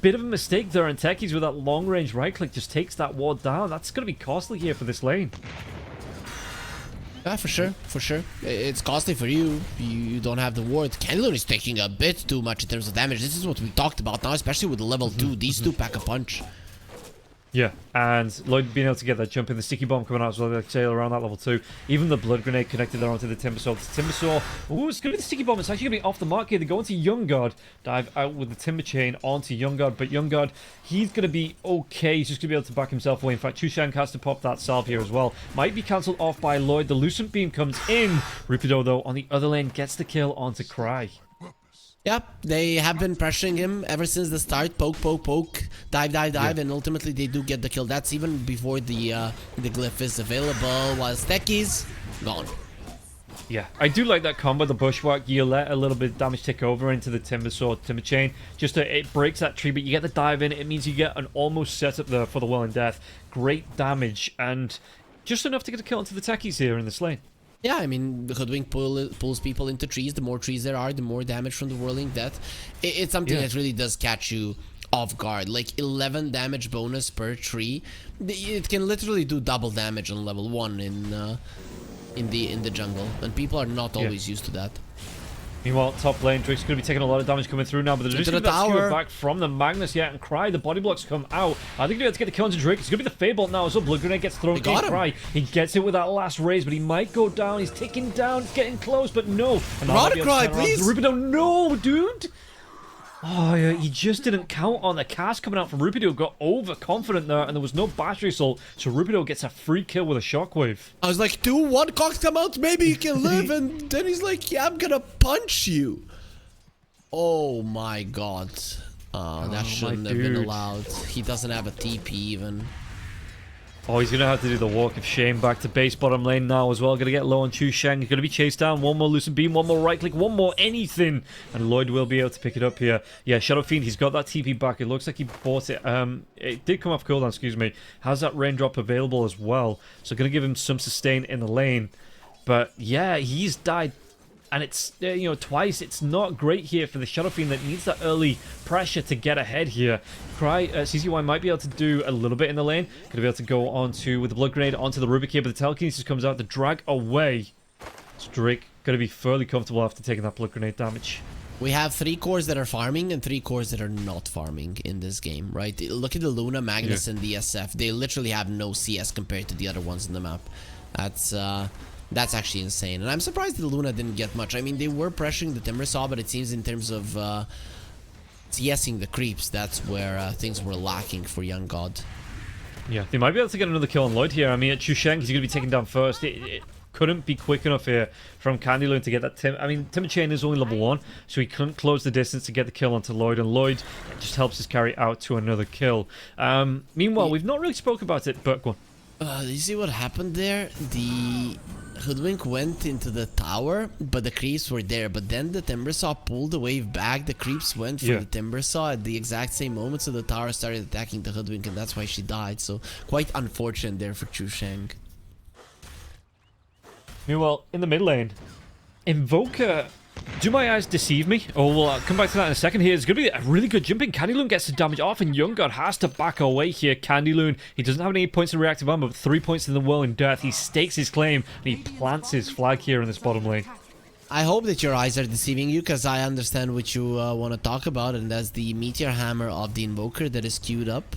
bit of a mistake there, and Techies with that long range right click just takes that ward down. That's going to be costly here for this lane. Yeah, for sure, for sure. It's costly for you. You don't have the ward. Candler is taking a bit too much in terms of damage. This is what we talked about now, especially with the level 2. These two pack a punch. Yeah, and Lloyd being able to get that jump in, the sticky bomb coming out as well, like say around that level 2. Even the blood grenade connected there onto the Timbersaw. The Timbersaw, ooh, it's going to be the sticky bomb. It's actually going to be off the mark here. They go into Youngard, dive out with the Timber Chain onto Youngard, but Youngard, he's going to be okay. He's just going to be able to back himself away. In fact, Chu Shang has to pop that salve here as well. Might be cancelled off by Lloyd. The Lucent Beam comes in. Rupido, though, on the other lane, gets the kill onto Cry. Yep, they have been pressuring him ever since the start. Poke, poke, poke, dive, dive, dive, and ultimately they do get the kill. That's even before the glyph is available. While Stecky's gone. Yeah, I do like that combo, the Bushwhack. You let a little bit of damage tick over into the Timbersaw, Timber Chain. It breaks that tree, but you get the dive in. It means you get an almost setup there for the Will and Death. Great damage, and just enough to get a kill onto the techies here in this lane. Yeah, I mean, the Hoodwink pulls people into trees. The more trees there are, the more damage from the Whirling Death. It's something that really does catch you off guard. Like 11 damage bonus per tree. It can literally do double damage on level 1 in the jungle, and people are not always used to that. Meanwhile, top lane, Drake's going to be taking a lot of damage coming through now, but they're just going to skewer back from the Magnus yet, and Cry, the body blocks come out. I think they're going to get the kill onto Drake. It's going to be the Fable now as well. Blood Grenade gets thrown in Cry. He gets it with that last raise, but he might go down. He's ticking down. It's getting close, but no. Run, Cry, please! Rupido, no, dude! Oh, yeah, he just didn't count on the cast coming out from Rupido. Got overconfident there, and there was no battery assault, so Rupido gets a free kill with a shockwave. I was like, 2-1 cocks come out, maybe you can live, and then he's like, yeah, I'm gonna punch you. Oh my god. That shouldn't have been allowed. He doesn't have a TP even. Oh, he's going to have to do the walk of shame back to base bottom lane now as well. Going to get low on Chu Sheng. He's going to be chased down. One more Lucent Beam, one more right click, one more anything. And Lloyd will be able to pick it up here. Yeah, Shadow Fiend, he's got that TP back. It looks like he bought it. It did come off cooldown, excuse me. Has that raindrop available as well. So going to give him some sustain in the lane. But yeah, he's died. And it's, you know, twice. It's not great here for the Shadow Fiend that needs that early pressure to get ahead here. Cry, CZY might be able to do a little bit in the lane. Going to be able to go onto, with the Blood Grenade, onto the Rubik here, but the Telekinesis comes out to drag away. So Drake going to be fairly comfortable after taking that Blood Grenade damage. We have 3 cores that are farming and 3 cores that are not farming in this game, right? Look at the Luna, Magnus, and the SF. They literally have no CS compared to the other ones in the map. That's actually insane, and I'm surprised the Luna didn't get much. I mean, they were pressuring the Timbersaw, but it seems in terms of CSing the creeps, that's where things were lacking for Young God. Yeah, they might be able to get another kill on Lloyd here. I mean, at Chu Sheng, he's going to be taken down first. It couldn't be quick enough here from Candyloon to get that Timber Chain is only level 1, so he couldn't close the distance to get the kill onto Lloyd, and Lloyd just helps his carry out to another kill. Meanwhile, we've not really spoke about it, but go on. You see what happened there? The Hoodwink went into the tower, but the creeps were there. But then the Timbersaw pulled the wave back. The creeps went for the Timbersaw at the exact same moment, so the tower started attacking the Hoodwink, and that's why she died. So quite unfortunate there for Chu Sheng. Meanwhile, in the mid lane, Invoker. Do my eyes deceive me? Oh, we'll come back to that in a second here. It's going to be a really good jumping. Candyloon gets the damage off, and Youngard has to back away here. Candyloon, he doesn't have any points in reactive armor, but 3 points in the Whirling Death. He stakes his claim, and he plants his flag here in this bottom lane. I hope that your eyes are deceiving you, because I understand what you want to talk about, and that's the Meteor Hammer of the Invoker that is queued up.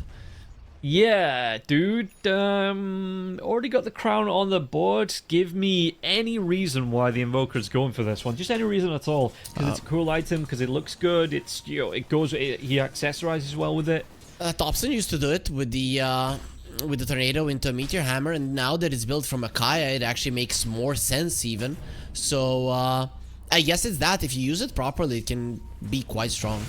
Yeah, dude. Already got the crown on the board. Give me any reason why the Invoker is going for this one. Just any reason at all. Because it's a cool item. Because it looks good. It's it goes. He accessorizes well with it. Thompson used to do it with the tornado into a Meteor Hammer, and now that it's built from a Kaya, it actually makes more sense even. So I guess it's that. If you use it properly, it can be quite strong.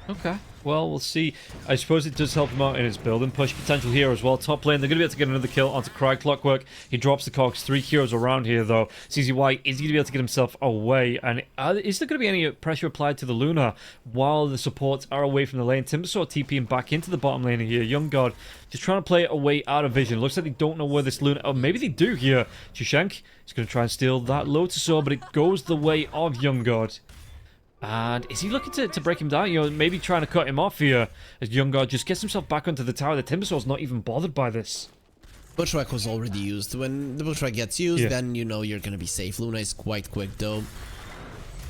Okay. Well, we'll see. I suppose it does help him out in his building push potential here as well. Top lane, they're going to be able to get another kill onto Cry Clockwork. He drops the cogs. 3 heroes around here, though. CZY is going to be able to get himself away. And is there going to be any pressure applied to the Luna while the supports are away from the lane? Timbersaw TPing back into the bottom lane here. Young God just trying to play it away out of vision. Looks like they don't know where this Luna... Oh, maybe they do here. Chushenk is going to try and steal that Lotusaur, but it goes the way of Young God. And is he looking to break him down? You know, maybe trying to cut him off here as Young God just gets himself back onto the tower. The Timbersaw's not even bothered by this. Bushwhack was already used. When the Bushwhack gets used, then you know you're going to be safe. Luna is quite quick, though.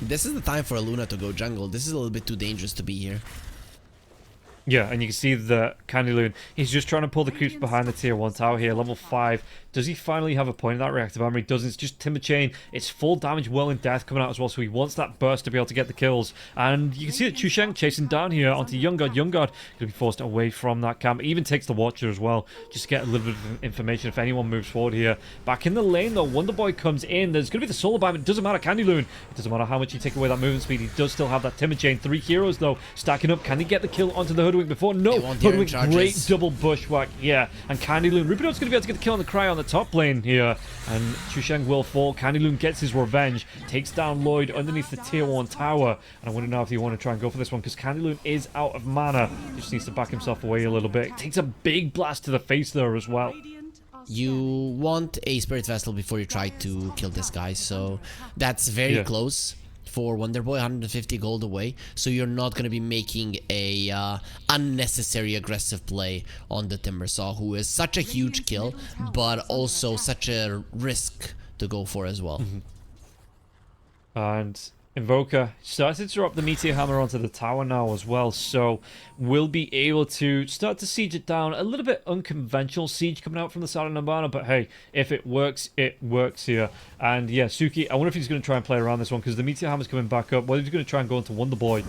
This is the time for a Luna to go jungle. This is a little bit too dangerous to be here. Yeah, and you can see the Candyloon. He's just trying to pull the creeps behind the tier 1 tower here, level 5. Does he finally have a point in that reactive armor? He doesn't. It's just Timber Chain. It's full damage, Whirling Death coming out as well, so he wants that burst to be able to get the kills. And you can see that Chushenk chasing down here onto Young God. Young God going to be forced away from that camp. It even takes the Watcher as well, just to get a little bit of information if anyone moves forward here. Back in the lane, though, Wonderboy comes in. There's going to be the Solar Bomb. It doesn't matter, Candyloon. It doesn't matter how much you take away that movement speed. He does still have that Timber Chain. 3 heroes, though, stacking up. Can he get the kill onto the Hoodwink before? No. Hoodwink, great double Bushwhack. Yeah, and Candyloon. Rupido's going to be able to get the kill on the Cry on the top lane here. And Chushenk will fall. Candyloon gets his revenge, takes down Lloyd underneath the tier 1 tower. And I wonder now if you want to try and go for this one, because Candyloon is out of mana. He just needs to back himself away a little bit. Takes a big blast to the face there as well. You want a Spirit Vessel before you try to kill this guy, so that's very close for Wonderboy. 150 gold away, so you're not going to be making a unnecessary aggressive play on the Timbersaw, who is such a huge kill but also such a risk to go for as well. And Invoker started to drop the Meteor Hammer onto the tower now as well, so we'll be able to start to siege it down. A little bit unconventional siege coming out from the side of Nirvana, but hey, if it works here. And yeah, Suki, I wonder if he's going to try and play around this one, because the Meteor Hammer's coming back up. Whether he's going to try and go into Wonderboy,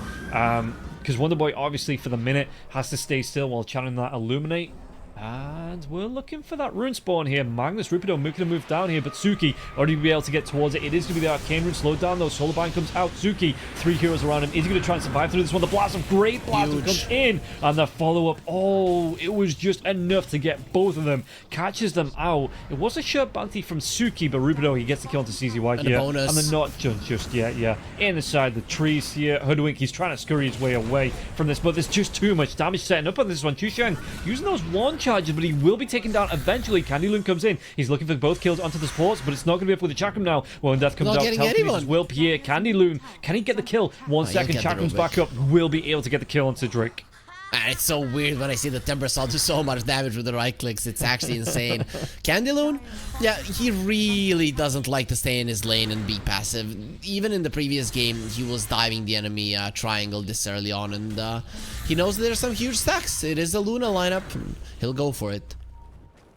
because Wonderboy obviously for the minute has to stay still while channeling that Illuminate. And we're looking for that rune spawn here. Magnus, Rupido making a move down here, but Suki already be able to get towards it. It is going to be the Arcane Rune slowed down though. Solarbind comes out. Suki, 3 heroes around him. Is he going to try and survive through this one? The Blossom, great Blossom comes in. And the follow-up, oh, it was just enough to get both of them. Catches them out. It was a shirt bounty from Suki, but Rupido, he gets the kill onto CZY here. And they're not just yet, in the side of the trees here. Hoodwink, he's trying to scurry his way away from this, but there's just too much damage setting up on this one. Chushenk using those one charges, but he will be taken down eventually. Candyloon comes in. He's looking for both kills onto the supports, but it's not going to be up with the Chakram now. Well, and Death comes out. Telekinesis will Pierre. Candyloon, can he get the kill? 1 second, Chakram's back up. Will be able to get the kill onto Drake. It's so weird when I see the Timbersaw do so much damage with the right clicks. It's actually insane. Candyloon, yeah, he really doesn't like to stay in his lane and be passive. Even in the previous game, he was diving the enemy triangle this early on, and he knows there's some huge stacks. It is a Luna lineup, and he'll go for it.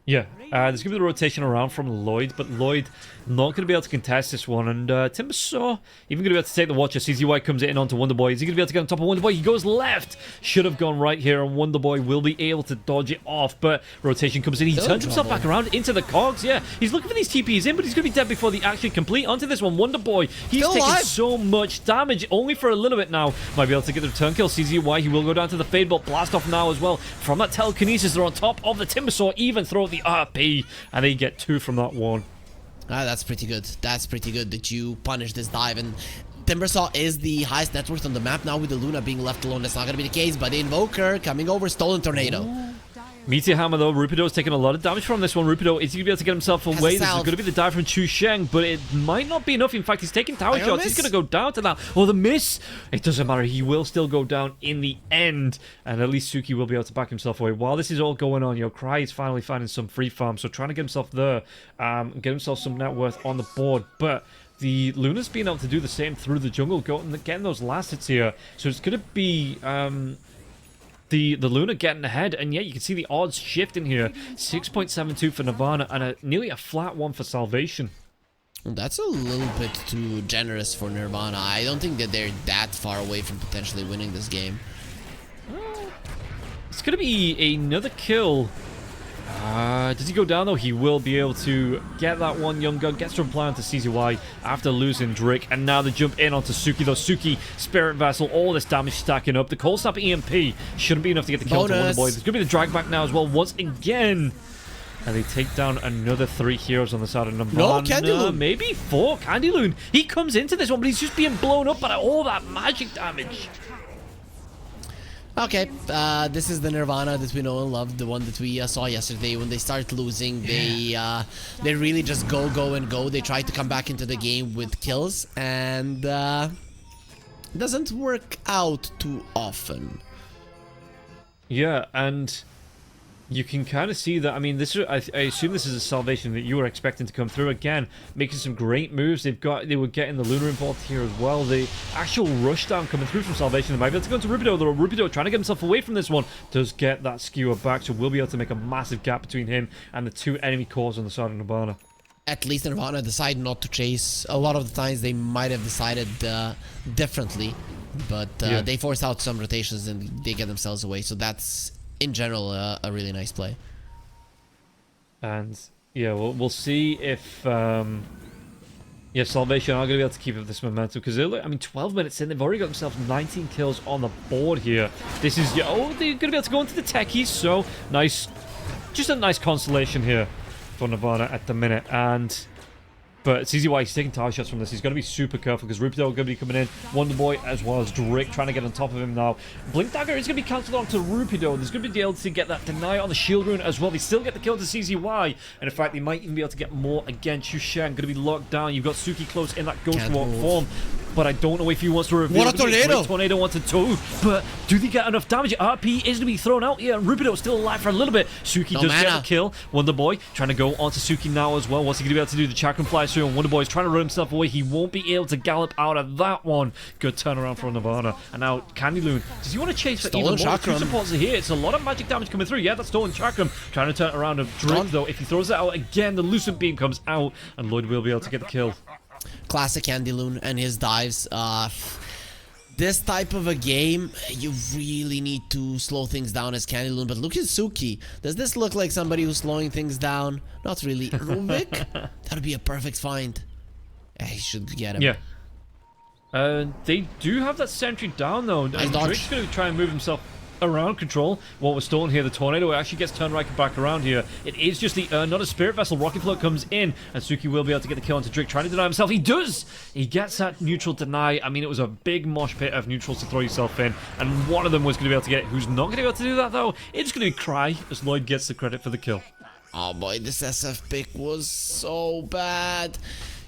Yeah, there's going to be the rotation around from Lloyd, but Lloyd not going to be able to contest this one. And Timbersaw even going to be able to take the Watcher. CZY comes in onto Wonderboy. Is he going to be able to get on top of Wonderboy? He goes left. Should have gone right here, and Wonderboy will be able to dodge it off. But rotation comes in. He turns himself back around into the cogs. Yeah, he's looking for these TPs in, but he's going to be dead before they actually complete. Onto this one, Wonderboy. He's taking so much damage, only for a little bit now. Might be able to get the return kill. CZY, he will go down to the Fade Bolt. Blast off now as well. From that telekinesis, they're on top of the Timbersaw. Even throw the RP, and they get 2 from that one. That's pretty good. That's pretty good that you punish this dive. And Timbersaw is the highest net worth on the map now, with the Luna being left alone. That's not going to be the case, but the Invoker coming over, Stolen Tornado. Meteor Hammer though, Rupido's taking a lot of damage from this one. Rupido, is he going to be able to get himself away? This is going to be the dive from Chushenk, but it might not be enough. In fact, he's taking tower shots. He's going to go down to that. Oh, the miss! It doesn't matter. He will still go down in the end, and at least Suki will be able to back himself away. While this is all going on, Cry is finally finding some free farm, so trying to get himself there, get himself some net worth on the board, but the Luna's being able to do the same through the jungle, getting those last hits here. So it's going to be the Luna getting ahead, and yeah, you can see the odds shifting here. 6.72 for Nirvana, and nearly a flat 1 for Salvation. That's a little bit too generous for Nirvana. I don't think that they're that far away from potentially winning this game. It's going to be another kill. Does he go down though? He will be able to get that one. Young Gun gets to reply onto CZY after losing Drake, and now they jump in onto Suki though. Suki, Spirit Vessel, all this damage stacking up. The Cold Snap EMP shouldn't be enough to get the kill to Wonderboy. There's gonna be the drag back now as well once again. And they take down another 3 heroes on the side of number one. No, Candyloon. Maybe 4. Candyloon. He comes into this one, but he's just being blown up by all that magic damage. Okay, this is the Nirvana that we know and love, the one that we saw yesterday. When they start losing, they really just go, and go. They try to come back into the game with kills, and doesn't work out too often. Yeah, and you can kind of see that. I mean, this I assume this is a Salvation that you were expecting to come through again, making some great moves. They were getting the Lunar involved here as well. The actual rushdown coming through from Salvation. They might be able to go into Rubido. Though Rubido trying to get himself away from this one does get that skewer back, so we'll be able to make a massive gap between him and the 2 enemy cores on the side of Nirvana. At least Nirvana decide not to chase. A lot of the times they might have decided differently, but they force out some rotations and they get themselves away. So that's, in general, a really nice play. And yeah, we'll see if Salvation are going to be able to keep up this momentum, because I mean, 12 minutes in, they've already got themselves 19 kills on the board here. This is they're going to be able to go into the techies, so nice, just a nice consolation here for Nirvana at the minute. But CZY, he's taking tower shots from this. He's going to be super careful because Rubido going to be coming in. Wonderboy as well as Drake trying to get on top of him now. Blink Dagger is going to be cancelled onto Rubido. There's going to be able to get that deny on the shield rune as well. They still get the kill to CZY. And in fact, they might even be able to get more against Shushan. Going to be locked down. You've got Suki close in that Ghost Walk form. But I don't know if he wants to reveal. What a tornado! Tornado wants to tow. But do they get enough damage? RP is going to be thrown out here. And Rubido's still alive for a little bit. Suki does get the kill. Wonderboy trying to go onto Suki now as well. What's he going to be able to do? The Chakram flies through and Wonderboy's trying to run himself away. He won't be able to gallop out of that one. Good turnaround for Nirvana. And now Candyloon. Does he want to chase for even more? Two supports are here. It's a lot of magic damage coming through. Yeah, that's Stolen Chakram. Trying to turn around. Drake though, if he throws it out again, the Lucent Beam comes out and Lloyd will be able to get the kill. Classic Candyloon and his dives. This type of a game, you really need to slow things down as Candyloon. But look at Suki. Does this look like somebody who's slowing things down? Not really. Rubik? That would be a perfect find. Yeah, he should get him. Yeah. They do have that sentry down though. Drake's going to try and move himself around control. What was stolen here, the tornado actually gets turned right back around here. It is just the not a spirit vessel. Rocket Float comes in and Suki will be able to get the kill onto Drake, trying to deny himself. He does. He gets that neutral deny. I mean, it was a big mosh pit of neutrals to throw yourself in, and one of them was going to be able to get it. Who's not going to be able to do that though? It's going to be Cry as Lloyd gets the credit for the kill. Oh boy, this SF pick was so bad.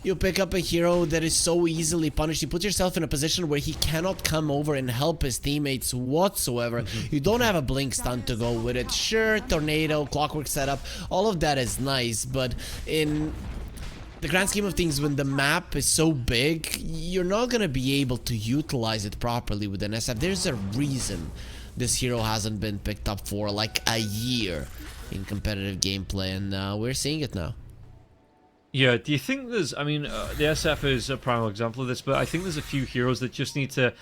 You pick up a hero that is so easily punished. You put yourself in a position where he cannot come over and help his teammates whatsoever. You don't have a blink stun to go with it. Sure, tornado, clockwork setup, all of that is nice, but in the grand scheme of things, when the map is so big, you're not gonna be able to utilize it properly with an SF. There's a reason this hero hasn't been picked up for like a year in competitive gameplay, and we're seeing it now. Yeah, do you think there's, I mean, the SF is a prime example of this, but I think there's a few heroes that just need to,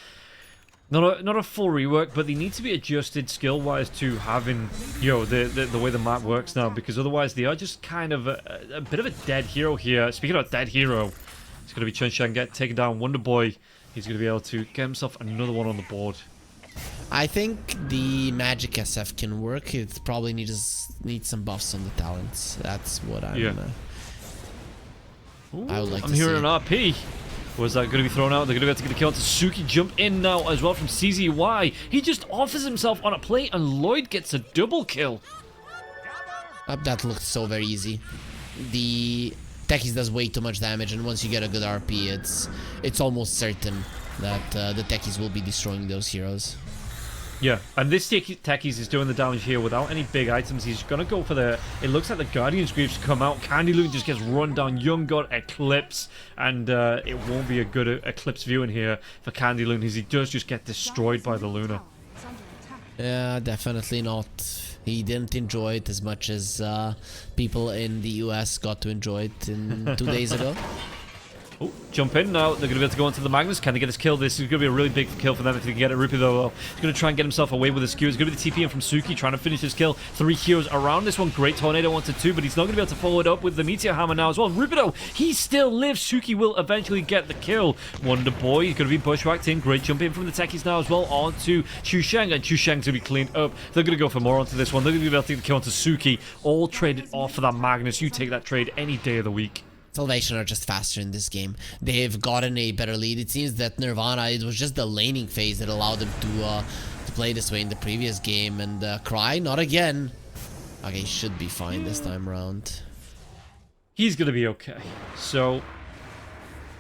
not a full rework, but they need to be adjusted skill-wise to having, the way the map works now, because otherwise they are just kind of a bit of a dead hero here. Speaking of dead hero, it's going to be Chunshan get taken down. Wonderboy, he's going to be able to get himself another one on the board. I think the magic SF can work. It probably needs some buffs on the talents. That's what I'm... I would like I'm hearing an RP. Was that going to be thrown out? They're going to be able to get the kill to Suki. Jump in now as well from CZY. He just offers himself on a plate and Lloyd gets a double kill. That looked so very easy. The Techies does way too much damage, and once you get a good RP, it's almost certain that the Techies will be destroying those heroes. Yeah, and this Techies is doing the damage here without any big items. He's going to go for the... It looks like the Guardian's Greaves come out. Candyloon just gets run down. Young God Eclipse. And it won't be a good Eclipse view in here for Candyloon, as he does just get destroyed by the Luna. Yeah, definitely not. He didn't enjoy it as much as people in the US got to enjoy it 2 days ago. Oh, jump in now. They're going to be able to go into the Magnus. Can they get this kill? This is going to be a really big kill for them if they can get it. Rupee, though, he's going to try and get himself away with the skew. It's going to be the TP in from Suki trying to finish his kill. 3 heroes around this one. Great Tornado 1-2, but he's not going to be able to follow it up with the Meteor Hammer now as well. Rupee, though, he still lives. Suki will eventually get the kill. Wonder Boy is going to be bushwhacked in. Great jump in from the techies now as well onto Chu Sheng, and Chu Sheng's going to be cleaned up. They're going to go for more onto this one. They're going to be able to take the kill onto Suki. All traded off for that Magnus. You take that trade any day of the week. Salvation are just faster in this game. They've gotten a better lead. It seems that Nirvana, it was just the laning phase that allowed them to play this way in the previous game. And Cry, not again. Okay, he should be fine this time around. He's going to be okay. So,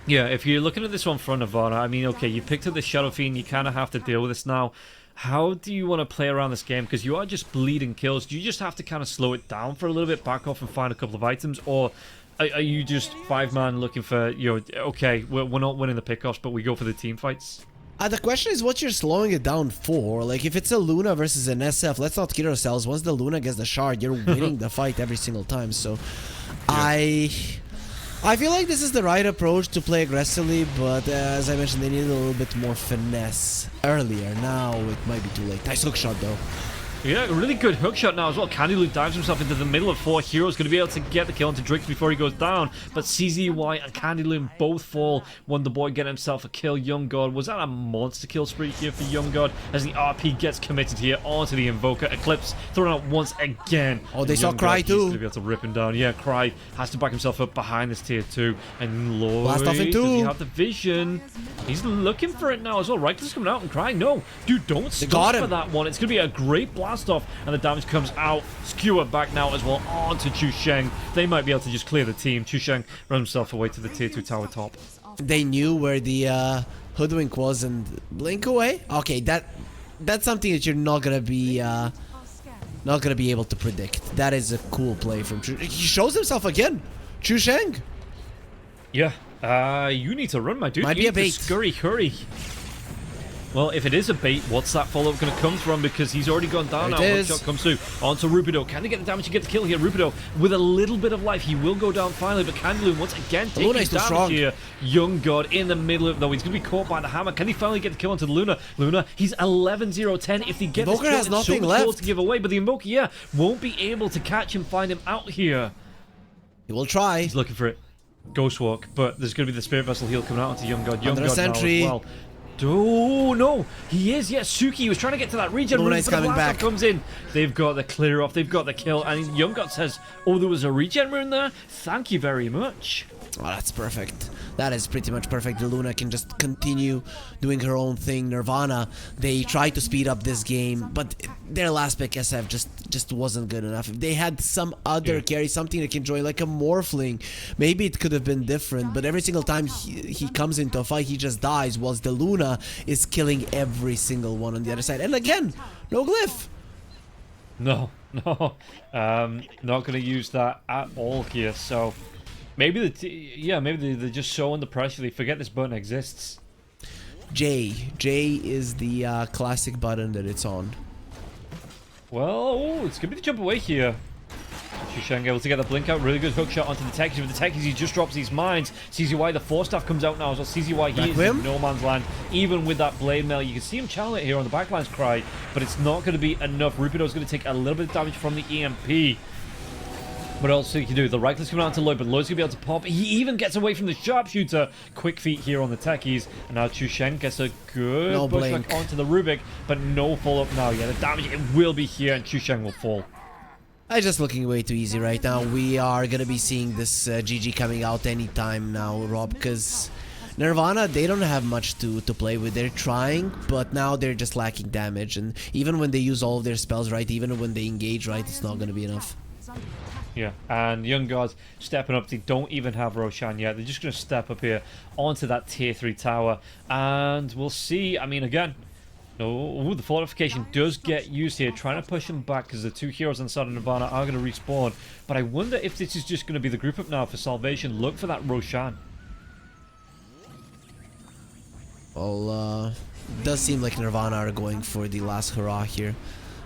yeah, if you're looking at this one for Nirvana, I mean, okay, you picked up the Shadow Fiend, you kind of have to deal with this now. How do you want to play around this game? Because you are just bleeding kills. Do you just have to kind of slow it down for a little bit, back off and find a couple of items? Or are you just 5-man looking for, you know, okay, we're not winning the pickoffs, but we go for the team fights? The question is what you're slowing it down for. Like, if it's a Luna versus an SF, let's not kid ourselves. Once the Luna gets the shard, you're winning the fight every single time. So, yeah. I feel like this is the right approach to play aggressively, but as I mentioned, they need a little bit more finesse earlier. Now it might be too late. Nice hook shot, though. Yeah, a really good hookshot now as well. Candyloot dives himself into the middle of 4 heroes. Going to be able to get the kill onto Drix before he goes down. But CZY and Candyloot both fall. Wonder Boy getting himself a kill. Young God, was that a monster kill spree here for Young God? As the RP gets committed here onto the Invoker. Eclipse thrown out once again. Oh, they saw Cry too. He's going to be able to rip him down. Yeah, Cry has to back himself up behind this tier 2. And Lloyd, Blast off in 2. does he have the vision? He's looking for it now as well. Right, he's coming out and Cry. No, dude, don't stop for that one. It's going to be a great blast off. And the damage comes out. Skewer back now as well onto Chu Sheng. They might be able to just clear the team. Chu Sheng runs himself away to the tier 2 tower top. They knew where the Hoodwink was and blink away. Okay, that's something that you're not gonna be able to predict. That is a cool play from Chu. He shows himself again. Chu Sheng. Yeah. You need to run, my dude. Might you be a need bait. to scurry, hurry. Well, if it is a bait, what's that follow-up going to come from? Because he's already gone down now. One shot comes through onto Rupido. Can they get the damage to get the kill here? Rupido, with a little bit of life, he will go down finally. But Candaloon, once again, taking damage here. Young God in the middle of... No, he's going to be caught by the hammer. Can he finally get the kill onto the Luna? Luna, he's 11-0-10. If they get this kill, has it's nothing so left cool to give away. But the Invoker, yeah, won't be able to catch him, find him out here. He will try. He's looking for it. Ghost Walk. But there's going to be the Spirit Vessel heal coming out onto Young God. Young Under God sentry. now as well. Oh no, he is. Yes, Suki was trying to get to that regen. Luna's coming back. Comes in. They've got the clear off. They've got the kill. And Young God says, "Oh, there was a regen rune there. Thank you very much." Oh, that's perfect. That is pretty much perfect. The Luna can just continue doing her own thing. Nirvana, they tried to speed up this game, but their last pick SF just wasn't good enough. If they had some other carry, something that can join, like a Morphling, maybe it could have been different. But every single time he comes into a fight, he just dies, whilst the Luna is killing every single one on the other side. And again, no glyph. No. Not going to use that at all here. So maybe maybe they're just so under pressure they forget this button exists. J is the classic button that it's on. Well, it's going to be the jump away here. Chu Sheng able to get the blink out. Really good hook shot onto the techies. With the techies, he just drops these mines. CZY, the 4-staff comes out now as well. CZY, he is in no man's land. Even with that blade mail, you can see him channel it here on the backline's Cry, but it's not going to be enough. Rupido's going to take a little bit of damage from the EMP. What else he can do? The right click's coming out to Lloyd, but Lloyd's going to be able to pop. He even gets away from the sharpshooter. Quick feet here on the techies. And now Chu Sheng gets a good pushback onto the Rubik, but no follow-up now. Yeah, the damage, it will be here, and Chu Sheng will fall. I'm just looking way too easy right now. We are going to be seeing this GG coming out anytime now, Rob, because Nirvana, they don't have much to play with. They're trying, but now they're just lacking damage. And even when they use all of their spells right, even when they engage right, it's not going to be enough. Yeah, and Young Gods stepping up. They don't even have Roshan yet. They're just going to step up here onto that tier 3 tower. And we'll see. I mean, again... No, the fortification does get used here, trying to push him back because the 2 heroes inside of Nirvana are going to respawn. But I wonder if this is just going to be the group up now for Salvation. Look for that Roshan. Well, it does seem like Nirvana are going for the last hurrah here.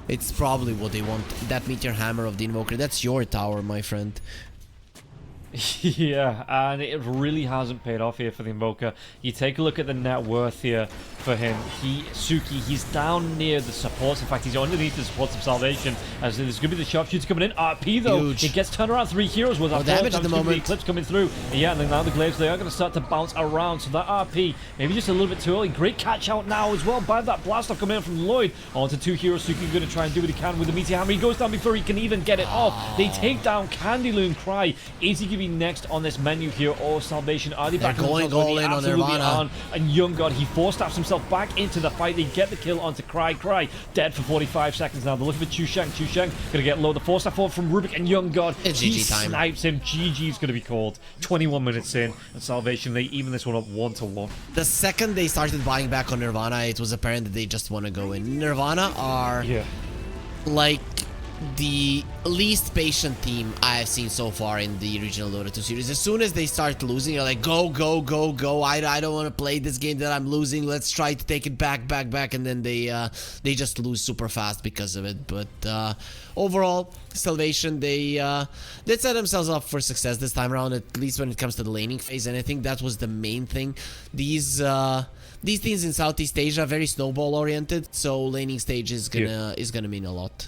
It's probably what they want. That Meteor Hammer of the Invoker. That's your tower, my friend. Yeah, and it really hasn't paid off here for the Invoker. You take a look at the net worth here for him. He's down near the supports. In fact, he's underneath the supports of Salvation. As there's going to be the sharpshooter coming in. RP though, Huge. it gets turned around. 3 heroes with that damage at the moment. Eclipse coming through. Yeah, and then now the glaives, they are going to start to bounce around. So that RP, maybe just a little bit too early. Great catch out now as well by that blast off coming in from Lloyd. Onto 2 heroes. Suki going to try and do what he can with the meteor hammer. He goes down before he can even get it off. They take down Candyloon Cry. Is he going to be next on this menu here, or Salvation? Are they They're back going all in on Nirvana. And Young God, he force-staffs himself back into the fight. They get the kill onto Cry. Cry dead for 45 seconds now. They're looking for Chu Sheng. Chu Sheng gonna get low. The force-staff forward from Rubik, and Young God, it's he GG time. snipes him. GG's gonna be called. 21 minutes in, and Salvation, they even this one up 1-1. The second they started buying back on Nirvana, it was apparent that they just want to go in. Nirvana are like the least patient team I have seen so far in the regional Dota 2 series. As soon as they start losing, you're like, go, go, go, go. I don't want to play this game that I'm losing. Let's try to take it back. And then they just lose super fast because of it. But overall, Salvation, they set themselves up for success this time around, at least when it comes to the laning phase. And I think that was the main thing. These teams in Southeast Asia are very snowball oriented, so laning stage is gonna mean a lot.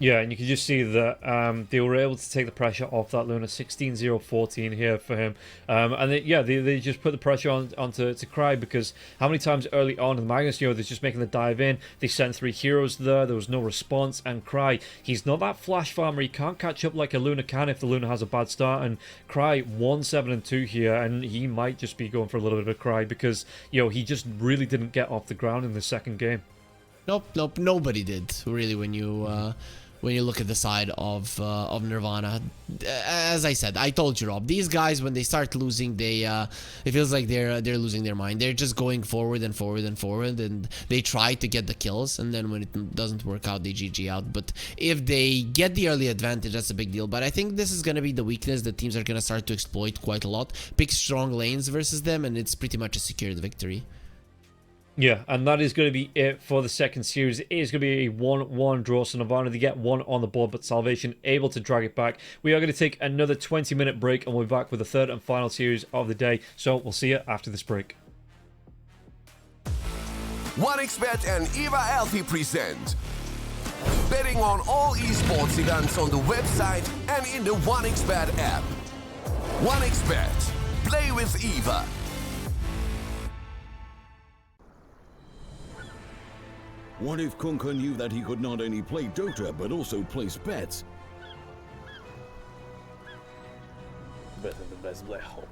Yeah, and you can just see that they were able to take the pressure off that Luna. 16-0-14 here for him. And they just put the pressure onto Cry, because how many times early on in the Magnus, they're just making the dive in. They sent 3 heroes there. There was no response. And Cry, he's not that flash farmer. He can't catch up like a Luna can if the Luna has a bad start. And Cry 1-7-2 here, and he might just be going for a little bit of a Cry, because he just really didn't get off the ground in the second game. Nope. Nobody did really when you look at the side of Nirvana. As I said, I told you, Rob, these guys, when they start losing, it feels like they're losing their mind. They're just going forward, and they try to get the kills, and then when it doesn't work out, they GG out. But if they get the early advantage, that's a big deal. But I think this is going to be the weakness that teams are going to start to exploit quite a lot. Pick strong lanes versus them, and it's pretty much a secured victory. Yeah, and that is going to be it for the second series. It is going to be a 1-1 draw, so Nirvana, they get 1 on the board, but Salvation able to drag it back. We are going to take another 20-minute break, and we'll be back with the third and final series of the day. So we'll see you after this break. 1xBet and EVA Alfie present betting on all esports events on the website and in the 1xBet app. 1xBet. Play with EVA. What if Kunka knew that he could not only play Dota, but also place bets? Better the best black hole.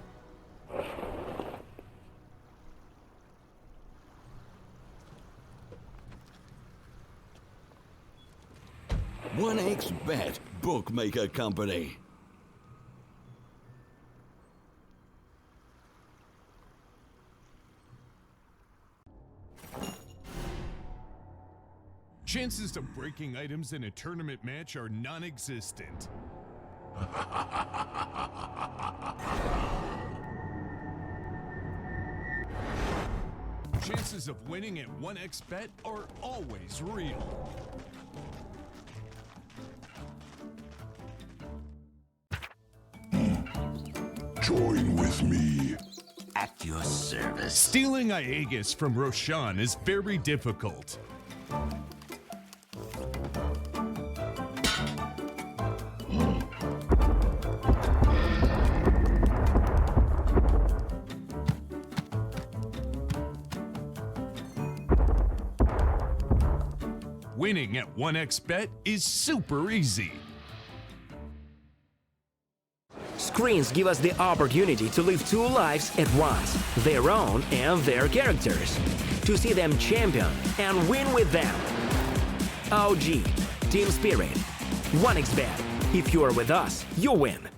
1xBet, bookmaker company. Chances of breaking items in a tournament match are non-existent. Chances of winning at 1xBet are always real. Join with me. At your service. Stealing Aegis from Roshan is very difficult. Winning at 1xBet is super easy. Screens give us the opportunity to live 2 lives at once, their own and their characters, to see them champion and win with them. OG, Team Spirit, 1xBet. If you're with us, you win.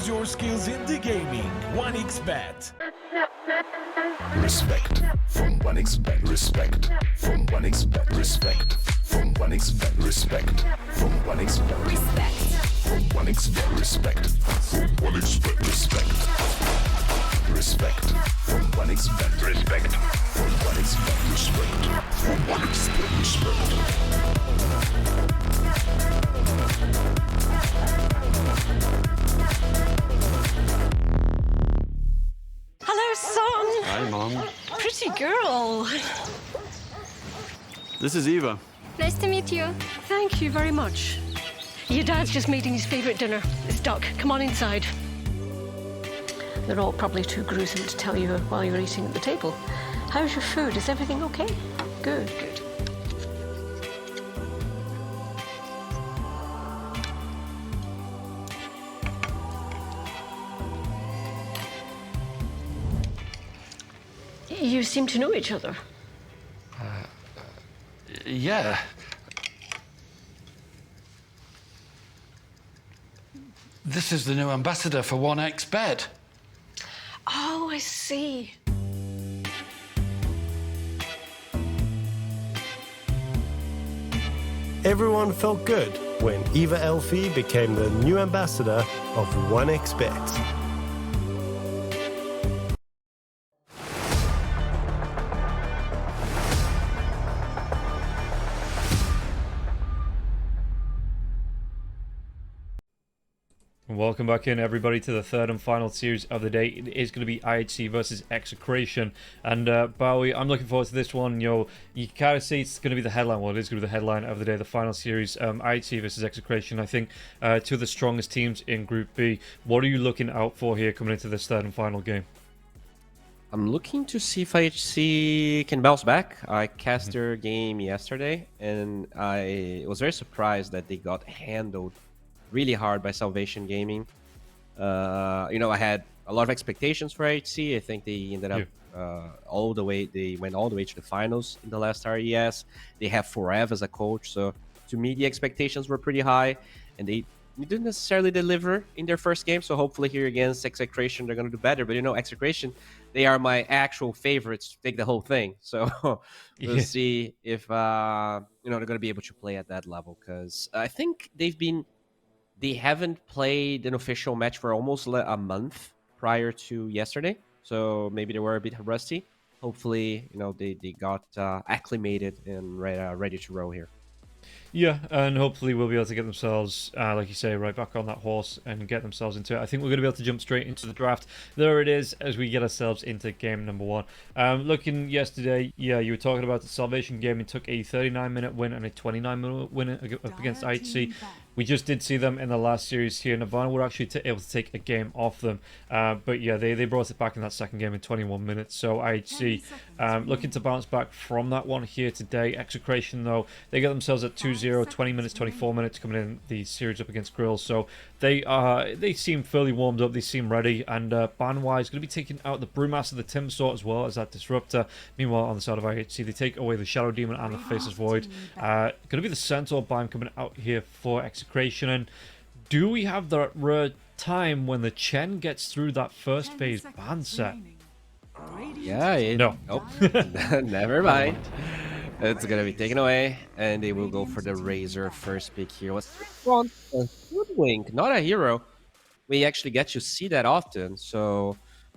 Use your skills in the gaming. 1xBet. Respect from 1xBet. Respect from 1xBet. Respect from 1xBet. Respect from 1xBet. Respect from 1xBet. Respect from 1xBet. Respect. Respect from 1xBet. Respect from 1xBet. Respect from 1xBet. Respect. Hello, son. Hi, Mom. Pretty girl. This is Eva. Nice to meet you. Thank you very much. Your dad's just making his favourite dinner. It's duck. Come on inside. They're all probably too gruesome to tell you while you're eating at the table. How's your food? Is everything okay? Good, good. You seem to know each other. Yeah. This is the new ambassador for 1xBet. Oh, I see. Everyone felt good when Eva Elfie became the new ambassador of 1xBet. Welcome back in, everybody, to the third and final series of the day. It is going to be IHC versus Execration. And Bowie, I'm looking forward to this one. You kind of see it's going to be the headline. Well, it is going to be the headline of the day, the final series. IHC versus Execration. I think two of the strongest teams in Group B. What are you looking out for here coming into this third and final game? I'm looking to see if IHC can bounce back. I cast their game yesterday, and I was very surprised that they got handled really hard by Salvation Gaming. I had a lot of expectations for IHC. I think they ended up all the way. They went all the way to the finals in the last RES. They have Forever as a coach, so to me the expectations were pretty high, and they didn't necessarily deliver in their first game. So hopefully here against Execration they're going to do better. But Execration, they are my actual favorites to take the whole thing. So we'll see if they're going to be able to play at that level, because I think they haven't played an official match for almost a month prior to yesterday, so maybe they were a bit rusty. Hopefully, they got acclimated and ready to roll here. Yeah, and hopefully we'll be able to get themselves, like you say, right back on that horse and get themselves into it. I think we're going to be able to jump straight into the draft. There it is, as we get ourselves into game number one. Looking yesterday, yeah, you were talking about the Salvation Gaming took a 39-minute win and a 29-minute win up against IHC. We just did see them in the last series here. Nirvana were actually able to take a game off them. But yeah, they brought it back in that second game in 21 minutes. So IHC looking to bounce back from that one here today. Execration, though, they get themselves at 2-0, 20 minutes, 24 minutes coming in the series up against Grills. So they seem fairly warmed up. They seem ready. And ban-wise, going to be taking out the Brewmaster, the Tim Sword as well as that Disruptor. Meanwhile, on the side of IHC, they take away the Shadow Demon and the Faceless Void. Going to be the Centaur ban coming out here for Execration. And do we have the rare time when the Chen gets through that first phase ban set? Yeah, no. Nope. Never mind. It's gonna be taken away, and they will go for the Razor first pick here. What's one? A Hoodwink, not a hero. We actually get to see that often, so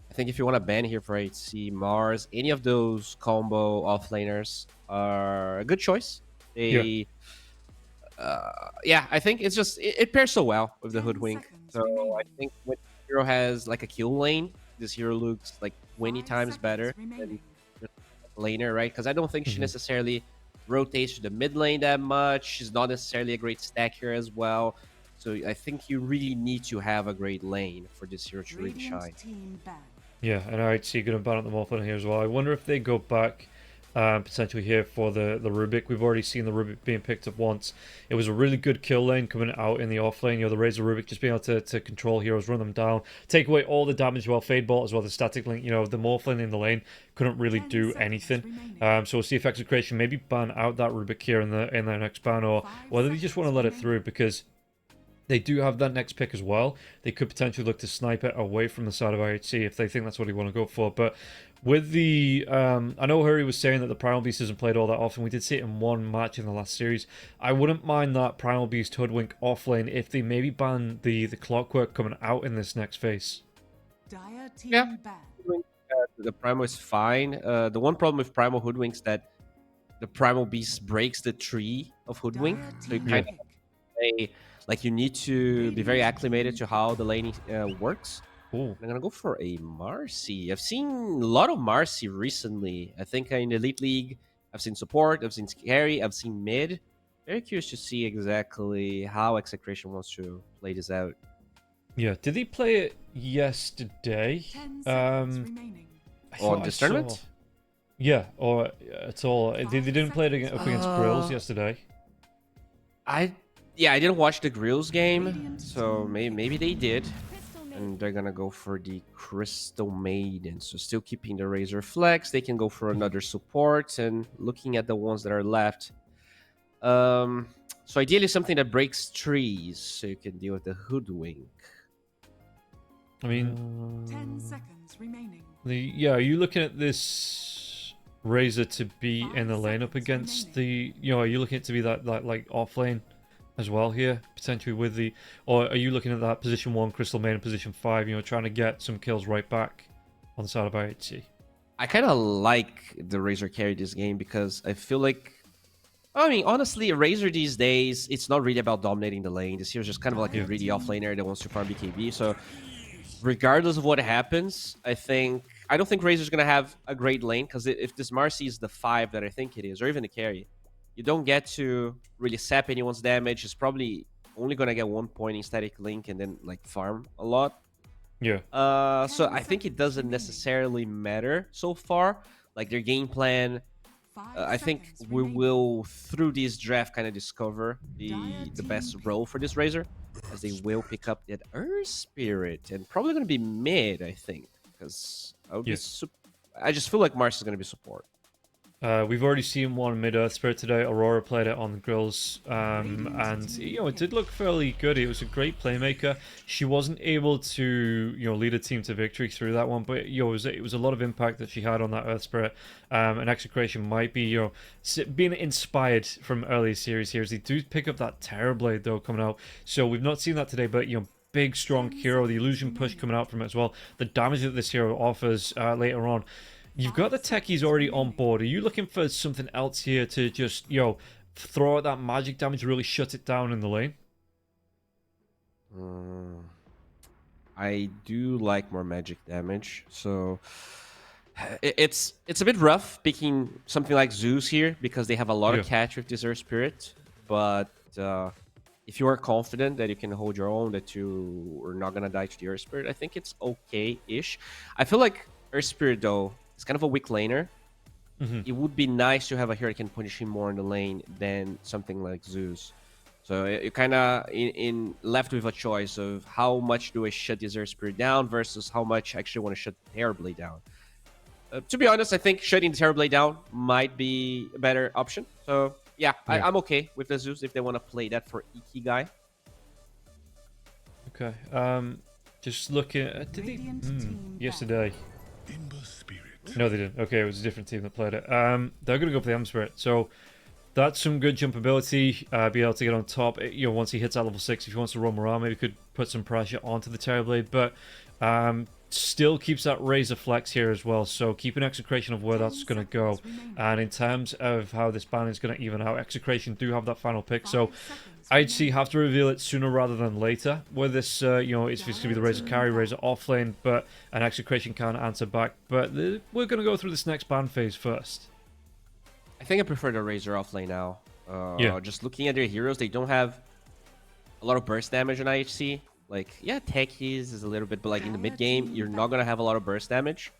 I think if you want to ban here for HC, Mars, any of those combo offlaners are a good choice. I think it's just it pairs so well with the Hoodwink. So I think when hero has like a kill lane, this hero looks like 20 times better than laner, right? Because I don't think she necessarily rotates to the mid lane that much. She's not necessarily a great stacker as well. So I think you really need to have a great lane for this hero to really shine. Yeah, and I see going to ban at the Morphin here as well. I wonder if they go back potentially here for the Rubik. We've already seen the Rubik being picked up once. It was a really good kill lane coming out in the off lane. The Razor Rubik just being able to control heroes, run them down, take away all the damage. Well, Fade Bolt as well, the static link. The Morphin in the lane couldn't really do anything. So we'll see if Execration maybe ban out that Rubik here in their next ban, or whether they just want to let it through, because they do have that next pick as well. They could potentially look to snipe it away from the side of IHC if they think that's what they want to go for. But with the... I know Hurry was saying that the Primal Beast isn't played all that often. We did see it in one match in the last series. I wouldn't mind that Primal Beast Hoodwink offlane if they maybe ban the Clockwork coming out in this next phase. Dire team Yeah. ban. The Primal is fine. The one problem with Primal Hoodwinks that the Primal Beast breaks the tree of Hoodwink. So you kind of play, like you need to be very acclimated to how the laning works. Ooh. I'm gonna go for a Marcy. I've seen a lot of Marcy recently. I think in the Elite League, I've seen support, I've seen carry, I've seen mid. Very curious to see exactly how Execration wants to play this out. Yeah, did they play it yesterday? 10 seconds remaining. On this tournament? Saw... Yeah, or at all. They didn't play it up against Grills yesterday. I didn't watch the Grills game, so maybe they did. And they're gonna go for the Crystal Maiden. So still keeping the Razor Flex. They can go for another support and looking at the ones that are left. So ideally something that breaks trees so you can deal with the Hoodwink. I mean, 10 seconds remaining. Are you looking at this Razor to be in the lane up against the... are you looking at it to be that like off lane as well here, potentially with the... Or are you looking at that position 1 Crystal Maiden, position 5, trying to get some kills right back on the side of IHC? I kind of like the Razor carry this game because I feel like... I mean, honestly, Razor these days, it's not really about dominating the lane. This here's just kind of like a greedy offlaner that wants to farm BKB. So regardless of what happens, I don't think Razor's going to have a great lane because if this Marcy is the 5 that I think it is, or even the carry, you don't get to really sap anyone's damage. It's probably only going to get 1 point in static link and then like farm a lot. Yeah. So I think it doesn't necessarily matter so far. Like their game plan, I think we will through this draft kind of discover the best role for this Razor, as they will pick up that Earth Spirit and probably going to be mid, I think, because I just feel like Mars is going to be support. We've already seen one mid Earth Spirit today. Aurora played it on the grills, and it did look fairly good. It was a great playmaker. She wasn't able to lead a team to victory through that one, but it was a lot of impact that she had on that Earth Spirit. And Execration might be being inspired from earlier series here, as they do pick up that Terrorblade though coming out. So we've not seen that today, but big strong hero, the illusion push coming out from it as well. The damage that this hero offers later on. You've got the techies already on board. Are you looking for something else here to just, throw out that magic damage, really shut it down in the lane? I do like more magic damage, so it's a bit rough picking something like Zeus here because they have a lot of catch with this Earth Spirit. But if you are confident that you can hold your own, that you are not gonna die to the Earth Spirit, I think it's okay-ish. I feel like Earth Spirit though, it's kind of a weak laner. It would be nice to have a hero that can punish him more in the lane than something like Zeus. So you're kind of in left with a choice of how much do I shut this Earth Spirit down versus how much I actually want to shut the Terrorblade down. To be honest, I think shutting the Terrorblade down might be a better option. So yeah, I'm okay with the Zeus if they want to play that for Ikigai. Okay. Just looking at... Did they... yesterday. No, they didn't. Okay, it was a different team that played it. They're going to go for the Ember Spirit. So that's some good jump ability. Be able to get on top. Once he hits that level 6, if he wants to roam around, maybe could put some pressure onto the Terrorblade. But still keeps that Razor Flex here as well. So keep an Execration of where that's going to go. And in terms of how this ban is going to even out, Execration do have that final pick. So IHC have to reveal it sooner rather than later. Where this, it's going to be the Razor carry, Razor offlane, but an Execration can answer back. But we're going to go through this next ban phase first. I think I prefer the Razor offlane now. Just looking at their heroes, they don't have a lot of burst damage on IHC. Like, techies is a little bit, but like in the mid game, you're not going to have a lot of burst damage.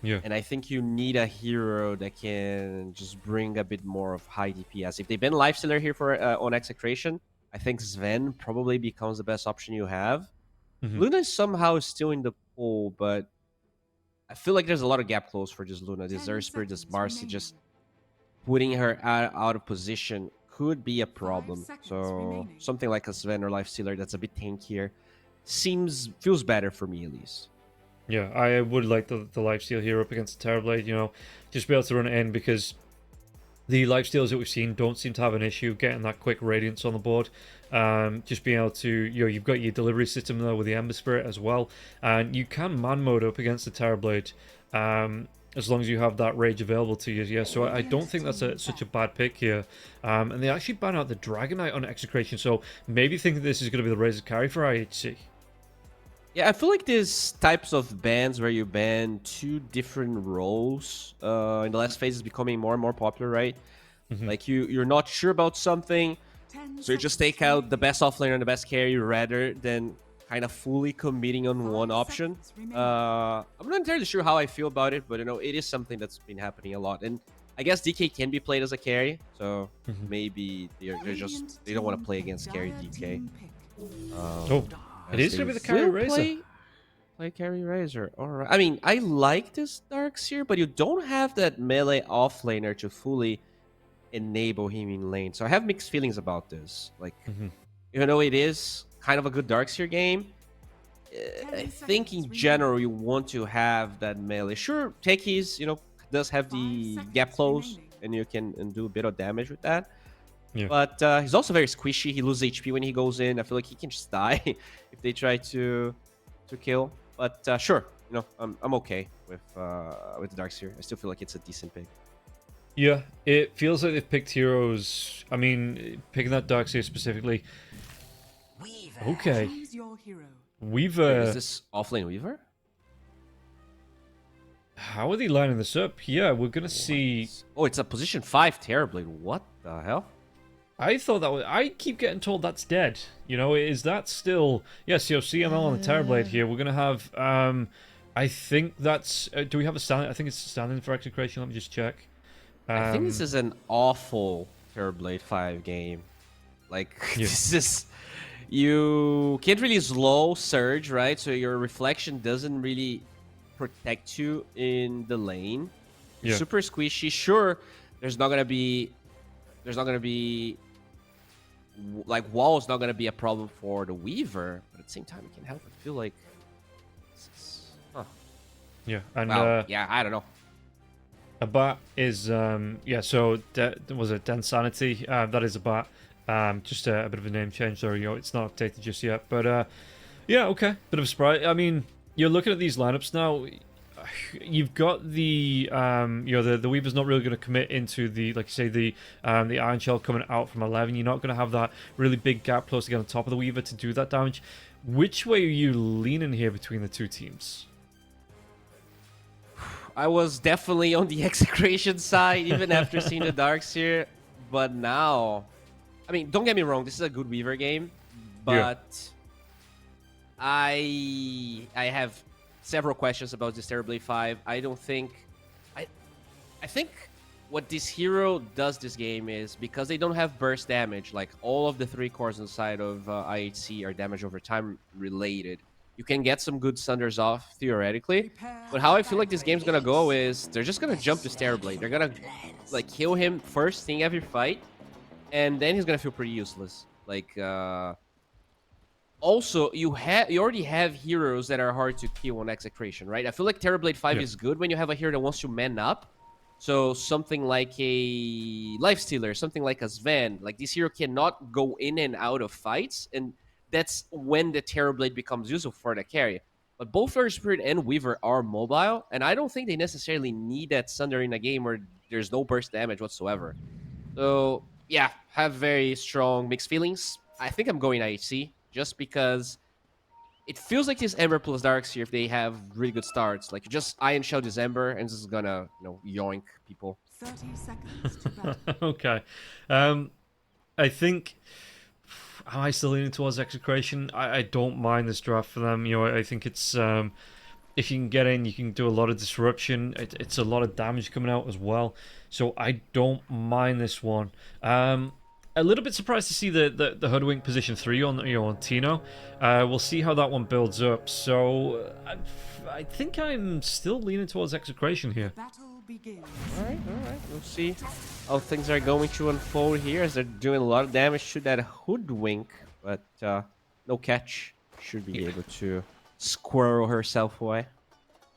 Yeah. And I think you need a hero that can just bring a bit more of high DPS. If they've been Lifestealer here for on Execration, I think Sven probably becomes the best option you have. Luna is somehow still in the pool, but I feel like there's a lot of gap close for just Luna. This Earth Spirit, this Marcy, just putting her out of position could be a problem. So something like a Sven or Lifestealer that's a bit tankier feels better for me at least. Yeah, I would like the lifesteal here up against the Terrorblade, you know, just be able to run it in, because the lifesteals that we've seen don't seem to have an issue getting that quick radiance on the board. Just being able to, you know, you've got your delivery system there with the Ember Spirit as well, and you can man mode up against the Terrorblade as long as you have that rage available to you. Yeah, so I don't think that's such a bad pick here. And they actually ban out the Dragonite on Execration, so maybe think this is going to be the Razor carry for IHC. Yeah, I feel like there's types of bans where you ban two different roles in the last phase is becoming more and more popular, right? Like you're not sure about something, so you just take out the best offlaner and the best carry rather than kind of fully committing on one option. I'm not entirely sure how I feel about it, but you know, it is something that's been happening a lot. And I guess DK can be played as a carry, so maybe they don't want to play against carry DK. It is going to be the carry Razor. Play carry Razor. Alright. I mean, I like this Darkseer, but you don't have that melee offlaner to fully enable him in lane. So I have mixed feelings about this. Like, even though it is kind of a good Darkseer game, I think in general you want to have that melee. Sure, Techies, you know, does have the gap close, and you can do a bit of damage with that. Yeah. But he's also very squishy. He loses HP when he goes in. I feel like he can just die if they try to kill. But sure, you know, I'm okay with the Darkseer. I still feel like it's a decent pick. Yeah, it feels like they've picked heroes. I mean, picking that Darkseer specifically. Okay. Weaver. Is this offlane Weaver? How are they lining this up? Yeah, we're gonna see. Oh, it's a position 5 Terrorblade. What the hell? I thought that was. I keep getting told that's dead. You know, is that still? Yes, so CML on the Terrorblade here. We're gonna have. I think that's. Do we have a stand? I think it's standing for Execration. Let me just check. I think this is an awful Terrorblade 5 game. Like this is. You can't really slow surge, right? So your reflection doesn't really protect you in the lane. Yeah. Super squishy. Sure, there's not gonna be like wall's not gonna be a problem for the Weaver, but at the same time it can help. I feel like yeah, and well, yeah, I don't know. A bat is yeah, so was it Densanity? That is a bat. Just a bit of a name change, so you know, it's not updated just yet. But yeah, okay, bit of a surprise. I mean, you're looking at these lineups now. You've got the you know, the Weaver's not really going to commit into the, like you say, the Iron Shell coming out from 11. You're not going to have that really big gap close to get on top of the Weaver to do that damage. Which way are you leaning here between the two teams? I was definitely on the Execration side even after seeing the Darkseer, but now, I mean, don't get me wrong, this is a good Weaver game, but I have several questions about this Terrorblade 5. I don't think... I think what this hero does this game is, because they don't have burst damage, like all of the 3 cores inside of IHC are damage over time related. You can get some good Sunders off, theoretically. But how I feel like this game's gonna go is, they're just gonna jump this Terrorblade. They're gonna, like, kill him first thing every fight, and then he's gonna feel pretty useless. Like, also, you already have heroes that are hard to kill on Execration, right? I feel like Terrorblade 5 is good when you have a hero that wants to man up. So something like a Lifestealer, something like a Sven, like this hero cannot go in and out of fights, and that's when the Terrorblade becomes useful for the carry. But both Flurry Spirit and Weaver are mobile, and I don't think they necessarily need that Sunder in a game where there's no burst damage whatsoever. So, yeah, have very strong mixed feelings. I think I'm going IHC, just because it feels like this Ember plus Darkseer, if they have really good starts, like just Iron Shell this Ember, and this is gonna, you know, yoink people. 30 seconds to bat. Okay. I think... Am I still leaning towards Execration? I don't mind this draft for them. You know, I think it's... if you can get in, you can do a lot of disruption. It's a lot of damage coming out as well. So I don't mind this one. A little bit surprised to see the Hoodwink position 3 on, you know, on Tino. We'll see how that one builds up. So I think I'm still leaning towards Execration here. Battle Alright, we'll see how things are going to unfold here as they're doing a lot of damage to that Hoodwink, but no catch. Should be able to squirrel herself away.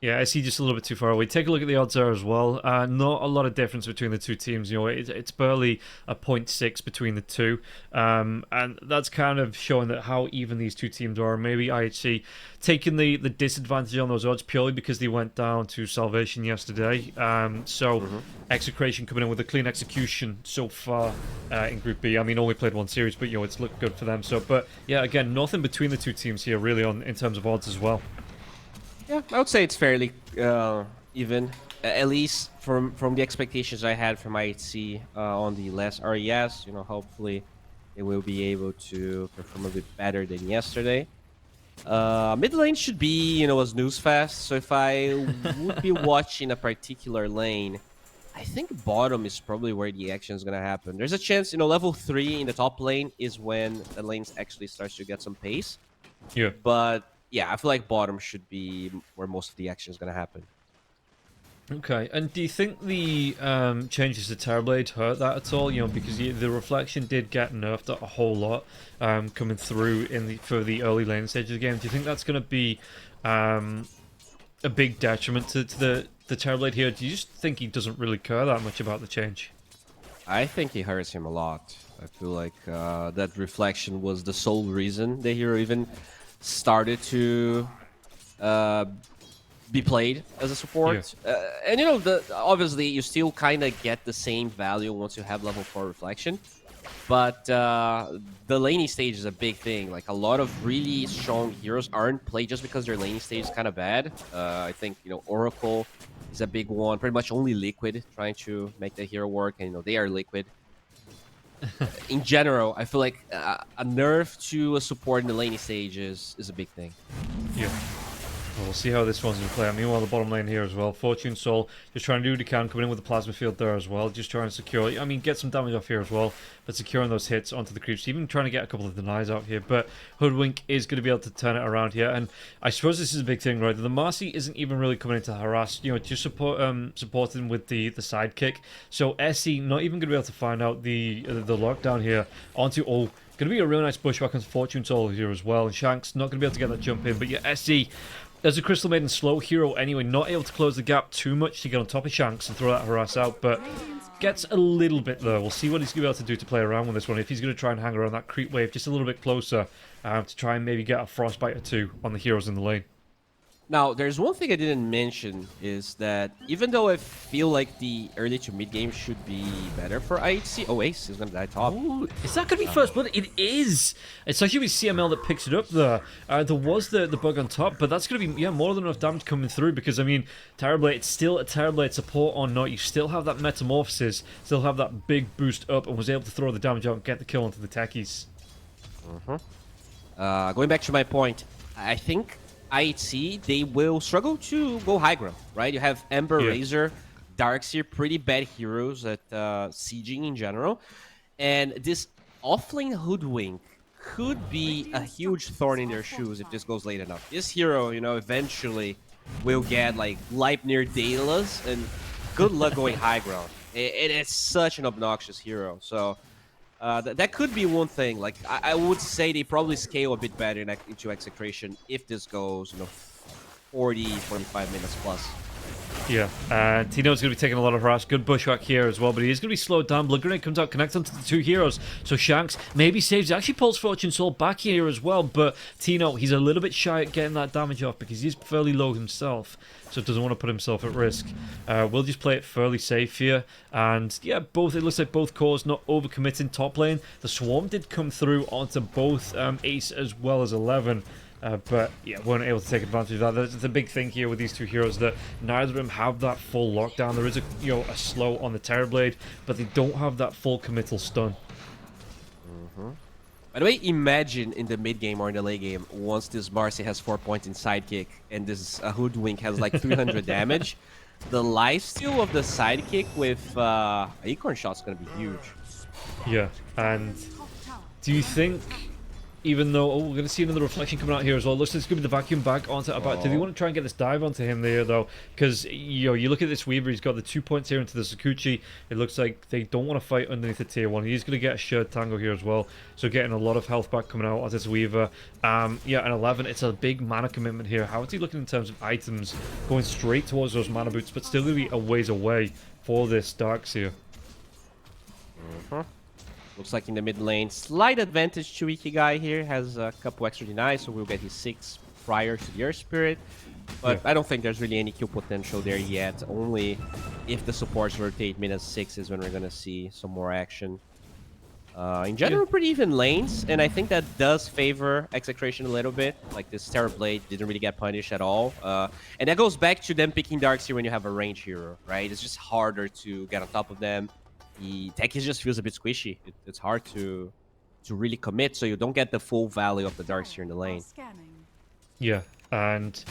Yeah, I see just a little bit too far away. Take a look at the odds there as well. Not a lot of difference between the two teams. You know, it's barely a 0.6 between the two, and that's kind of showing that how even these two teams are. Maybe IHC taking the disadvantage on those odds purely because they went down to Salvation yesterday. Execration coming in with a clean execution so far in Group B. I mean, only played one series, but you know it's looked good for them. So, but yeah, again, nothing between the two teams here really in terms of odds as well. Yeah, I would say it's fairly even, at least from the expectations I had from IHC on the last RES. You know, hopefully they will be able to perform a bit better than yesterday. Mid lane should be, you know, a snooze fest. So if I would be watching a particular lane, I think bottom is probably where the action is gonna happen. There's a chance, you know, level 3 in the top lane is when the lanes actually starts to get some pace. Yeah, but yeah, I feel like bottom should be where most of the action is going to happen. Okay, and do you think the changes to Terrorblade hurt that at all? You know, because the reflection did get nerfed a whole lot coming through for the early lane stage of the game. Do you think that's going to be a big detriment to the Terrorblade here? Do you just think he doesn't really care that much about the change? I think it hurts him a lot. I feel like that reflection was the sole reason the hero even started to be played as a support. Yeah. And you know, obviously you still kind of get the same value once you have level 4 reflection, but the laning stage is a big thing. Like, a lot of really strong heroes aren't played just because their laning stage is kind of bad. I think, you know, Oracle is a big one. Pretty much only Liquid trying to make the hero work, and you know, they are Liquid. In general, I feel like a nerf to a support in the laning stage is a big thing. Yeah. Well, we'll see how this one's going to play. I mean, meanwhile, the bottom lane here as well. Fortune Soul just trying to do what he can, coming in with the plasma field there as well. Just trying to secure, I mean, get some damage off here as well, but securing those hits onto the creeps. Even trying to get a couple of denies out here, but Hoodwink is going to be able to turn it around here. And I suppose this is a big thing, right? The Marcy isn't even really coming in to harass, you know, just supporting with the sidekick. So SE not even going to be able to find out the lockdown here onto going to be a really nice bushwhack on Fortune Soul here as well. And Shanks not going to be able to get that jump in, but yeah, SE. There's a Crystal Maiden slow hero anyway, not able to close the gap too much to get on top of Shanks and throw that harass out, but gets a little bit there. We'll see what he's going to be able to do to play around with this one, if he's going to try and hang around that creep wave just a little bit closer to try and maybe get a frostbite or two on the heroes in the lane. Now, there's one thing I didn't mention, is that even though I feel like the early to mid game should be better for IHC... Oh, Ace is going to die top. Ooh, is that going to be first blood? It is! It's actually CML that picks it up there. There was the bug on top, but that's going to be more than enough damage coming through, because, I mean, Terrorblade, it's still a Terrorblade support or not. You still have that Metamorphosis, still have that big boost up, and was able to throw the damage out and get the kill onto the techies. Going back to my point, I think IHC, they will struggle to go high ground, right? You have Ember, Razor, Darkseer, pretty bad heroes at sieging in general. And this offlane Hoodwink could be a huge thorn in their shoes if this goes late enough. This hero, you know, eventually will get, like, Leipnir Daedalus, and good luck going high ground. It is such an obnoxious hero, so... that could be one thing. Like, I would say they probably scale a bit better into execration if this goes, you know, 40, 45 minutes plus. Yeah, Tino's going to be taking a lot of harass. Good bushwhack here as well, but he is going to be slowed down. Blood Grenade comes out, connects onto the two heroes. So Shanks maybe saves. Actually pulls Fortune Soul back here as well, but Tino, he's a little bit shy at getting that damage off because he's fairly low himself, so doesn't want to put himself at risk. We'll just play it fairly safe here. And yeah, it looks like both cores not overcommitting top lane. The Swarm did come through onto both Ace as well as 11. But yeah, weren't able to take advantage of that. That's the big thing here with these two heroes, that neither of them have that full lockdown. There is a slow on the Terrorblade, but they don't have that full committal stun. By the way, imagine in the mid game or in the late game, once this Marcy has 4 points in sidekick and this Hoodwink has like 300 damage, the lifesteal of the sidekick with Acorn Shot's gonna be huge. Yeah, and do you think Even though, we're going to see another reflection coming out here as well. Looks like it's going to be the vacuum back onto about. Do they want to try and get this dive onto him there, though? Because, you look at this Weaver, he's got the 2 points here into the Sakuchi. It looks like they don't want to fight underneath the tier 1. He's going to get a shared tango here as well. So getting a lot of health back coming out as this Weaver. Yeah, an 11. It's a big mana commitment here. How is he looking in terms of items? Going straight towards those mana boots, but still going to be a ways away for this Darkseer. Looks like in the mid lane, slight advantage to Ikigai here. Has a couple extra denies, so we'll get his 6 prior to the Earth Spirit. But I don't think there's really any kill potential there yet. Only if the supports rotate -6 is when we're going to see some more action. In general, pretty even lanes, and I think that does favor Execration a little bit. Like this Terrorblade didn't really get punished at all. And that goes back to them picking Darkseer when you have a range hero, right? It's just harder to get on top of them. The techies just feels a bit squishy. It's hard to really commit, so you don't get the full value of the Darkseer in the lane. Yeah, and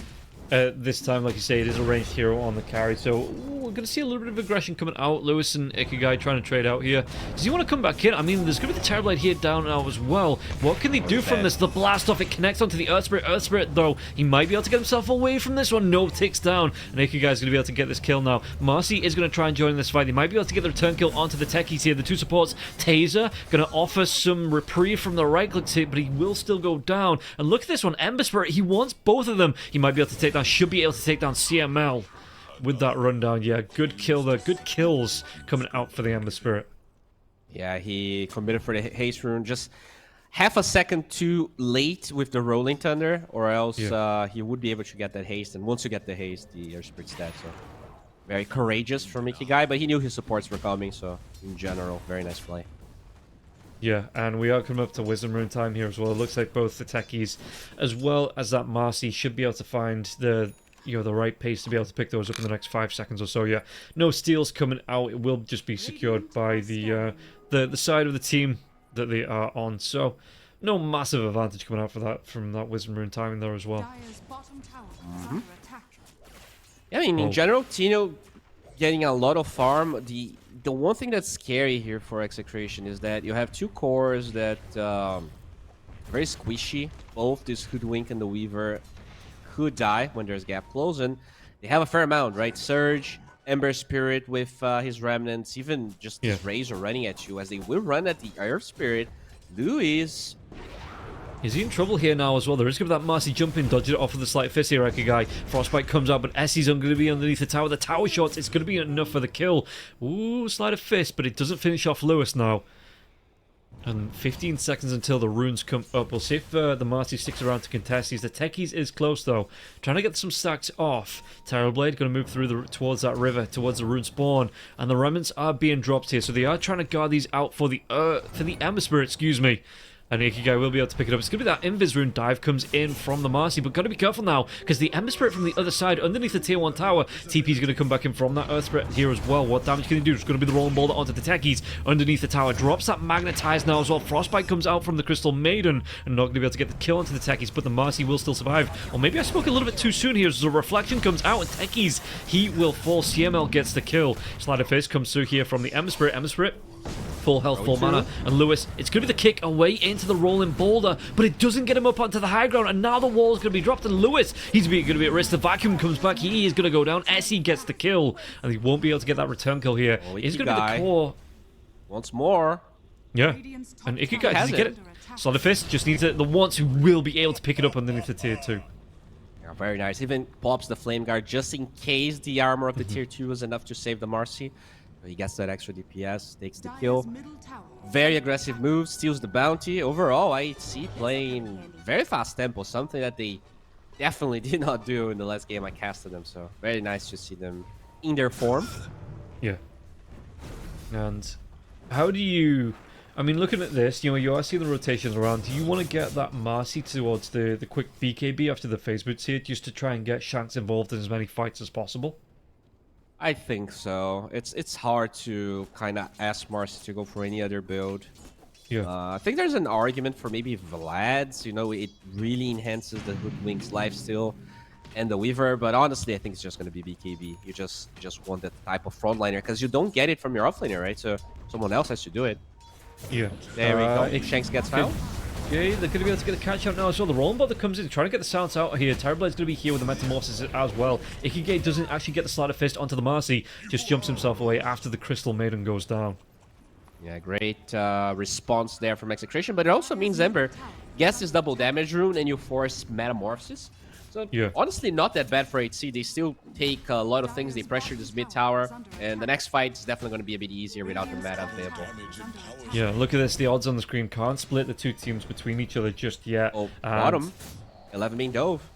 this time, like you say, it is a ranged hero on the carry, so we're going to see a little bit of aggression coming out. Lewis and Ikigai trying to trade out here. Does he want to come back in? I mean, there's going to be the Terrorblade here down now as well. What can they do from this? The blast off, it connects onto the Earth Spirit. Earth Spirit, though, he might be able to get himself away from this one. No, ticks down, and Ikigai's going to be able to get this kill now. Marcy is going to try and join this fight. They might be able to get the return kill onto the techies here. The 2 supports, Taser, going to offer some reprieve from the right-click hit, but he will still go down. And look at this one, Ember Spirit, he wants both of them. He might be able to take down, should be able to take down CML with that rundown. Yeah, good kill there. Good kills coming out for the Ember Spirit. Yeah, he committed for the haste rune just half a second too late with the Rolling Thunder, or else he would be able to get that haste. And once you get the haste, the Air Spirit's dead. So very courageous from Ikigai, but he knew his supports were coming. So in general, very nice play. Yeah, and we are coming up to Wisdom Rune time here as well. It looks like both the techies as well as that Marcy should be able to find the the right pace to be able to pick those up in the next 5 seconds or so. Yeah, no steals coming out. It will just be secured by the side of the team that they are on. So no massive advantage coming out for that from that Wisdom Rune timing there as well. Yeah, I mean, in general, Tino getting a lot of farm. The one thing that's scary here for Execration is that you have 2 cores that very squishy. Both this Hoodwink and the Weaver could die when there's gap close, and they have a fair amount, right? Surge, Ember Spirit with his remnants, even just this Razor running at you, as they will run at the Earth Spirit. Luis, is he in trouble here now as well? There is going to be that Marcy jumping, dodging it off with the Slight Fist here, Ikigai. Frostbite comes out, but Essie's going to be underneath the tower. The tower shots, it's going to be enough for the kill. Ooh, Slight of Fist, but it doesn't finish off Lewis now. And 15 seconds until the runes come up. We'll see if the Marcy sticks around to contest these. The techies is close though. Trying to get some stacks off. Terrorblade going to move through towards that river, towards the rune spawn. And the remnants are being dropped here. So they are trying to guard these out for the Ember Spirit, excuse me. And Ikigai will be able to pick it up. It's going to be that Invis Rune dive comes in from the Marcy, but got to be careful now, because the Ember Spirit from the other side, underneath the Tier 1 tower, TP's going to come back in from that Earth Spirit here as well. What damage can he do? It's going to be the Rolling Boulder onto the techies underneath the tower. Drops that Magnetize now as well. Frostbite comes out from the Crystal Maiden, and not going to be able to get the kill onto the techies, but the Marcy will still survive. Or maybe I spoke a little bit too soon here, as the Reflection comes out, and techies, he will fall. CML gets the kill. Slider Fist comes through here from the Ember Spirit. Ember Spirit, full health, full mana, and Lewis, it's going to be the kick away into the Rolling Boulder, but it doesn't get him up onto the high ground, and now the wall is going to be dropped, and Lewis, he's going to be at risk. The Vacuum comes back, he is going to go down. Essie gets the kill, and he won't be able to get that return kill here. He's going to be the core. Once more. Yeah, and Ikigai, does he get it? Solid Fist just needs it. The ones who will be able to pick it up underneath the Tier 2. Yeah, very nice. Even pops the Flame Guard just in case the armor of the Tier 2 was enough to save the Marcy. He gets that extra DPS, takes the kill. Very aggressive move, steals the bounty. Overall, IHC playing very fast tempo, something that they definitely did not do in the last game I casted them. So very nice to see them in their form. Yeah. And how do you... I mean, looking at this, you are seeing the rotations around. Do you want to get that Marcy towards the quick BKB after the phase boots here, just to try and get Shanks involved in as many fights as possible? I think so. It's hard to kind of ask Marcy to go for any other build. Yeah. I think there's an argument for maybe Vlad's. It really enhances the Hoodwink's lifesteal and the Weaver. But honestly, I think it's just going to be BKB. You just want that type of frontliner because you don't get it from your offlaner, right? So someone else has to do it. Yeah. There we go. Shanks gets found. Okay, they're going to be able to get a catch out now as well. The rolling ball that comes in, trying to get the silence out here. Terrorblade's going to be here with the Metamorphosis as well. Ikige doesn't actually get the Sleight of Fist onto the Marcy, just jumps himself away after the Crystal Maiden goes down. Yeah, great response there from Execration, but it also means Ember gets this double damage rune and you force Metamorphosis. So yeah, honestly, not that bad for HC. They still take a lot of things. They pressure this mid tower, and the next fight is definitely going to be a bit easier without the meta available. Yeah, look at this. The odds on the screen can't split the two teams between each other just yet. Oh, bottom. 11 being dove.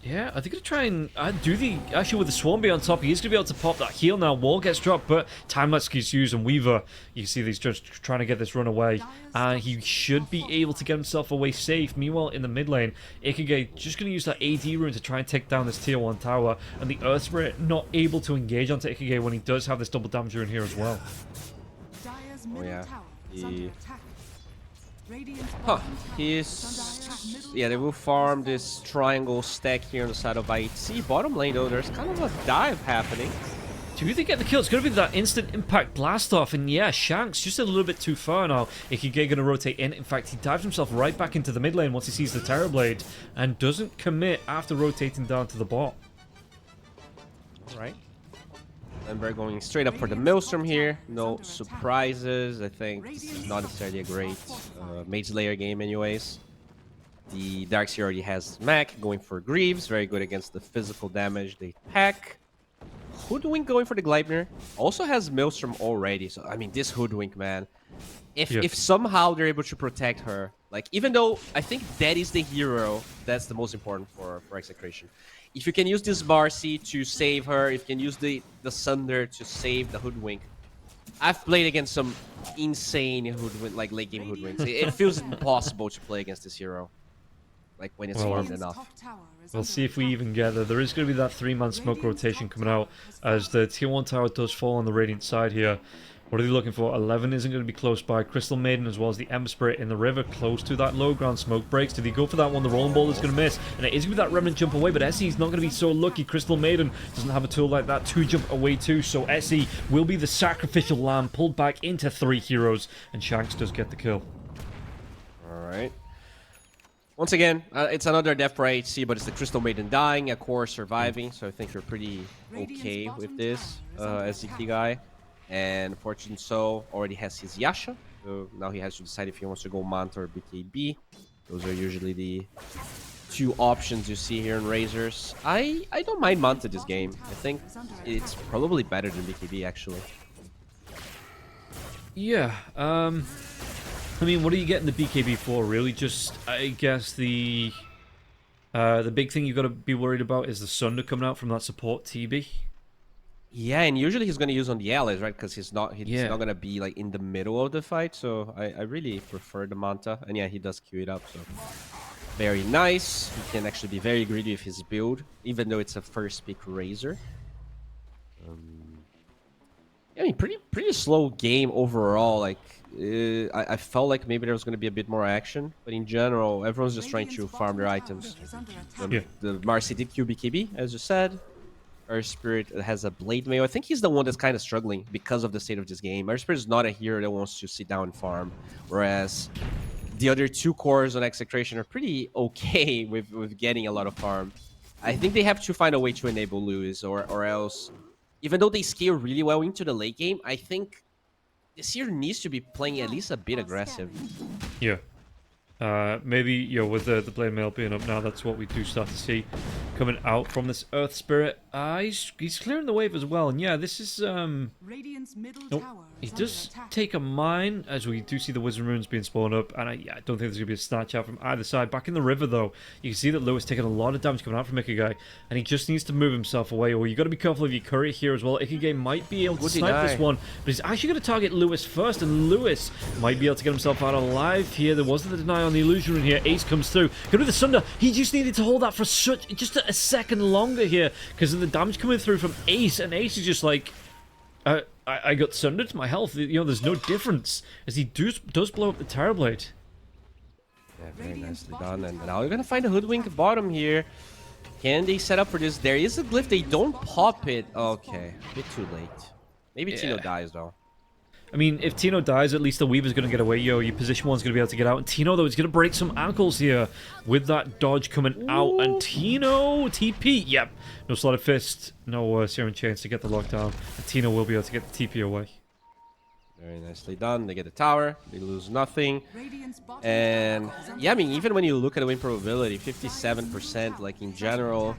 Yeah, are they going to try and do the... Actually, with the Swampy on top, he is going to be able to pop that heal now. Wall gets dropped, but Time-Lapse gets used, and Weaver, you can see that he's just trying to get this run away. And he should be able to get himself away safe. Meanwhile, in the mid lane, Ikige just going to use that AD rune to try and take down this tier 1 tower. And the Earth Spirit not able to engage onto Ikige when he does have this double damage rune here as well. Oh, yeah. Huh. Yeah, they will farm this triangle stack here on the side of IHC. Bottom lane, though, there's kind of a dive happening. Do they get the kill? It's going to be that instant impact blast off, and yeah, Shanks just a little bit too far now. Ikige going to rotate in. In fact, he dives himself right back into the mid lane once he sees the Terrorblade and doesn't commit after rotating down to the bot. Alright. Ember going straight up for the Maelstrom here. No surprises. I think this is not necessarily a great Mage Slayer game anyways. The Darkseer already has Mac going for Greaves. Very good against the physical damage they pack. Hoodwink going for the Gleipnir. Also has Maelstrom already. So, I mean, this Hoodwink, man. If somehow they're able to protect her, like, even though I think that is the hero, that's the most important for Execration. If you can use this Marcy to save her, if you can use the Sunder to save the Hoodwink. I've played against some insane Hoodwink, like late game Hoodwinks. It feels impossible to play against this hero. Like when it's farmed enough. We'll see if we even get there. There is going to be that 3-man smoke rotation coming out as the tier 1 tower does fall on the Radiant side here. What are they looking for? 11 isn't going to be close by. Crystal Maiden as well as the Ember Spirit in the river close to that low ground. Smoke breaks. Did he go for that one? The rolling ball is going to miss. And it is going to be that Remnant jump away, but Essie's not going to be so lucky. Crystal Maiden doesn't have a tool like that to jump away too, so Essie will be the sacrificial lamb pulled back into 3 heroes, and Shanks does get the kill. Alright. Once again, it's another death for IHC, but it's the Crystal Maiden dying, a core surviving, so I think you're pretty okay with this as the guy. And Fortune So already has his Yasha, so now he has to decide if he wants to go Manta or BKB. Those are usually the 2 options you see here in Razors. I don't mind Manta this game. I think it's probably better than BKB actually. Yeah, I mean, what are you getting the BKB for, really? Just, I guess, the big thing you've got to be worried about is the Sunder coming out from that support TB. Yeah, and usually he's going to use on the allies, right? Because he's not going to be like in the middle of the fight. So I really prefer the Manta. And yeah, he does queue it up. So very nice. He can actually be very greedy with his build, even though it's a first pick Razor. I mean, pretty slow game overall. Like I felt like maybe there was going to be a bit more action, but in general, everyone's just trying to farm their items. The Marcy did Q BKB, as you said. Earth Spirit has a Blade Mail. I think he's the one that's kind of struggling because of the state of this game. Earth Spirit is not a hero that wants to sit down and farm, whereas the other 2 cores on Execration are pretty okay with getting a lot of farm. I think they have to find a way to enable Lewis, or else, even though they scale really well into the late game, I think this hero needs to be playing at least a bit aggressive. Yeah. Maybe, with the Blade Mail being up now, that's what we do start to see coming out from this Earth Spirit. He's clearing the wave as well, and yeah, this is, he does take a mine, as we do see the Wizard Runes being spawned up, and I don't think there's going to be a snatch out from either side. Back in the river, though, you can see that Lewis taking a lot of damage coming out from Ikige, and he just needs to move himself away, or you got to be careful of your courier here as well. Ikige might be able to snipe this one, but he's actually going to target Lewis first, and Lewis might be able to get himself out alive here. There wasn't the deny on the illusion rune here. Ace comes through. Going to the Sunder. He just needed to hold that for just a second longer here because of the damage coming through from Ace, and Ace is just like, I got sundered. My health, there's no difference as he does blow up the Terrorblade. Yeah, very nicely done. And now we're gonna find a Hoodwink bottom here. Can they set up for this? There is a glyph. They don't pop it. Okay, a bit too late. Maybe Tino dies though. I mean, if Tino dies, at least the Weaver's going to get away. Yo, your position one's going to be able to get out. And Tino, though, is going to break some ankles here with that dodge coming out. And Tino, TP, yep. No Slaughter Fist, no Serum Chains to get the lockdown. And Tino will be able to get the TP away. Very nicely done. They get the tower. They lose nothing. And yeah, I mean, even when you look at the win probability, 57%, like in general,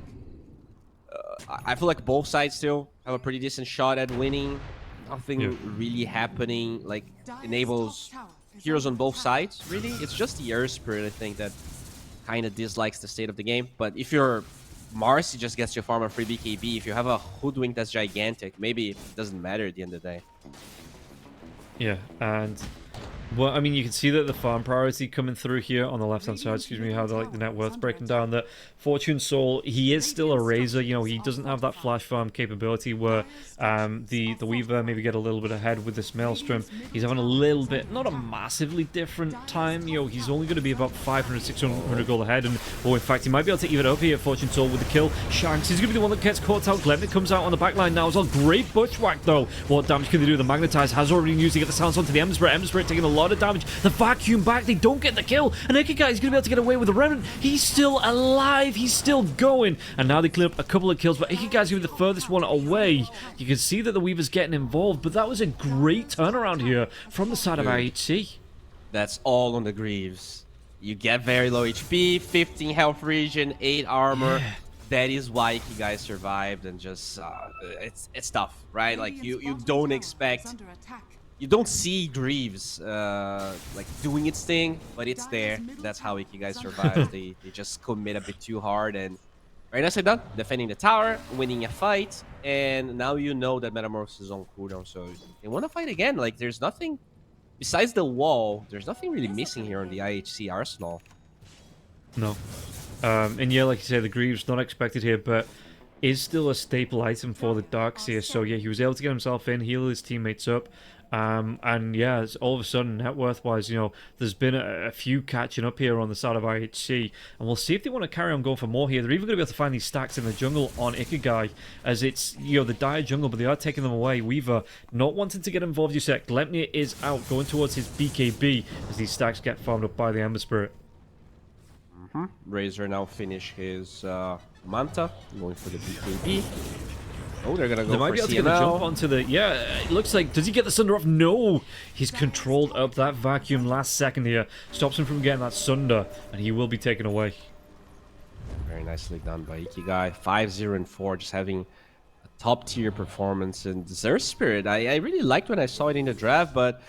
I feel like both sides still have a pretty decent shot at winning. Nothing really happening, like, enables heroes on both sides, really. It's just the Earth Spirit, I think, that kind of dislikes the state of the game. But if you're Mars, he just gets you farm a free BKB. If you have a Hoodwink that's gigantic, maybe it doesn't matter at the end of the day. Yeah, and well, I mean, you can see that the farm priority coming through here on the left-hand side. Excuse me, how the net worth breaking down. That Fortune Soul, he is still a Razor. You know, he doesn't have that flash farm capability where the Weaver maybe get a little bit ahead with this Maelstrom. He's having a little bit, not a massively different time. You know, he's only going to be about 500, 600 gold ahead. And in fact, he might be able to even up here. Fortune Soul with the kill. Shanks, he's going to be the one that gets caught out. Glenn comes out on the backline now as well. Great bushwhack though. What damage can they do? The Magnetize has already been used to get the sounds onto the Ember Spirit. Ember Spirit taking a lot of damage. The vacuum back, they don't get the kill, and Ikigai is going to be able to get away with the Remnant. He's still alive, he's still going, and now they clear up a couple of kills, but Ikigai is going to be the furthest one away. You can see that the Weaver's getting involved, but that was a great turnaround here from the side of IHC. That's all on the Greaves. You get very low HP, 15 health regen, 8 armor. Yeah. That is why Ikigai survived, and just it's tough, right? Like you don't expect. You don't see Greaves like doing its thing, but it's there. That's how Ikigai survives. they just commit a bit too hard, and very nicely done. Defending the tower, winning a fight, and now you know that Metamorphosis is on cooldown, so they want to fight again. Like, there's nothing besides the wall. There's nothing really missing here on the IHC arsenal. No. And yeah, like you say, the Greaves not expected here, but is still a staple item for the Darkseer. So yeah, he was able to get himself in, heal his teammates up. And yeah, all of a sudden, net worth-wise, you know, there's been a few catching up here on the side of IHC, and we'll see if they want to carry on going for more here. They're even going to be able to find these stacks in the jungle on Ikigai, as it's, you know, the dire jungle, but they are taking them away. Weaver not wanting to get involved. You said Glepnir is out, going towards his BKB as these stacks get farmed up by the Ember Spirit. Razor now finish his Manta, going for the BKB. Oh, they're gonna go. They might be able to get the jump onto the. Yeah, it looks like. Does he get the Sunder off? No! He's controlled up that vacuum last second here. Stops him from getting that Sunder, and he will be taken away. Very nicely done by Ikigai. 5-0 and 4, just having a top tier performance. And Xer Spirit, I really liked when I saw it in the draft, but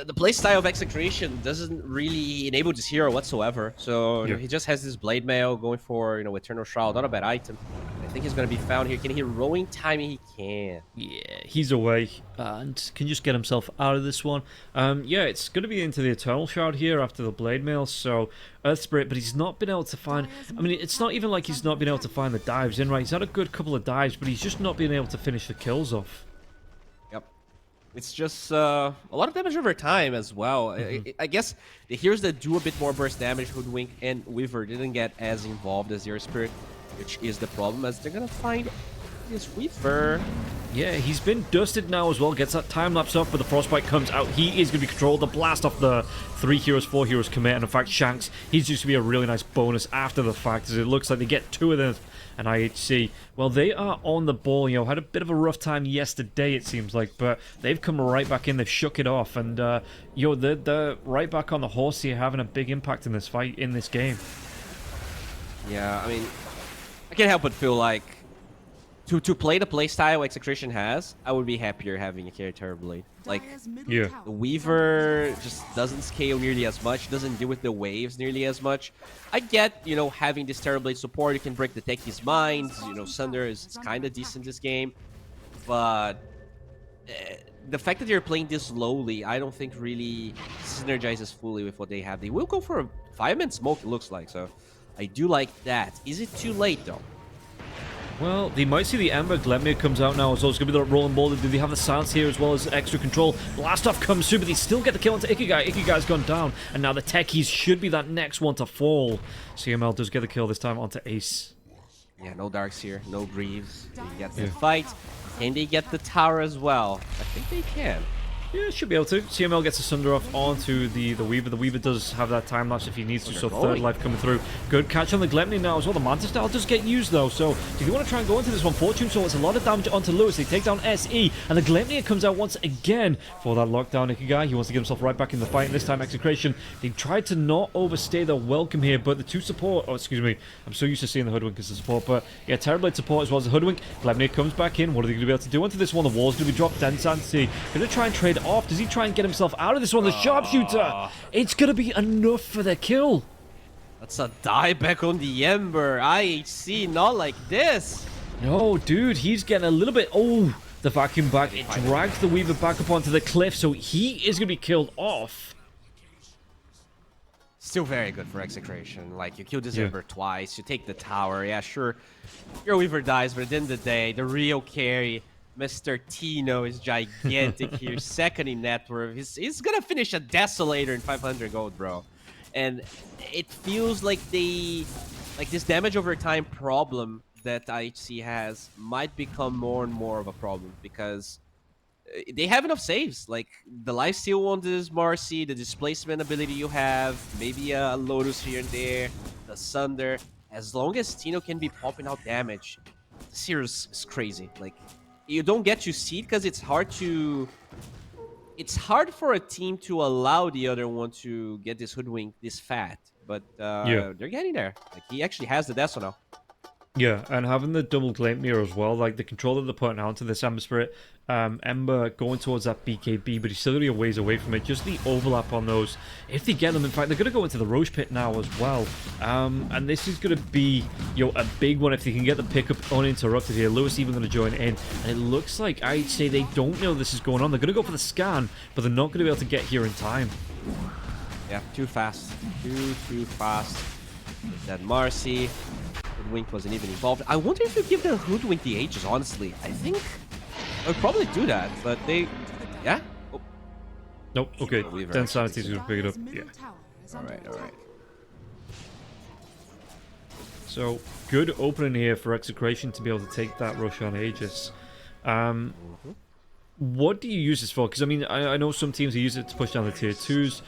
the playstyle of Execration doesn't really enable this hero whatsoever. So you know, he just has this Blade Mail going for, you know, Eternal Shroud. Not a bad item. I think he's going to be found here. Can he rowing timing? He can. Yeah, he's away and can just get himself out of this one. Yeah, it's going to be into the Eternal Shroud here after the Blade Mail. So Earth Spirit, but he's not been able to find. I mean, it's not even like he's not been able to find the dives in, right? He's had a good couple of dives, but he's just not been able to finish the kills off. Yep. It's just a lot of damage over time as well. I guess the heroes that do a bit more burst damage, Hoodwink and Weaver, didn't get as involved as Earth Spirit, which is the problem, as they're gonna find this Weaver. Yeah, he's been dusted now as well. Gets that time lapse off, but the Frostbite comes out. He is going to be controlled. The blast off the 3 heroes, 4 heroes commit, and in fact, Shanks, he's just going to be a really nice bonus after the fact, as it looks like they get 2 of them. And IHC, well, they are on the ball. You know, had a bit of a rough time yesterday, it seems like, but they've come right back in. They've shook it off, and you know, they're right back on the horse here, having a big impact in this fight, in this game. Yeah, I mean, I can't help but feel like to play the playstyle Execration has, I would be happier having a character Blade. Like, yeah, the Weaver just doesn't scale nearly as much, doesn't deal with the waves nearly as much. I get, you know, having this Terrorblade support, you can break the techie's minds. You know, Sunder is kind of decent this game, but the fact that they're playing this slowly, I don't think really synergizes fully with what they have. They will go for a 5-man smoke, it looks like, so I do like that. Is it too late though? Well, they might see the Ember. Glepnir comes out now, so it's going to be the rolling ball. Do they have the silence here as well as extra control? Blast off comes through, but they still get the kill onto Ikigai. Ikigai's gone down, and now the techies should be that next one to fall. CML does get the kill this time onto Ace. Yeah, no Darks here, no Greaves. They get the fight. Can they get the tower as well? I think they can. Yeah, should be able to. CML gets a Sunder off onto the Weaver. The Weaver does have that time lapse if he needs to, so third life coming through. Good catch on the Glepney now as well. The Manta style does get used though, so do you want to try and go into this one? Fortune Soul, it's a lot of damage onto Lewis. They take down SE, and the Glepney comes out once again for that lockdown Ikigai. He wants to get himself right back in the fight, and this time Execration. They tried to not overstay their welcome here, but the two support, oh excuse me, I'm so used to seeing the Hoodwink as a support, but yeah, Terrorblade support as well as the Hoodwink. Glepney comes back in. What are they going to be able to do onto this one? The wall's going to be dropped. Densancy going to try and trade off. Does he try and get himself out of this one? The sharpshooter. It's going to be enough for the kill. That's a dieback on the Ember. IHC, not like this. No, dude, he's getting a little bit... Oh, the vacuum back. It drags the Weaver back up onto the cliff, so he is going to be killed off. Still very good for Execration. Like, you kill this Ember twice, you take the tower. Yeah, sure, your Weaver dies, but at the end of the day, the real carry, Mr. Tino, is gigantic here. Second in net worth. He's gonna finish a Desolator in 500 gold, bro. And it feels like this damage over time problem that IHC has might become more and more of a problem because they have enough saves. Like, the lifesteal on this Marcy, the displacement ability you have, maybe a Lotus here and there, the Sunder. As long as Tino can be popping out damage, this hero is crazy. Like, you don't get to see it because it's hard for a team to allow the other one to get this Hoodwink this fat. But they're getting there. Like, he actually has the Deso now. Yeah, and having the double Gleipnir as well, like the control that they're putting out to this Ember Spirit, Ember going towards that BKB, but he's still going to be a ways away from it. Just the overlap on those. If they get them, in fact, they're going to go into the Roche Pit now as well. And this is going to be, a big one if they can get the pickup uninterrupted here. Lewis even going to join in. And it looks like I'd say they don't know this is going on. They're going to go for the scan, but they're not going to be able to get here in time. Yeah, too fast. Too fast. That Marcy. Hoodwink wasn't even involved. I wonder if you give the Hoodwink the Aegis, honestly. I think I would probably do that, but they... Yeah? Oh. Nope, okay. Then Sanity's going to pick it up. Yeah. Alright. So, good opening here for Execration to be able to take that rush on Aegis. What do you use this for? Because, I mean, I know some teams use it to push down the tier 2s.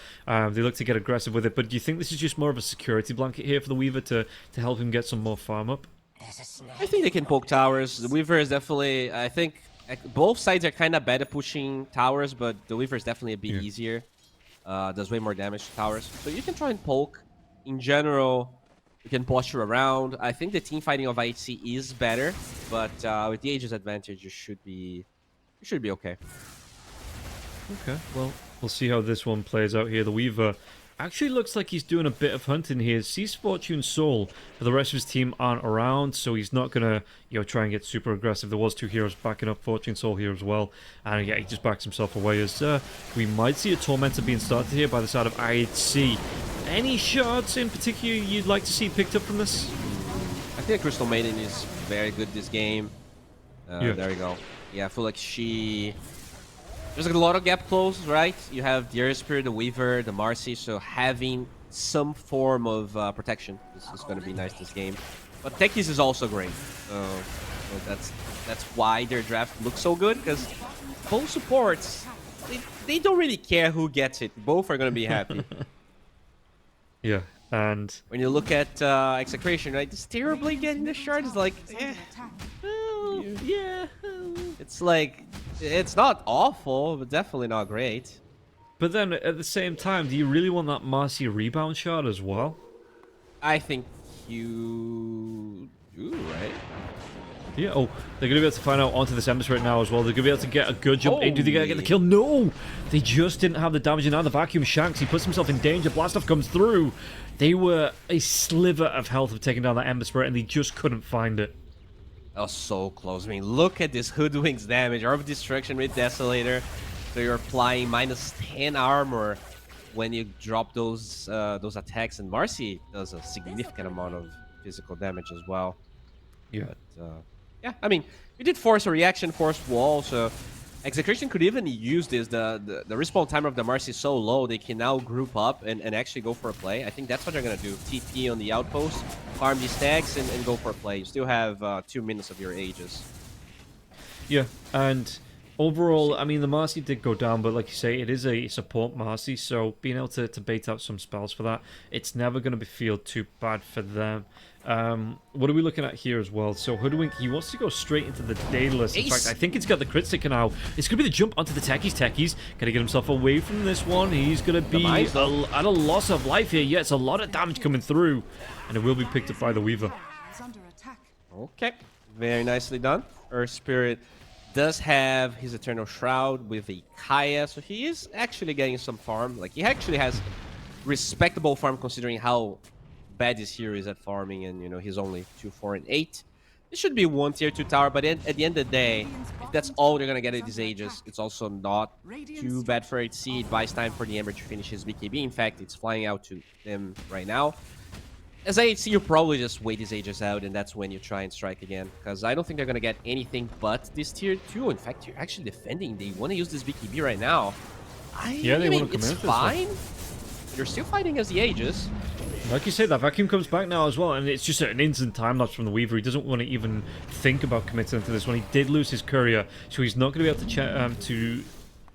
They look to get aggressive with it. But do you think this is just more of a security blanket here for the Weaver to help him get some more farm up? I think they can poke towers. The Weaver is definitely... I think both sides are kind of bad at pushing towers, but the Weaver is definitely a bit easier. Does way more damage to towers. So you can try and poke. In general, you can posture around. I think the team fighting of IHC is better. But with the Aegis advantage, you should be okay. Okay, well, we'll see how this one plays out here. The Weaver actually looks like he's doing a bit of hunting here. Sees Fortune Soul, but the rest of his team aren't around, so he's not going to, try and get super aggressive. There was two heroes backing up Fortune Soul here as well, and yeah, he just backs himself away as we might see a Tormentor being started here by the side of IHC. Any shards in particular you'd like to see picked up from this? I think Crystal Maiden is very good this game. There we go. Yeah, I feel like there's like a lot of gap close, right? You have the Air Spirit, the Weaver, the Marcy, so having some form of protection is going to be nice this game. But Techies is also great, so that's why their draft looks so good, because both supports, they don't really care who gets it. Both are going to be happy. Yeah, and when you look at Execration, right, this terribly getting the shard is like, yeah. It's like, it's not awful, but definitely not great. But then, at the same time, do you really want that Marcy rebound shard as well? I think you do, right? Yeah, oh, they're going to be able to find out onto this Ember Spirit now as well. They're going to be able to get a good jump in. Do they get the kill? No! They just didn't have the damage, and now the Vacuum shanks. He puts himself in danger. Blastoff comes through. They were a sliver of health of taking down that Ember Spirit, and they just couldn't find it. That was so close. I mean, look at this Hoodwink's damage. Orb of Destruction with Desolator. So you're applying -10 armor when you drop those attacks. And Marcy does a significant amount of physical damage as well. Yeah. But, yeah, I mean, we did force a reaction, forced wall, so Execration could even use this. The respawn time of the Marcy is so low, they can now group up and actually go for a play. I think that's what they're going to do. TP on the outpost, farm these stacks, and go for a play. You still have 2 minutes of your Aegis. Yeah, and overall, I mean, the Marcy did go down, but like you say, it is a support Marcy, so being able to bait out some spells for that, it's never going to feel too bad for them. What are we looking at here as well? So Hoodwink, he wants to go straight into the Daedalus. In fact, I think it's got the crit sticker now. It's going to be the jump onto the Techies. Can he get himself away from this one? He's going to be at a loss of life here. Yeah, it's a lot of damage coming through, and it will be picked up by the Weaver. Okay, very nicely done. Earth Spirit does have his Eternal Shroud with the Kaya, so he is actually getting some farm. Like, he actually has respectable farm considering how bad this hero is at farming, and, you know, he's only 2, 4, and 8. It should be 1 tier 2 tower, but at the end of the day, if that's all they're gonna get at these ages, it's also not too bad for IHC. It buys time for the Ember to finish his BKB. In fact, it's flying out to them right now. As IHC, you probably just wait these ages out, and that's when you try and strike again. Because I don't think they're going to get anything but this tier 2. In fact, you're actually defending. They want to use this BKB right now. Yeah, they want to come in. It's fine. You're still fighting as the ages. Like you say, that vacuum comes back now as well, and it's just an instant time lapse from the Weaver. He doesn't want to even think about committing to this one. He did lose his courier, so he's not going to be able to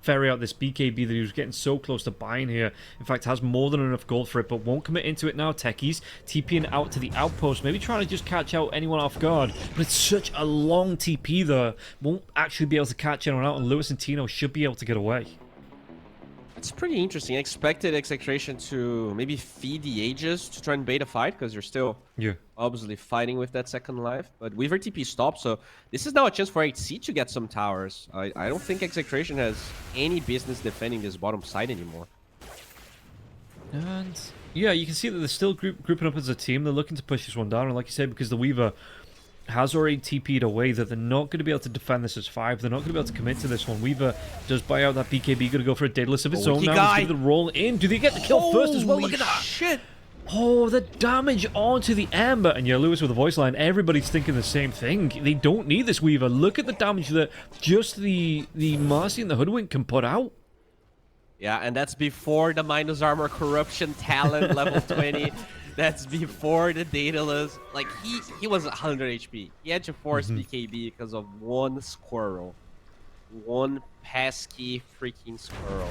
ferry out this BKB that he was getting so close to buying here. In fact, has more than enough gold for it, but won't commit into it now. Techies TPing out to the outpost, maybe trying to just catch out anyone off guard, but it's such a long TP there, won't actually be able to catch anyone out, and Lewis and Tino should be able to get away. It's pretty interesting. I expected Execration to maybe feed the Aegis to try and bait a fight, because you're still obviously fighting with that second life. But Weaver TP stopped, so this is now a chance for IHC to get some towers. I don't think Execration has any business defending this bottom side anymore. And yeah, you can see that they're still grouping up as a team. They're looking to push this one down, and like you said, because the Weaver has already TP'd away, that they're not going to be able to defend this as 5. They're not going to be able to commit to this one. Weaver does buy out that BKB, going to go for a Daedalus of its own now. Let's give it a roll in. Do they get the kill first as well? Look at that. Shit. Oh, the damage onto the Ember. And yeah, Lewis with the voice line, everybody's thinking the same thing. They don't need this Weaver. Look at the damage that just the Marcy and the Hoodwink can put out. Yeah, and that's before the minus armor corruption talent level 20. That's before the Daedalus. Like, he was 100 HP. He had to force BKB because of one squirrel. One pesky freaking squirrel.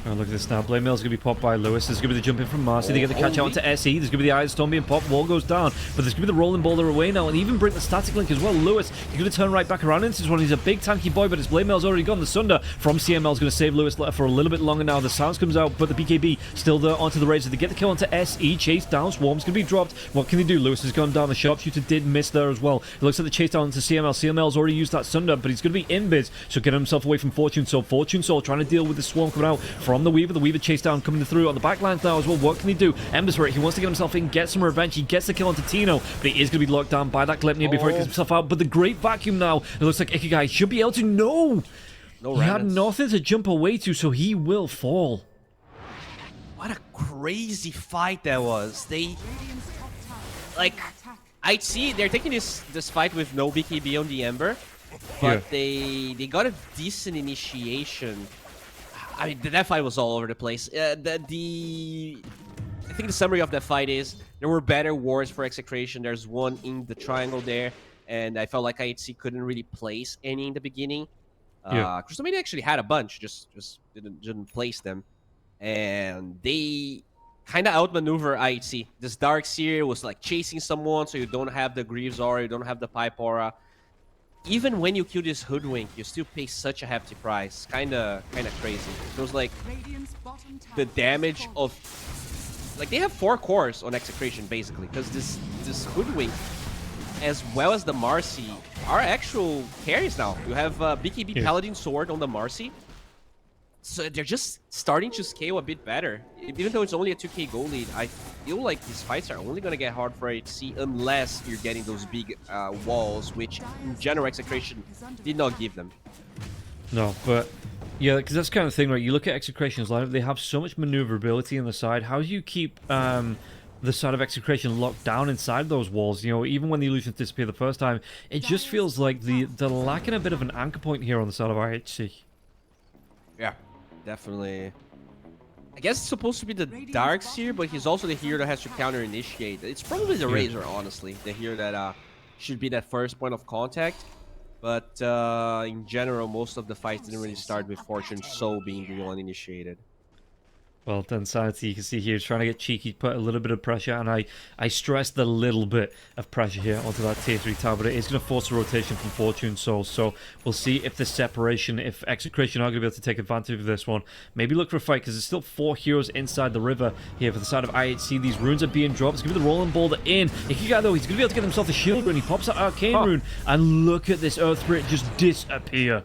Oh, look at this now. Blade Mail's going to be popped by Lewis. There's going to be the jump in from Marcy. They get the catch out onto SE. There's going to be the Iron Storm being popped. Wall goes down. But there's going to be the Rolling Boulder away now. And even bring the Static Link as well. Lewis, he's going to turn right back around into this one. He's a big tanky boy, but his Blade Mail's already gone. The Sunder from CML is going to save Lewis for a little bit longer now. The Silence comes out, but the BKB still there onto the Razor. They get the kill onto SE. Chase down. Swarm's going to be dropped. What can they do? Lewis has gone down. The Sharpshooter did miss there as well. It looks like the chase down into CML. CML's already used that Sunder, but he's going to be in biz. So get himself away from Fortune Soul. Fortune Soul trying to deal with the Swarm coming out from the Weaver. The Weaver chase down coming through on the backlines now as well. What can he do? Ember's right. He wants to get himself in, get some revenge. He gets the kill onto Tino, but he is going to be locked down by that Glepnir before he gets himself out. But the great vacuum now. It looks like Ikigai should be able to. No! He had nothing to jump away to, so he will fall. What a crazy fight that was. They, like, I'd see they're taking this fight with no BKB on the Ember, but they got a decent initiation. I mean, that fight was all over the place. I think the summary of that fight is there were better wars for Execration. There's one in the triangle there, and I felt like IHC couldn't really place any in the beginning. Crystal Mania actually had a bunch, just didn't place them, and they kind of outmaneuver IHC. This Dark Seer was like chasing someone, so you don't have the Greaves aura, you don't have the Pipe aura. Even when you kill this Hoodwink, you still pay such a hefty price. Kinda crazy. It was like the damage of, like, they have 4 cores on Execration basically, because this Hoodwink, as well as the Marcy, are actual carries now. You have BKB Paladin Sword on the Marcy, so they're just starting to scale a bit better. Even though it's only a 2k gold lead, I feel like these fights are only going to get hard for IHC unless you're getting those big walls, which in general Execration did not give them. No, but yeah, because that's the kind of thing, right? You look at Execration's lineup, they have so much maneuverability in the side. How do you keep the side of Execration locked down inside those walls? You know, even when the illusions disappear the first time, it just feels like they're lacking a bit of an anchor point here on the side of IHC. Yeah. Definitely. I guess it's supposed to be the Dark Seer, but he's also the hero that has to counter-initiate. It's probably the Razor, honestly. The hero that should be that first point of contact. But in general, most of the fights didn't really start with Fortune So being the one initiated. Well done, Sanity. You can see here trying to get cheeky, put a little bit of pressure, and I stressed the little bit of pressure here onto that tier 3 tower, but it is going to force a rotation from Fortune Soul. So we'll see if the separation, if Execration are going to be able to take advantage of this one. Maybe look for a fight, because there's still 4 heroes inside the river here for the side of IHC. These runes are being dropped. It's going to be the Rolling Boulder in. Ikigai, though, he's going to be able to get himself the shield rune. He pops that Arcane rune, and look at this Earth Spirit just disappear.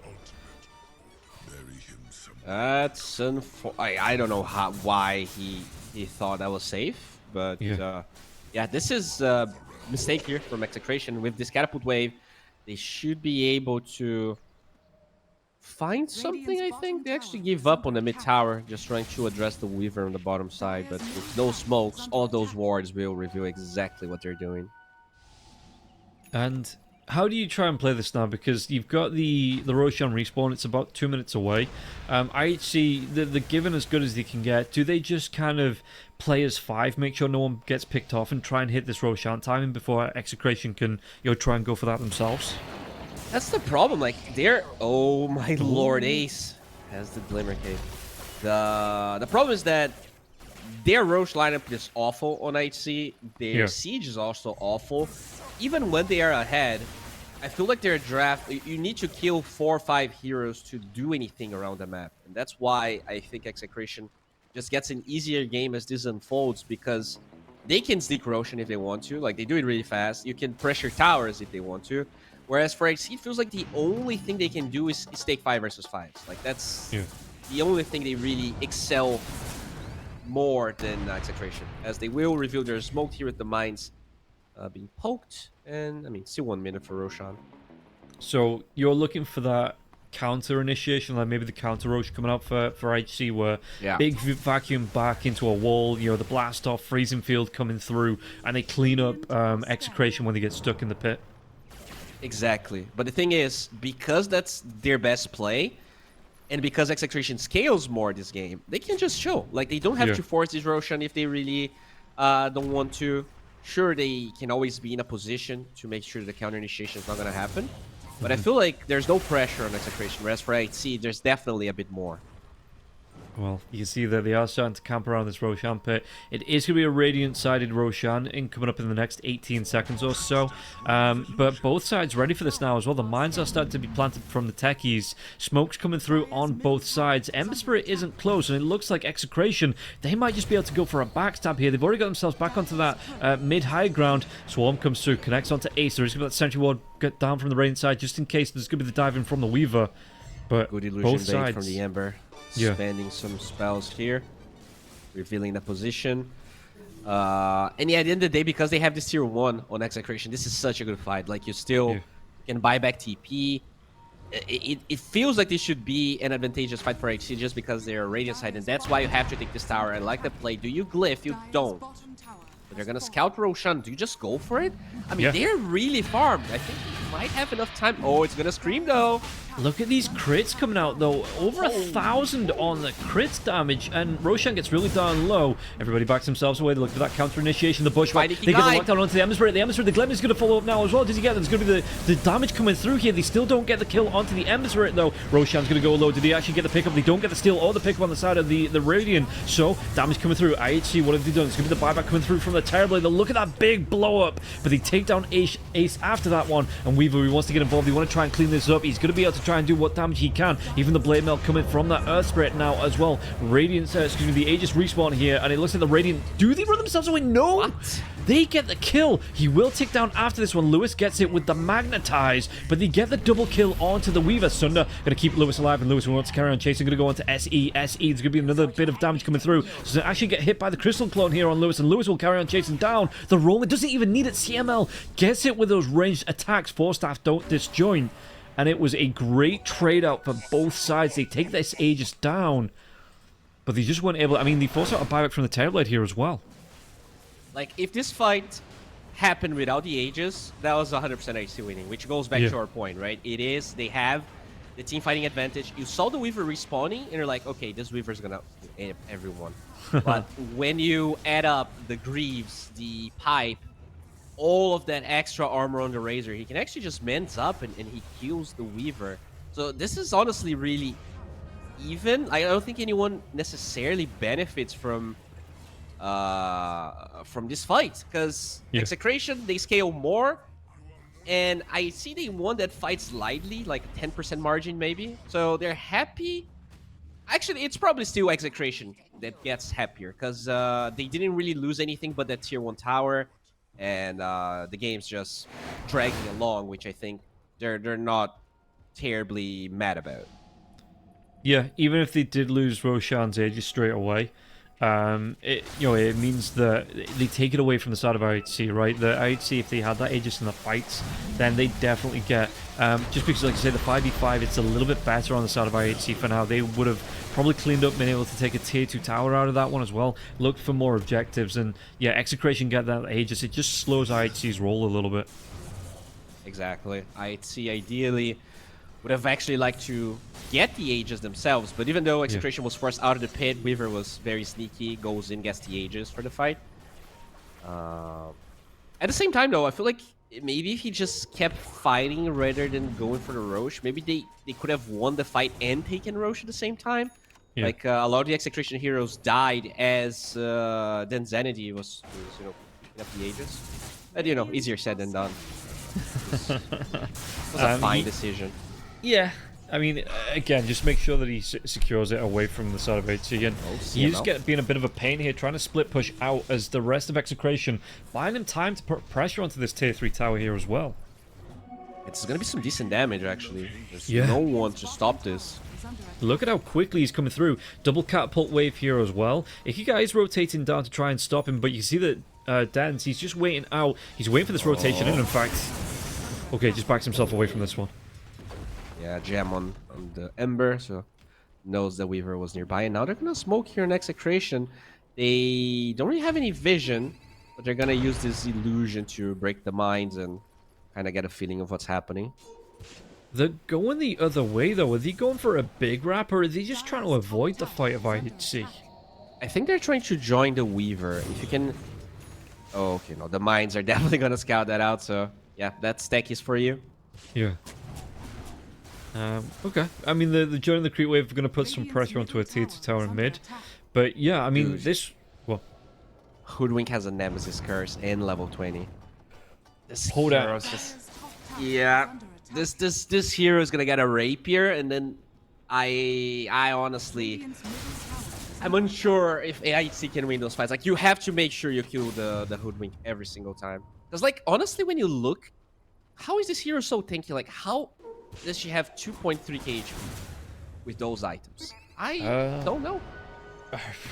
That's I don't know why he thought that was safe, but yeah, this is a mistake here from Execration. With this catapult wave, they should be able to find something. I think they actually give up on the mid tower, just trying to address the Weaver on the bottom side. But with no smokes, all those wards will reveal exactly what they're doing. And how do you try and play this now? Because you've got the Roshan respawn. It's about 2 minutes away. IHC, they're given as good as they can get. Do they just kind of play as 5, make sure no one gets picked off, and try and hit this Roshan timing before Execration can try and go for that themselves? That's the problem. Like they're oh my lord, Ace has the Glimmer Cape. The problem is that their Roche lineup is awful on IHC. Their siege is also awful. Even when they are ahead, I feel like their draft, you need to kill 4 or 5 heroes to do anything around the map. And that's why I think Execration just gets an easier game as this unfolds, because they can sneak Roshan if they want to. Like, they do it really fast. You can pressure towers if they want to. Whereas for IHC, it feels like the only thing they can do is take 5 versus 5s. Like, that's the only thing they really excel more than Execration, as they will reveal their smoke here at the mines. Being poked, and I mean, still 1 minute for Roshan. So you're looking for that counter initiation, like maybe the counter Roche coming out for IHC, where big vacuum back into a wall, the blast off, freezing field coming through, and they clean up Execration when they get stuck in the pit. Exactly, but the thing is, because that's their best play, and because Execration scales more this game, they can just show. Like, they don't have to force this Roshan if they really don't want to. Sure, they can always be in a position to make sure the counter initiation is not going to happen. But I feel like there's no pressure on Execration, whereas for IHC, there's definitely a bit more. Well, you can see that they are starting to camp around this Roshan pit. It is going to be a Radiant-sided Roshan coming up in the next 18 seconds or so. But both sides ready for this now as well. The mines are starting to be planted from the techies. Smoke's coming through on both sides. Ember Spirit isn't close, and it looks like Execration, they might just be able to go for a backstab here. They've already got themselves back onto that mid-high ground. Swarm comes through, connects onto Ace. There is going to be that sentry ward get down from the Radiant side, just in case there's going to be the dive-in from the Weaver. But good illusion both bait sides from the Ember. Spending some spells here, revealing the position. And yeah, at the end of the day, because they have this tier 1 on Execration, this is such a good fight. Like, you still can buy back TP. It feels like this should be an advantageous fight for IHC just because they're Radiant side, and that's why you have to take this tower. I like the play. Do you glyph? You don't. But they're gonna scout Roshan. Do you just go for it? I mean, they're really farmed. I think they might have enough time. Oh, it's gonna scream though. Look at these crits coming out though. Over 1,000 on the crits damage, and Roshan gets really down low. Everybody backs themselves away. They look for that counter initiation. The bushwhack. They get the lockdown onto the Ember Spirit. The Ember Spirit, the Glimmer is going to follow up now as well. Does he get them? There's going to be the damage coming through here. They still don't get the kill onto the Ember Spirit though. Roshan's going to go low. Did he actually get the pickup? They don't get the steal or the pickup on the side of the Radiant. So damage coming through. IHC, what have they done? It's going to be the buyback coming through from the Terrorblade. Look at that big blow up, but they take down Ace after that one, and Weaver, he wants to get involved. He want to try and clean this up. He's going to be able to try and do what damage he can. Even the Blade Mail coming from that Earth Spirit now as well. Radiant, excuse me, the Aegis respawn here, and it looks like the Radiant, do they run themselves away? No! What? They get the kill. He will tick down after this one. Lewis gets it with the Magnetize, but they get the double kill onto the Weaver. Sunder going to keep Lewis alive, and Lewis wants to carry on chasing. Going to go on to SE. There's going to be another bit of damage coming through. So they actually get hit by the Crystal Clone here on Lewis, and Lewis will carry on chasing down the roll. It doesn't even need it. CML gets it with those ranged attacks. Force Staff don't disjoin. And it was a great trade out for both sides. They take this Aegis down, but they just weren't able. I mean, they forced out a buyback from the Terrorblade here as well. Like, if this fight happened without the Aegis, that was 100% IHC winning, which goes back to our point, right? It is, they have the team fighting advantage. You saw the Weaver respawning, and you're like, okay, this Weaver's gonna aim everyone. But when you add up the Greaves, the Pipe, all of that extra armor on the Razor. He can actually just mends up and he kills the Weaver. So this is honestly really even. I don't think anyone necessarily benefits from this fight, because Execration, they scale more, and I see they won that fight slightly, like a 10% margin maybe. So they're happy. Actually, it's probably still Execration that gets happier, because they didn't really lose anything but that tier 1 tower, and the game's just dragging along, which I think they're not terribly mad about. Yeah, even if they did lose Roshan's Aegis straight away, it means that they take it away from the side of IHC, right? The IHC, if they had that Aegis in the fights, then they definitely get, just because, like I say, the 5v5, it's a little bit better on the side of IHC for now. They would have probably cleaned up, been able to take a tier 2 tower out of that one as well, looked for more objectives, and yeah, Execration get that Aegis. It just slows IHC's roll a little bit. Exactly. IHC ideally would have actually liked to get the Aegis themselves, but even though Execration was forced out of the pit, Weaver was very sneaky, goes in, gets the Aegis for the fight. At the same time, though, I feel like maybe if he just kept fighting rather than going for the Roche, maybe they could have won the fight and taken Roche at the same time. Yeah. Like, a lot of the Execration heroes died as then Zenity was picking up the Aegis. But, easier said than done. It was a fine decision. Yeah, I mean, again, just make sure that he secures it away from the side of HC, and he's being a bit of a pain here, trying to split push out as the rest of Execration buying him time to put pressure onto this tier 3 tower here as well. It's going to be some decent damage, actually. There's no one to stop this. Look at how quickly he's coming through. Double catapult wave here as well. Ikigai is rotating down to try and stop him, but you see that Dance, he's just waiting out. He's waiting for this rotation, and in fact, okay, just backs himself away from this one. Yeah, jam on the Ember, so knows that Weaver was nearby. And now they're going to smoke here in Execration. They don't really have any vision, but they're going to use this illusion to break the mines and kind of get a feeling of what's happening. They're going the other way, though. Are they going for a big wrap, or are they just trying to avoid the fight of IHC? I think they're trying to join the Weaver. If you can... Oh, okay, no, the mines are definitely going to scout that out, so yeah, that stack is for you. Yeah. Okay. I mean, the joining the creep wave are going to put some pressure onto a tier 2 tower in mid. But yeah, I mean, this... Well, Hoodwink has a Nemesis curse in level 20. This Hold on. Yeah. This hero is going to get a rapier, and then I honestly... I'm unsure if IHC can win those fights. Like, you have to make sure you kill the Hoodwink every single time. Because, like, honestly, when you look, how is this hero so tanky? Like, how does she have 2.3 kg with those items? I don't know.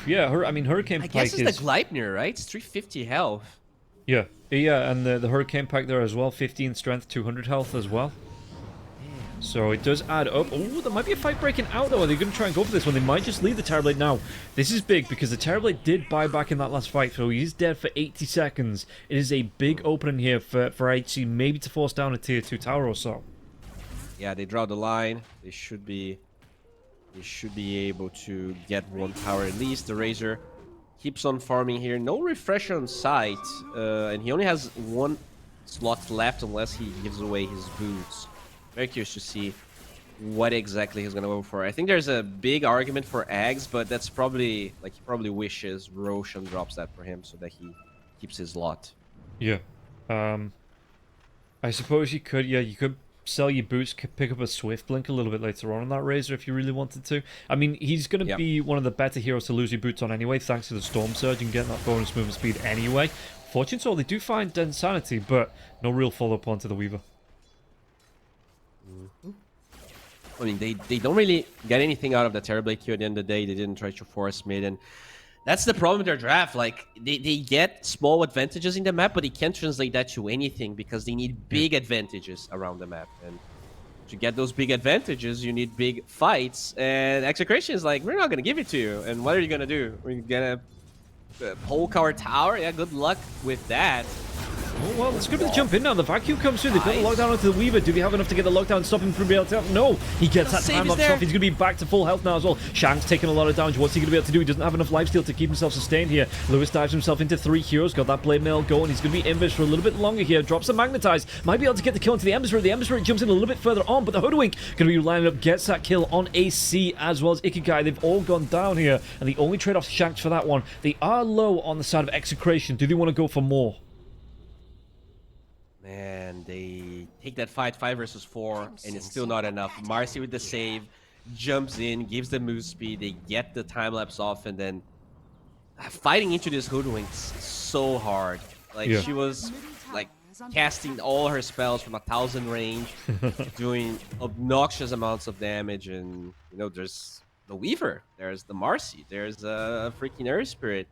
Yeah, Hurricane Pike is... I guess it's the Gleipnir, right? It's 350 health. Yeah. Yeah, and the Hurricane Pike there as well. 15 strength, 200 health as well. So it does add up. Oh, there might be a fight breaking out, though. Are they going to try and go for this one? They might just leave the Terrorblade now. This is big, because the Terrorblade did buy back in that last fight, so he's dead for 80 seconds. It is a big opening here for IHC, maybe to force down a tier 2 tower or so. Yeah, they draw the line. They should be able to get one tower at least. The Razor keeps on farming here. No refresh on site, and he only has one slot left unless he gives away his boots. Very curious to see what exactly he's gonna go for. I think there's a big argument for Eggs, but that's probably, like, he probably wishes Roshan drops that for him so that he keeps his lot. Yeah. I suppose you could, you could sell your boots, pick up a Swift Blink a little bit later on that Razor if you really wanted to. I mean, he's going to be one of the better heroes to lose your boots on anyway, thanks to the Storm Surge and getting that bonus movement speed anyway. Fortune Soul, they do find Insanity, but no real follow-up onto the Weaver. I mean, they don't really get anything out of the Terrorblade Q at the end of the day. They didn't try to force mid, and that's the problem with their draft. Like, they get small advantages in the map, but they can't translate that to anything because they need big advantages around the map. And to get those big advantages, you need big fights. And Execration is like, we're not going to give it to you. And what are you going to do? We're going to poke our tower? Yeah, good luck with that. Oh, well, it's going to jump in now. The vacuum comes through. They've got the lockdown onto the Weaver. Do they have enough to get the lockdown, stop him from being able to? No, he gets that time lapse off. He's going to be back to full health now as well. Shank's taking a lot of damage. What's he going to be able to do? He doesn't have enough lifesteal to keep himself sustained here. Lewis dives himself into 3 heroes. Got that blade mail going. He's going to be invis for a little bit longer here. Drops the magnetize. Might be able to get the kill into the Ember Spirit. The Ember Spirit jumps in a little bit further on, but the Hoodwink going to be lining up, gets that kill on AC as well as Ikigai. They've all gone down here, and the only trade-off Shanks for that one. They are low on the side of Execration. Do they want to go for more? And they take that fight 5 versus 4, and it's still not enough. Marcy with the save, jumps in, gives the move speed, they get the time lapse off, and then fighting into this Hoodwink's so hard. Like, she was like casting all her spells from 1,000 range, doing obnoxious amounts of damage, and you know, there's the Weaver, there's the Marcy, there's a freaking Earth Spirit.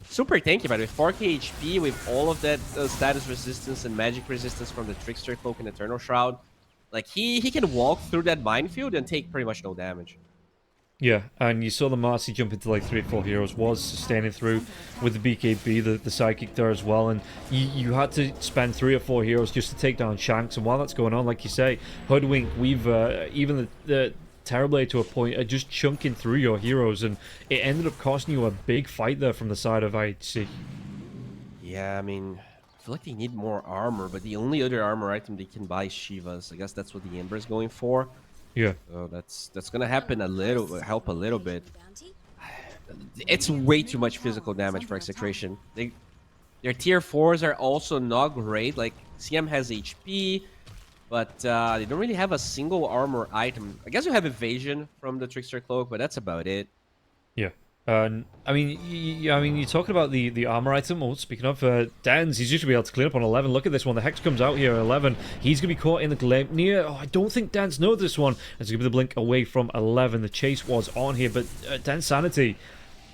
Super tanky, by the way. 4k HP with all of that status resistance and magic resistance from the Trickster Cloak and Eternal Shroud. Like, he can walk through that minefield and take pretty much no damage. Yeah, and you saw the Marcy jump into like 3 or 4 heroes, was sustaining through with the BKB, the Psychic there as well, and you had to spend 3 or 4 heroes just to take down Shanks, and while that's going on, like you say, Hoodwink, Weaver, even the Terrorblade to a point are just chunking through your heroes, and it ended up costing you a big fight there from the side of IHC. Yeah, I mean, I feel like they need more armor, but the only other armor item they can buy is Shiva's. I guess that's what the Ember is going for. Yeah. So that's gonna happen help a little bit. It's way too much physical damage for Execration. Their tier 4s are also not great. Like, CM has HP, but they don't really have a single armor item. I guess you have evasion from the Trickster Cloak, but that's about it. Yeah. I mean, you're talking about the armor item. Oh, speaking of, Dan's, he's usually be able to clean up on 11. Look at this one. The Hex comes out here at 11. He's going to be caught in the Gleipnir. Oh, I don't think Dan's knows this one. It's going to be the blink away from 11. The chase was on here, but Dan's Sanity,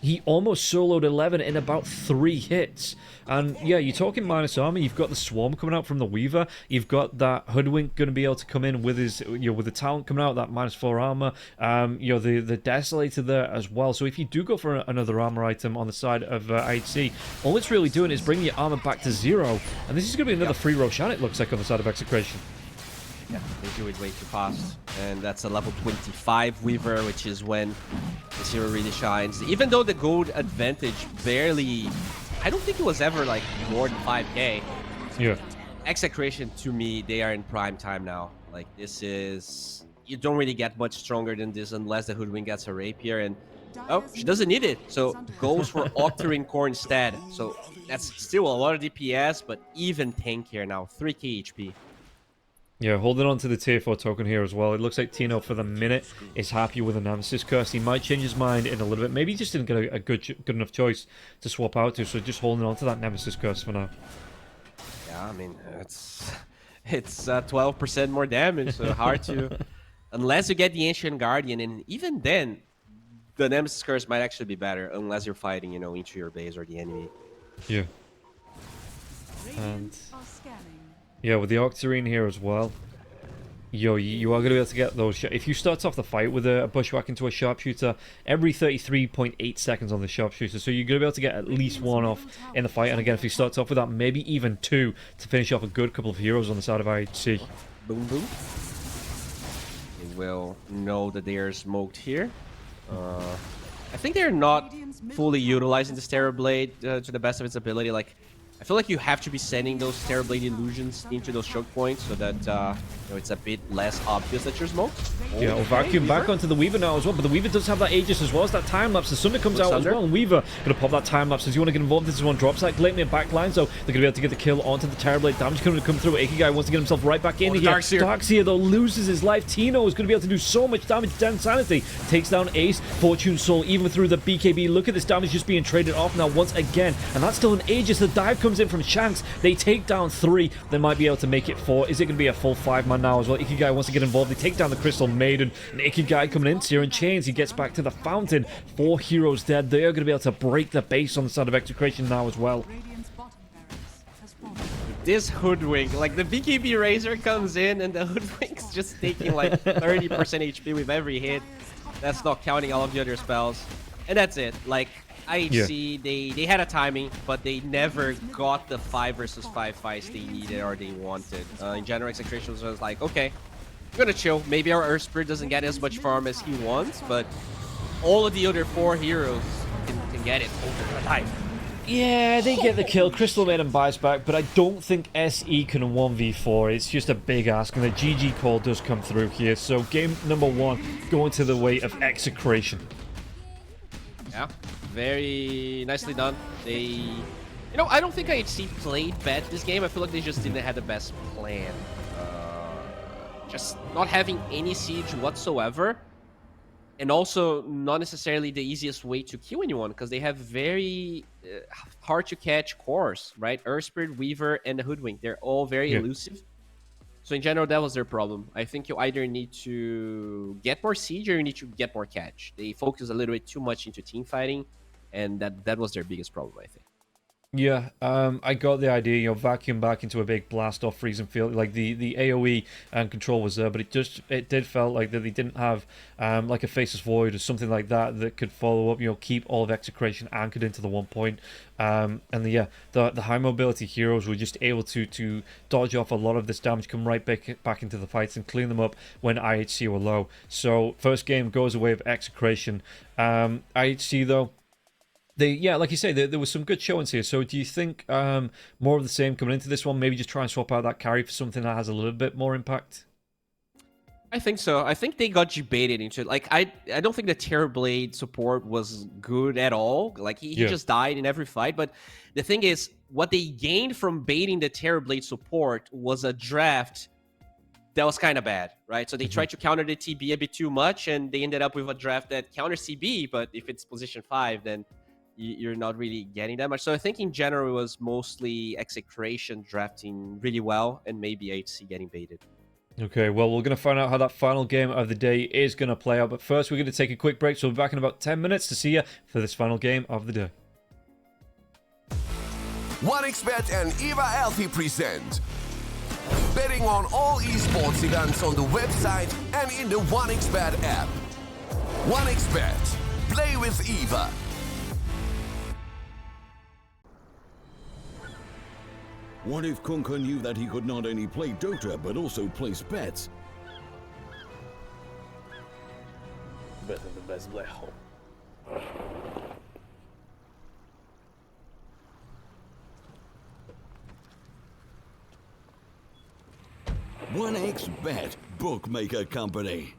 he almost soloed 11 in about 3 hits. And yeah, you're talking minus armor. You've got the Swarm coming out from the Weaver. You've got that Hoodwink going to be able to come in with his, with the talent coming out, that minus 4 armor. The Desolator there as well. So if you do go for another armor item on the side of IHC, all it's really doing is bringing your armor back to 0. And this is going to be another free Roshan, it looks like, on the side of Execration. Yeah, they do it way too fast. And that's a level 25 Weaver, which is when this hero really shines. Even though the gold advantage barely... I don't think it was ever, like, more than 5k. Yeah. Execration, to me, they are in prime time now. Like, this is... You don't really get much stronger than this unless the Hoodwink gets a Rapier, and... Oh, she doesn't need it, so goes for Octarine Core instead. So that's still a lot of DPS, but even tankier now. 3k HP. Yeah, holding on to the tier 4 token here as well. It looks like Tino, for the minute, is happy with a Nemesis Curse. He might change his mind in a little bit. Maybe he just didn't get a good enough choice to swap out to, so just holding on to that Nemesis Curse for now. Yeah, I mean, it's 12% more damage, so hard to... Unless you get the Ancient Guardian, and even then, the Nemesis Curse might actually be better, unless you're fighting, into your base or the enemy. Yeah. And... yeah, with the Octarine here as well. You are going to be able to get those... If you start off the fight with a Bushwhack into a Sharpshooter, every 33.8 seconds on the Sharpshooter, so you're going to be able to get at least 1 off in the fight. And again, if you start off with that, maybe even 2 to finish off a good couple of heroes on the side of IHC. Boom, boom. They will know that they are smoked here. I think they're not fully utilizing this Terrorblade to the best of its ability. Like, I feel like you have to be sending those Terrorblade illusions into those choke points so that it's a bit less obvious that you're smoked. Yeah, Vacuum back onto the Weaver now as well, but the Weaver does have that Aegis as well as that time lapse. The Sunder comes out as well, and Weaver gonna pop that time lapse. As you want to get involved, this is one drops that Gleipnir backline, so they're gonna be able to get the kill onto the Terrorblade. Damage going to come through. Ikigai wants to get himself right back in here. Darkseer though loses his life. Tino is gonna be able to do so much damage. Dan Sanity takes down Ace, Fortune Soul, even through the BKB. Look at this damage just being traded off now once again, and that's still an Aegis. The dive comes in from Shanks. They take down 3. They might be able to make it 4. Is it going to be a full 5-man now as well? Ikigai wants to get involved. They take down the Crystal Maiden. And Ikigai coming in. Searing Chains. He gets back to the fountain. 4 heroes dead. They are going to be able to break the base on the side of Execration now as well. This Hoodwink, like the BKB Razor comes in and the Hoodwink's just taking like 30% HP with every hit. That's not counting all of the other spells. And that's it. Like, IHC, they had a timing, but they never got the 5 versus 5 fights they needed or they wanted. In general, Execration was just like, okay, we're gonna chill. Maybe our Earth Spirit doesn't get as much farm as he wants, but all of the other 4 heroes can get it over the time. Yeah, they get the kill. Crystal made him bias back, but I don't think SE can 1v4. It's just a big ask, and the GG call does come through here. So game number 1 going to the way of Execration. Yeah, very nicely done. I don't think IHC played bad this game. I feel like they just didn't have the best plan. Just not having any siege whatsoever. And also not necessarily the easiest way to kill anyone, because they have very hard to catch cores, right? Earth Spirit, Weaver, and the Hoodwink. They're all very elusive. So in general, that was their problem. I think you either need to get more siege or you need to get more catch. They focus a little bit too much into team fighting, and that was their biggest problem, I think. Yeah, I got the idea, vacuum back into a big blast off freezing field, like the AoE and control was there, but it did felt like that they didn't have like a Faceless Void or something like that could follow up, keep all of Execration anchored into the 1 point. And the high mobility heroes were just able to dodge off a lot of this damage, come right back into the fights and clean them up when IHC were low. So first game goes away with Execration. IHC though, like you say, there was some good showings here. So do you think more of the same coming into this one? Maybe just try and swap out that carry for something that has a little bit more impact? I think so. I think they got baited into it. Like, I don't think the Terrorblade support was good at all. Like, he just died in every fight. But the thing is, what they gained from baiting the Terrorblade support was a draft that was kind of bad, right? So they tried to counter the TB a bit too much, and they ended up with a draft that counters CB, but if it's position 5, then you're not really getting that much. So I think in general it was mostly Execration drafting really well and maybe IHC getting baited. Okay, well, we're going to find out how that final game of the day is going to play out. But first, we're going to take a quick break. So we'll be back in about 10 minutes to see you for this final game of the day. 1xBet and Eva Alfie present betting on all esports events on the website and in the 1xBet app. 1xBet. Play with Eva. What if Kunka knew that he could not only play Dota, but also place bets? Better the best black hole. 1xBet, bookmaker company.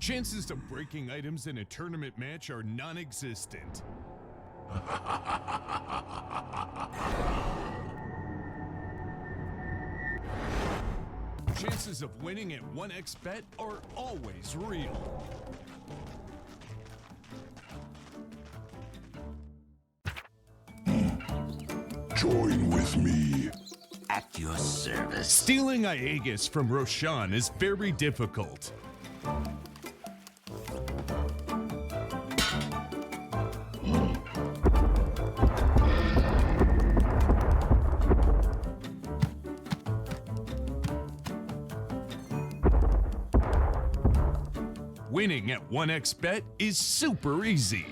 Chances of breaking items in a tournament match are non-existent. Chances of winning at 1xBet are always real. Join with me. At your service. Stealing Aegis from Roshan is very difficult. Winning at 1xBet is super easy.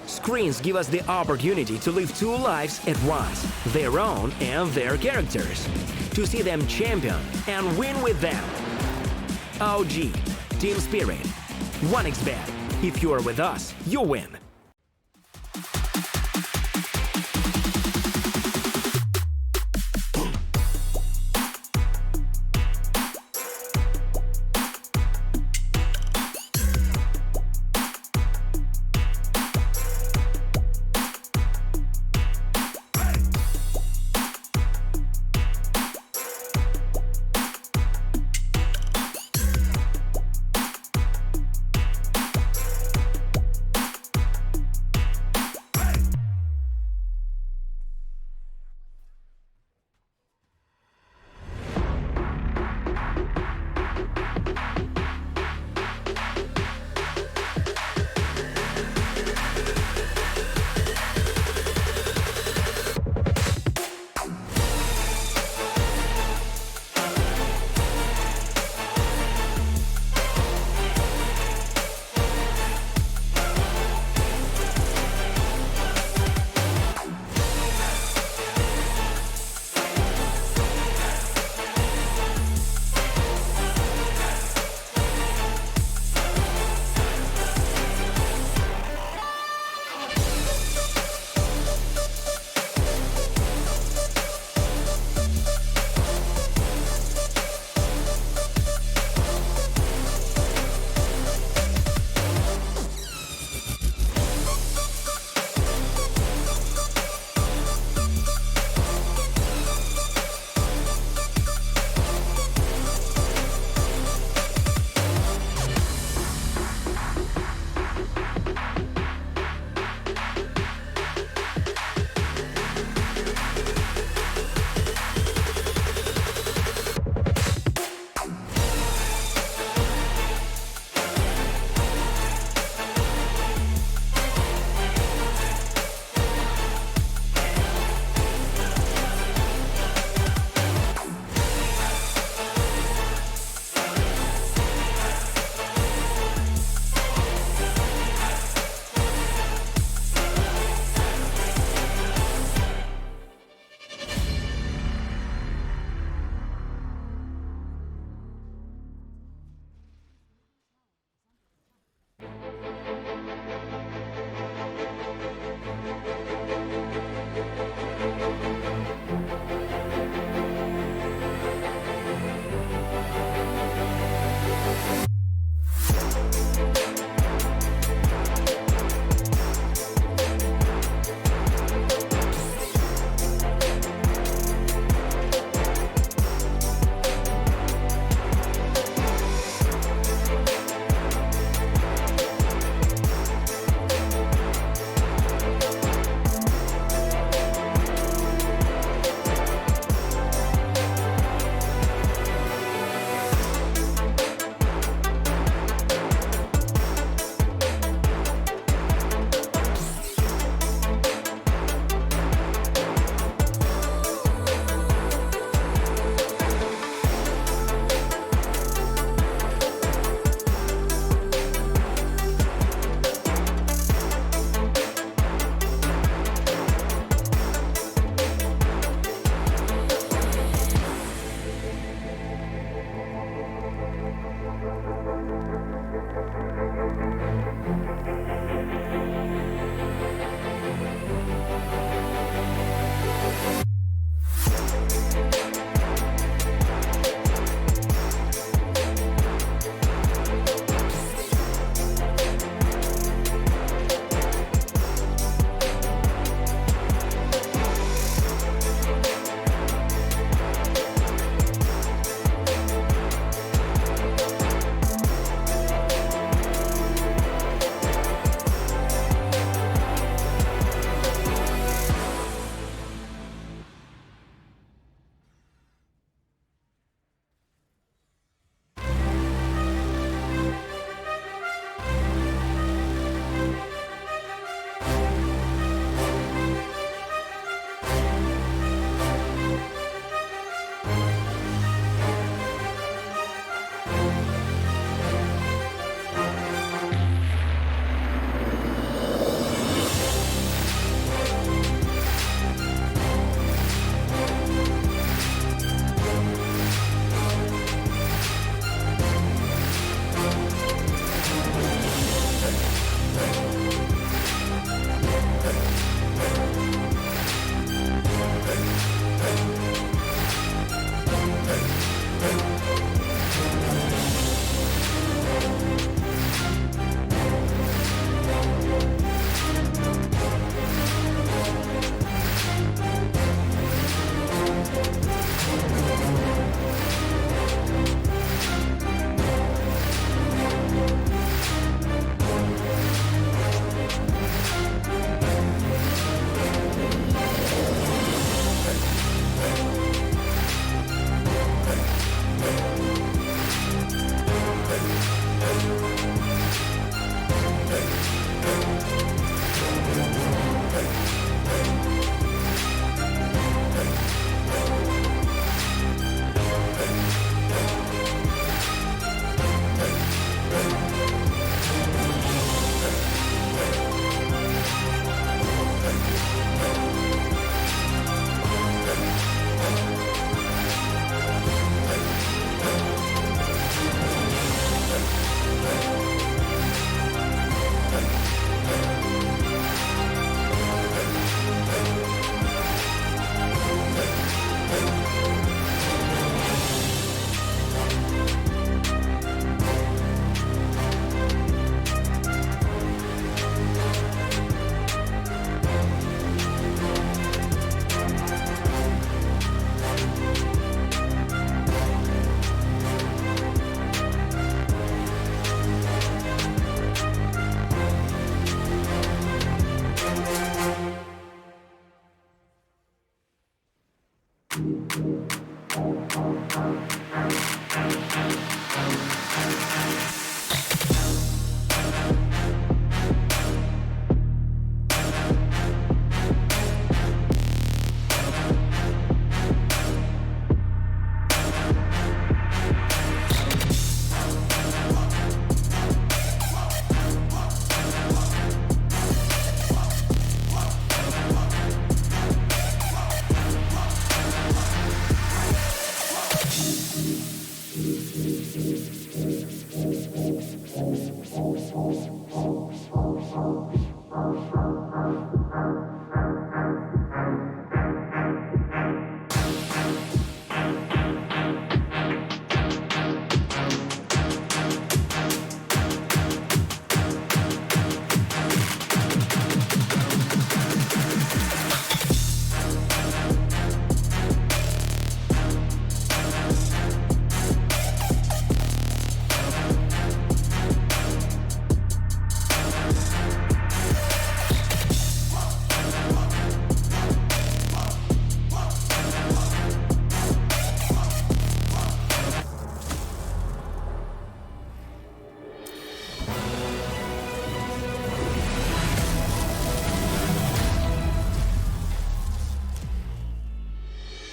Screens give us the opportunity to live 2 lives at once, their own and their characters, to see them champion and win with them. OG, Team Spirit, 1xBet. If you are with us, you win.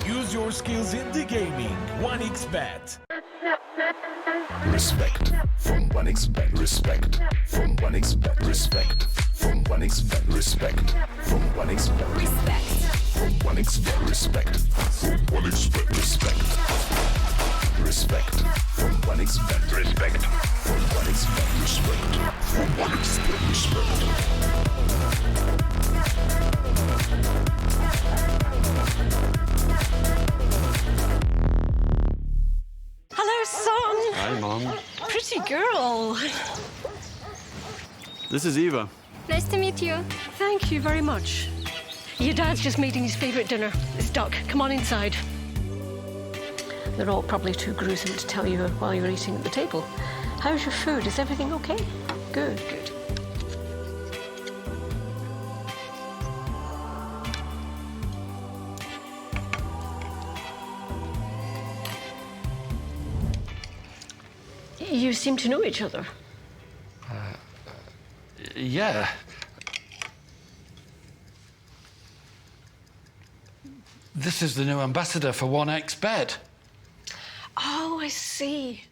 Use your skills in the gaming. 1xBet. Respect from 1xBet. Respect from 1xBet. Respect from 1xBet. Respect from 1xBet. Respect from 1xBet. Respect from 1xBet. Respect. Respect from 1xBet. Respect from 1xBet. Respect from 1xBet. Respect. Hello, son. Hi, Mom. Pretty girl. This is Eva. Nice to meet you. Thank you very much. Your dad's just made his favourite dinner. It's duck. Come on inside. They're all probably too gruesome to tell you while you're eating at the table. How's your food? Is everything okay? Good, good. You seem to know each other. Yeah. This is the new ambassador for 1xBet. Oh, I see.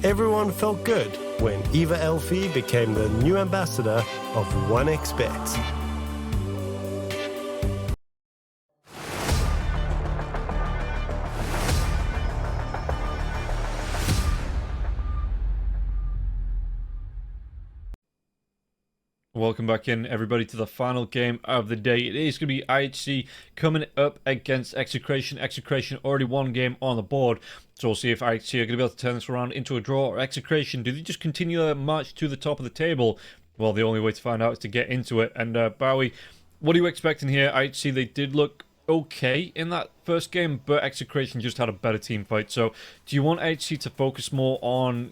Everyone felt good when Eva Elfie became the new ambassador of 1xBet. Welcome back in, everybody, to the final game of the day. It is going to be IHC coming up against Execration. Execration already one game on the board, so we'll see if IHC are going to be able to turn this around into a draw, or Execration, do they just continue their march to the top of the table? Well, the only way to find out is to get into it. And Bowie, what are you expecting here? IHC, they did look okay in that first game, but Execration just had a better team fight. So do you want HC to focus more on,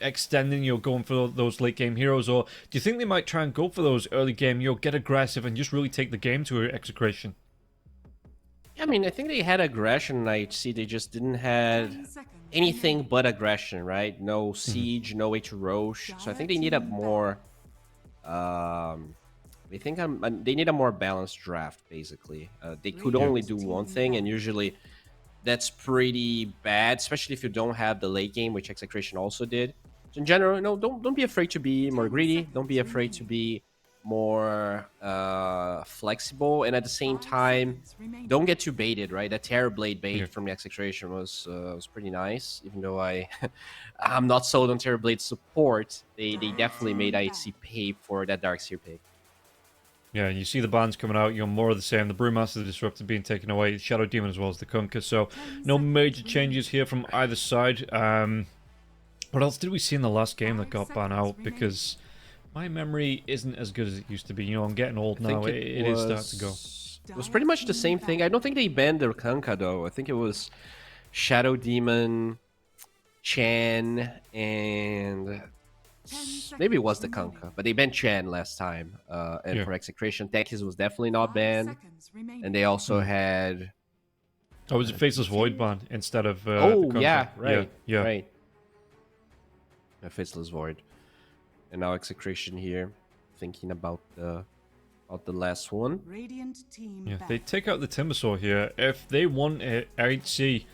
extending, going for those late game heroes, or do you think they might try and go for those early game, get aggressive and just really take the game to Execration? I mean, I think they had aggression in IHC. They just didn't have anything but aggression, right? No siege, no way to Roche. So I think they need a more. They think they need a more balanced draft, basically. They could only do one thing, and usually that's pretty bad, especially if you don't have the late game, which Execration also did. So in general, no, don't be afraid to be more greedy. Don't be afraid to be more flexible, and at the same time, don't get too baited. Right, that Terrorblade bait from the Execration was pretty nice. Even though I'm not sold on Terrorblade support, they definitely made IHC pay for that Darkseer pick. Yeah, you see the bans coming out, more of the same. The Brewmaster, the Disruptor being taken away, Shadow Demon as well as the Kunkka. So no major changes here from either side. What else did we see in the last game that got banned out? Because my memory isn't as good as it used to be. I'm getting old now. It is starting to go. It was pretty much the same thing. I don't think they banned their Kunkka, though. I think it was Shadow Demon, Chan, and maybe it was the Kunkka, but they banned Chan last time. And for Execration, Tekis was definitely not banned. And they also had... Oh, it was a Faceless Void ban instead of oh, the yeah, Kunkka. right. Yeah. Right. A Faceless Void. And now Execration here, thinking about the last one. Yeah, they take out the Timbersaw here. If they want it, IHC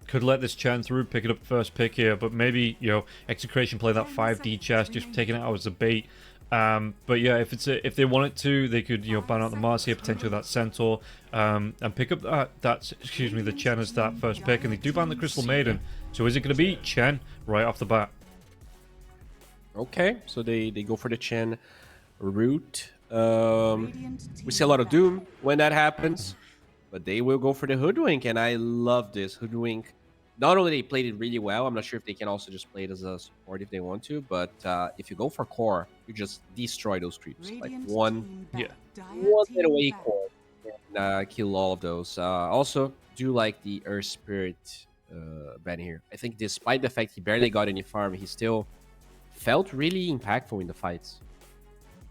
could let this Chan through, pick it up first pick here, but maybe, Execration play that 5D chest, just taking it out as a bait. But yeah, if they wanted to, they could, ban out the Mars here, potentially that Centaur, and pick up the Chen as that first pick, and they do ban the Crystal Maiden. So is it going to be Chen right off the bat? Okay, so they go for the Chen route. We see a lot of Doom when that happens, but they will go for the Hoodwink, and I love this Hoodwink. Not only they played it really well, I'm not sure if they can also just play it as a support if they want to, but if you go for core, you just destroy those creeps. Like one hit away core and kill all of those. Also, do like the Earth Spirit ban here. I think despite the fact he barely got any farm, he still felt really impactful in the fights.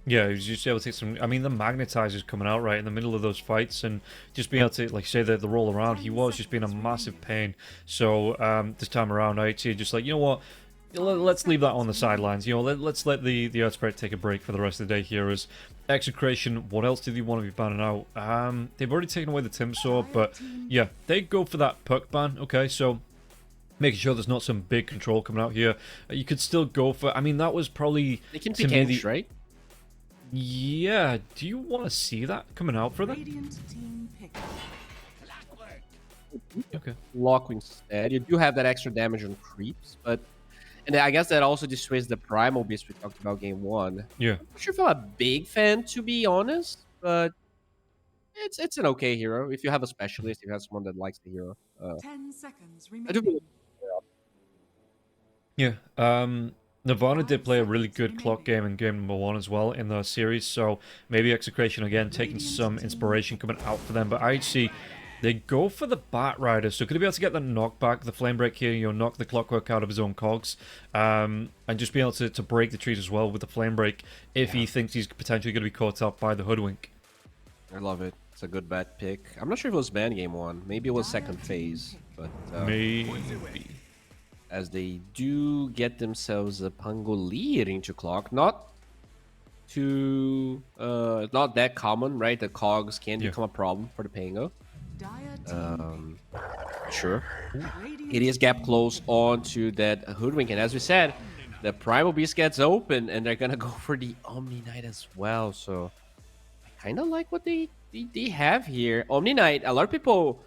Yeah, he was just able to take some... I mean, the Magnetizer's coming out right in the middle of those fights, and just being able to, like, say the roll around, he was just being a massive pain. So, this time around, IHC just like, you know what, let's leave that on the sidelines. Let's let the Earth Spirit take a break for the rest of the day here as Execration. What else did you want to be banning out? They've already taken away the Timsaw, but yeah, they go for that Puck ban. Okay, so... making sure there's not some big control coming out here. You could still go for... I mean, that was probably... They can pick Ench, right? Yeah. Do you want to see that coming out for them? Okay. Lock instead. You do have that extra damage on creeps, but... And I guess that also dissuades the Primal Beast we talked about game 1. Yeah. I'm not sure if I'm a big fan, to be honest, but... It's an okay hero. If you have a specialist, if you have someone that likes the hero. 10 seconds I do believe. Yeah, Nirvana did play a really good clock game in game number 1 as well in the series, so maybe Execration again taking some inspiration coming out for them. But IHC, they go for the Bat Rider, so could he be able to get the knockback, the Flame Break here, knock the Clockwork out of his own cogs, and just be able to break the trees as well with the Flame Break if he thinks he's potentially going to be caught up by the Hoodwink. I love it. It's a good bat pick. I'm not sure if it was banned game 1. Maybe it was second phase, but... maybe... as they do get themselves a Pangolier into clock. Not that common, right? The cogs can become a problem for the Pango. Sure. It is gap close onto that Hoodwink, and as we said, the Primal Beast gets open, and they're gonna go for the Omni Knight as well. So I kind of like what they have here. Omni Knight. A lot of people,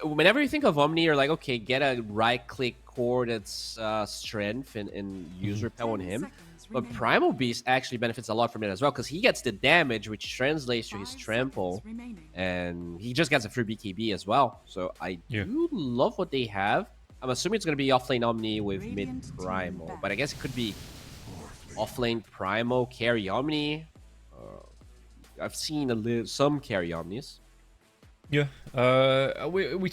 whenever you think of Omni, you're like, okay, get a right-click core that's strength and use repel on him. But Primal Beast actually benefits a lot from it as well, because he gets the damage, which translates to his trample, and he just gets a free BKB as well. So I do love what they have. I'm assuming it's going to be offlane Omni with mid Primal, but I guess it could be offlane Primal, carry Omni. I've seen some carry Omnis. Yeah, we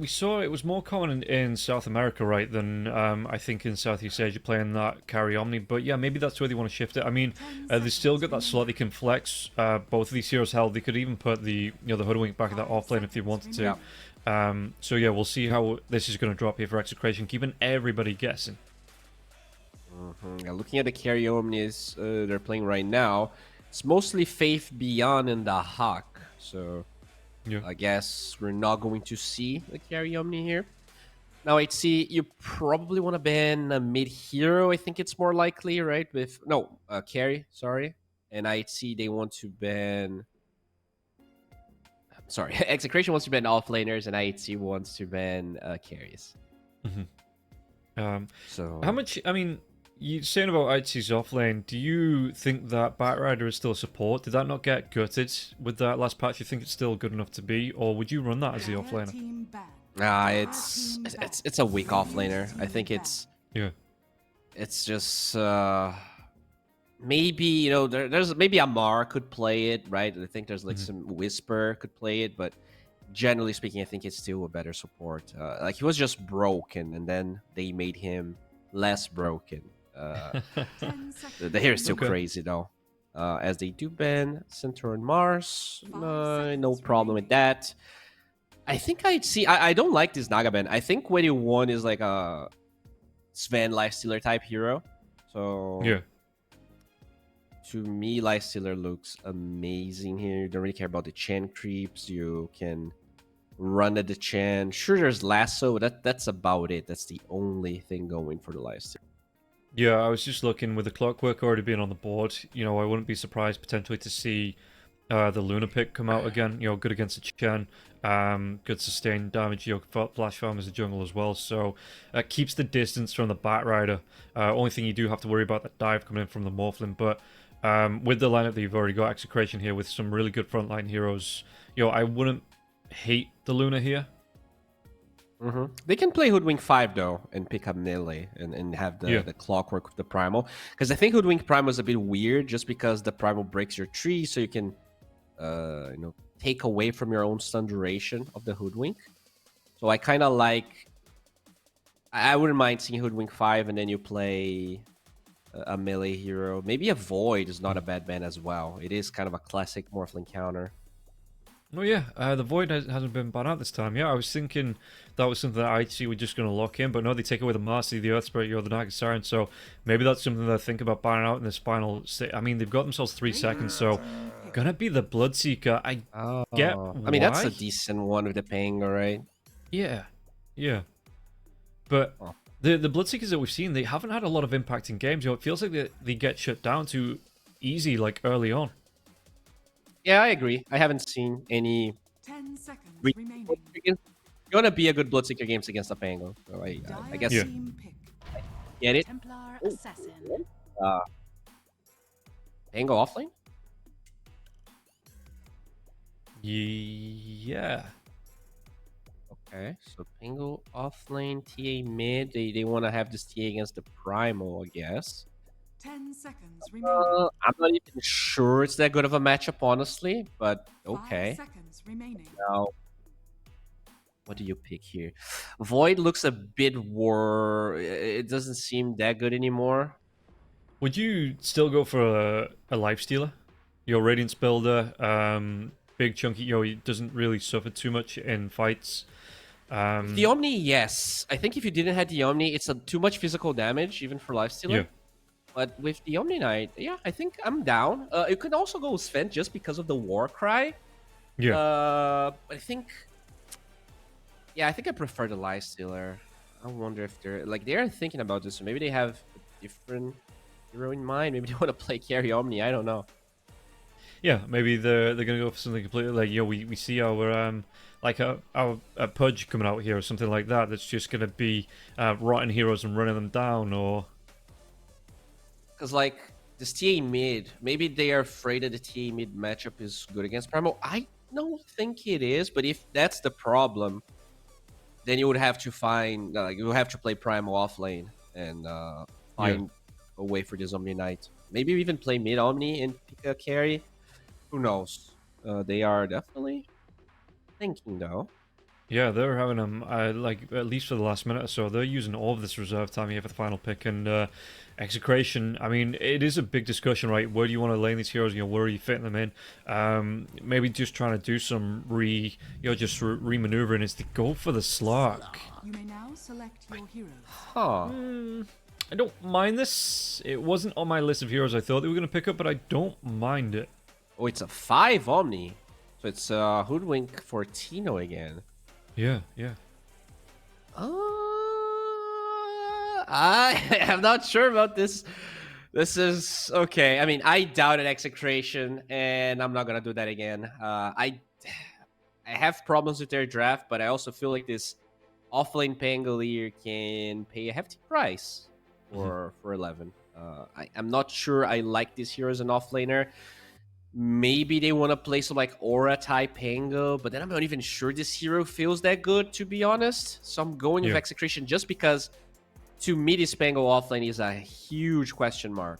saw it was more common in South America, right, than I think in Southeast Asia playing that carry Omni. But yeah, maybe that's where they want to shift it. I mean, they still got that slot they can flex. Both of these heroes held. They could even put the the Hoodwink back at that offlane if they wanted to. So yeah, we'll see how this is going to drop here for Execration, keeping everybody guessing. Looking at the carry omnis they're playing right now, it's mostly Faith Beyond and the Hawk. So yeah. I guess we're not going to see the carry omni here. Now, IHC, you probably want to ban a mid hero. I think it's more likely, right? With carry, sorry. And IHC, they want to ban. Sorry, Execration wants to ban offlaners, and IHC wants to ban carries. So how much? I mean, you saying about IHC's offlane? Do you think that Batrider is still support? Did that not get gutted with that last patch? You think it's still good enough to be, or would you run that as the offlaner? It's a weak offlaner. I think it's just maybe there's maybe Amar could play it, right? I think there's like some Whisper could play it, but generally speaking, I think it's still a better support. Like he was just broken, and then they made him less broken. The hair is still crazy though. As they do ban Centaur and Mars, no problem with that. I think I'd see. I don't like this Naga ban. I think what you want is like a Sven Lifestealer type hero. So yeah, to me, Lifestealer looks amazing here. You don't really care about the Chen creeps. You can run at the Chen. Sure, there's Lasso. That's about it. That's the only thing going for the Lifestealer. Yeah, I was just looking with the Clockwork already being on the board. I wouldn't be surprised potentially to see the Luna pick come out again. Good against the Chen. Good sustained damage. Flash Farm is a jungle as well, so keeps the distance from the Batrider. Only thing you do have to worry about that dive coming in from the Morphlin, but with the lineup that you've already got, Execration here with some really good frontline heroes, I wouldn't hate the Luna here. They can play Hoodwink 5 though and pick up melee and have the Clockwork with the Primal, because I think Hoodwink Primal is a bit weird just because the Primal breaks your tree, so you can take away from your own stun duration of the Hoodwink. So I kind of like, I wouldn't mind seeing Hoodwink 5 and then you play a melee hero. Maybe a Void is not a bad ban as well. It is kind of a classic Morphling counter. Oh yeah, the Void hasn't been banned out this time. Yeah, I was thinking that was something that IHC were just going to lock in, but no, they take away the Marcy, the Earth Spirit, the Naga Siren, so maybe that's something that I think about banning out in this final. I mean, they've got themselves 3 seconds, so gonna be the Bloodseeker. I get why. I mean, that's a decent one with the Pango, right? Yeah, but the Bloodseekers that we've seen, they haven't had a lot of impact in games. It feels like they get shut down too easy, like early on. Yeah, I agree. I haven't seen any. 10 seconds remaining. Gonna be a good Bloodseeker games against the Pango. So I guess. Yeah. Get it? Templar Assassin. Pango offlane? Yeah. Okay, so Pango offlane, TA mid. They want to have this TA against the Primal, I guess. 10 seconds remaining. I'm not even sure it's that good of a matchup, honestly, but okay. 5 seconds remaining. Now, what do you pick here? Void looks a bit war. It doesn't seem that good anymore. Would you still go for a Lifestealer? Radiance Builder, big chunky, he doesn't really suffer too much in fights. The Omni, yes. I think if you didn't have the Omni, it's too much physical damage, even for Lifestealer. Yeah. But with the Omni Knight, yeah, I think I'm down. You could also go with Sven just because of the War Cry. Yeah. But I think I prefer the Lifestealer. I wonder if they're thinking about this. So maybe they have a different hero in mind. Maybe they want to play carry Omni. I don't know. Yeah, maybe they're gonna go for something completely like we see our a Pudge coming out here or something like that. That's just gonna be rotting heroes and running them down, or. Because, this TA mid, maybe they are afraid that the TA mid matchup is good against Primal. I don't think it is, but if that's the problem, then you would have to find, you would have to play Primal offlane and find a way for this Omni Knight. Maybe even play mid Omni and pick a carry. Who knows? They are definitely thinking, though. Yeah, they're having them, like, at least for the last minute or so, they're using all of this reserve time here for the final pick, and Execration, I mean, it is a big discussion, right? Where do you want to lane these heroes, where are you fitting them in? Maybe just trying to do some re-maneuvering is to go for the Slark. You may now select your heroes. Huh. I don't mind this. It wasn't on my list of heroes I thought they were going to pick up, but I don't mind it. Oh, it's a 5 Omni. So it's Hoodwink for Tino again. Yeah. I am not sure about this. This is okay. I mean, I doubted Execration, and I'm not gonna do that again. I have problems with their draft, but I also feel like this offlane Pangolier can pay a hefty price for 11. I'm not sure I like this hero as an offlaner. Maybe they want to play some like Aura type Pango, but then I'm not even sure this hero feels that good, to be honest. So I'm going with Execration just because, to me, this Pango offlane is a huge question mark.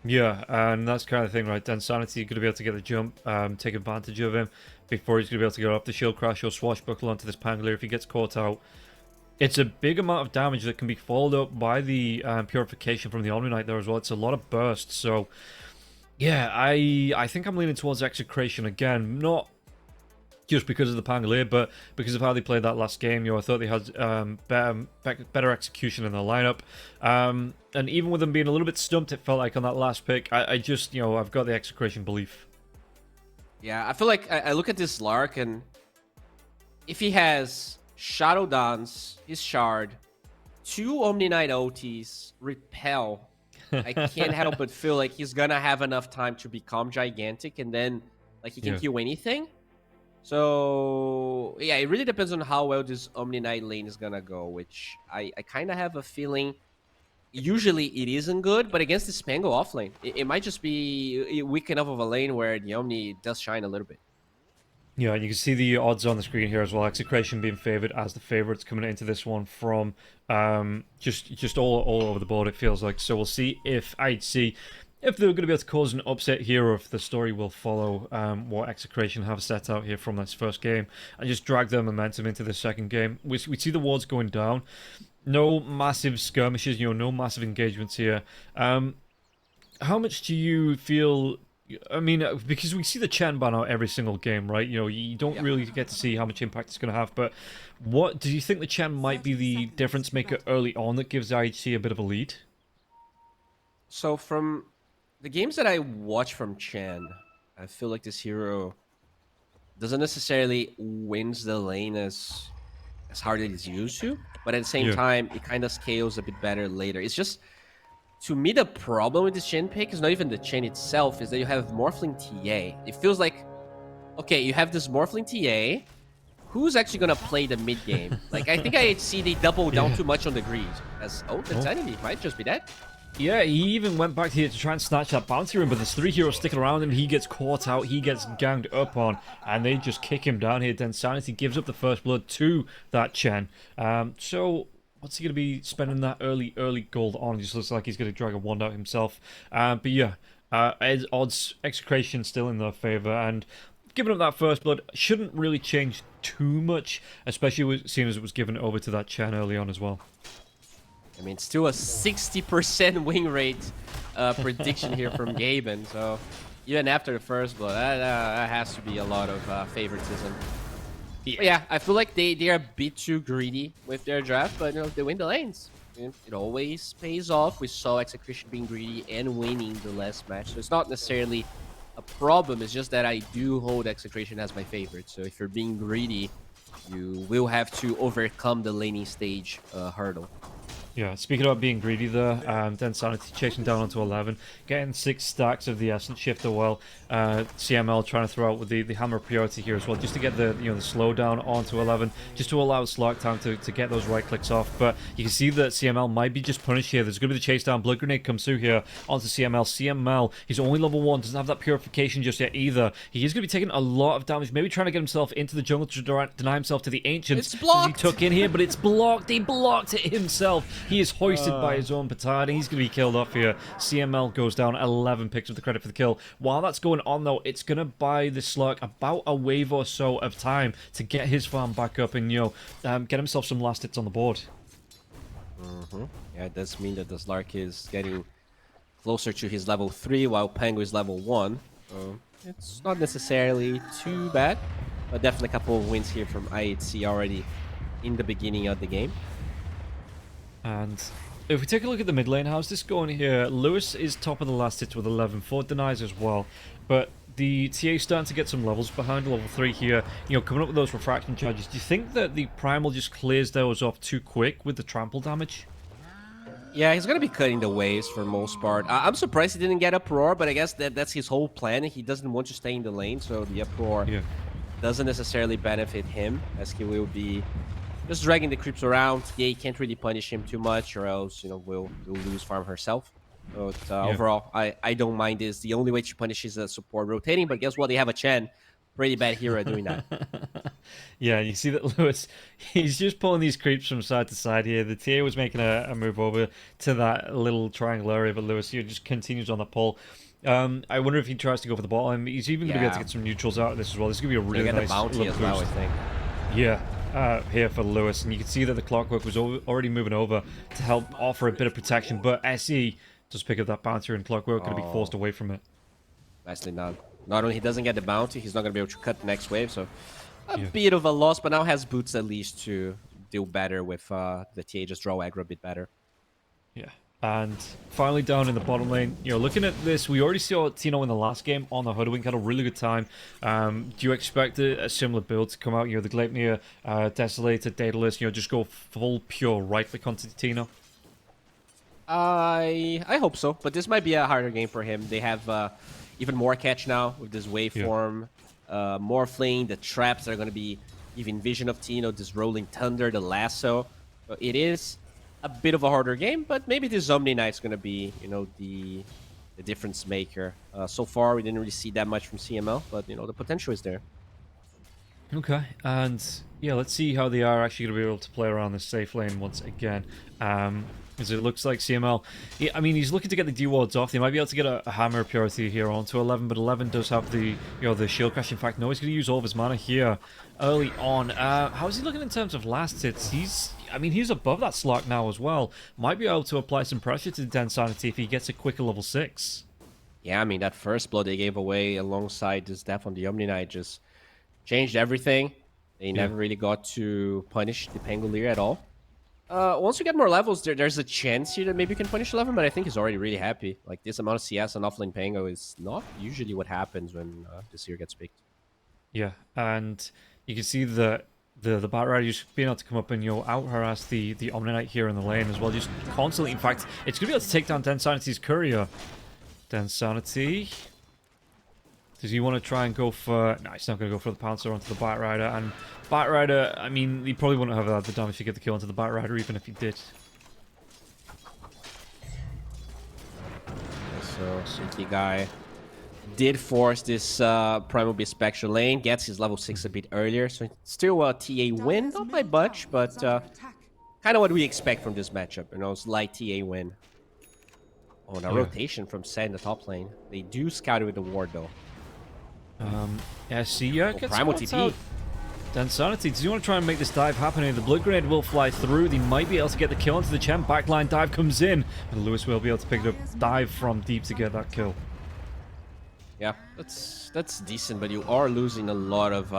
Yeah, and that's kind of the thing, right? Dan Sanity going to be able to get the jump, take advantage of him before he's going to be able to get up the shield crash or swashbuckle onto this Pangolier if he gets caught out. It's a big amount of damage that can be followed up by the purification from the Omni Knight there as well. It's a lot of bursts, so yeah, I think I'm leaning towards Execration again, not just because of the Pangolier, but because of how they played that last game. I thought they had better execution in their lineup, and even with them being a little bit stumped, it felt like on that last pick, I just, I've got the Execration belief. Yeah, I feel like I look at this Lark, and if he has Shadow Dance, his Shard, 2 Omni Knight OTs, Repel, I can't help but feel like he's gonna have enough time to become gigantic, and then like he can kill anything. So yeah, it really depends on how well this Omni Knight lane is gonna go, which I kind of have a feeling usually it isn't good, but against this Pango offlane, it might just be weak enough of a lane where the Omni does shine a little bit. Yeah, and you can see the odds on the screen here as well. Execration being favored as the favorites coming into this one from just all over the board, it feels like. So we'll see if IHC, if they're going to be able to cause an upset here, or if the story will follow what Execration have set out here from this first game and just drag their momentum into the second game. We see the wards going down. No massive skirmishes, no massive engagements here. How much do you feel... I mean, because we see the Chen ban out every single game, right? You don't really get to see how much impact it's going to have, but what do you think the Chen might be the difference maker early on that gives IHC a bit of a lead? So from the games that I watch from Chen, I feel like this hero doesn't necessarily wins the lane as hard as it's used to, but at the same time, it kind of scales a bit better later. It's just... To me, the problem with this Chen pick is not even the Chen itself, is that you have Morphling TA. It feels like, okay, you have this Morphling TA, who's actually going to play the mid game? Like, I think IHC, they double down too much on the greed. As, the enemy might just be dead. Yeah, he even went back here to try and snatch that bounty room, but there's 3 heroes sticking around him. He gets caught out, he gets ganged up on, and they just kick him down here. Then Sanity gives up the first blood to that Chen. So... what's he going to be spending that early gold on? It just looks like he's going to drag a wand out himself. But yeah, odds, Execration still in their favor, and giving up that first blood shouldn't really change too much, especially seeing as it was given over to that Chen early on as well. I mean, still a 60% win rate prediction here from Gaben, so even after the first blood, that has to be a lot of favoritism. Yeah, I feel like they are a bit too greedy with their draft, but they win the lanes. It always pays off. We saw Execration being greedy and winning the last match, so it's not necessarily a problem. It's just that I do hold Execration as my favorite. So if you're being greedy, you will have to overcome the laning stage hurdle. Yeah, speaking about being greedy there, then Sanity chasing down onto 11, getting 6 stacks of the Essence Shifter while CML trying to throw out with the Hammer of Priority here as well, just to get the the slowdown onto 11, just to allow Slark time to get those right clicks off. But you can see that CML might be just punished here. There's going to be the chase down. Blood Grenade comes through here onto CML. CML, he's only level 1, doesn't have that purification just yet either. He is going to be taking a lot of damage, maybe trying to get himself into the jungle to deny himself to the Ancients. It's blocked! He took in here, but it's blocked. He blocked it himself. He is hoisted by his own petard, and he's going to be killed off here. CML goes down, 11 picks up the credit for the kill. While that's going on, though, it's going to buy the Slurk about a wave or so of time to get his farm back up and, get himself some last hits on the board. Yeah, it does mean that the Slurk is getting closer to his level 3, while Pango is level 1. It's not necessarily too bad, but definitely a couple of wins here from IHC already in the beginning of the game. And if we take a look at the mid lane, how's this going here? Lewis is top of the last hits with 11. Ford denies as well, but the TA starting to get some levels behind level 3 here, coming up with those refraction charges. Do you think that the Primal just clears those off too quick with the trample damage? Yeah, he's going to be cutting the waves for the most part. I'm surprised he didn't get Uproar, but I guess that's his whole plan. He doesn't want to stay in the lane, so the Uproar doesn't necessarily benefit him, as he will be just dragging the creeps around. Yeah, he can't really punish him too much, or else, we'll lose farm herself. But overall, I don't mind this. The only way to punish is a support rotating, but guess what? They have a Chen. Pretty bad hero at doing that. Yeah, you see that Lewis, he's just pulling these creeps from side to side here. The TA was making a move over to that little triangle area, but Lewis here just continues on the pull. I wonder if he tries to go for the bottom. He's even going to be able to get some neutrals out of this as well. This is going to be a really nice bounty as well, I think. Yeah, here for Lewis. And you can see that the Clockwork was already moving over to help offer a bit of protection, but SE does pick up that bounty, and Clockwork going to be forced away from it. Nicely done. Not only he doesn't get the bounty, he's not going to be able to cut the next wave, so a bit of a loss, but now has boots at least to deal better with the TA, just draw aggro a bit better. Yeah, and finally down in the bottom lane, looking at this, we already saw Tino in the last game on the Hoodwink, had a really good time. Do you expect a similar build to come out? The Gleipnir, Desolator, Daedalus, just go full pure right click onto Tino? I hope so, but this might be a harder game for him. They have even more catch now with this waveform. Morphling, the traps are going to be even Vision of Tino, this Rolling Thunder, the Lasso. So it is a bit of a harder game, but maybe this Omni Knight's going to be, the difference maker. So far, we didn't really see that much from CML, but, the potential is there. Okay, and yeah, let's see how they are actually going to be able to play around the safe lane once again. As it looks like CML, he's looking to get the D-wards off. They might be able to get a Hammer of Purity here onto 11, but 11 does have the the shield crash. In fact, no, he's going to use all of his mana here early on. How is he looking in terms of last hits? He's above that Slurk now as well. Might be able to apply some pressure to the Den Sanity if he gets a quicker level 6. Yeah, that first blow they gave away alongside this death on the Omni Knight just changed everything. They never really got to punish the Pangolier at all. Once you get more levels, there's a chance here that maybe you can punish 11, but I think he's already really happy. Like, this amount of CS on offlane Pango is not usually what happens when this here gets picked. Yeah, and you can see that the Bat Rider just being able to come up and out-harass the Omni Knight here in the lane as well, just constantly. In fact, it's going to be able to take down Den Sanity's courier. Den Sanity. Does he want to try and go for... No, he's not going to go for the Pouncer onto the Bat Rider. And Bat Rider, he probably wouldn't have had the damage to get the kill onto the Bat Rider, even if he did. So, Suki guy did force this Primal Beast Spectre lane, gets his level 6 a bit earlier. So, still a TA win, not by much, but kind of what we expect from this matchup. Slight TA win. Oh, now rotation from Sed in the top lane. They do scout it with the ward, though. Gets Primal TP. Out. Den Sanity, does he want to try and make this dive happen here? The Blood Grenade will fly through. They might be able to get the kill onto the Chen. Backline dive comes in. And Lewis will be able to pick it up. Dive from deep to get that kill. Yeah, that's decent, but you are losing a lot of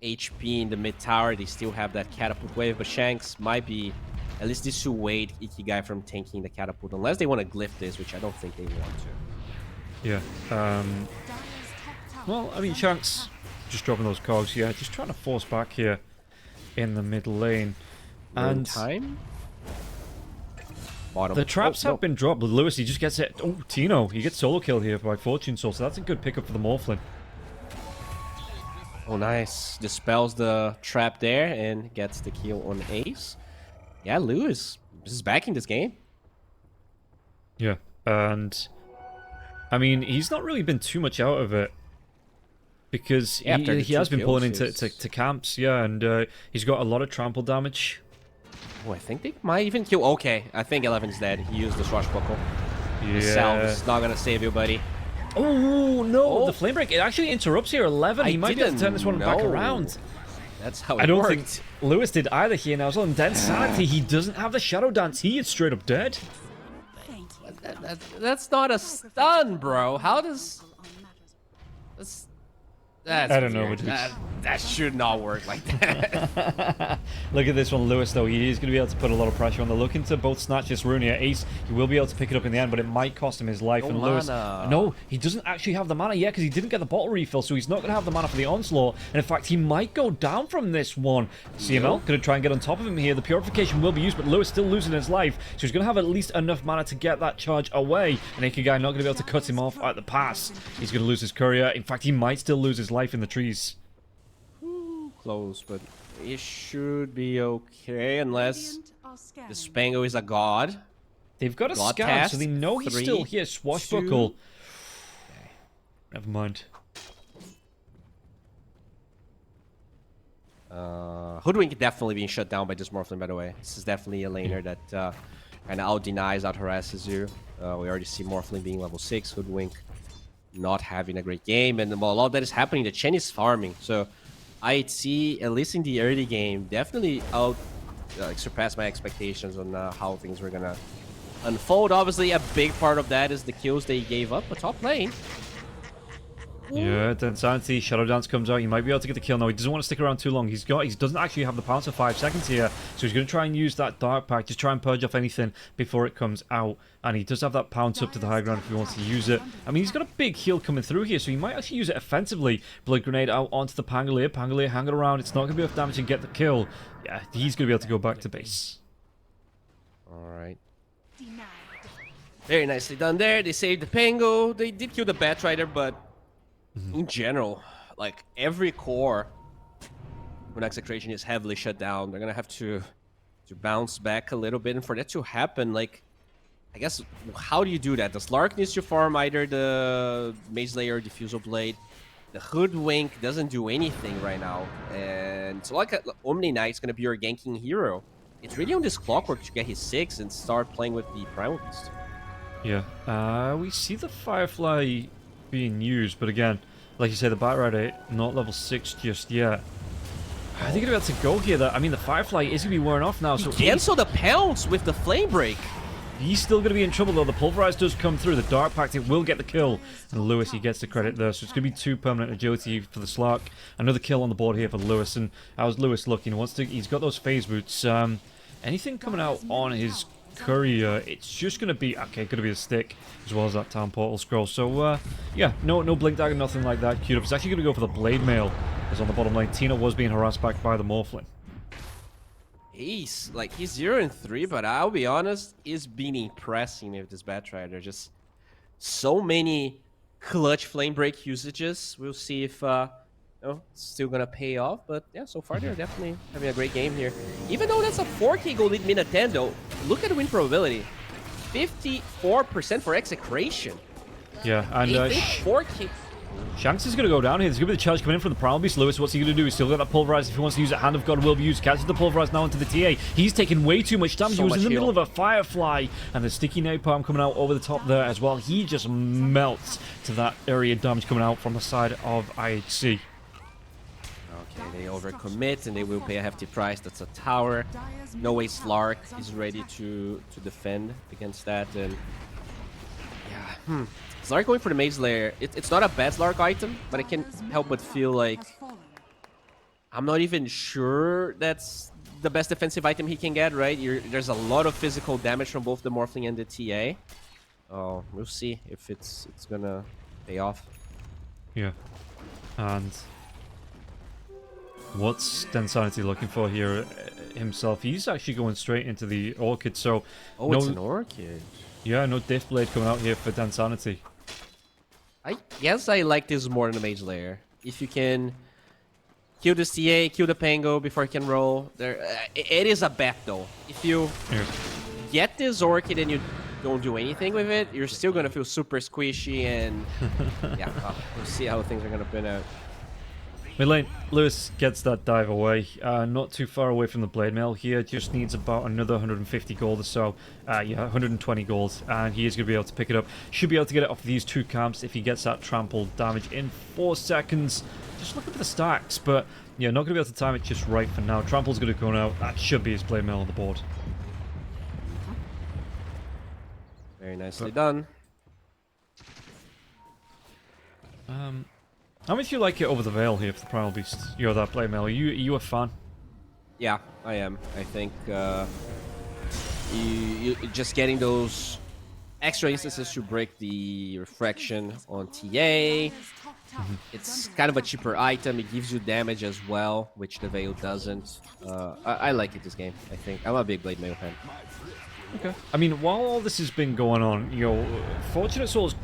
HP in the mid tower. They still have that catapult wave, but Shanks might be at least dissuade Ikigai from tanking the catapult, unless they want to glyph this, which I don't think they want to. Yeah. Well, Shanks just dropping those cogs, just trying to force back here in the mid lane. And time? The traps have been dropped, but Lewis, he just gets it. Oh, Tino, he gets solo killed here by Fortune Soul, so that's a good pickup for the Morphlin. Oh, nice. Dispels the trap there and gets the kill on Ace. Yeah, Lewis is backing this game. Yeah, and he's not really been too much out of it. Because he has been pulling into camps, and he's got a lot of trample damage. Oh, I think they might even kill. Okay, I think 11's dead. He used the swashbuckle. Yeah. The salve is not gonna save you, buddy. Oh no! The flame break, it actually interrupts here. 11. He might be able to turn this one back around. That's how it I don't worked. think Lewis did either here. Now, on Dense Sanity, he doesn't have the Shadow Dance. He is straight up dead. That's not a stun, bro. How does... That's I don't know. weird. That should not work like that. Look at this one, Lewis, though. He is going to be able to put a lot of pressure on. They're looking to both snatch this rune here. Ace, he will be able to pick it up in the end, but it might cost him his life. No and Lewis, mana. no, he doesn't actually have the mana yet because he didn't get the bottle refill, so he's not going to have the mana for the onslaught. And in fact, he might go down from this one. CML going to try and get on top of him here. The purification will be used, but Lewis still losing his life, so he's going to have at least enough mana to get that charge away. And Ikigai not going to be able to cut him off at the pass. He's going to lose his courier. In fact, he might still lose his life in the trees. Close, but it should be okay unless the Spango is a god. They've got a God scout, test, so they know he's 3, still here. Swashbuckle. 2. Okay. Never mind. Hoodwink definitely being shut down by this Morphling, by the way. This is definitely a laner that kind of out-denies, out-harasses you. We already see Morphling being level 6, Hoodwink not having a great game, and well, a lot of that is happening. The Chen is farming, so IHC, at least in the early game, definitely surpassed my expectations on how things were gonna unfold. Obviously, a big part of that is the kills they gave up, but top lane. Yeah, Insanity, Shadow Dance comes out. He might be able to get the kill now. He doesn't want to stick around too long. He doesn't actually have the pounce for 5 seconds here, so he's going to try and use that Dark Pack, just try and purge off anything before it comes out. And he does have that pounce up to the high ground if he wants to use it. I mean, he's got a big heal coming through here, so he might actually use it offensively. Blood Grenade out onto the Pangolier. Pangolier hanging around. It's not going to be enough damage to get the kill. Yeah, he's going to be able to go back to base. Alright. Very nicely done there. They saved the Pango. They did kill the Batrider, but in general, like every core when Execration is heavily shut down, they're gonna have to bounce back a little bit. And for that to happen, like, I guess, how do you do that? The Slark needs to farm either the Mage Slayer or Diffusal Blade. The Hoodwink doesn't do anything right now. And so like Omni Knight's gonna be your ganking hero. It's really on this Clockwork to get his 6 and start playing with the Primal Beast. Yeah, we see the Firefly being used, but again, like you say, the Batrider not level 6 just yet. I think it's about to go here. I mean, the Firefly is going to be wearing off now, so cancel the pounce with the Flame Break. He's still going to be in trouble, though. The Pulverize does come through. The Dark Pact, it will get the kill. And Lewis, he gets the credit there. So it's going to be 2 permanent agility for the Slark. Another kill on the board here for Lewis. And how's Lewis looking? He's got those phase boots. Anything coming out on his courier, it's just going to be, okay, going to be a stick, as well as that Town Portal Scroll. So, yeah, no Blink Dagger, nothing like that queued up. It's actually going to go for the Blade Mail, as on the bottom lane. Tina was being harassed back by the Morphling. He's 0-3, but I'll be honest, he's been impressing me with this Batrider. Just so many clutch Flame Break usages. We'll see if it's still gonna pay off, but yeah, so far they're definitely having a great game here. Even though that's a 4k gold lead Nintendo, look at the win probability. 54% for Execration. Yeah, and 4k. Shanks is going to go down here. There's going to be the charge coming in from the Primal Beast. Lewis, what's he going to do? He's still got that Pulverize if he wants to use it. Hand of God will be used. Catches the Pulverize now into the TA. He's taking way too much damage. He was in the middle of a Firefly. And the Sticky Napalm coming out over the top there as well. He just melts to that area damage coming out from the side of IHC. Okay, they overcommit and they will pay a hefty price. That's a tower. No way Slark is ready to defend against that. And yeah, Slark going for the Mage Slayer. It's not a bad Slark item, but I can't help but feel like I'm not even sure that's the best defensive item he can get, right? There's a lot of physical damage from both the Morphling and the TA. Oh, we'll see if it's gonna pay off. Yeah. And what's Densanity looking for here himself? He's actually going straight into the Orchid, so... Oh, it's an Orchid. Yeah, no Diff Blade coming out here for Densanity. I guess I like this more than the Mage Layer. If you can kill this TA, kill the Pango before it can roll. It is a bet, though. If you get this Orchid and you don't do anything with it, you're still going to feel super squishy and... yeah, we'll see how things are going to pan out. Mid lane, Lewis gets that dive away. Not too far away from the blade mail here. Just needs about another 150 gold or so. Yeah, 120 gold. And he is going to be able to pick it up. Should be able to get it off these two camps if he gets that trample damage in 4 seconds. Just looking for the stacks, but yeah, not going to be able to time it just right for now. Trample's going to go now. That should be his blade mail on the board. Very nicely done. How much do you like it over the Veil here for the Primal Beast? You're that blade mail. Are you a fan? Yeah, I am. I think you just getting those extra instances to break the refraction on TA. It's kind of a cheaper item. It gives you damage as well, which the Veil doesn't. I like it this game. I think I'm a big blade mail fan. Okay. I mean, while all this has been going on, you know, Fortunate Soul's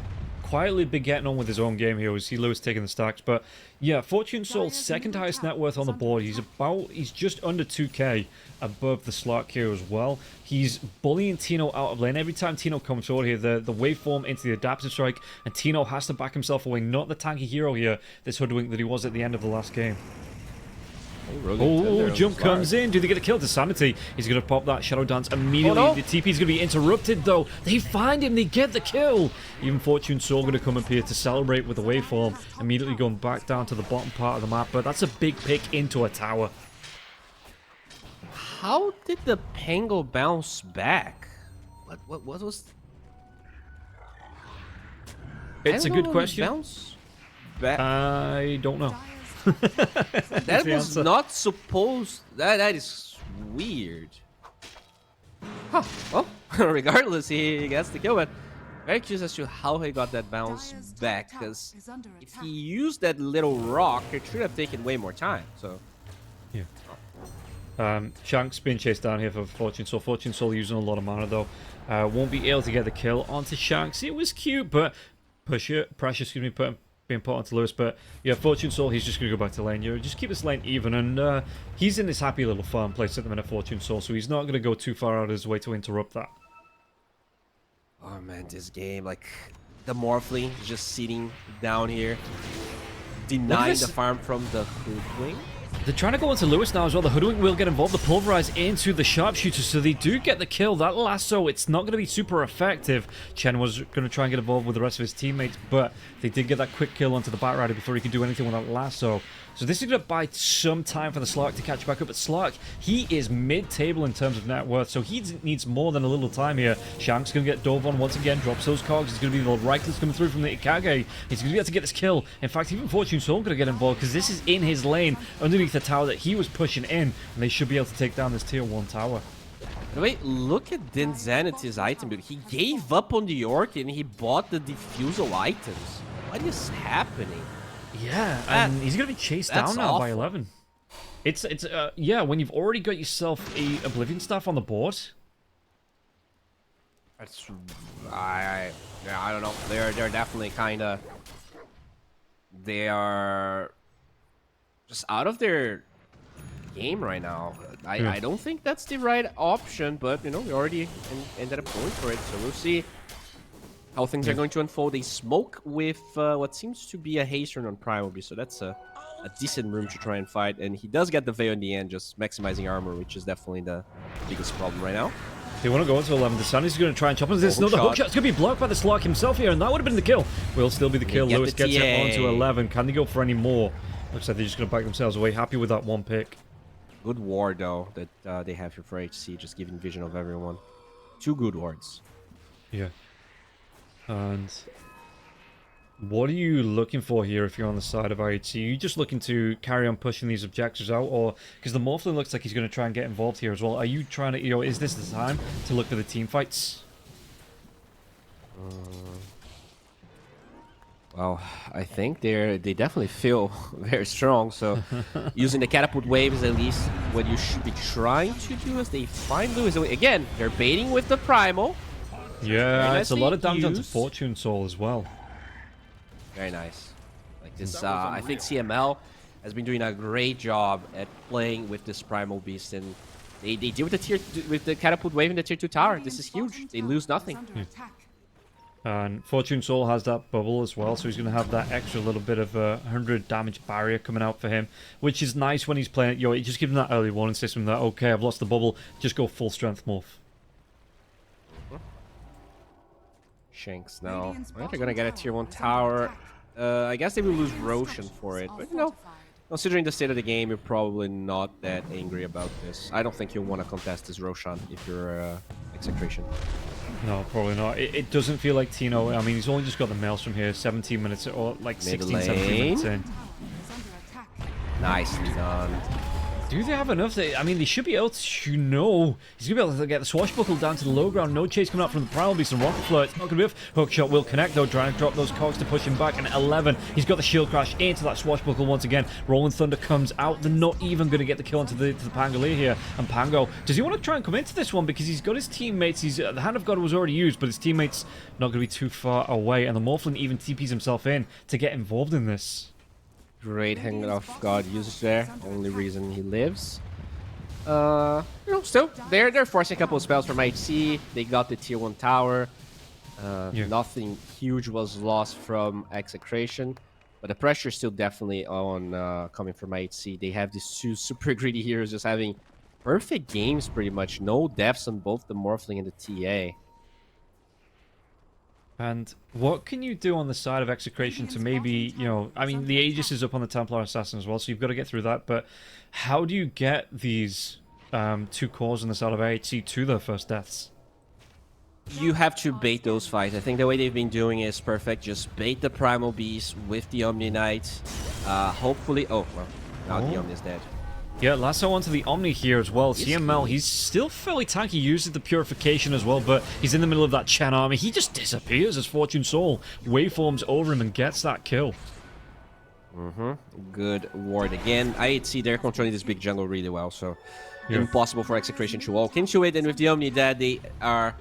quietly been getting on with his own game here. We see Lewis taking the stacks, but yeah, Fortune Soul's second highest net worth on the board. He's just under 2k above the Slark here as well. He's bullying Tino out of lane. Every time Tino comes forward here, the waveform into the adaptive strike, and Tino has to back himself away. Not the tanky hero here, this hoodwink that he was at the end of the last game. Oh, jump comes in. Do they get a kill to Sanity? He's going to pop that Shadow Dance immediately. Oh, no. The TP is going to be interrupted, though. They find him. They get the kill. Even Fortune Soul going to come up here to celebrate with the waveform. Immediately going back down to the bottom part of the map. But that's a big pick into a tower. How did the Pango bounce back? What was... It's a good question. Bounce back? I don't know. That was not supposed... That is weird. Huh. Well, regardless, he gets the kill, but very curious as to how he got that bounce back, because if he used that little rock, it should have taken way more time, so... Yeah. Shank's being chased down here for Fortune Soul. Fortune Soul using a lot of mana, though. Won't be able to get the kill onto Shanks. It was cute, but... Pressure, excuse me, being put onto Lewis, but yeah, Fortune Soul, he's just going to go back to lane. You just keep this lane even, and he's in this happy little farm place at the minute, Fortune Soul, so he's not going to go too far out of his way to interrupt that. Oh man, this game, like, the Morphling just sitting down here, denying the farm from the Hoodwink. They're trying to go into Lewis now as well. The Hoodwink will get involved. The Pulverize into the Sharpshooter, so they do get the kill. That lasso, it's not going to be super effective. Chen was going to try and get involved with the rest of his teammates, but they did get that quick kill onto the Batrider before he could do anything with that lasso. So this is going to buy some time for the Slark to catch back up. But Slark, he is mid-table in terms of net worth, so he needs more than a little time here. Shank's going to get dove on once again, drops those cogs. It's going to be the Reichlis coming through from the Ikage. He's going to be able to get this kill. In fact, even Fortune Soul going to get involved, because this is in his lane, underneath the tower that he was pushing in, and they should be able to take down this tier 1 tower. By the way, look at Denzanity's item build. He gave up on the Orc and he bought the Diffusal items. What is happening? Yeah, and he's going to be chased down now by 11. It's yeah, when you've already got yourself a Oblivion Staff on the board. That's... I don't know. They're definitely kind of... They are... just out of their game right now. I don't think that's the right option, but, you know, we already ended up going for it, so we'll see how things are going to unfold. They smoke with what seems to be a haste run on Primal Beast, so that's a decent room to try and fight. And he does get the Veil in the end, just maximizing armor, which is definitely the biggest problem right now. They want to go into 11. The Sunny's going to try and chop into this. No, the hook shot's going to be blocked by the Slark himself here, and that would have been the kill. Will still be the kill. Lewis gets it onto 11. Can they go for any more? Looks like they're just going to back themselves away. Happy with that one pick. Good ward, though, that they have here for IHC, just giving vision of everyone. 2 good wards. Yeah. And what are you looking for here if you're on the side of IHC? Are you just looking to carry on pushing these objectives out? Or, because the Morphling looks like he's going to try and get involved here as well. Are you trying to, you know, is this the time to look for the team fights? Well, I think they definitely feel very strong, so using the catapult wave is at least what you should be trying to do as they find Lewis. Again, they're baiting with the Primal. Yeah, it's a lot of damage onto Fortune Soul as well. Very nice. Like this, I think CML has been doing a great job at playing with this Primal Beast, and they deal with the catapult wave in the tier 2 tower. This is huge. They lose nothing. And Fortune Soul has that bubble as well, so he's going to have that extra little bit of 100 damage barrier coming out for him, which is nice when he's playing. It just gives him that early warning system that, okay, I've lost the bubble, just go full strength morph. Shanks now. Well, they're going to get a tier 1 tower. I guess they will lose Roshan for it, but considering the state of the game, you're probably not that angry about this. I don't think you'll want to contest this Roshan if you're Execration. No, probably not. It doesn't feel like Tino. I mean, he's only just got the mails from here, 17 minutes, or like 16, 17 minutes in. Nicely done. Do they have enough? I mean, they should be able to, he's going to be able to get the swashbuckle down to the low ground. No chase coming out from the Primal Beast and Rocket Flare. It's not going to be enough. Hookshot will connect, though, trying to drop those cogs to push him back. And 11, he's got the shield crash into that swashbuckle once again. Rolling Thunder comes out. They're not even going to get the kill onto the Pangolier here. And Pango, does he want to try and come into this one? Because he's got his teammates. The Hand of God was already used, but his teammates not going to be too far away. And the Morphling even TPs himself in to get involved in this. Great Hand of God usage there. Only reason he lives. Still, they're forcing a couple of spells from IHC. They got the tier 1 tower. Nothing huge was lost from Execration, but the pressure is still definitely on coming from IHC. They have these two super greedy heroes just having perfect games pretty much. No deaths on both the Morphling and the TA. And what can you do on the side of Execration to maybe, I mean, the Aegis is up on the Templar Assassin as well, so you've got to get through that, but how do you get these two cores on the side of IHC to their first deaths? You have to bait those fights. I think the way they've been doing is perfect. Just bait the Primal Beast with the Omni Knight. Hopefully... Oh, well, now the Omni is dead. Yeah, lasso onto the Omni here as well. CML, he's still fairly tanky. He uses the Purification as well, but he's in the middle of that Chen army. He just disappears as Fortune Soul waveforms over him and gets that kill. Good ward again. IHC, they're controlling this big jungle really well, so impossible for Execration to walk into it. And with the Omni dead, they are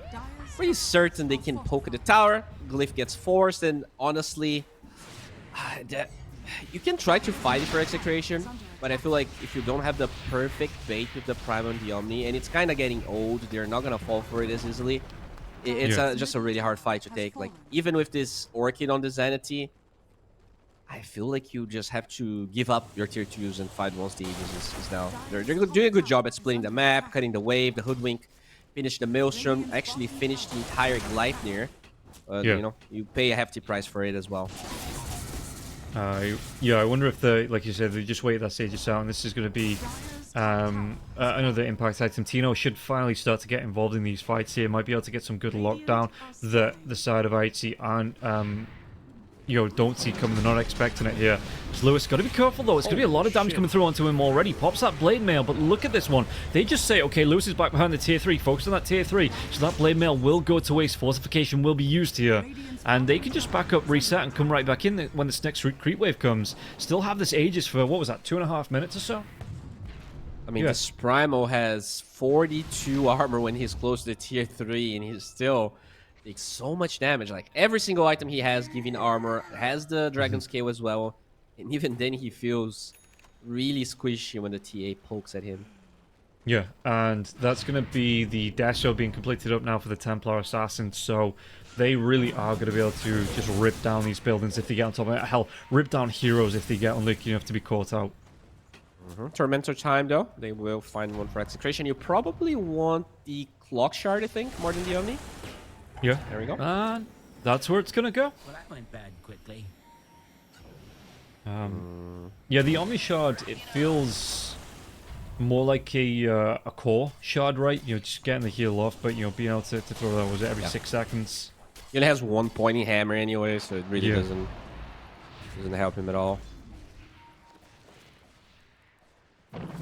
pretty certain they can poke at the tower. Glyph gets forced, and honestly, you can try to fight it for Execration, but I feel like if you don't have the perfect bait with the Prime and the Omni, and it's kind of getting old, they're not going to fall for it as easily. It's just a really hard fight to take. Like, even with this Orchid on the Zenity, I feel like you just have to give up your tier 2s and fight once the Aegis is down. They're doing a good job at splitting the map, cutting the wave, the Hoodwink, finish the Maelstrom, actually finish the entire Gleipnir. You pay a hefty price for it as well. I wonder if like you said, they just wait that Aegis out, and this is going to be another impact item. Tino should finally start to get involved in these fights here. Might be able to get some good lockdown that the side of IHC aren't don't see coming. They're not expecting it here. So Lewis got to be careful though. It's going to be a lot of damage coming through onto him already. Pops that blade mail, but look at this one. They just say, okay, Lewis is back behind the tier 3. Focus on that tier 3. So that blade mail will go to waste. Fortification will be used here. And they can just back up, reset, and come right back in when this next creep wave comes. Still have this Aegis for, what was that, 2.5 minutes or so? I mean, this Primal has 42 armor when he's close to tier 3, and he's still takes so much damage. Like, every single item he has giving armor, has the Dragon Scale as well, and even then he feels really squishy when the TA pokes at him. Yeah, and that's going to be the dash show being completed up now for the Templar Assassin, so they really are going to be able to just rip down these buildings if they get on top of it. Hell, rip down heroes if they get unlucky enough to be caught out. Tormentor time, though. They will find one for Execration. You probably want the Clock Shard, I think, more than the Omni. Yeah. There we go. And that's where it's going to go. Well, that went bad quickly. Yeah, the Omni Shard, it feels more like a core shard, right? Just getting the heal off, but being able to throw that, was it every 6 seconds? He only has one pointing hammer anyway, so it really doesn't help him at all.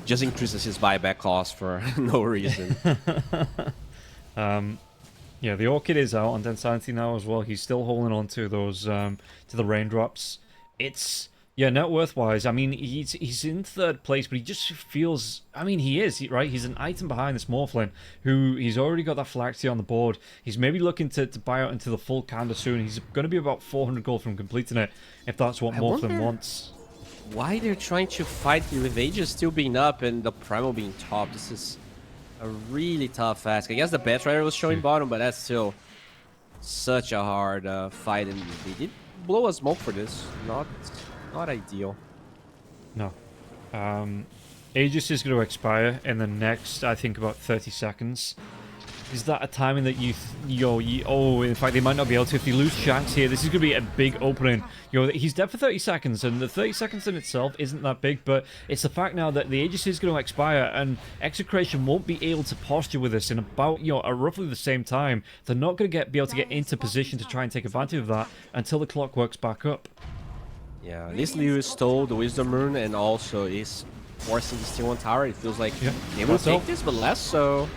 Just increases his buyback cost for no reason. Yeah, the Orchid is out on Densanity now as well. He's still holding on to those to the raindrops. It's net worth-wise, I mean, he's in 3rd place, but he just feels... I mean, he is, right? He's an item behind this Morphling, who he's already got that Phylactery on the board. He's maybe looking to buy out into the full Kanda soon. He's going to be about 400 gold from completing it, if that's what Morphling wants. Why they're trying to fight here with Aegis still being up and the Primal being top. This is a really tough ask. I guess the Batrider was showing bottom, but that's still such a hard fight, and they did blow a smoke for this. Not ideal. No. Aegis is going to expire in the next, I think, about 30 seconds. Is that a timing that oh, in fact, they might not be able to. If they lose Shanks here, this is going to be a big opening. He's dead for 30 seconds, and the 30 seconds in itself isn't that big, but it's the fact now that the Aegis is going to expire, and Execration won't be able to posture with this in about, at roughly the same time. They're not going to be able to get into position to try and take advantage of that until the clock works back up. Yeah, at least Lewis stole the Wisdom Rune and also is forcing the Steel 1 tower. It feels like they will take this, but less so.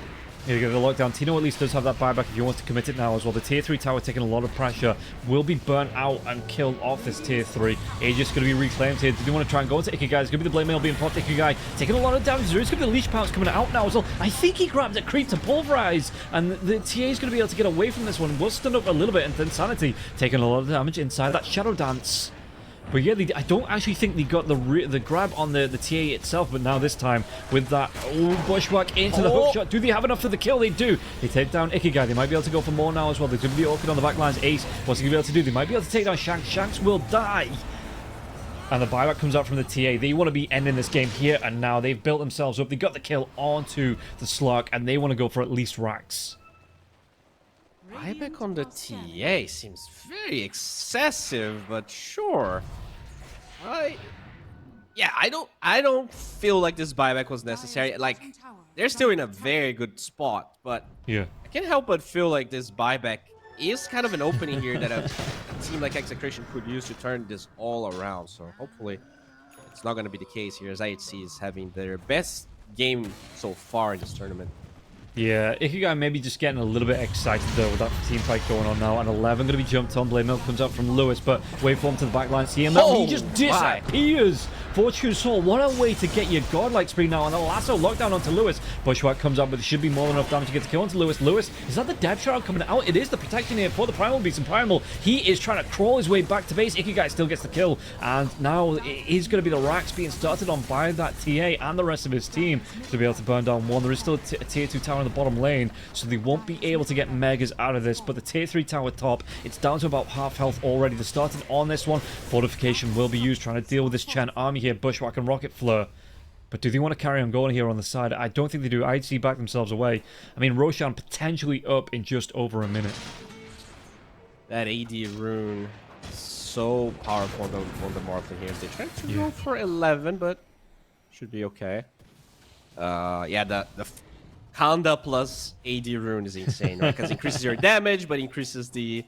Here you go, the lockdown. Tino at least does have that buyback if he wants to commit it now as well. The tier 3 tower taking a lot of pressure. Will be burnt out and killed off this tier 3. Aegis going to be reclaimed here. Did you want to try and go into Ikigai? It's going to be the blade mail being popped. Ikigai taking a lot of damage. There's going to be the leash pounce coming out now as well. I think he grabbed a creep to pulverize. And the TA is going to be able to get away from this one. Was stunned up a little bit, and then Sanity taking a lot of damage inside that Shadow Dance. But yeah, I don't actually think they got the grab on the TA itself, but now this time with that bushwhack into the hook shot. Do they have enough for the kill? They do. They take down Ikigai. They might be able to go for more now as well. They're going to be awkward on the backlines. Ace, what's he going to be able to do? They might be able to take down Shanks. Shanks will die. And the buyback comes out from the TA. They want to be ending this game here and now. They've built themselves up. They got the kill onto the Slug, and they want to go for at least racks. Buyback on the TA seems very excessive, but sure. I don't feel like this buyback was necessary. Like, they're still in a very good spot, but yeah, I can't help but feel like this buyback is kind of an opening here that a team like Execration could use to turn this all around. So hopefully it's not going to be the case here, as IHC is having their best game so far in this tournament. Yeah, Ikigai maybe just getting a little bit excited though with that team fight going on now. And 11 going to be jumped on. Blade Milk comes out from Lewis, but waveform to the backline. CML, he just disappears. Fortune Soul, what a way to get your godlike spree now. And the lasso lockdown onto Lewis. Bushwhack comes up, but it should be more than enough damage to get the kill onto Lewis. Lewis, is that the Depth Shroud coming out? It is the protection here for the Primal Beast. And Primal, he is trying to crawl his way back to base. Ikigai still gets the kill. And now it is going to be the racks being started on by that TA and the rest of his team to be able to burn down one. There is still a tier 2 tower in the bottom lane, so they won't be able to get megas out of this. But the tier 3 tower top, it's down to about half health already. They're starting on this one. Fortification will be used trying to deal with this Chen army here. Bushwhack and Rocket Fleur. But do they want to carry on going here on the side? I don't think they do. IHC back themselves away. I mean, Roshan potentially up in just over a minute. That AD rune is so powerful on the Morphin here. They tried to go for 11, but should be okay. Yeah, the Kanda plus AD rune is insane, right? Because it increases your damage, but increases the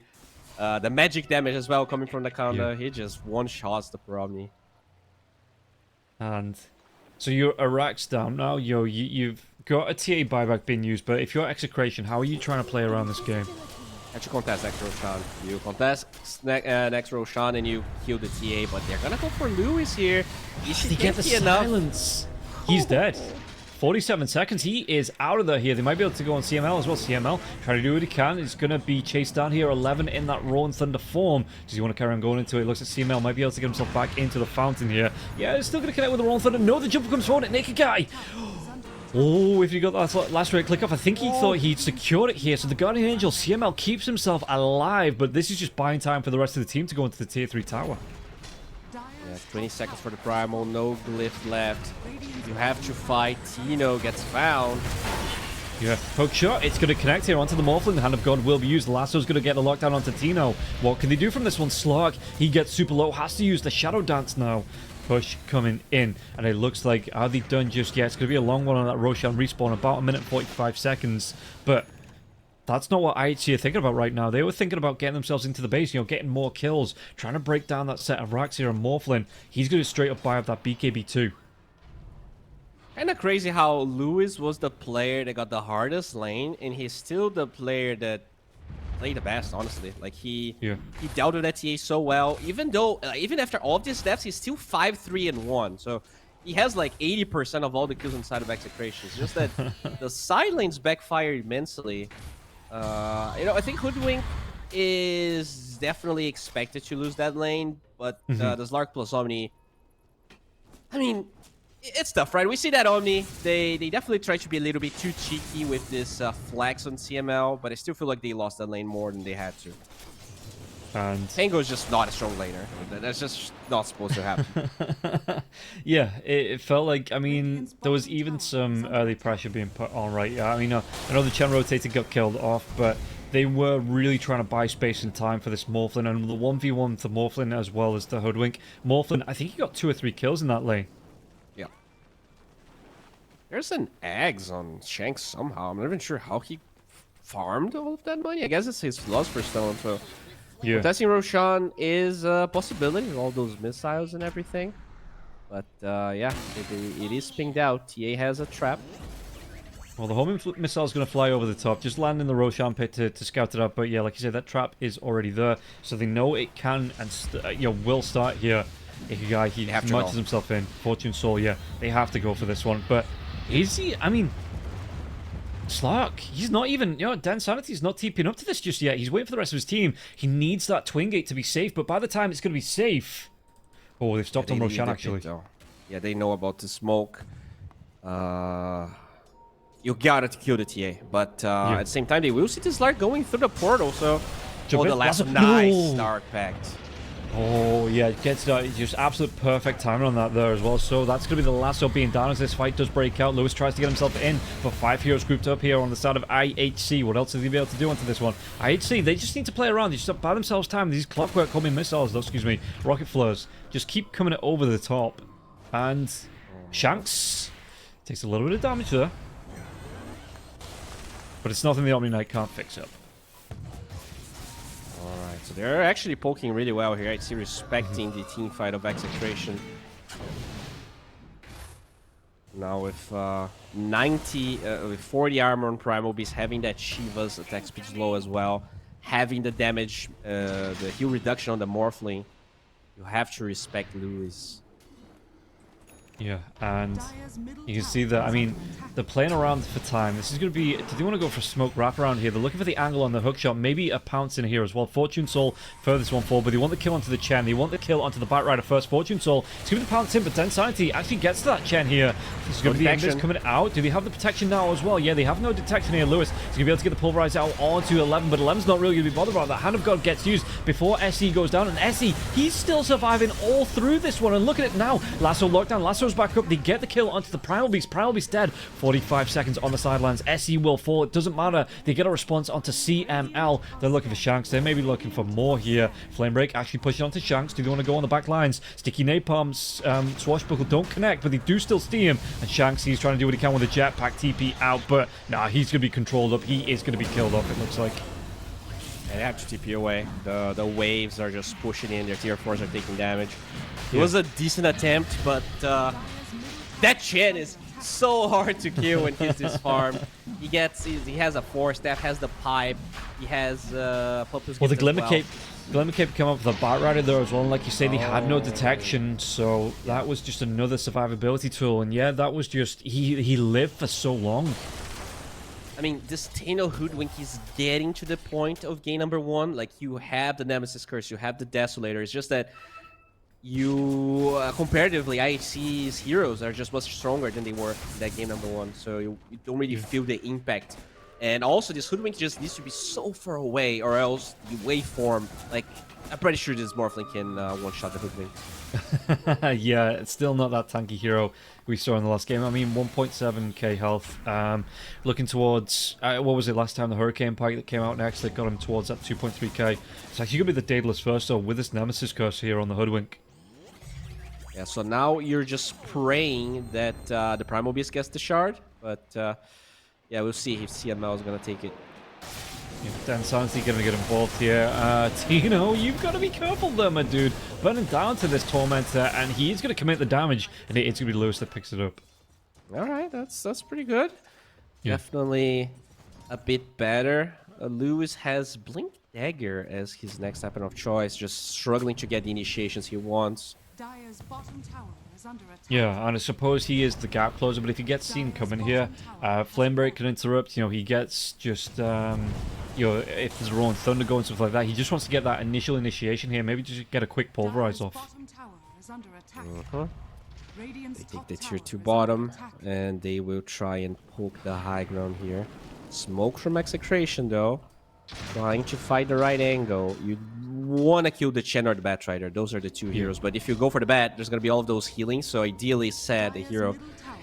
magic damage as well coming from the Kanda. Yeah. He just one-shots the Piromni. And so you're a racks down now. You've got a TA buyback being used, but if you're Execration, how are you trying to play around this game? Actually contest next Roshan. You contest next Roshan and you kill the TA, but they're gonna go for Lewis here. They get the silence. He's dead. 47 seconds. He is out of there here. They might be able to go on CML as well. CML trying to do what he can. He's going to be chased down here. 11 in that Roaring Thunder form. Does he want to carry on going into it? Looks at CML. Might be able to get himself back into the fountain here. Yeah, he's still going to connect with the Roaring Thunder. No, the jumper comes forward at Naked Guy. Oh, if you got that last right click off, I think he thought he'd secured it here. So the Guardian Angel, CML, keeps himself alive, but this is just buying time for the rest of the team to go into the tier 3 tower. Yeah, 20 seconds for the Primal, no glyph left. You have to fight. Tino gets found. Yeah, poke shot. It's going to connect here onto the Morphling. The Hand of God will be used. Lasso's going to get the lockdown onto Tino. What can they do from this one? Slug, he gets super low. Has to use the Shadow Dance now. Push coming in. And it looks like, are they done just yet? It's going to be a long one on that Roshan respawn. About 1 minute 45 seconds. But that's not what IHC are thinking about right now. They were thinking about getting themselves into the base, getting more kills, trying to break down that set of racks here. And Morphlin, he's going to straight up buy up that BKB2. Kind of crazy how Lewis was the player that got the hardest lane, and he's still the player that played the best, honestly. Like, he dealt with that TA so well. Even though, even after all of these steps, he's still 5-3-1. So he has like 80% of all the kills inside of Execration. It's just that the side lanes backfire immensely. I think Hoodwink is definitely expected to lose that lane, but the Slark plus Omni, I mean, it's tough, right? We see that Omni. They definitely try to be a little bit too cheeky with this flex on CML, but I still feel like they lost that lane more than they had to. And Tango is just not a strong laner. That's just not supposed to happen. Yeah, it felt like, I mean, there was even some early pressure being put on, right? Yeah, I mean, I know the Chen rotator got killed off, but they were really trying to buy space and time for this Morphlin, and the 1v1 for Morphlin as well as the Hoodwink. Morphlin, I think he got 2 or 3 kills in that lane. Yeah. There's an Eggs on Shanks somehow. I'm not even sure how he farmed all of that money. I guess it's his loss for stone, so... Yeah. Testing Roshan is a possibility with all those missiles and everything. But yeah, it is pinged out. TA has a trap. Well, the homing missile is going to fly over the top, just land in the Roshan pit to scout it out. But yeah, like you said, that trap is already there, so they know it can and will start here. Ikigai, he merges himself in. Fortune Soul, yeah, they have to go for this one. But is he? I mean, Slark, he's not even, Dan Sanity's not TPing up to this just yet. He's waiting for the rest of his team. He needs that Twin Gate to be safe, but by the time it's going to be safe... Oh, they've stopped on Roshan, actually. Yeah, they know about the smoke. You gotta kill the TA, but at the same time, they will see the Slark going through the portal, so... Oh, the last nice Dark Pact. Oh, yeah, it gets just absolute perfect timing on that there as well. So that's going to be the lasso being down as this fight does break out. Lewis tries to get himself in, but 5 heroes grouped up here on the side of IHC. What else is he be able to do onto this one? IHC, they just need to play around. They just buy themselves time. These clockwork homing missiles, though, excuse me, rocket flares, just keep coming over the top. And Shanks takes a little bit of damage there. But it's nothing the Omni Knight can't fix up. Alright, so they're actually poking really well here. I see respecting the team fight of Execration. Now with 40 armor on Primal Beast, having that Shiva's attack speed low as well, having the damage, the heal reduction on the Morphling, you have to respect Lewis. Yeah, and you can see that, I mean, they're playing around for time. This is going to be... Do they want to go for a smoke wrap around here? They're looking for the angle on the hookshot. Maybe a pounce in here as well. Fortune Soul furthest one forward, but they want the kill onto the Chen. They want the kill onto the Batrider first. Fortune Soul is going to pounce in, but then Sanity actually gets to that Chen here. This is going to be the Embers coming out. Do they have the protection now as well? Yeah, they have no detection here. Lewis is going to be able to get the Pulverize out onto 11, but 11's not really going to be bothered about that. Hand of God gets used before SE goes down, and SE, he's still surviving all through this one, and look at it now. Lasso lockdown. Lasso's back up. They get the kill onto the Primal Beast. Primal Beast dead. 45 seconds on the sidelines. SE will fall. It doesn't matter. They get a response onto CML. They're looking for Shanks. They may be looking for more here. Flamebreak actually pushing onto Shanks. Do they want to go on the back lines? Sticky Napalm, Swashbuckle don't connect, but they do still steal him. And Shanks, he's trying to do what he can with a jetpack TP out, but nah, he's going to be controlled up. He is going to be killed off, it looks like. And they have to TP away. The waves are just pushing in. Their tier 4s are taking damage. It was a decent attempt, but that Chen is so hard to kill when he's this farm. He has a force staff, has the pipe, he has Pupus. Well, the Glimmer Cape came up with a Batrider there as well, and like you say, they had no detection, so that was just another survivability tool. And yeah, that was just he lived for so long. I mean, this Tano Hoodwink is getting to the point of game number 1. Like, you have the Nemesis Curse, you have the Desolator. It's just that you comparatively, IHC's heroes are just much stronger than they were in that game number 1, so you don't really feel the impact. And also, this Hoodwink just needs to be so far away, or else the waveform, like, I'm pretty sure this Morphling can one-shot the Hoodwink. Yeah, it's still not that tanky hero we saw in the last game. I mean, 1.7k health. Looking towards, what was it last time? The Hurricane Pike that came out next, that got him towards that 2.3k. It's actually going to be the Daedalus first, though, with this Nemesis Curse here on the Hoodwink. Yeah, so now you're just praying that the Primal Beast gets the shard, but yeah, we'll see if CML is going to take it. Yeah, Dan Sanity going to get involved here. Tino, you've got to be careful there, my dude. Burning down to this Tormentor, and he's going to commit the damage, and it's going to be Lewis that picks it up. Alright, that's pretty good. Yeah. Definitely a bit better. Lewis has Blink Dagger as his next weapon of choice, just struggling to get the initiations he wants. Dire's bottom tower is under attack. Yeah, and I suppose he is the gap closer, but if he gets seen coming here, Flamebreak can interrupt. You know, he gets just, you know, if there's a Rolling Thunder going, stuff like that, he just wants to get that initial initiation here. Maybe just get a quick Pulverize off. Bottom tower is under attack. Radiant's They take top the tier tower 2 is bottom, under attack. and they will try and poke the high ground here. Smoke from Execration, though. Trying to find the right angle. You want to kill the Chen or the Batrider. Those are the two heroes. But if you go for the Bat, there's going to be all of those healing. So ideally, Sad, the hero,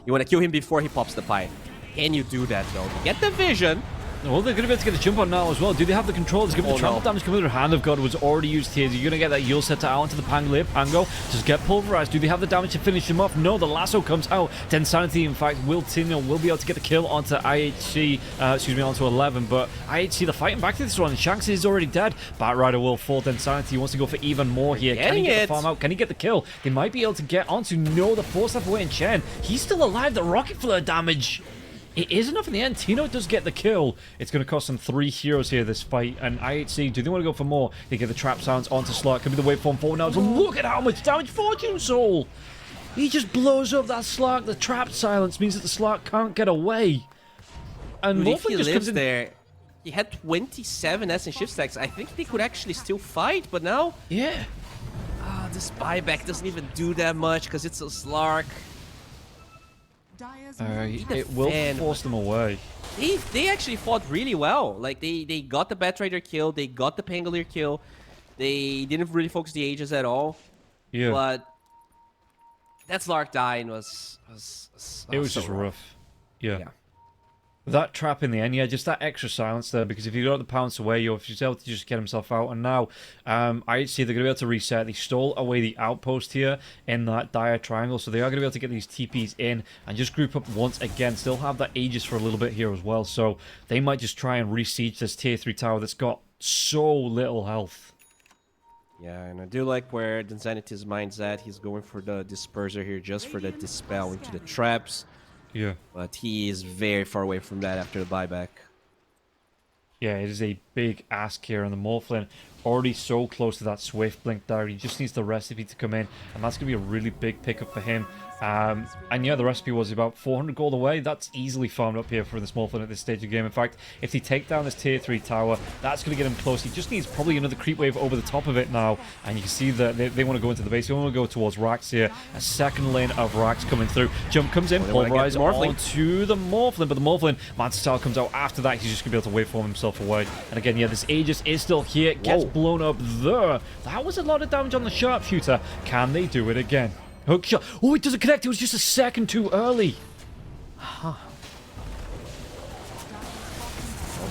you want to kill him before he pops the pipe. Can you do that, though? Get the vision. Well, they're going to be able to get the jump on now as well. Do they have the control? There's going to be trample damage coming through. Hand of God was already used here. You're going to get that Yule setter out into the Pangolier. Pango just get pulverized. Do they have the damage to finish him off? No, the lasso comes out. Densanity, in fact, will be able to get the kill onto IHC, onto 11. But IHC, they're fighting back to this one. Shanks is already dead. Batrider will fall. Densanity wants to go for even more here. Can he get the farm out? Can he get the kill? They might be able to get onto. No, the 4-step away in Chen. He's still alive. The rocket flare damage. It is enough in the end. Tino does get the kill. It's going to cost them 3 heroes here, this fight. And IHC, do they want to go for more? They get the trap sounds onto Slot. Could be the waveform forward now. So look at how much damage Fortune Soul. He just blows up that Slark. The trap silence means that the Slark can't get away. And Dude, if he just lives comes in there, he had 27 S and shift stacks. I think they could actually still fight, but now... Yeah. This buyback doesn't even do that much because it's a Slark. It will force them away. They actually fought really well. Like, they got the Batrider kill, they got the Pangolier kill. They didn't really focus the Aegis at all. Yeah. But that Slark dying was it was so just rough. Yeah. That trap in the end, yeah, just that extra silence there, because if you got the pounce away, you're able to just get himself out. And now, IHC, they're going to be able to reset. They stole away the outpost here in that dire triangle, so they are going to be able to get these TPs in and just group up once again. Still have that Aegis for a little bit here as well, so they might just try and re-siege this tier 3 tower that's got so little health. Yeah, and I do like where Densanity's mind's at. He's going for the Disperser here just for the Dispel into the traps. Yeah. But he is very far away from that after the buyback. Yeah, it is a big ask here, and the Morphlin already so close to that Swift Blink there. He just needs the recipe to come in, and that's going to be a really big pickup for him. And yeah, the recipe was about 400 gold away. That's easily farmed up here for the Morphlin at this stage of the game. In fact, if they take down this tier 3 tower, that's going to get him close. He just needs probably another creep wave over the top of it now, and you can see that they want to go into the base. They want to go towards Rax here. A second lane of Rax coming through. Jump comes in, pulverize onto the Morphlin, but the Morphlin, Mantis comes out after that. He's just going to be able to waveform himself away. And again, yeah, this Aegis is still here. Gets blown up there. That was a lot of damage on the Sharpshooter. Can they do it again? Hook shot. Oh, it doesn't connect. It was just a second too early. Huh.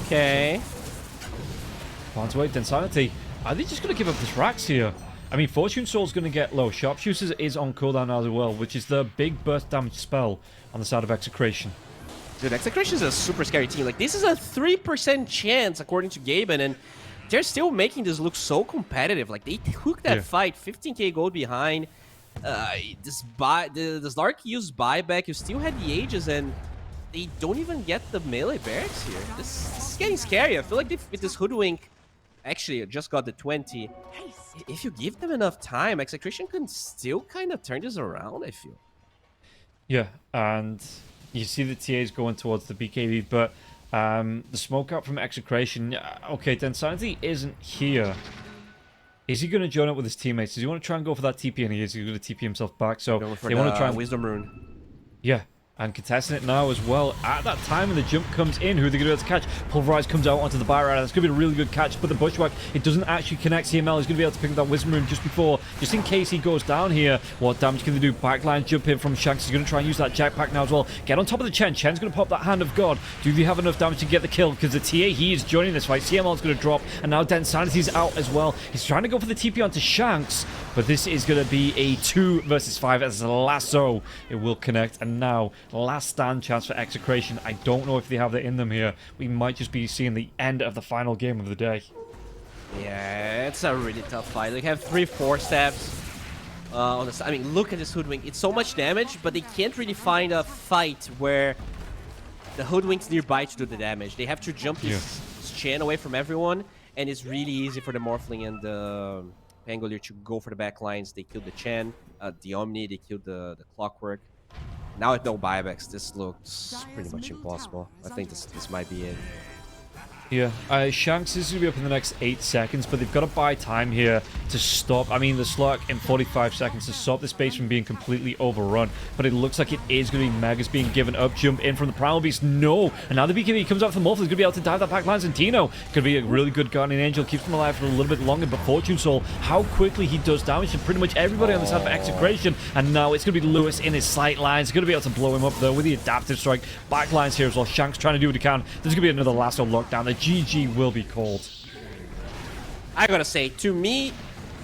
Okay. Bounce away, Densanity. Are they just going to give up this Rax here? I mean, Fortune Soul's going to get low. Sharpshooters is on cooldown now as well, which is the big burst damage spell on the side of Execration. Dude, Execration is a super scary team. Like, this is a 3% chance, according to Gaben, and they're still making this look so competitive. Like, they took that fight, 15k gold behind. The Slark used buyback. You still had the Aegis, and they don't even get the melee barracks here. This is getting scary. I feel like with this Hoodwink, actually, just got the 20. If you give them enough time, Execration can still kind of turn this around, I feel. Yeah, and you see the TAs going towards the BKB, but the smoke out from Execration. Okay, Densanity isn't here. Is he going to join up with his teammates? Does he want to try and go for that TP? And he is going to TP himself back. So they want to try and Wisdom Rune. Yeah, and contesting it now as well. At that time when the jump comes in, who are they going to be able to catch? Pulverize comes out onto the Batrider. That's going to be a really good catch, but the Bushwhack, it doesn't actually connect. CML is going to be able to pick up that Wisdom Rune just before, just in case he goes down here. What damage can they do? Backline jump in from Shanks. He's going to try and use that Jackpack now as well. Get on top of the Chen. Chen's going to pop that Hand of God. Do they have enough damage to get the kill? Because the TA, he is joining this fight. CML is going to drop, and now Densanity's out as well. He's trying to go for the TP onto Shanks, but this is going to be a 2 versus 5 as a lasso. It will connect, and now last stand chance for Execration. I don't know if they have that in them here. We might just be seeing the end of the final game of the day. Yeah, it's a really tough fight. They have 3-4 steps on the side. I mean, look at this Hoodwink. It's so much damage, but they can't really find a fight where the Hoodwink's nearby to do the damage. They have to jump this Chen away from everyone, and it's really easy for the Morphling and the Pangolier to go for the back lines. They killed the Chen, the Omni, they killed the Clockwork. Now with no buybacks, this looks pretty much impossible. I think this might be it. Yeah, Shanks is going to be up in the next 8 seconds, but they've got to buy time here to stop. I mean, the Slurk in 45 seconds to stop this base from being completely overrun, but it looks like it is going to be Megas being given up. Jump in from the Primal Beast, no! And now the BKB comes out for the Morphle, is going to be able to dive that back lines, and Tino could be a really good Guardian Angel, keeps him alive for a little bit longer, but Fortune Soul, how quickly he does damage to pretty much everybody on the side of Execration, and now it's going to be Lewis in his sight lines. He's going to be able to blow him up, though, with the Adaptive Strike. Backlines here as well. Shanks trying to do what he can. There's going to be another lasso lockdown. The GG will be called. I gotta say, to me,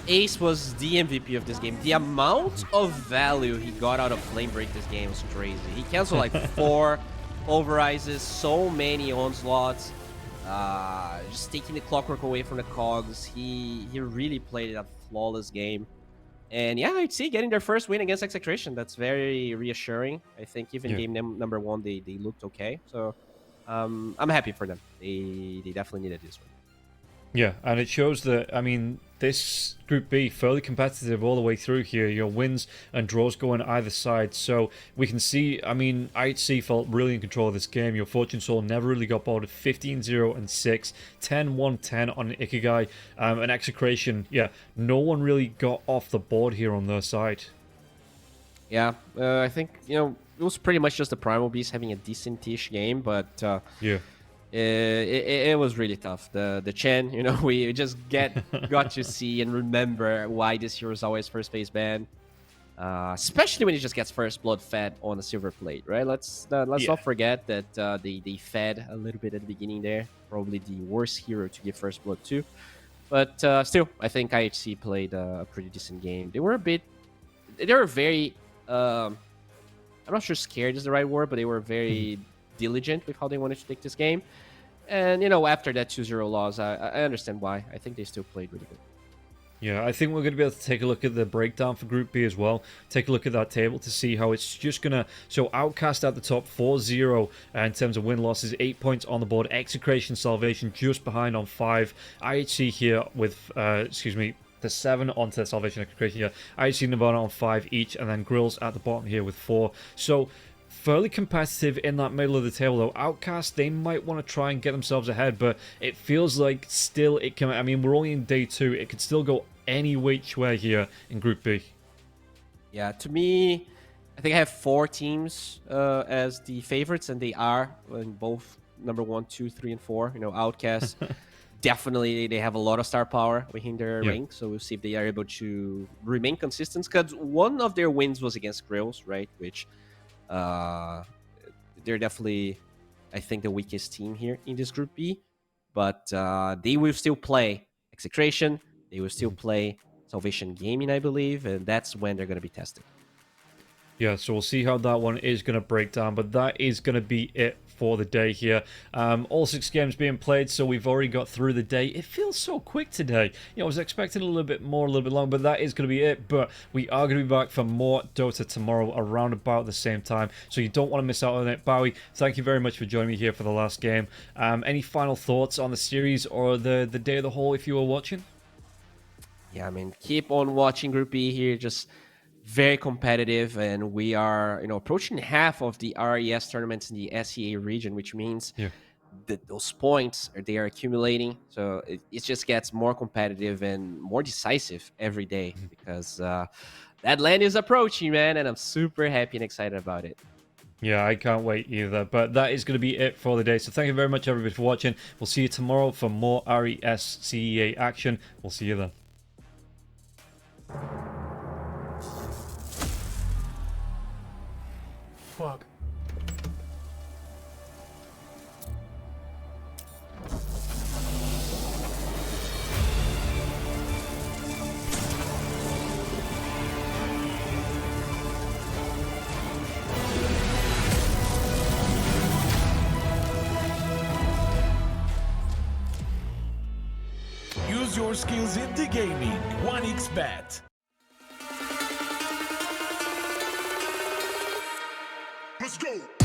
Ace was the MVP of this game. The amount of value he got out of Flame Break this game was crazy. He canceled like 4 overrises, so many onslaughts, just taking the clockwork away from the cogs. He really played a flawless game. And yeah, I'd see getting their first win against Execration. That's very reassuring. I think even game number 1, they looked okay. So I'm happy for them. They definitely needed this one. Yeah, and it shows that, I mean, this Group B, fairly competitive all the way through here. Your wins and draws going either side. So we can see, I mean, IHC felt really in control of this game. Your Fortune Soul never really got boarded. 15-0-6, 10-1-10 on Ikigai. And Execration, yeah, no one really got off the board here on their side. Yeah, I think, you know, it was pretty much just the Primal Beast having a decent-ish game, but yeah. It was really tough. The Chen, you know, we just got to see and remember why this hero is always first base ban, especially when he just gets first blood fed on a silver plate, right? Let's not forget that they fed a little bit at the beginning there. Probably the worst hero to give first blood to, but still, I think IHC played a pretty decent game. They were very, I'm not sure scared is the right word, but they were very diligent with how they wanted to take this game. And, you know, after that 2-0 loss, I understand why. I think they still played really good. Yeah, I think we're going to be able to take a look at the breakdown for Group B as well. Take a look at that table to see how it's just going to... So Outcast at the top, 4-0 in terms of win-losses, 8 points on the board. Execration, Salvation just behind on 5. IHC here with, the 7 onto Salvation Execration here. IHC and Nirvana on 5 each, and then Grills at the bottom here with 4. So fairly competitive in that middle of the table, though. Outcast, they might want to try and get themselves ahead, but it feels like still it can... I mean, we're only in day 2. It could still go any which way here in Group B. Yeah, to me, I think I have 4 teams as the favorites, and they are in both number 1, 2, 3, and 4. You know, Outcast, definitely they have a lot of star power within their rank, so we'll see if they are able to remain consistent, because one of their wins was against Grills, right, which... they're definitely, I think, the weakest team here in this Group B, but they will still play Execration, they will still play Salvation Gaming, I believe, and that's when they're going to be tested. Yeah, so we'll see how that one is going to break down, but that is going to be it for the day here. All 6 games being played, so we've already got through the day. It feels so quick today. You know, I was expecting a little bit more, a little bit longer, but that is going to be it. But we are going to be back for more Dota tomorrow around about the same time, so you don't want to miss out on it. Bowie, thank you very much for joining me here for the last game. Any final thoughts on the series or the day of the whole if you were watching? Yeah, I mean, keep on watching Group B here, just... very competitive, and we are, you know, approaching half of the RES tournaments in the SEA region, which means that those points they are accumulating. So it just gets more competitive and more decisive every day, because that land is approaching, man, and I'm super happy and excited about it. Yeah, I can't wait either. But that is going to be it for the day. So thank you very much, everybody, for watching. We'll see you tomorrow for more RES CEA action. We'll see you then. Fuck. Use your skills in the gaming. 1xBet. Let's go!